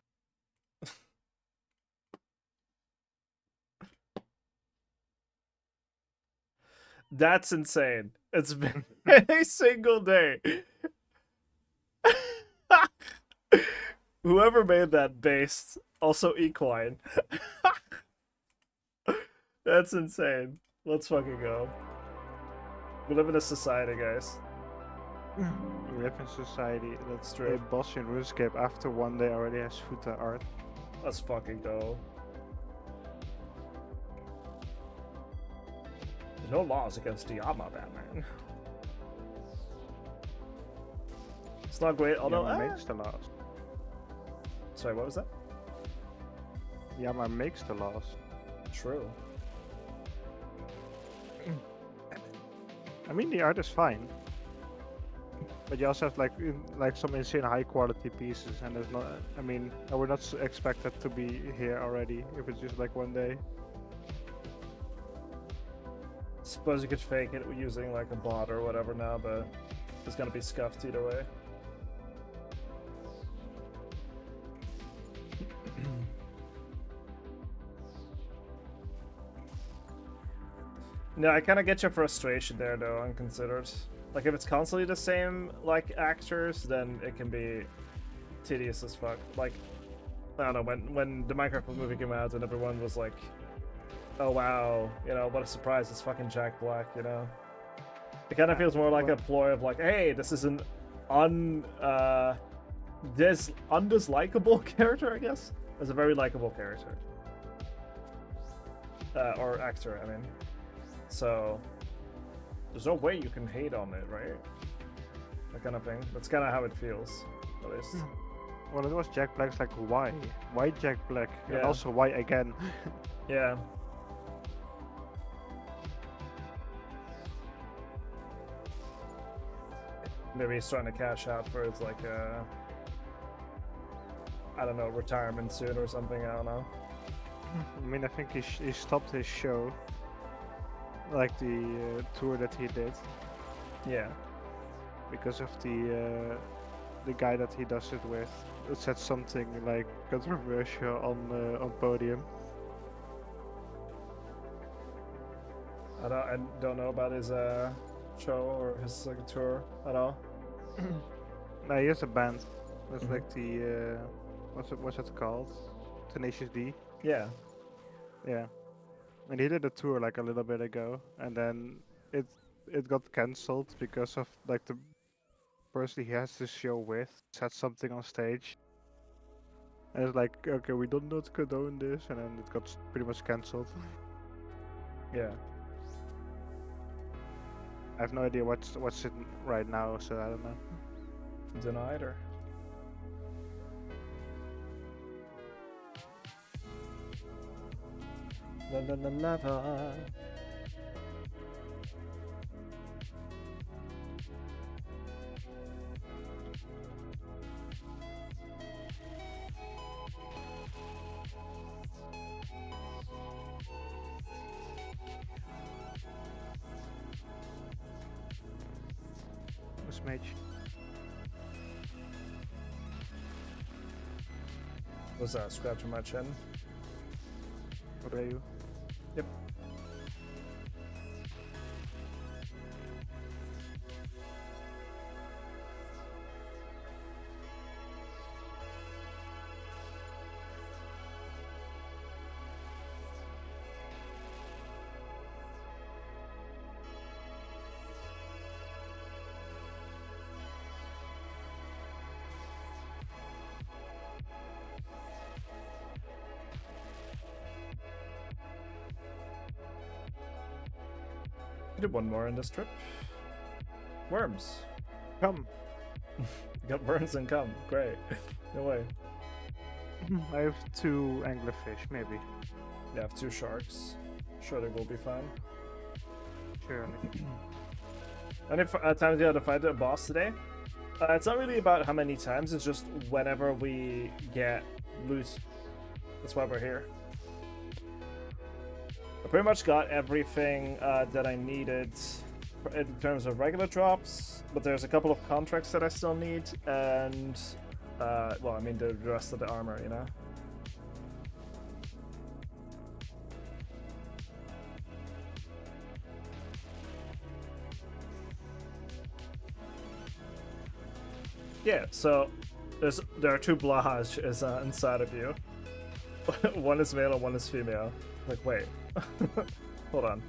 That's insane. It's been a single day. Whoever made that based, also equine. That's insane. Let's fucking go. We live in a society, guys. We live in society that's true. a boss in RuneScape after one day already has Fuda art. Let's fucking go. There's no laws against Yama, Batman. It's not great, although. Yama makes the laws. Sorry, what was that? Yama makes the laws. True. I mean, the art is fine. But you also have like some insane high quality pieces, and there's not. I mean, I would not expect that to be here already if it's just like one day. Suppose you could fake it using like a bot or whatever now, but it's gonna be scuffed either way. No, I kind of get your frustration there, though, unconsidered. Like, if it's constantly the same, like, actors, then it can be tedious as fuck. Like, I don't know, when the Minecraft movie came out and everyone was like, oh wow, you know, what a surprise, it's fucking Jack Black, you know? It kind of feels more like a ploy of like, hey, this is an undislikable character, I guess? It's a very likable character. Or actor, I mean. So, there's no way you can hate on it, right? That kind of thing. That's kind of how it feels, at least. Well, it was Jack Black's like, why? Why Jack Black? And Yeah. also, why again? Yeah. Maybe he's trying to cash out for his like I don't know, retirement soon or something. I don't know. I mean, I think he stopped his show, like the tour that he did, Yeah. because of the guy that he does it with. It said something like controversial on podium. I don't know about his show or his like, tour at all. No, he has a band. That's Mhm. like the what's it called? Tenacious D. Yeah. Yeah, and he did a tour like a little bit ago, and then it got cancelled because of like the person he has this show with said something on stage. And it's like, okay, we don't not condone this, and then it got pretty much cancelled. Yeah. I have no idea what's it right now, so I don't know. Don't know either. La la la la la. What's Mage? Was that scratching my chin? What are you? Yep. You did one more in this trip. Worms. Come. You got worms and come. Great. No way. I have 2 anglerfish, maybe. You have 2 sharks. Sure, they will be fine. Sure. How many times you had to fight a boss today? It's not really about how many times, it's just whenever we get loot. That's why we're here. I pretty much got everything that I needed in terms of regular drops, but there's a couple of contracts that I still need, and, well, I mean the rest of the armor, you know? Yeah, so there are 2 Blahaj inside of you. One is male and one is female. Like, wait. Hold on.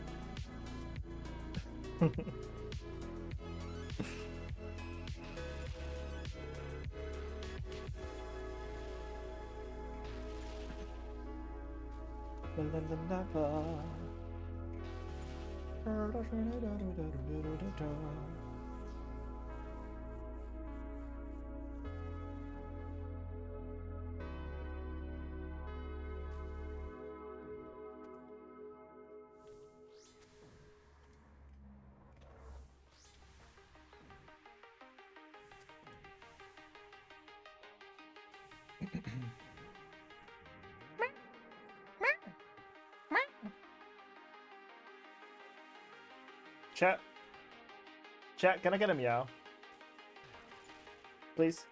Chat, can I get a meow? Please?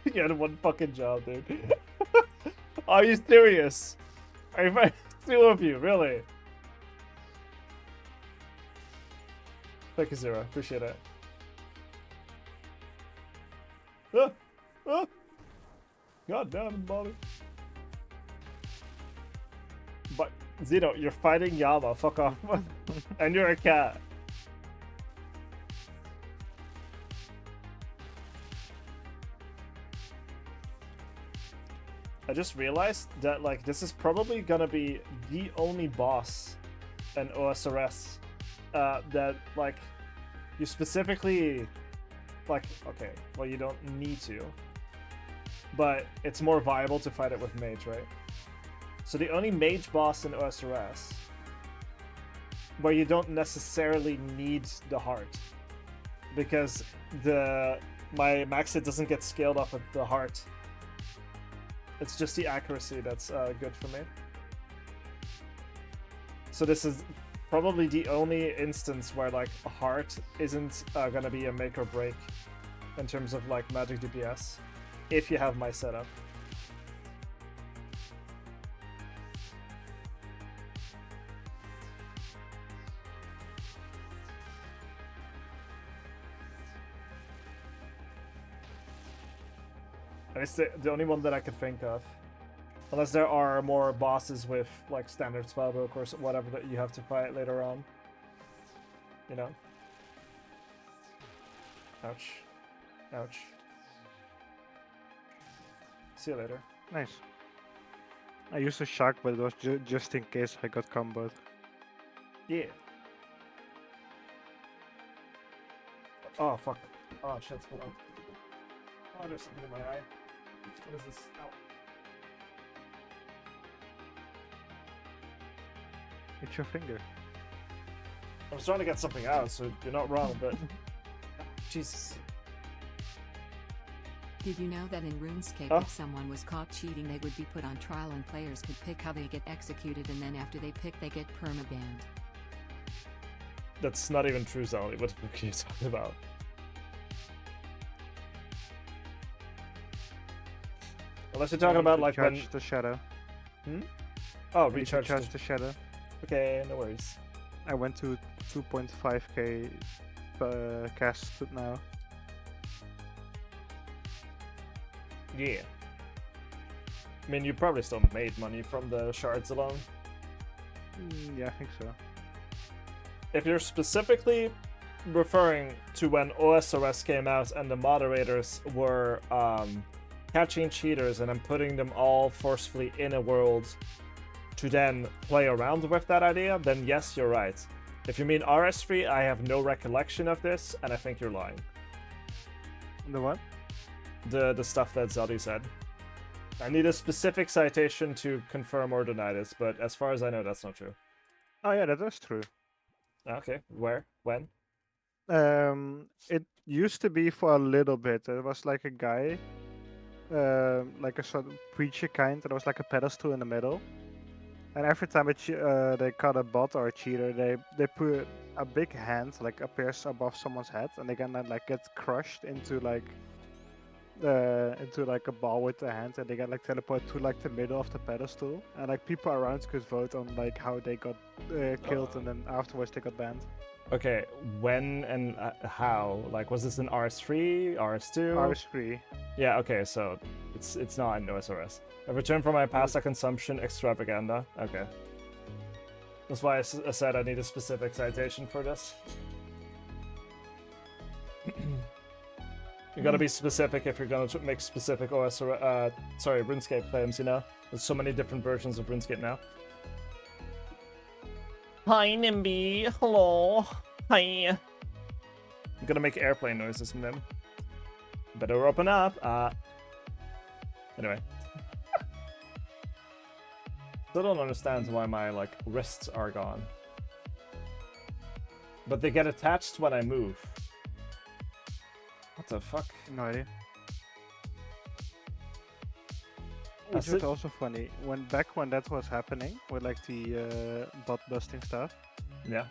You had one fucking job, dude. Are you serious? Are you 2 of you, really? Thank you, Zero. Appreciate it. Ah! Ah! God damn, Bobby. But, Zeno, you're fighting Yama. Fuck off. And you're a cat. I just realized that, like, this is probably gonna be the only boss an OSRS that like you specifically like okay, well you don't need to, but it's more viable to fight it with mage, right? So the only mage boss in OSRS where you don't necessarily need the heart, because my max hit doesn't get scaled off of the heart. It's just the accuracy that's good for me. So this is probably the only instance where like a heart isn't gonna be a make or break in terms of like magic DPS if you have my setup. It's the only one that I could think of. Unless there are more bosses with like standard spellbook or whatever that you have to fight later on. You know? Ouch. Ouch. See you later. Nice. I used a shock, but it was just in case I got comboed. Yeah. Oh, fuck. Oh, shit. Hold on. Oh, there's something in my eye. What is this? Ow. It's your finger. I was trying to get something out, so you're not wrong, but... Jesus. Did you know that in RuneScape, if someone was caught cheating, they would be put on trial and players could pick how they get executed, and then after they pick, they get permabanned? That's not even true, Zali. What are you talking about? Unless you're talking about like when... the shadow. Hmm? Oh, recharge the shadow. Okay, no worries. I went to 2.5k cast now. Yeah. I mean, you probably still made money from the shards alone. Yeah, I think so. If you're specifically referring to when OSRS came out and the moderators were catching cheaters and then putting them all forcefully in a world to then play around with that idea, then yes, you're right. If you mean RS3, I have no recollection of this, and I think you're lying. The what? The stuff that Zodi said. I need a specific citation to confirm or deny this, but as far as I know, that's not true. Oh yeah, that is true. Okay, where? When? It used to be for a little bit. There was like a guy, like a sort of preacher kind. There was like a pedestal in the middle, and every time they caught a bot or a cheater, they put a big hand like appears above someone's head, and they can then like get crushed into like a ball with their hand, and they get like teleported to like the middle of the pedestal, and like people around could vote on like how they got killed, and then afterwards they got banned. Okay, when and how? Like, was this in RS3, RS2? RS3. Yeah, okay, so it's not in OSRS. A return from my pasta consumption extravaganza. Okay. That's why I said I need a specific citation for this. You gotta be specific if you're gonna make specific RuneScape claims, you know? There's so many different versions of RuneScape now. Hi, Nimby. Hello. Hi. I'm gonna make airplane noises from them. Better open up. Anyway. Still don't understand why my, like, wrists are gone. But they get attached when I move. What the fuck? No idea. Which was also funny. Back when that was happening, with like the bot busting stuff. Yeah.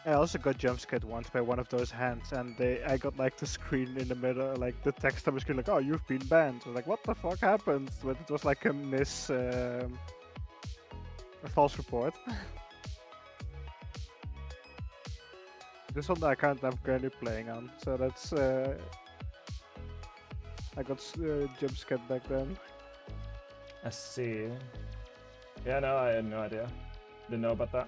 I also got jump scared once by one of those hands, and I got like the screen in the middle, like the text on the screen, like, "Oh, you've been banned." I was like, "What the fuck happened?" But it was like a false report. This on the account I'm currently playing on, so that's I got jump scared back then. I see. Yeah, no, I had no idea. Didn't know about that.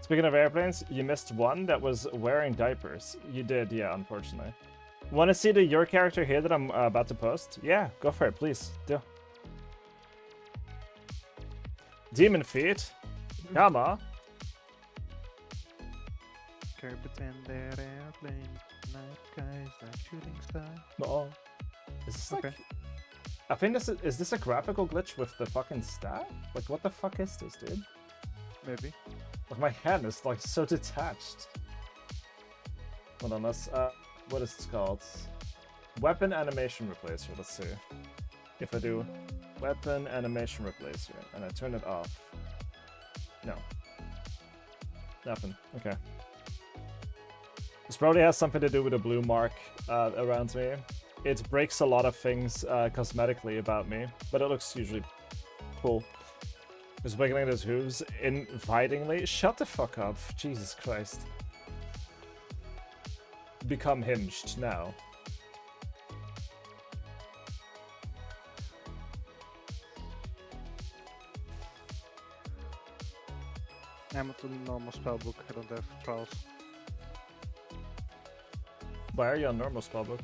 Speaking of airplanes, you missed one that was wearing diapers. You did, yeah, unfortunately. Want to see your character here that I'm about to post? Yeah, go for it, please. Do. Demon feet. Yama. Sure, pretend they're airplane. Night skies, like shooting star. No. Is this Okay. like... I think this is this a graphical glitch with the fucking stat? Like, what the fuck is this, dude? Maybe. Like, my hand is like so detached. Hold on, let's what is this called? Weapon animation replacer. Let's see. If I do weapon animation replacer and I turn it off. No. Nothing. Okay. This probably has something to do with a blue mark around me. It breaks a lot of things cosmetically about me, but it looks usually cool. Just wiggling his hooves invitingly. Shut the fuck up. Jesus Christ. Become hinged now. I'm at the normal spellbook. I don't have trials. Why are you on normal spellbook?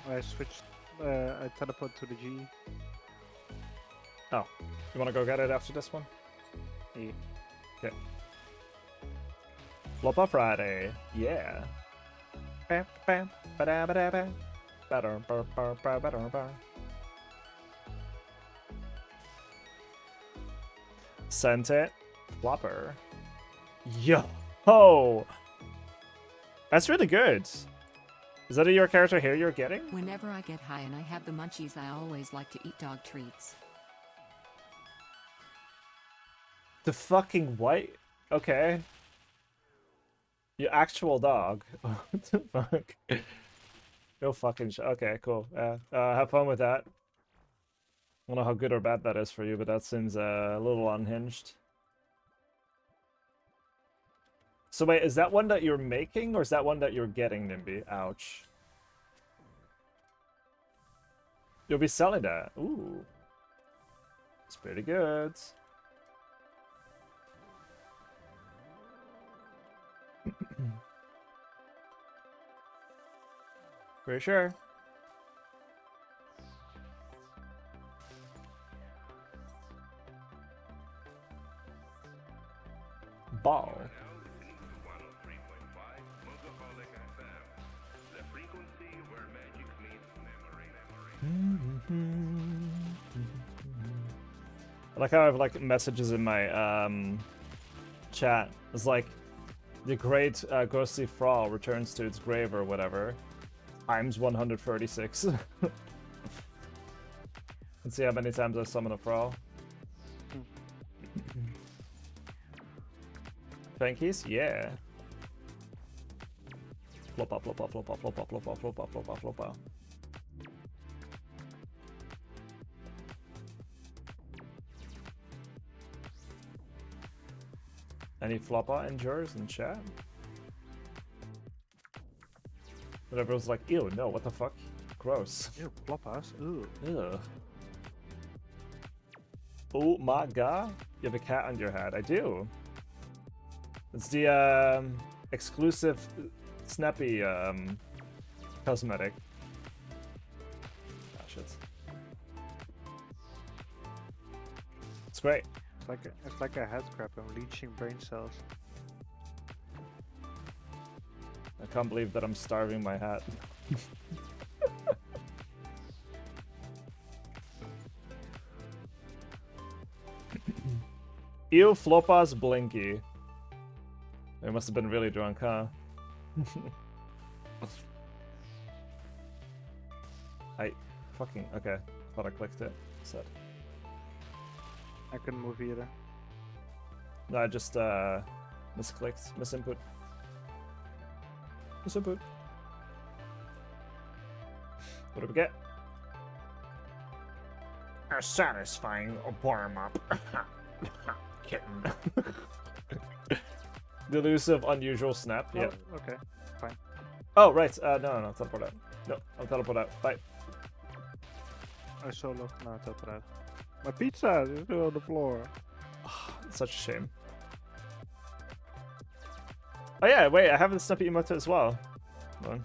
I switched. I teleport to the G. Oh. You wanna go get it after this one? Yeah. Okay. Floppa Friday. Yeah. Bam, bam, ba-da, ba-da, ba. Ba-da, ba, ba, ba, ba-da, ba. Sent it. Flopper. Yo! Ho! That's really good. Is that your character here you're getting? Whenever I get high and I have the munchies, I always like to eat dog treats. The fucking white. Okay. Your actual dog. What the fuck? No fucking okay, cool. Have fun with that. I don't know how good or bad that is for you, but that seems a little unhinged. So wait, is that one that you're making, or is that one that you're getting, Nimby? Ouch. You'll be selling that. Ooh. It's pretty good. Pretty sure. Ball. I like how I have like messages in my chat. It's like the great ghostly thrall returns to its grave or whatever. Times 136. Let's see how many times I summon a thrall. Thankies? Yeah. Floppa, floppa, floppa, floppa, floppa, floppa, floppa, floppa. Any floppa endures in chat? But everyone's like, ew, no, what the fuck? Gross. Ew, floppas. Ooh. Ugh. Oh my god. You have a cat on your head. I do. It's the exclusive snappy cosmetic. Ah, shit. It's great. It's like a head crab. I'm leeching brain cells. I can't believe that I'm starving my hat. Ew, Floppa's Blinky. They must have been really drunk, huh? I fucking okay. Thought I clicked it. Said. I couldn't move either. No, I just misclicked. Misinput. Misinput. What do we get? A satisfying warm-up. Kitten. Delusive, unusual snap. Oh, Yep. okay, fine. Oh, right. No, teleport out. No, I'll teleport out. Bye. I solo. No, teleport out. My pizza is still on the floor. It's such a shame. Oh yeah, wait, I have the snappy emote as well. Hold on.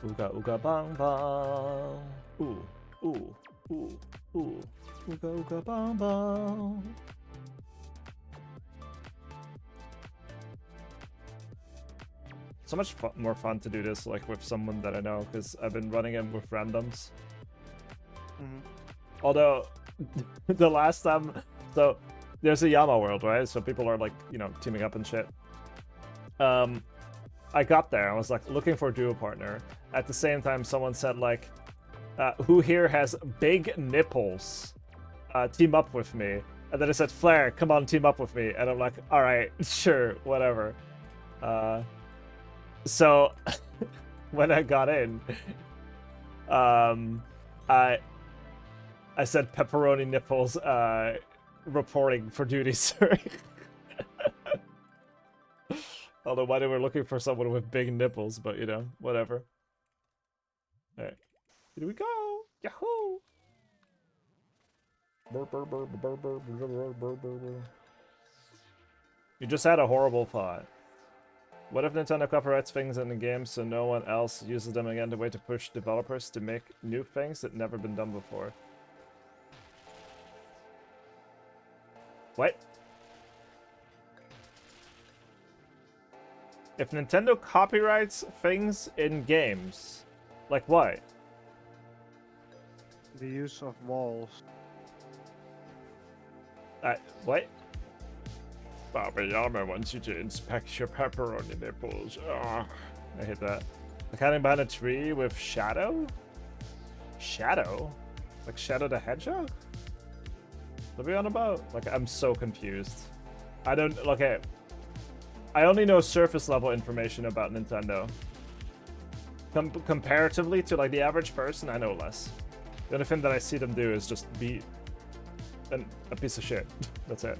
Ooga ooga bang bang. Ooh, ooh, ooh, ooh. Ooga ooga bomb bomb. So much more fun to do this like with someone that I know, because I've been running it with randoms. Although the last time, so there's a Yama world, right? So people are like, you know, teaming up and shit. I got there, I was like looking for a duo partner. At the same time, someone said like, who here has big nipples? Team up with me. And then it said, Flair, come on, team up with me. And I'm like, all right, sure, whatever. So when I got in, I said pepperoni nipples reporting for duty, sir. Although why they were looking for someone with big nipples, but you know, whatever. Alright. Here we go! Yahoo! You just had a horrible thought. What if Nintendo copyrights things in the game so no one else uses them again, the way to push developers to make new things that never been done before? What? If Nintendo copyrights things in games, like what? The use of walls. What? Baba Yama wants you to inspect your pepperoni nipples. Ugh, I hate that. Like hiding behind a tree with Shadow? Shadow? Like Shadow the Hedgehog? What are we on about? Like, I'm so confused. I don't... Okay. I only know surface level information about Nintendo. Comparatively to, like, the average person, I know less. The only thing that I see them do is just be a piece of shit. That's it.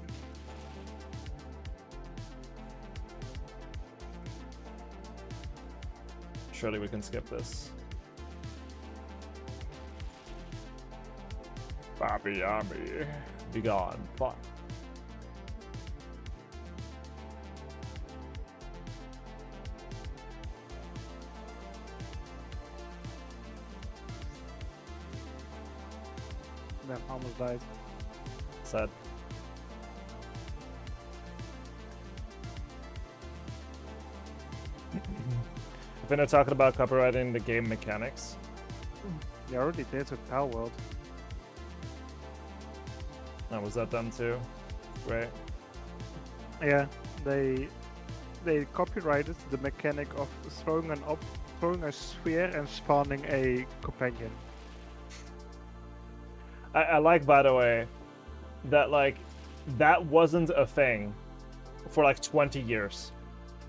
Surely we can skip this. Bobby Yami. Be gone. Fuck. Damn, almost died. Sad. If we're not talking about copyrighting the game mechanics. You already did with Power World. Oh, was that done too? Right. Yeah, they copyrighted the mechanic of throwing a sphere and spawning a companion. I like, by the way, that like that wasn't a thing for like 20 years.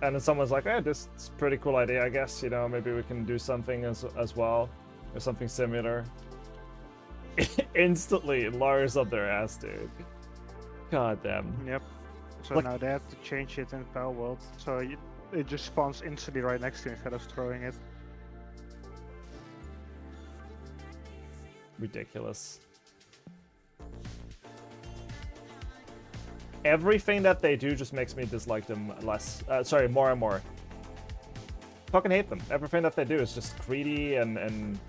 And then someone's like, hey, this is a pretty cool idea, I guess, you know, maybe we can do something as well, or something similar. Instantly, Lars up their ass, dude. God damn. Yep. So Like- now they have to change it in Power World, so it just spawns instantly right next to you instead of throwing it. Ridiculous. Everything that they do just makes me dislike them less. Sorry, more and more. Fucking hate them. Everything that they do is just greedy and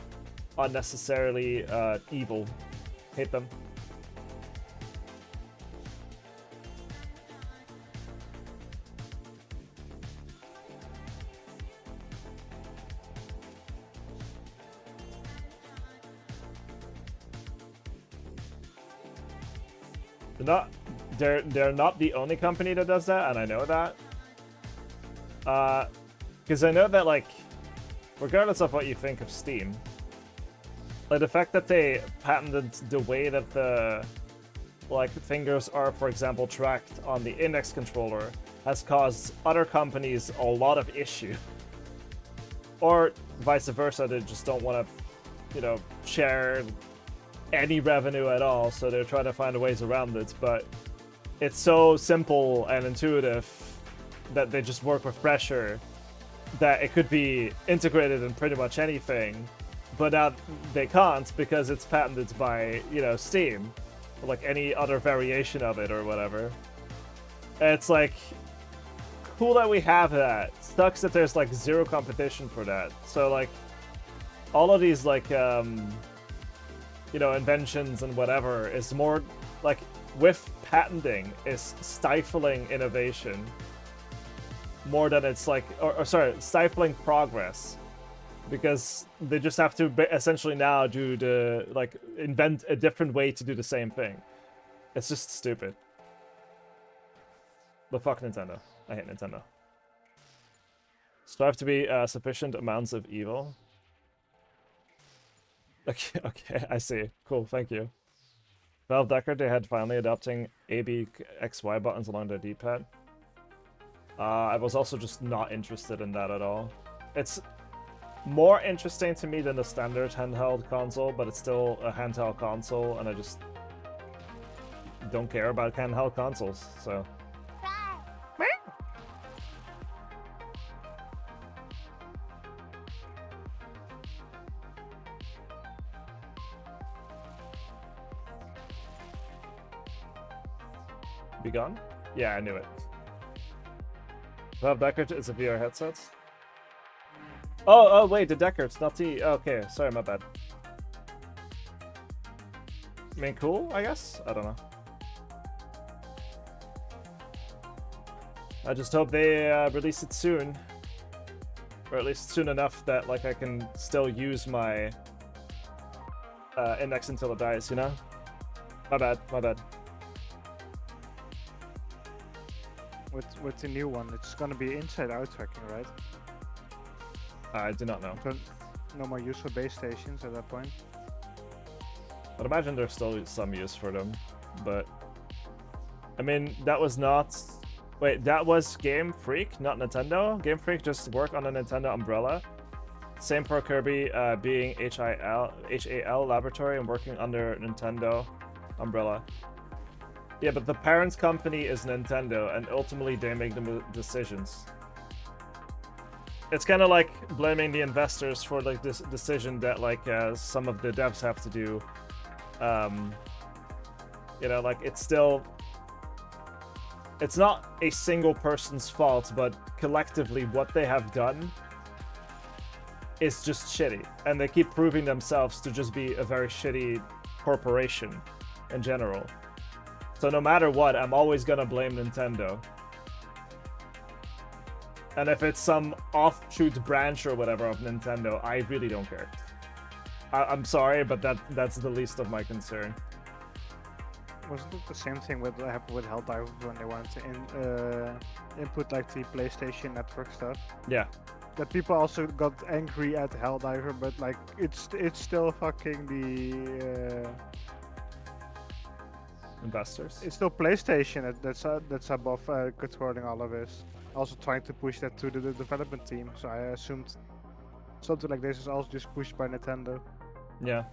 unnecessarily evil. Hate them. They're not the only company that does that, and I know that. Because I know that, like, regardless of what you think of Steam, like the fact that they patented the way that the like fingers are, for example, tracked on the index controller has caused other companies a lot of issue. Or vice versa, they just don't want to, you know, share any revenue at all, so they're trying to find ways around it, but it's so simple and intuitive that they just work with pressure that it could be integrated in pretty much anything, but now they can't because it's patented by, you know, Steam, or like any other variation of it or whatever. It's like, cool that we have that. Sucks that there's like zero competition for that. So like, all of these like, you you know, inventions and whatever is more like with patenting is stifling innovation more than it's like, or sorry, stifling progress, because they just have to essentially now do the, like, invent a different way to do the same thing. It's just stupid. But fuck Nintendo. I hate Nintendo. Strive to be sufficient amounts of evil. Okay, okay, I see. Cool, thank you. Valve Deckard, they had finally adopting A, B, X, Y buttons along their D-pad. I was also just not interested in that at all. It's more interesting to me than the standard handheld console, but it's still a handheld console, and I just don't care about handheld consoles, so... Be gone? Yeah, I knew it. Valve Deckard is a VR headset. Oh, wait, the Deckard's not the... Okay, sorry, my bad. I mean, cool, I guess? I don't know. I just hope they release it soon. Or at least soon enough that, like, I can still use my index until it dies, you know? My bad, my bad. With the new one, it's gonna be inside-out tracking, right? I do not know. So no more use for base stations at that point. I'd imagine there's still some use for them, but... I mean, that was not... Wait, that was Game Freak, not Nintendo? Game Freak just worked on a Nintendo umbrella. Same for Kirby being HAL Laboratory and working under Nintendo umbrella. Yeah, but the parent company is Nintendo, and ultimately they make the decisions. It's kind of like blaming the investors for like this decision that like some of the devs have to do. You know, like it's still... It's not a single person's fault, but collectively what they have done is just shitty. And they keep proving themselves to just be a very shitty corporation in general. So no matter what, I'm always gonna blame Nintendo. And if it's some offshoot branch or whatever of Nintendo, I really don't care. I'm sorry, but that's the least of my concern. Wasn't it the same thing with what happened with Helldivers when they wanted to input like the PlayStation Network stuff? Yeah. That people also got angry at Helldiver, but like it's still fucking the investors. It's still PlayStation that's above controlling all of this. Also trying to push that to the development team. So I assumed something like this is also just pushed by Nintendo. Yeah.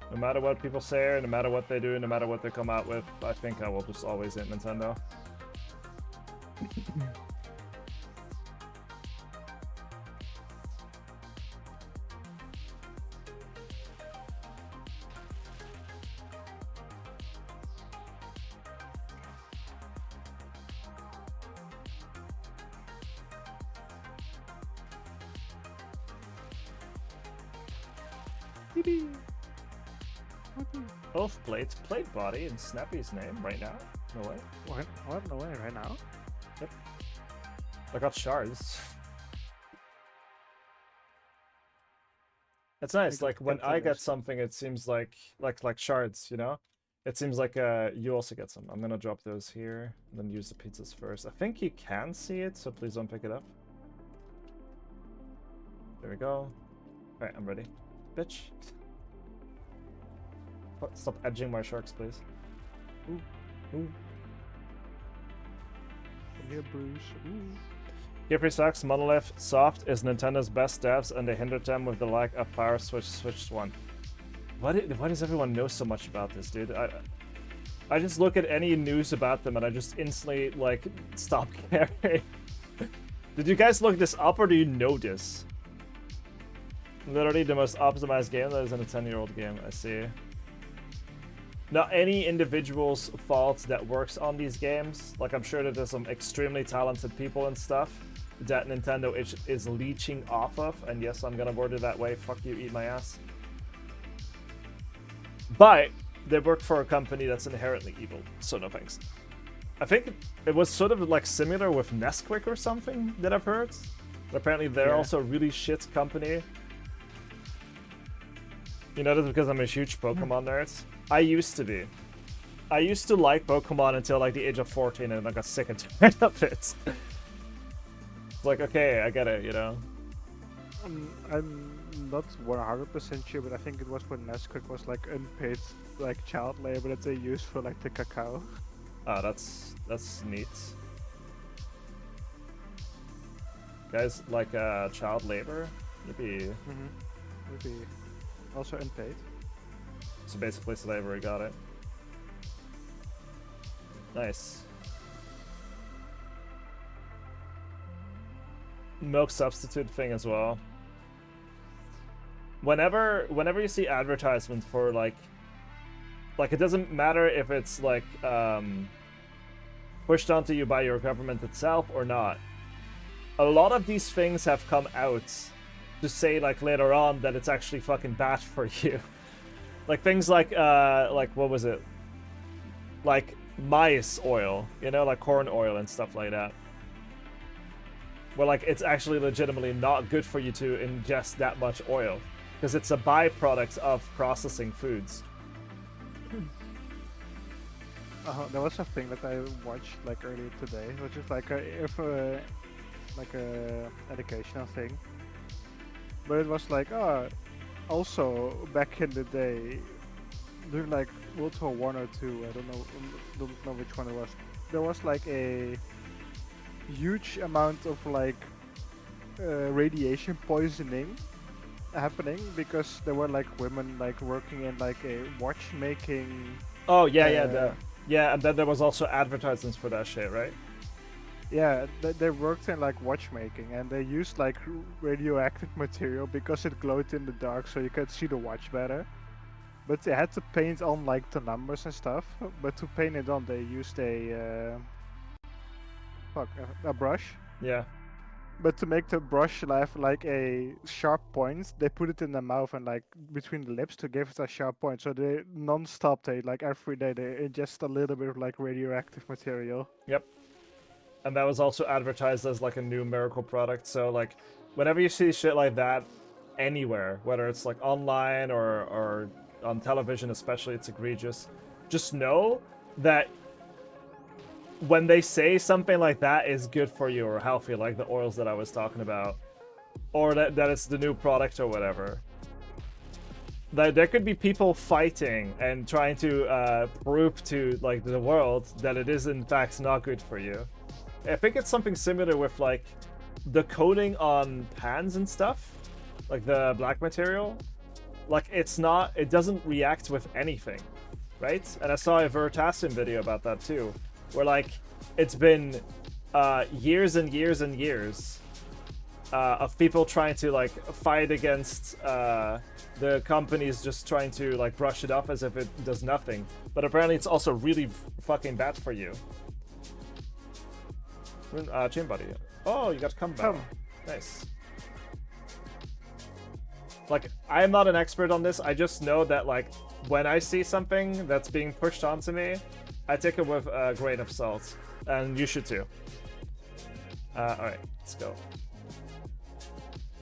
No matter what people say, no matter what they do, no matter what they come out with, I think I will just always hit Nintendo. Both plates, plate body, and Snappy's name right now. No way. What? No way, right now? Yep. I got shards. It's nice. Like when I get something, it seems like shards. You know, it seems like you also get some. I'm gonna drop those here, and then use the pizzas first. I think you can see it, so please don't pick it up. There we go. All right, I'm ready, bitch. Stop edging my sharks, please. Ooh. Ooh. Here, Bruce. Ooh. Gearfree sucks. Monolith Soft is Nintendo's best devs, and they hindered them with the lack of power switched one. Why does everyone know so much about this, dude? I just look at any news about them and I just instantly like stop caring. Did you guys look this up or do you know this? Literally the most optimized game that is in a 10-year-old game. I see. Not any individual's fault that works on these games. Like, I'm sure that there's some extremely talented people and stuff. that Nintendo is leeching off of, and yes, I'm gonna word it that way. Fuck you, eat my ass. But they work for a company that's inherently evil, so no thanks. I think it was sort of like similar with Nesquik or something that I've heard. But apparently they're also a really shit company. You know this because I'm a huge Pokemon nerd. I used to be. I used to like Pokemon until like the age of 14 and I got sick and tired of it. It's like, okay, I get it, you know? I'm not 100% sure, but I think it was when Nesquik was like unpaid like child labor that they used for like the cacao. Oh, that's neat. Guys, like child labor? Maybe. Maybe also unpaid. So basically slavery, got it. Nice. Milk substitute thing as well. Whenever you see advertisements for like it doesn't matter if it's like pushed onto you by your government itself or not. A lot of these things have come out to say like later on that it's actually fucking bad for you. Like things like what was it? Like maize oil, you know, like corn oil and stuff like that. Where like it's actually legitimately not good for you to ingest that much oil because it's a byproduct of processing foods. There was a thing that I watched like earlier today, which is like a educational thing. But it was like, also back in the day, during like World War One or two, I don't know which one it was. There was like a huge amount of like radiation poisoning happening because there were like women like working in like a watchmaking. Oh yeah, yeah, and then there was also advertisements for that shit, right? Yeah, they worked in like watchmaking and they used like radioactive material because it glowed in the dark so you could see the watch better. But they had to paint on like the numbers and stuff. But to paint it on, they used a brush. Yeah. But to make the brush have like a sharp point, they put it in the mouth and like between the lips to give it a sharp point. So they non-stop, they like every day they ingest a little bit of like radioactive material. Yep. And that was also advertised as like a new miracle product. So like whenever you see shit like that anywhere, whether it's like online or on television especially, it's egregious. Just know that when they say something like that is good for you or healthy, like the oils that I was talking about, or that it's the new product or whatever, that there could be people fighting and trying to prove to like the world that it is in fact not good for you. I think it's something similar with like the coating on pans and stuff, like the black material. Like it doesn't react with anything, right? And I saw a ᵈᵃᵏᵦ video about that too, where like it's been years and years and years of people trying to like fight against the companies just trying to like brush it off as if it does nothing. But apparently it's also really fucking bad for you. Gym buddy. Oh, you got combo. Nice. Like, I am not an expert on this. I just know that like when I see something that's being pushed onto me, I take it with a grain of salt, and you should too. All right, let's go.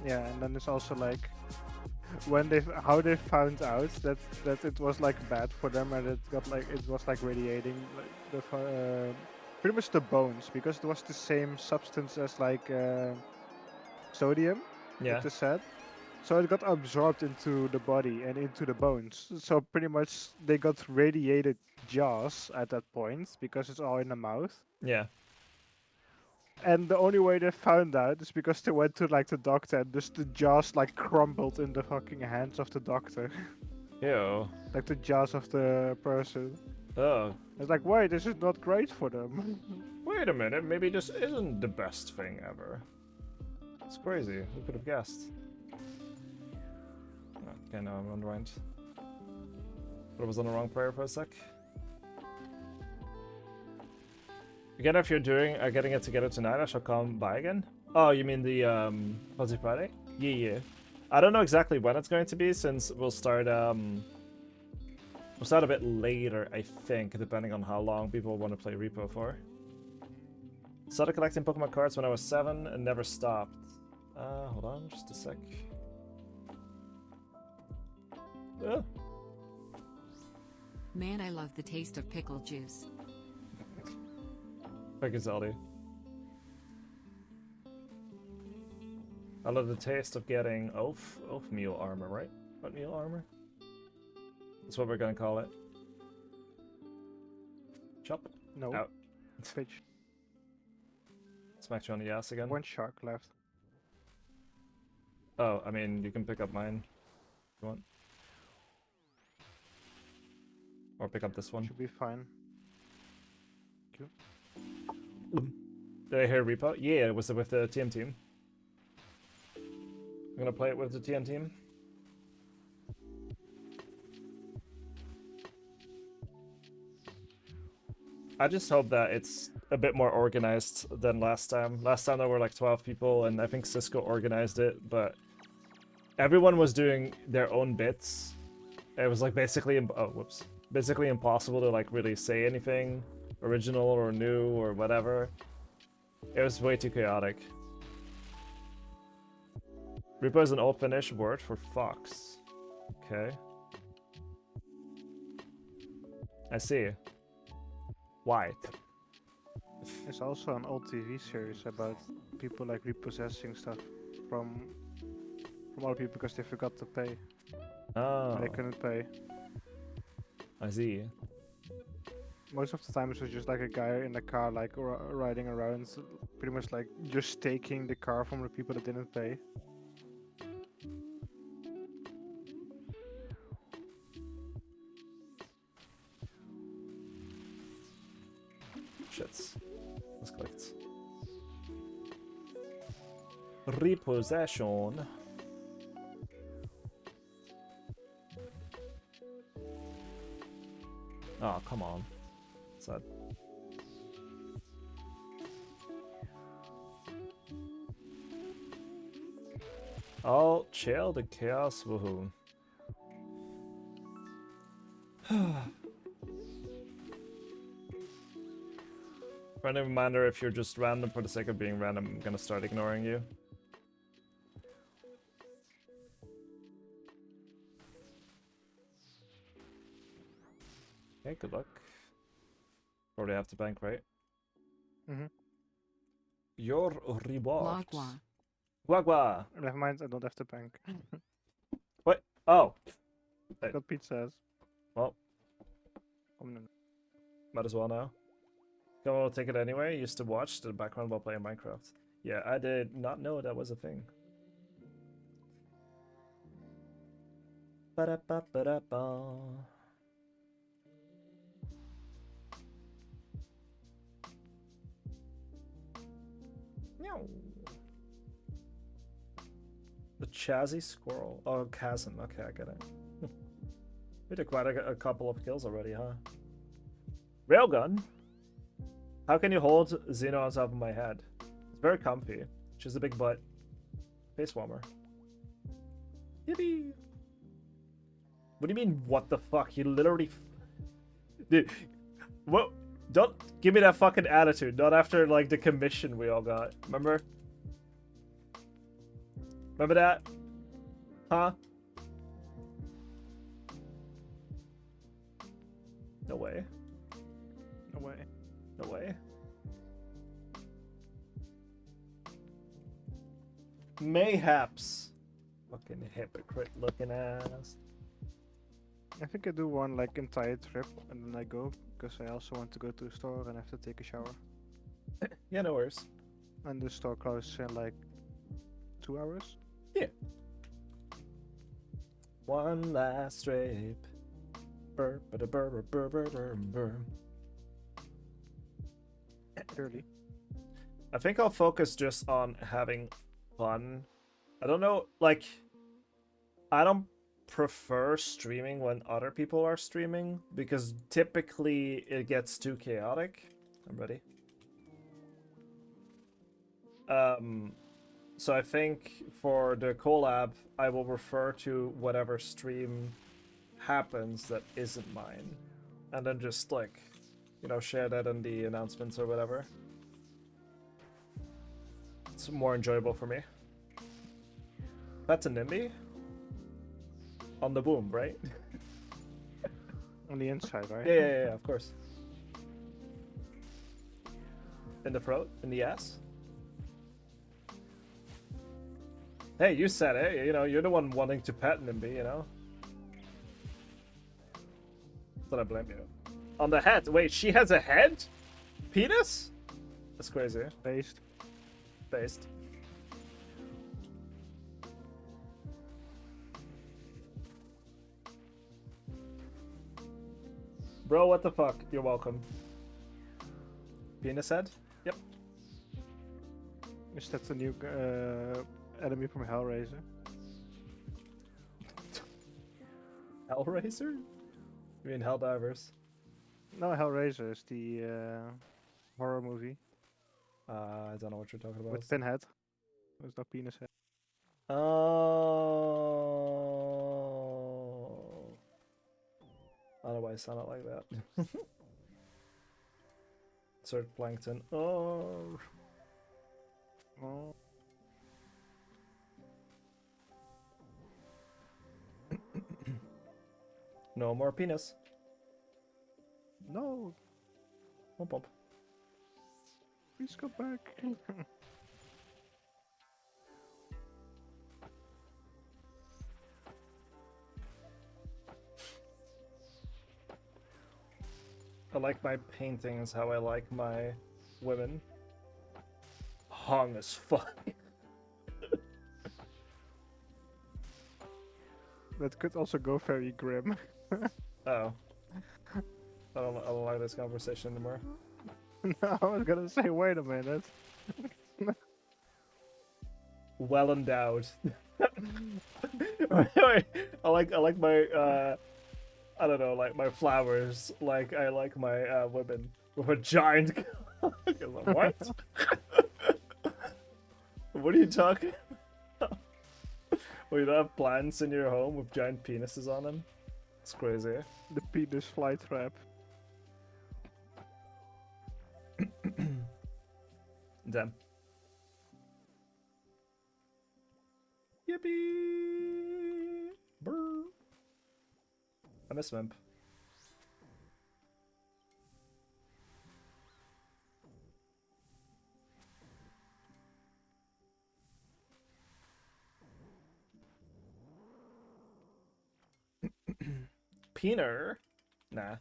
Yeah, and then there's also like how they found out that it was like bad for them and it was like radiating like the pretty much the bones because it was the same substance as like sodium. Yeah. Like they said. So it got absorbed into the body and into the bones. So pretty much they got radiated jaws at that point because it's all in the mouth. Yeah. And the only way they found out is because they went to like the doctor and just the jaws like crumbled in the fucking hands of the doctor. Ew. Like the jaws of the person. Oh. It's like, wait, this is not great for them. Wait a minute, maybe this isn't the best thing ever. It's crazy. Who could have guessed? Okay, now I'm unwind. But I was on the wrong prayer for a sec. Again, if you're getting it together tonight, I shall come by again. Oh, you mean the Fuzzy Friday? Yeah, yeah. I don't know exactly when it's going to be, since we'll start a bit later, I think, depending on how long people want to play Repo for. Started collecting Pokemon cards when I was 7 and never stopped. Hold on, just a sec. Man, I love the taste of pickle juice. Thank you, Zelda. I love the taste of getting oatmeal armor, right? Oatmeal armor? That's what we're gonna call it. Chop. No. Out. Pitch. Smacked you on the ass again. One shark left. Oh, I mean, you can pick up mine if you want. Or pick up this one. Should be fine. Thank you. Did I hear Repo? Yeah, was it with the TM team? I'm gonna play it with the TM team. I just hope that it's a bit more organized than last time. Last time there were like 12 people, and I think Cisco organized it, but everyone was doing their own bits. It was like basically, basically impossible to like really say anything original or new or whatever. It was way too chaotic. Repo is an old Finnish word for fox. Okay. I see. Why? It's also an old TV series about people like repossessing stuff from other people because they forgot to pay. Oh. They couldn't pay. I see. Most of the time it was just like a guy in the car like riding around, pretty much like just taking the car from the people that didn't pay. Shits. Let's collect. Repossession. Oh, come on. Sad. I'll chill the chaos, woohoo. Friendly reminder, if you're just random for the sake of being random, I'm gonna start ignoring you. Okay, good luck. Probably have to bank, right? Mm-hmm. Your reward. Guagua. Guagua. Never mind, I don't have to bank. What? Oh. I got pizzas. Well, might as well now. Come on, we'll take it anyway. Used to watch the background while playing Minecraft. Yeah, I did not know that was a thing. Ba-da-ba-ba-da-ba. Meow. The Chazzy Squirrel. Oh, Chasm. Okay, I get it. We did quite a couple of kills already, huh? Railgun? How can you hold Xeno on top of my head? It's very comfy. She's a big butt. Face warmer. Yippee! What do you mean, what the fuck? You literally... Dude, what? Don't give me that fucking attitude. Not after, like, the commission we all got. Remember? Remember that? Huh? No way. No way. No way. Mayhaps. Fucking hypocrite looking ass. I think I do one like entire trip and then I go because I also want to go to the store and have to take a shower. Yeah, no worries. And the store closes in like 2 hours. Yeah. One last trip. Burr, burr, burr, burr, burr, burr, burr. Clearly. I think I'll focus just on having fun. I don't know, like, I don't prefer streaming when other people are streaming because typically it gets too chaotic. I'm ready. So I think for the collab, I will refer to whatever stream happens that isn't mine. And then just, like, you know, share that in the announcements or whatever. It's more enjoyable for me. That's a NIMBY? On the boom, right? On the inside, right? Yeah, of course. In the throat? In the ass? Hey, you said it, you know, you're the one wanting to pet NIMBY, you know? But I blame you. On the head. Wait, she has a head? Penis? That's crazy. Based. Based. Bro, what the fuck? You're welcome. Penis head? Yep. Is that the new enemy from Hellraiser? Hellraiser? You mean Helldivers? No, Hellraiser is the horror movie I don't know what you're talking about. with Pinhead. There's no penis head. Oh. I don't know why it sounded like that. Search plankton. Oh. Oh. No more penis. No, Womp womp. please go back. I like my paintings how I like my women. Hung as fuck. That could also go very grim. Oh. I don't like this conversation anymore. No, I was gonna say, wait a minute. Well endowed. Wait, I like my I don't know, like my flowers. Like I like my women with a giant. What? What are you talking about? Well, you don't have plants in your home with giant penises on them? It's crazy. The penis fly trap. Damn. Yippee! Brr. I miss Vimp. Peener? Nah.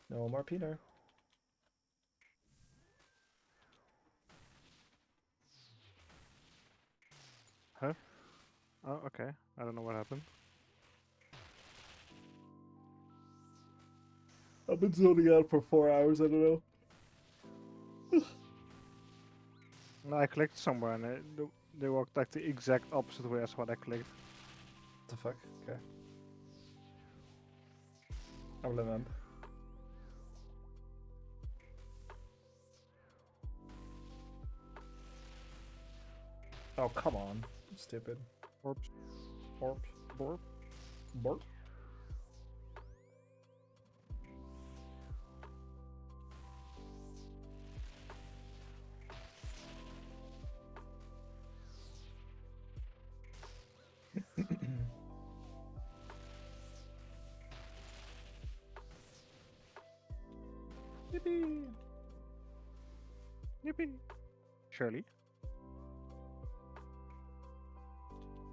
No more Peener. Huh? Oh, okay. I don't know what happened. I've been zoning out for 4 hours, I don't know. No, I clicked somewhere and they walked like the exact opposite way as what I clicked. What the fuck? Okay. I remember. Oh, come on. Stupid. Orps. Orp. Borp. Borp. Yippee! Yippee! Shirley.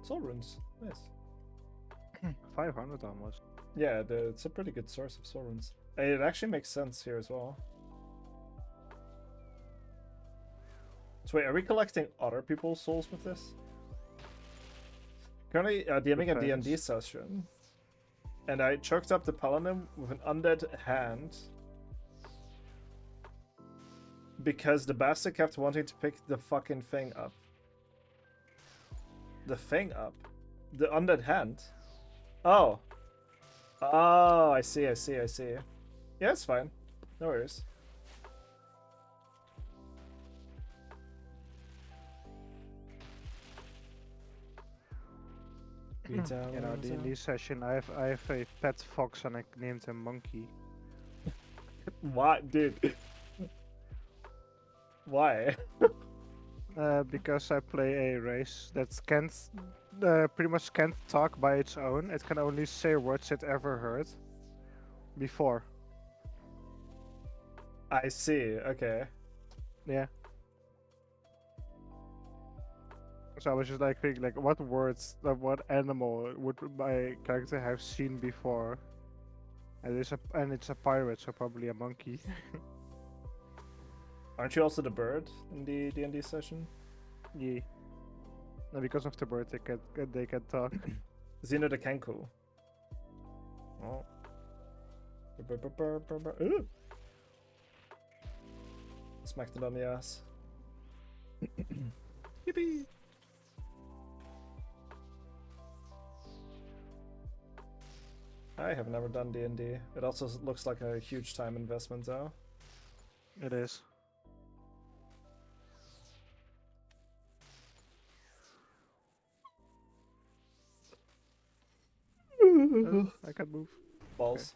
Soul runes. Nice. 500 almost. Yeah, it's a pretty good source of soul runes. It actually makes sense here as well. So wait, are we collecting other people's souls with this? Currently DMing a D&D session, and I choked up the paladin with an undead hand because the bastard kept wanting to pick the fucking thing up. The thing up? The undead hand? Oh. Oh, I see. Yeah, it's fine. No worries. You know, D&D session. I have a pet fox and I named him Monkey. What, dude? Why? Because I play a race that can't, pretty much can't talk by its own. It can only say words it ever heard before. I see. Okay. Yeah. So I was just like thinking, like, what words, what animal would my character have seen before? And it's a pirate, so probably a monkey. Aren't you also the bird in the D&D session? Yeah. No, because of the bird, they can talk. Xeno the Kenku. Oh. Ooh. Smacked it on the ass. Yippee! I have never done D&D. It also looks like a huge time investment, though. It is. I can move. Balls.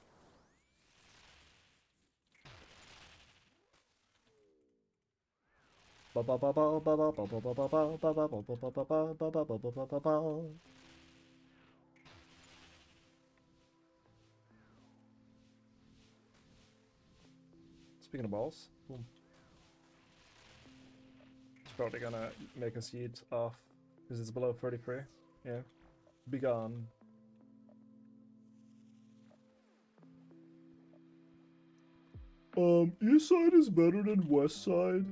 Speaking of balls, boom. It's probably gonna make us yeet off because it's below 33. Yeah. Be gone. East side is better than west side.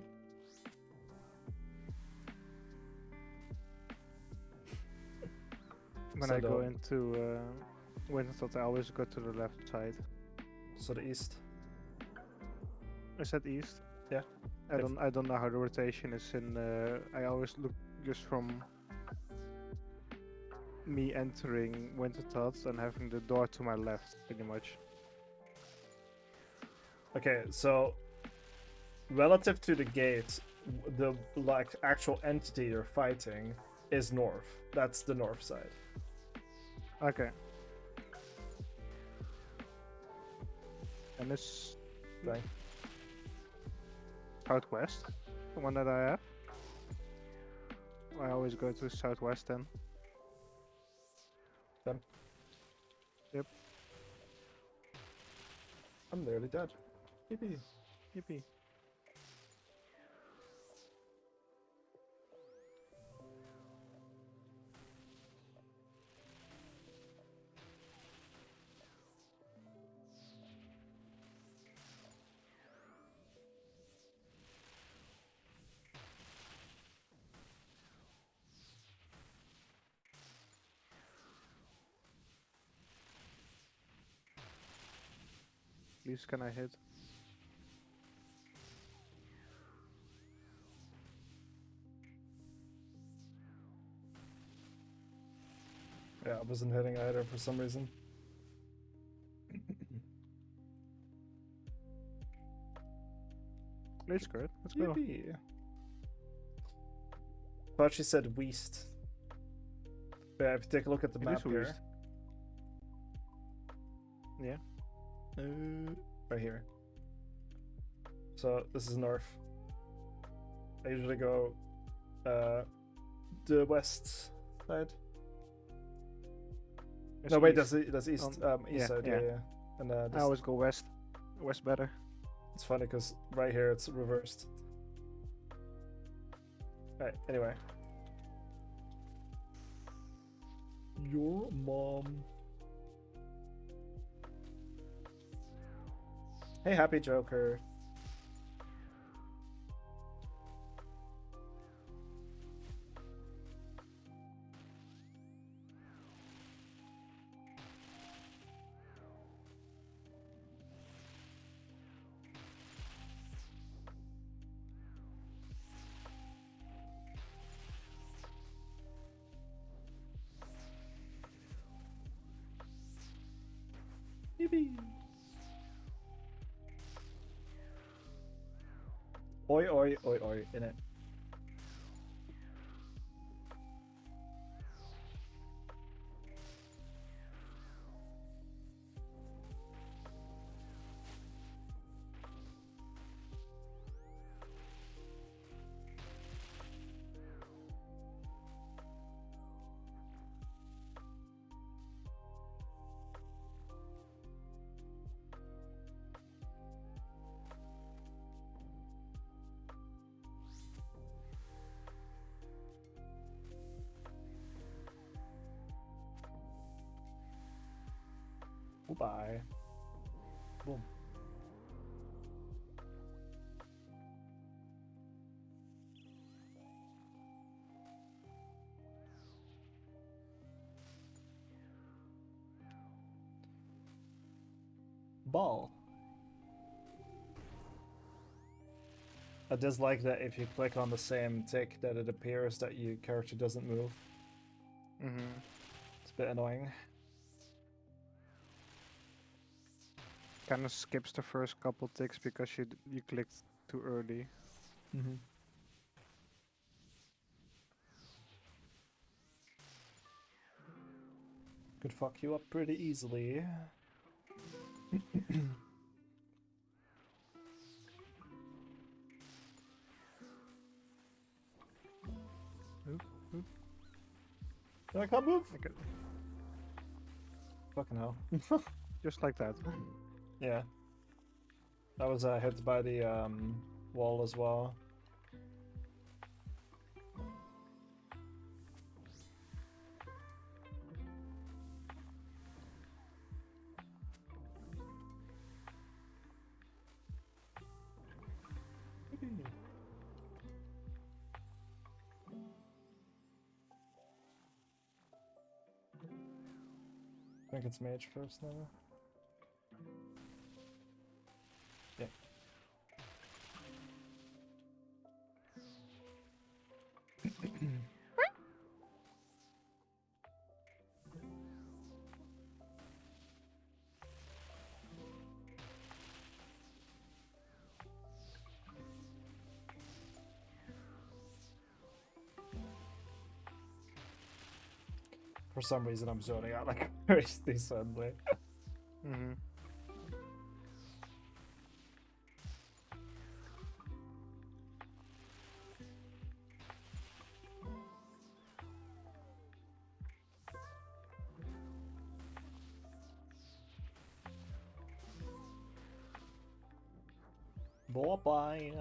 When I go into Winterthot, I always go to the left side. So the east. Is that east? Yeah. I don't know how the rotation is in. I always look just from me entering Winterthot and having the door to my left, pretty much. Okay, so relative to the gate, the like actual entity you're fighting is north. That's the north side. Okay. And this Right. southwest, the one that I have. I always go to southwest then. Then. Yep. I'm nearly dead. Yippee. Yippee. Please, can I hit? Yeah, I wasn't hitting either for some reason. It's good. Let's go. Yippee. But she said west. Yeah, if you take a look at the It map is here. west. Yeah. Right here. So this is north. I usually go the west side. No, wait, that's east. East yeah, side. yeah. Yeah. And I this, always go west. West better. it's funny because right here it's reversed. Right. Anyway. Your mom. Hey, happy Joker. Yippee. Oi, oi, oi, oi, in it. Goodbye. Boom. Ball. I dislike that if you click on the same tick that it appears that your character doesn't move. Mm-hmm. It's a bit annoying. Kind of skips the first couple ticks because you clicked too early. Mm-hmm. Could fuck you up pretty easily. I can't move. Okay. Fucking hell. Just like that. Yeah. I was hit by the wall as well. I think it's mage first now. Yeah. For some reason, I'm zoning out like very suddenly. Mm-hmm. Bye.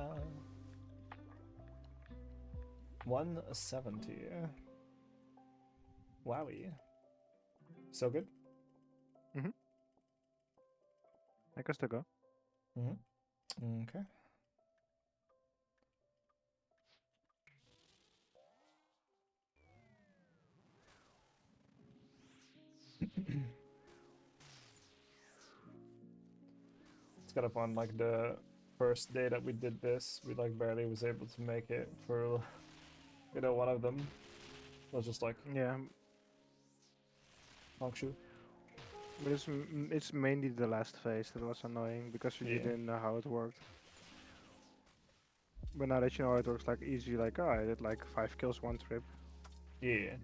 170. Wowie. So good? Mm-hmm. I can still go. Mm-hmm. Okay. It's kind of fun, like the first day that we did this, we like barely was able to make it for, you know, one of them. It was just like, Yeah, function. but it's mainly the last phase that was annoying because you Yeah. didn't know how it worked. But now that you know how it works, like easy, like oh, I did like 5 kills one trip. Yeah.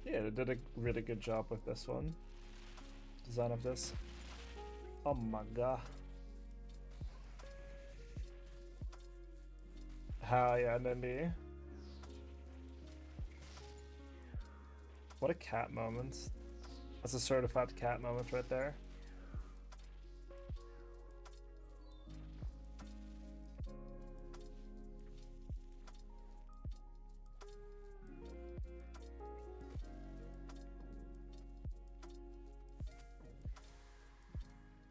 Yeah, they did a really good job with this one. Design of this. Oh my god. Hell yeah, Nindy. What a cat moment. That's a certified cat moment right there.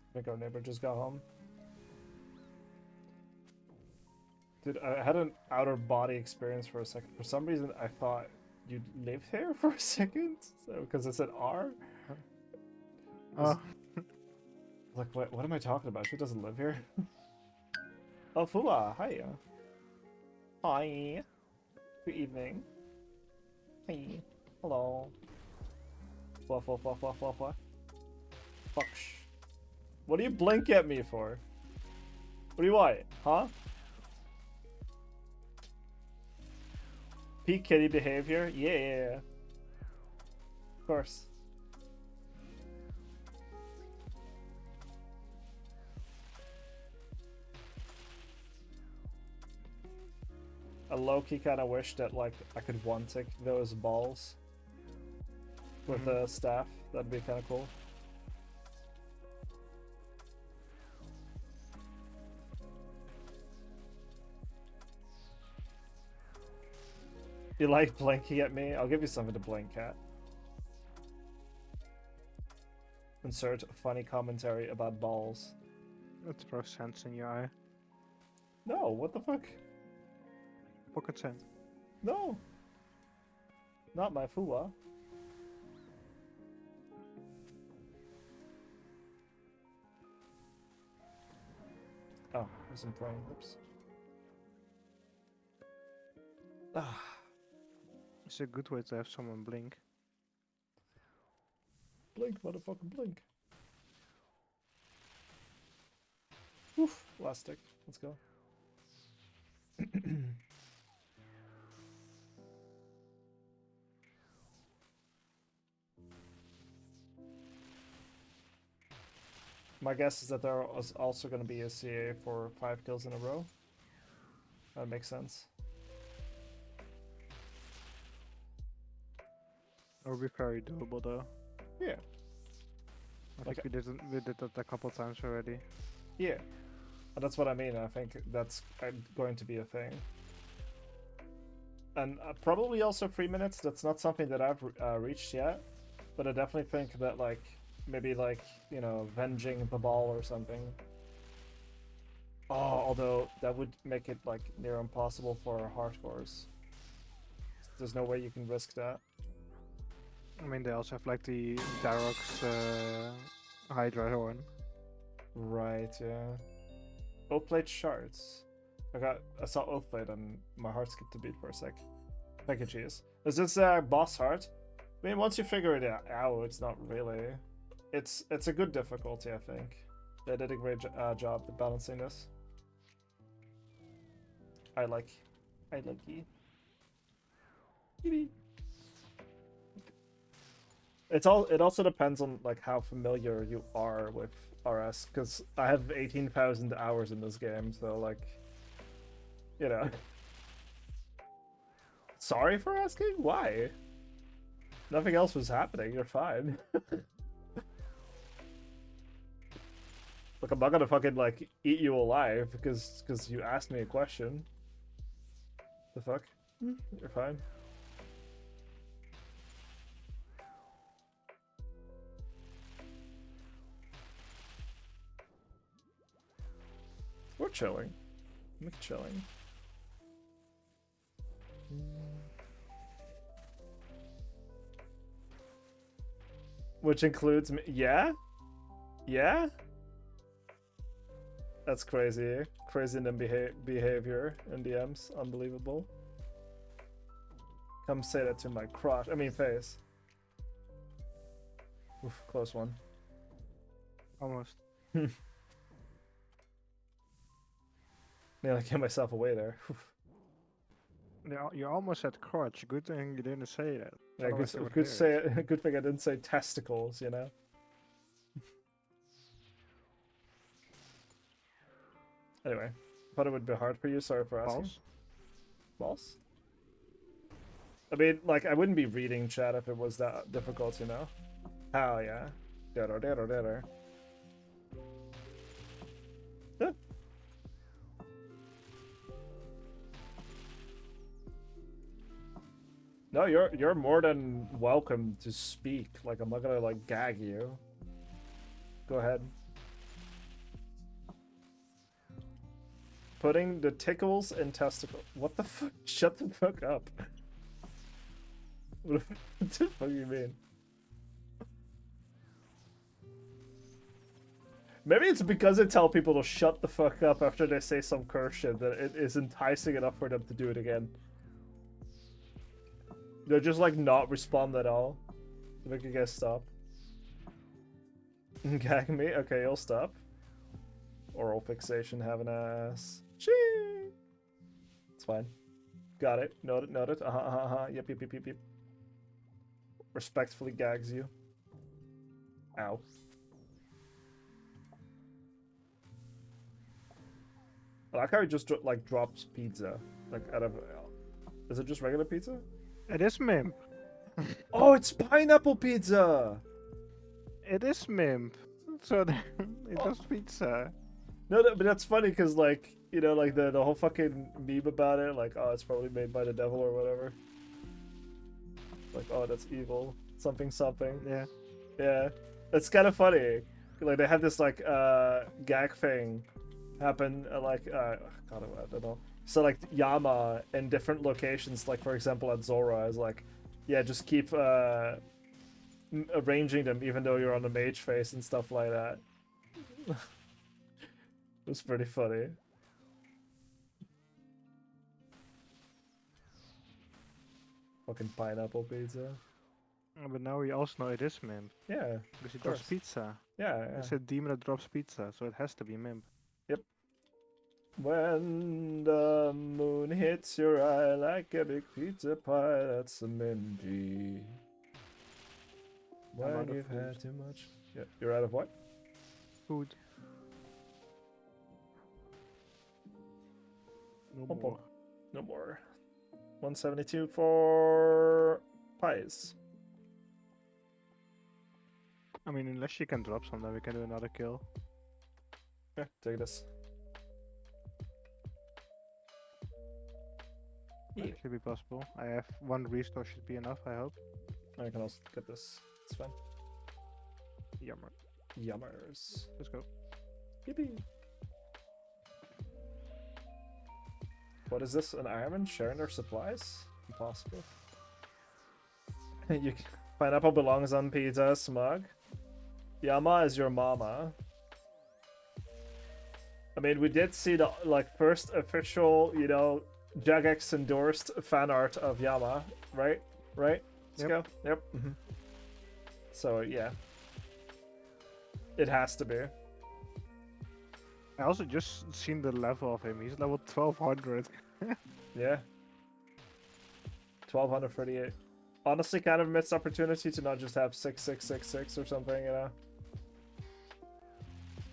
I think our neighbor just got home. Dude, I had an outer body experience for a second. For some reason, I thought you'd live here for a second, so because it said R. Oh, Like, what am I talking about? She doesn't live here. Oh, Fua, hi. Hi. Good evening. Hi. Hello. Fluff. Fuck. What do you blink at me for? What do you want? Huh? Peak kitty behavior? Yeah. Of course. I low-key kind of wish that like I could one-tick those balls with the staff. That'd be kind of cool. You like blinking at me? I'll give you something to blink at. Insert funny commentary about balls. Let's throw sense in your eye. No, what the fuck? Pocket sand. No. Not my fuwa. Oh, I wasn't playing. Oops. Ah. It's a good way to have someone blink. Blink, motherfucker, blink. Oof, last stick. Let's go. My guess is that there is also going to be a CA for 5 kills in a row. That makes sense. That would be very doable though. Yeah. I think we did that a couple times already. Yeah. And that's what I mean. I think that's going to be a thing. And probably also 3 minutes. That's not something that I've reached yet. But I definitely think that, like, maybe, like, you know, venging the ball or something. Oh, although that would make it, like, near impossible for hardcores. There's no way you can risk that. I mean, they also have, like, the Darox Hydra one. Right, yeah. Oathblade shards. I saw Oathblade and my heart skipped a beat for a sec. Thank you, cheese. Is this boss heart? I mean, once you figure it out, it's not really. It's a good difficulty, I think. They did a great job at balancing this. I like it. It also depends on like how familiar you are with RS, because I have 18,000 hours in this game, so like, you know. Sorry for asking? Why? Nothing else was happening, you're fine. Look, I'm not gonna fucking like eat you alive because you asked me a question. The fuck? You're fine. We're chilling. I'm chilling. Which includes me. Yeah? Yeah? That's crazy. Crazy in behavior in DMs. Unbelievable. Come say that to my crotch. I mean, face. Oof, close one. Almost. Nearly get myself away there. Oof. Yeah, you almost said crotch. Good thing you didn't say that. Yeah, Otherwise they would good hear it. say. Good thing I didn't say testicles. You know. Anyway, thought it would be hard for you. Sorry for asking. Balls? Balls? I mean, like, I wouldn't be reading chat if it was that difficult, you know? Hell yeah. Ditter. Yeah. No, you're more than welcome to speak. Like, I'm not gonna, like, gag you. Go ahead. Putting the tickles in testicle. What the fuck? Shut the fuck up. What the fuck do you mean? Maybe it's because I tell people to shut the fuck up after they say some curse shit that it is enticing enough for them to do it again. They'll just like not respond at all. To make you guys stop. Gag me? Okay, you'll stop. Oral fixation, have an ass. Chee! It's fine. Got it. Noted. Yep. Respectfully gags you. Ow. I like how he just like drops pizza. Like out of... Is it just regular pizza? It is Mimp. Oh, it's pineapple pizza! It is Mimp. So it does pizza. No, but that's funny because, like, you know, like the whole fucking meme about it, like, oh, it's probably made by the devil or whatever. Like, oh, that's evil. Something, something. Yeah. Yeah. It's kind of funny. Like, they had this, like, gag thing happen, God, I don't know. So, like, Yama in different locations, like, for example, at Zora, is like, yeah, just keep arranging them even though you're on the mage phase and stuff like that. It was pretty funny. Fucking pineapple pizza. But now we also know it is Mimp. Yeah. Because he of drops course. pizza. Yeah, It's a demon that drops pizza, so it has to be Mimp. Yep. When the moon hits your eye like a big pizza pie, that's a Minji. I'm out When of you've food. had too much. Yeah, you're out of what? Food. No Pom more. pom. No more. 172 for pies. I mean, unless she can drop some, then we can do another kill. Yeah, take this. That should be possible. I have one restore, should be enough, I hope. I can also get this. It's fine. Yummer. Yummers. Let's go. Yippee. What is this? An Ironman sharing their supplies? Impossible. Pineapple belongs on pizza, smug. Yama is your mama. I mean, we did see the first official, Jagex endorsed fan art of Yama, right? Right? Let's go. Yep. So yeah, it has to be. I also just seen the level of him. He's level 1200. Yeah. 1238. Honestly, kind of a missed opportunity to not just have 6666 or something,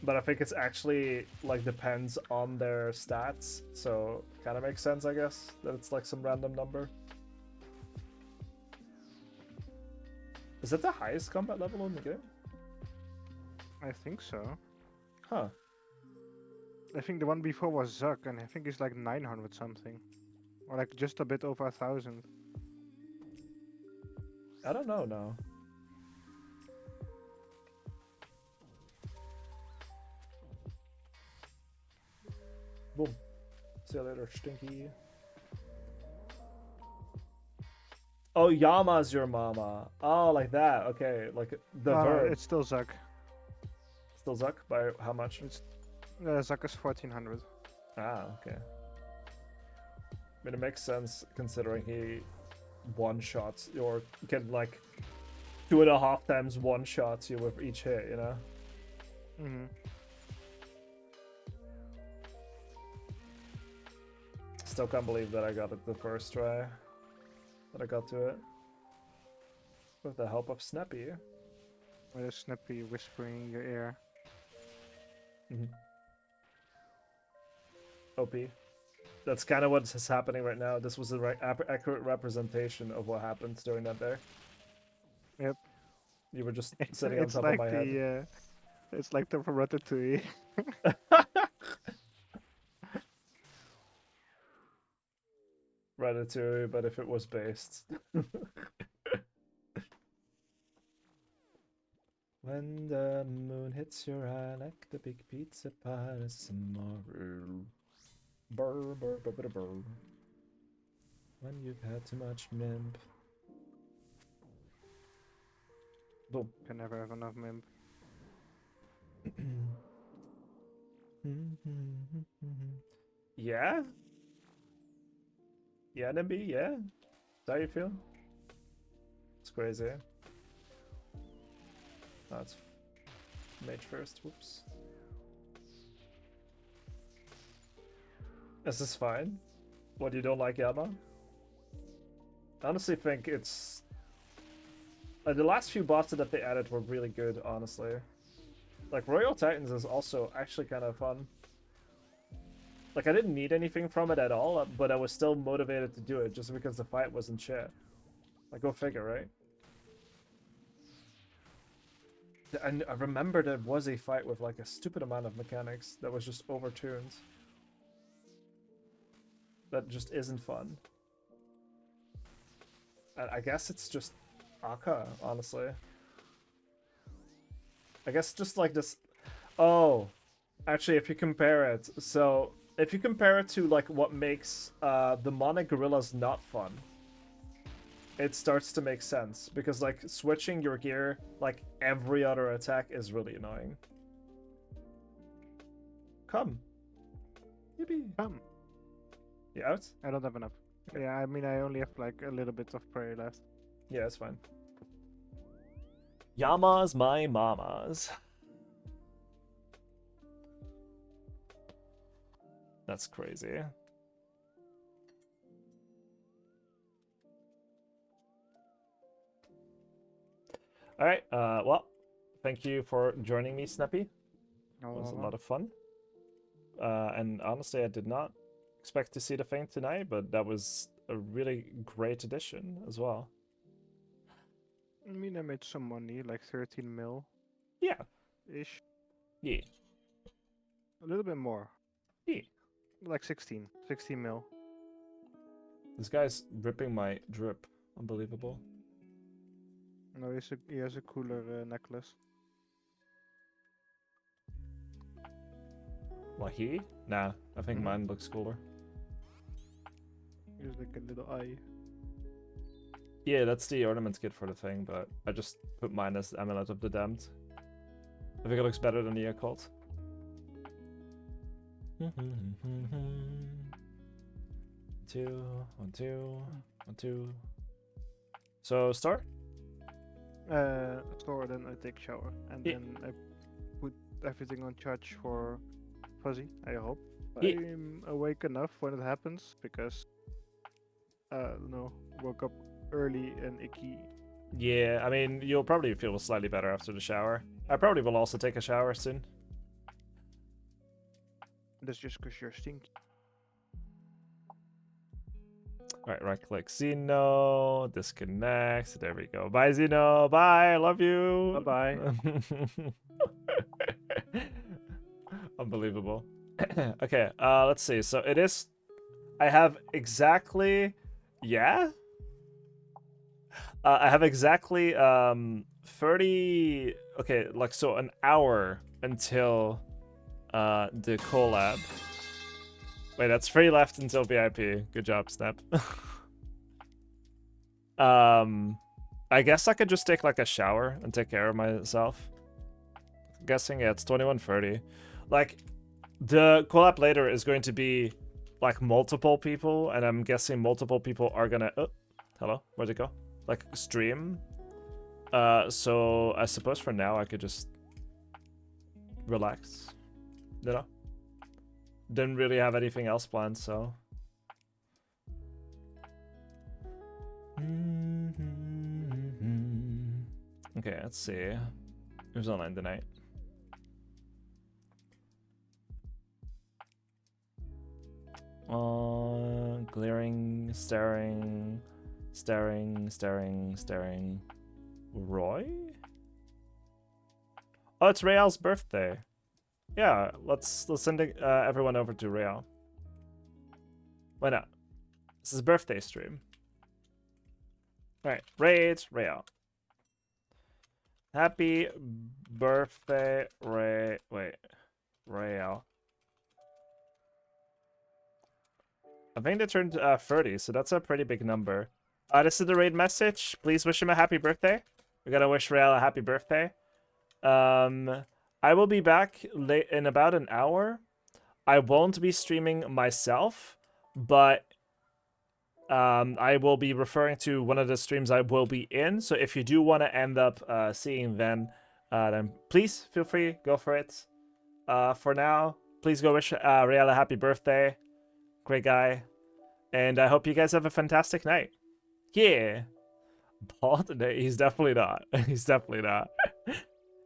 But I think it's actually depends on their stats, so kind of makes sense, I guess, that it's some random number. Is that the highest combat level in the game? I think so. Huh. I think the one before was Zuck, and I think it's 900 something. Or just a bit over 1000. I don't know now. Boom. See you later, Stinky. Oh, Yama's your mama. Oh, like that. Okay, the verb. It's still Zuck. Still Zuck? By how much? Zuck is 1400. Ah, okay. I mean, it makes sense considering he one-shots or can 2.5 times one-shots you with each hit, Mm-hmm. Still can't believe that I got it the first try. That I got to it. With the help of Snappy. With a Snappy whispering in your ear. OP. That's kind of what's happening right now. This was the accurate representation of what happened during that day. Yep. You were just sitting on top of my head. It's like the Ratatouille. Ratatouille, but if it was based. When the moon hits your eye like the big pizza pie tomorrow. Burr, burr, burr, burr, burr. When you've had too much mimp. Boom. Can never have enough Mimp. Yeah? Yeah, Nimby, yeah? Is that how you feel? It's crazy. That's mage first, whoops. Is this fine? What, you don't like Yama? I honestly think it's... the last few bosses that they added were really good, honestly. Royal Titans is also actually kind of fun. I didn't need anything from it at all, but I was still motivated to do it just because the fight wasn't shit. Go figure, right? And I remember there was a fight with a stupid amount of mechanics that was just overtuned. That just isn't fun. I guess it's just Aka, honestly. I guess just like this. Oh, actually, if you compare it, so if you compare it to like what makes the Demonic Gorillas not fun, it starts to make sense because like switching your gear like every other attack is really annoying. Come. Yippee. Come. You out? I don't have enough. Yeah, I mean, I only have like a little bit of prey left. Yeah, it's fine. Yamas my mamas. That's crazy. Alright, well, thank you for joining me, Snappy. It was a lot of fun. And honestly, I did not expect to see the thing tonight, but that was a really great addition as well. I mean, I made some money, like 13 mil. Yeah. Ish. Yeah. A little bit more. Yeah. Like 16 mil. This guy's ripping my drip. Unbelievable. No, he has a cooler necklace. What, he? Nah, I think mine looks cooler. He has like a little eye. Yeah, that's the ornament kit for the thing, but I just put mine as the Amulet of the Damned. I think it looks better than the occult. Two, 1, 2, 1, 2. So, start? Store, then I take shower, and Yeah. then I put everything on charge for Fuzzy, I hope. Yeah. I'm awake enough when it happens, because no, woke up early and icky. Yeah, I mean, you'll probably feel slightly better after the shower. I probably will also take a shower soon. That's just because you're stinky. Alright, right click Zeno, disconnect, there we go. Bye Zeno, bye, I love you. Bye bye. Unbelievable. Okay, let's see. So it is, I have exactly, yeah? I have exactly 30, okay, like so an hour until the collab. Wait, that's 3 left until VIP. Good job, Snap. I guess I could just take like a shower and take care of myself. I'm guessing, yeah, it's 21:30. Like, the collab later is going to be like multiple people, and I'm guessing multiple people are gonna, oh, hello, where'd it go? Like, stream. So I suppose for now I could just relax, you know? Didn't really have anything else planned, so. Okay, let's see. Who's online tonight? Glaring, staring. Roy? Oh, it's Real's birthday. Yeah, let's send everyone over to Real. Why not? This is a birthday stream. Alright, raid Real. Happy birthday, Real. I think they turned 30, so that's a pretty big number. This is the raid message. Please wish him a happy birthday. We gotta wish Real a happy birthday. I will be back late in about an hour. I won't be streaming myself, but I will be referring to one of the streams I will be in. So if you do want to end up seeing then please feel free, go for it. For now, please go wish Real a happy birthday. Great guy. And I hope you guys have a fantastic night. Yeah. Paul today, he's definitely not. He's definitely not.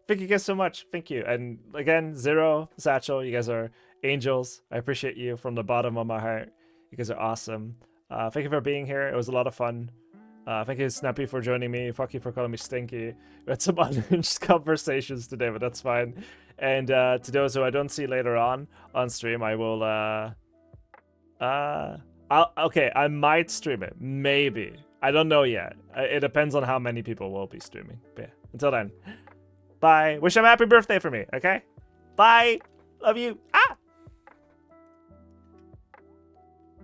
Thank you guys so much. Thank you. And again, Zero, Satchel, you guys are angels. I appreciate you from the bottom of my heart. You guys are awesome. Thank you for being here. It was a lot of fun. Thank you, Snappy, for joining me. Fuck you for calling me Stinky. We had some unhinged conversations today, but that's fine. And to those who I don't see later on stream, I will... okay, I might stream it. Maybe. I don't know yet. It depends on how many people will be streaming. But yeah, until then, bye. Wish him a happy birthday for me, okay? Bye. Love you. Ah.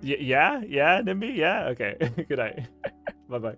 Yeah, Nimby. Yeah. Okay. Good night. Bye bye.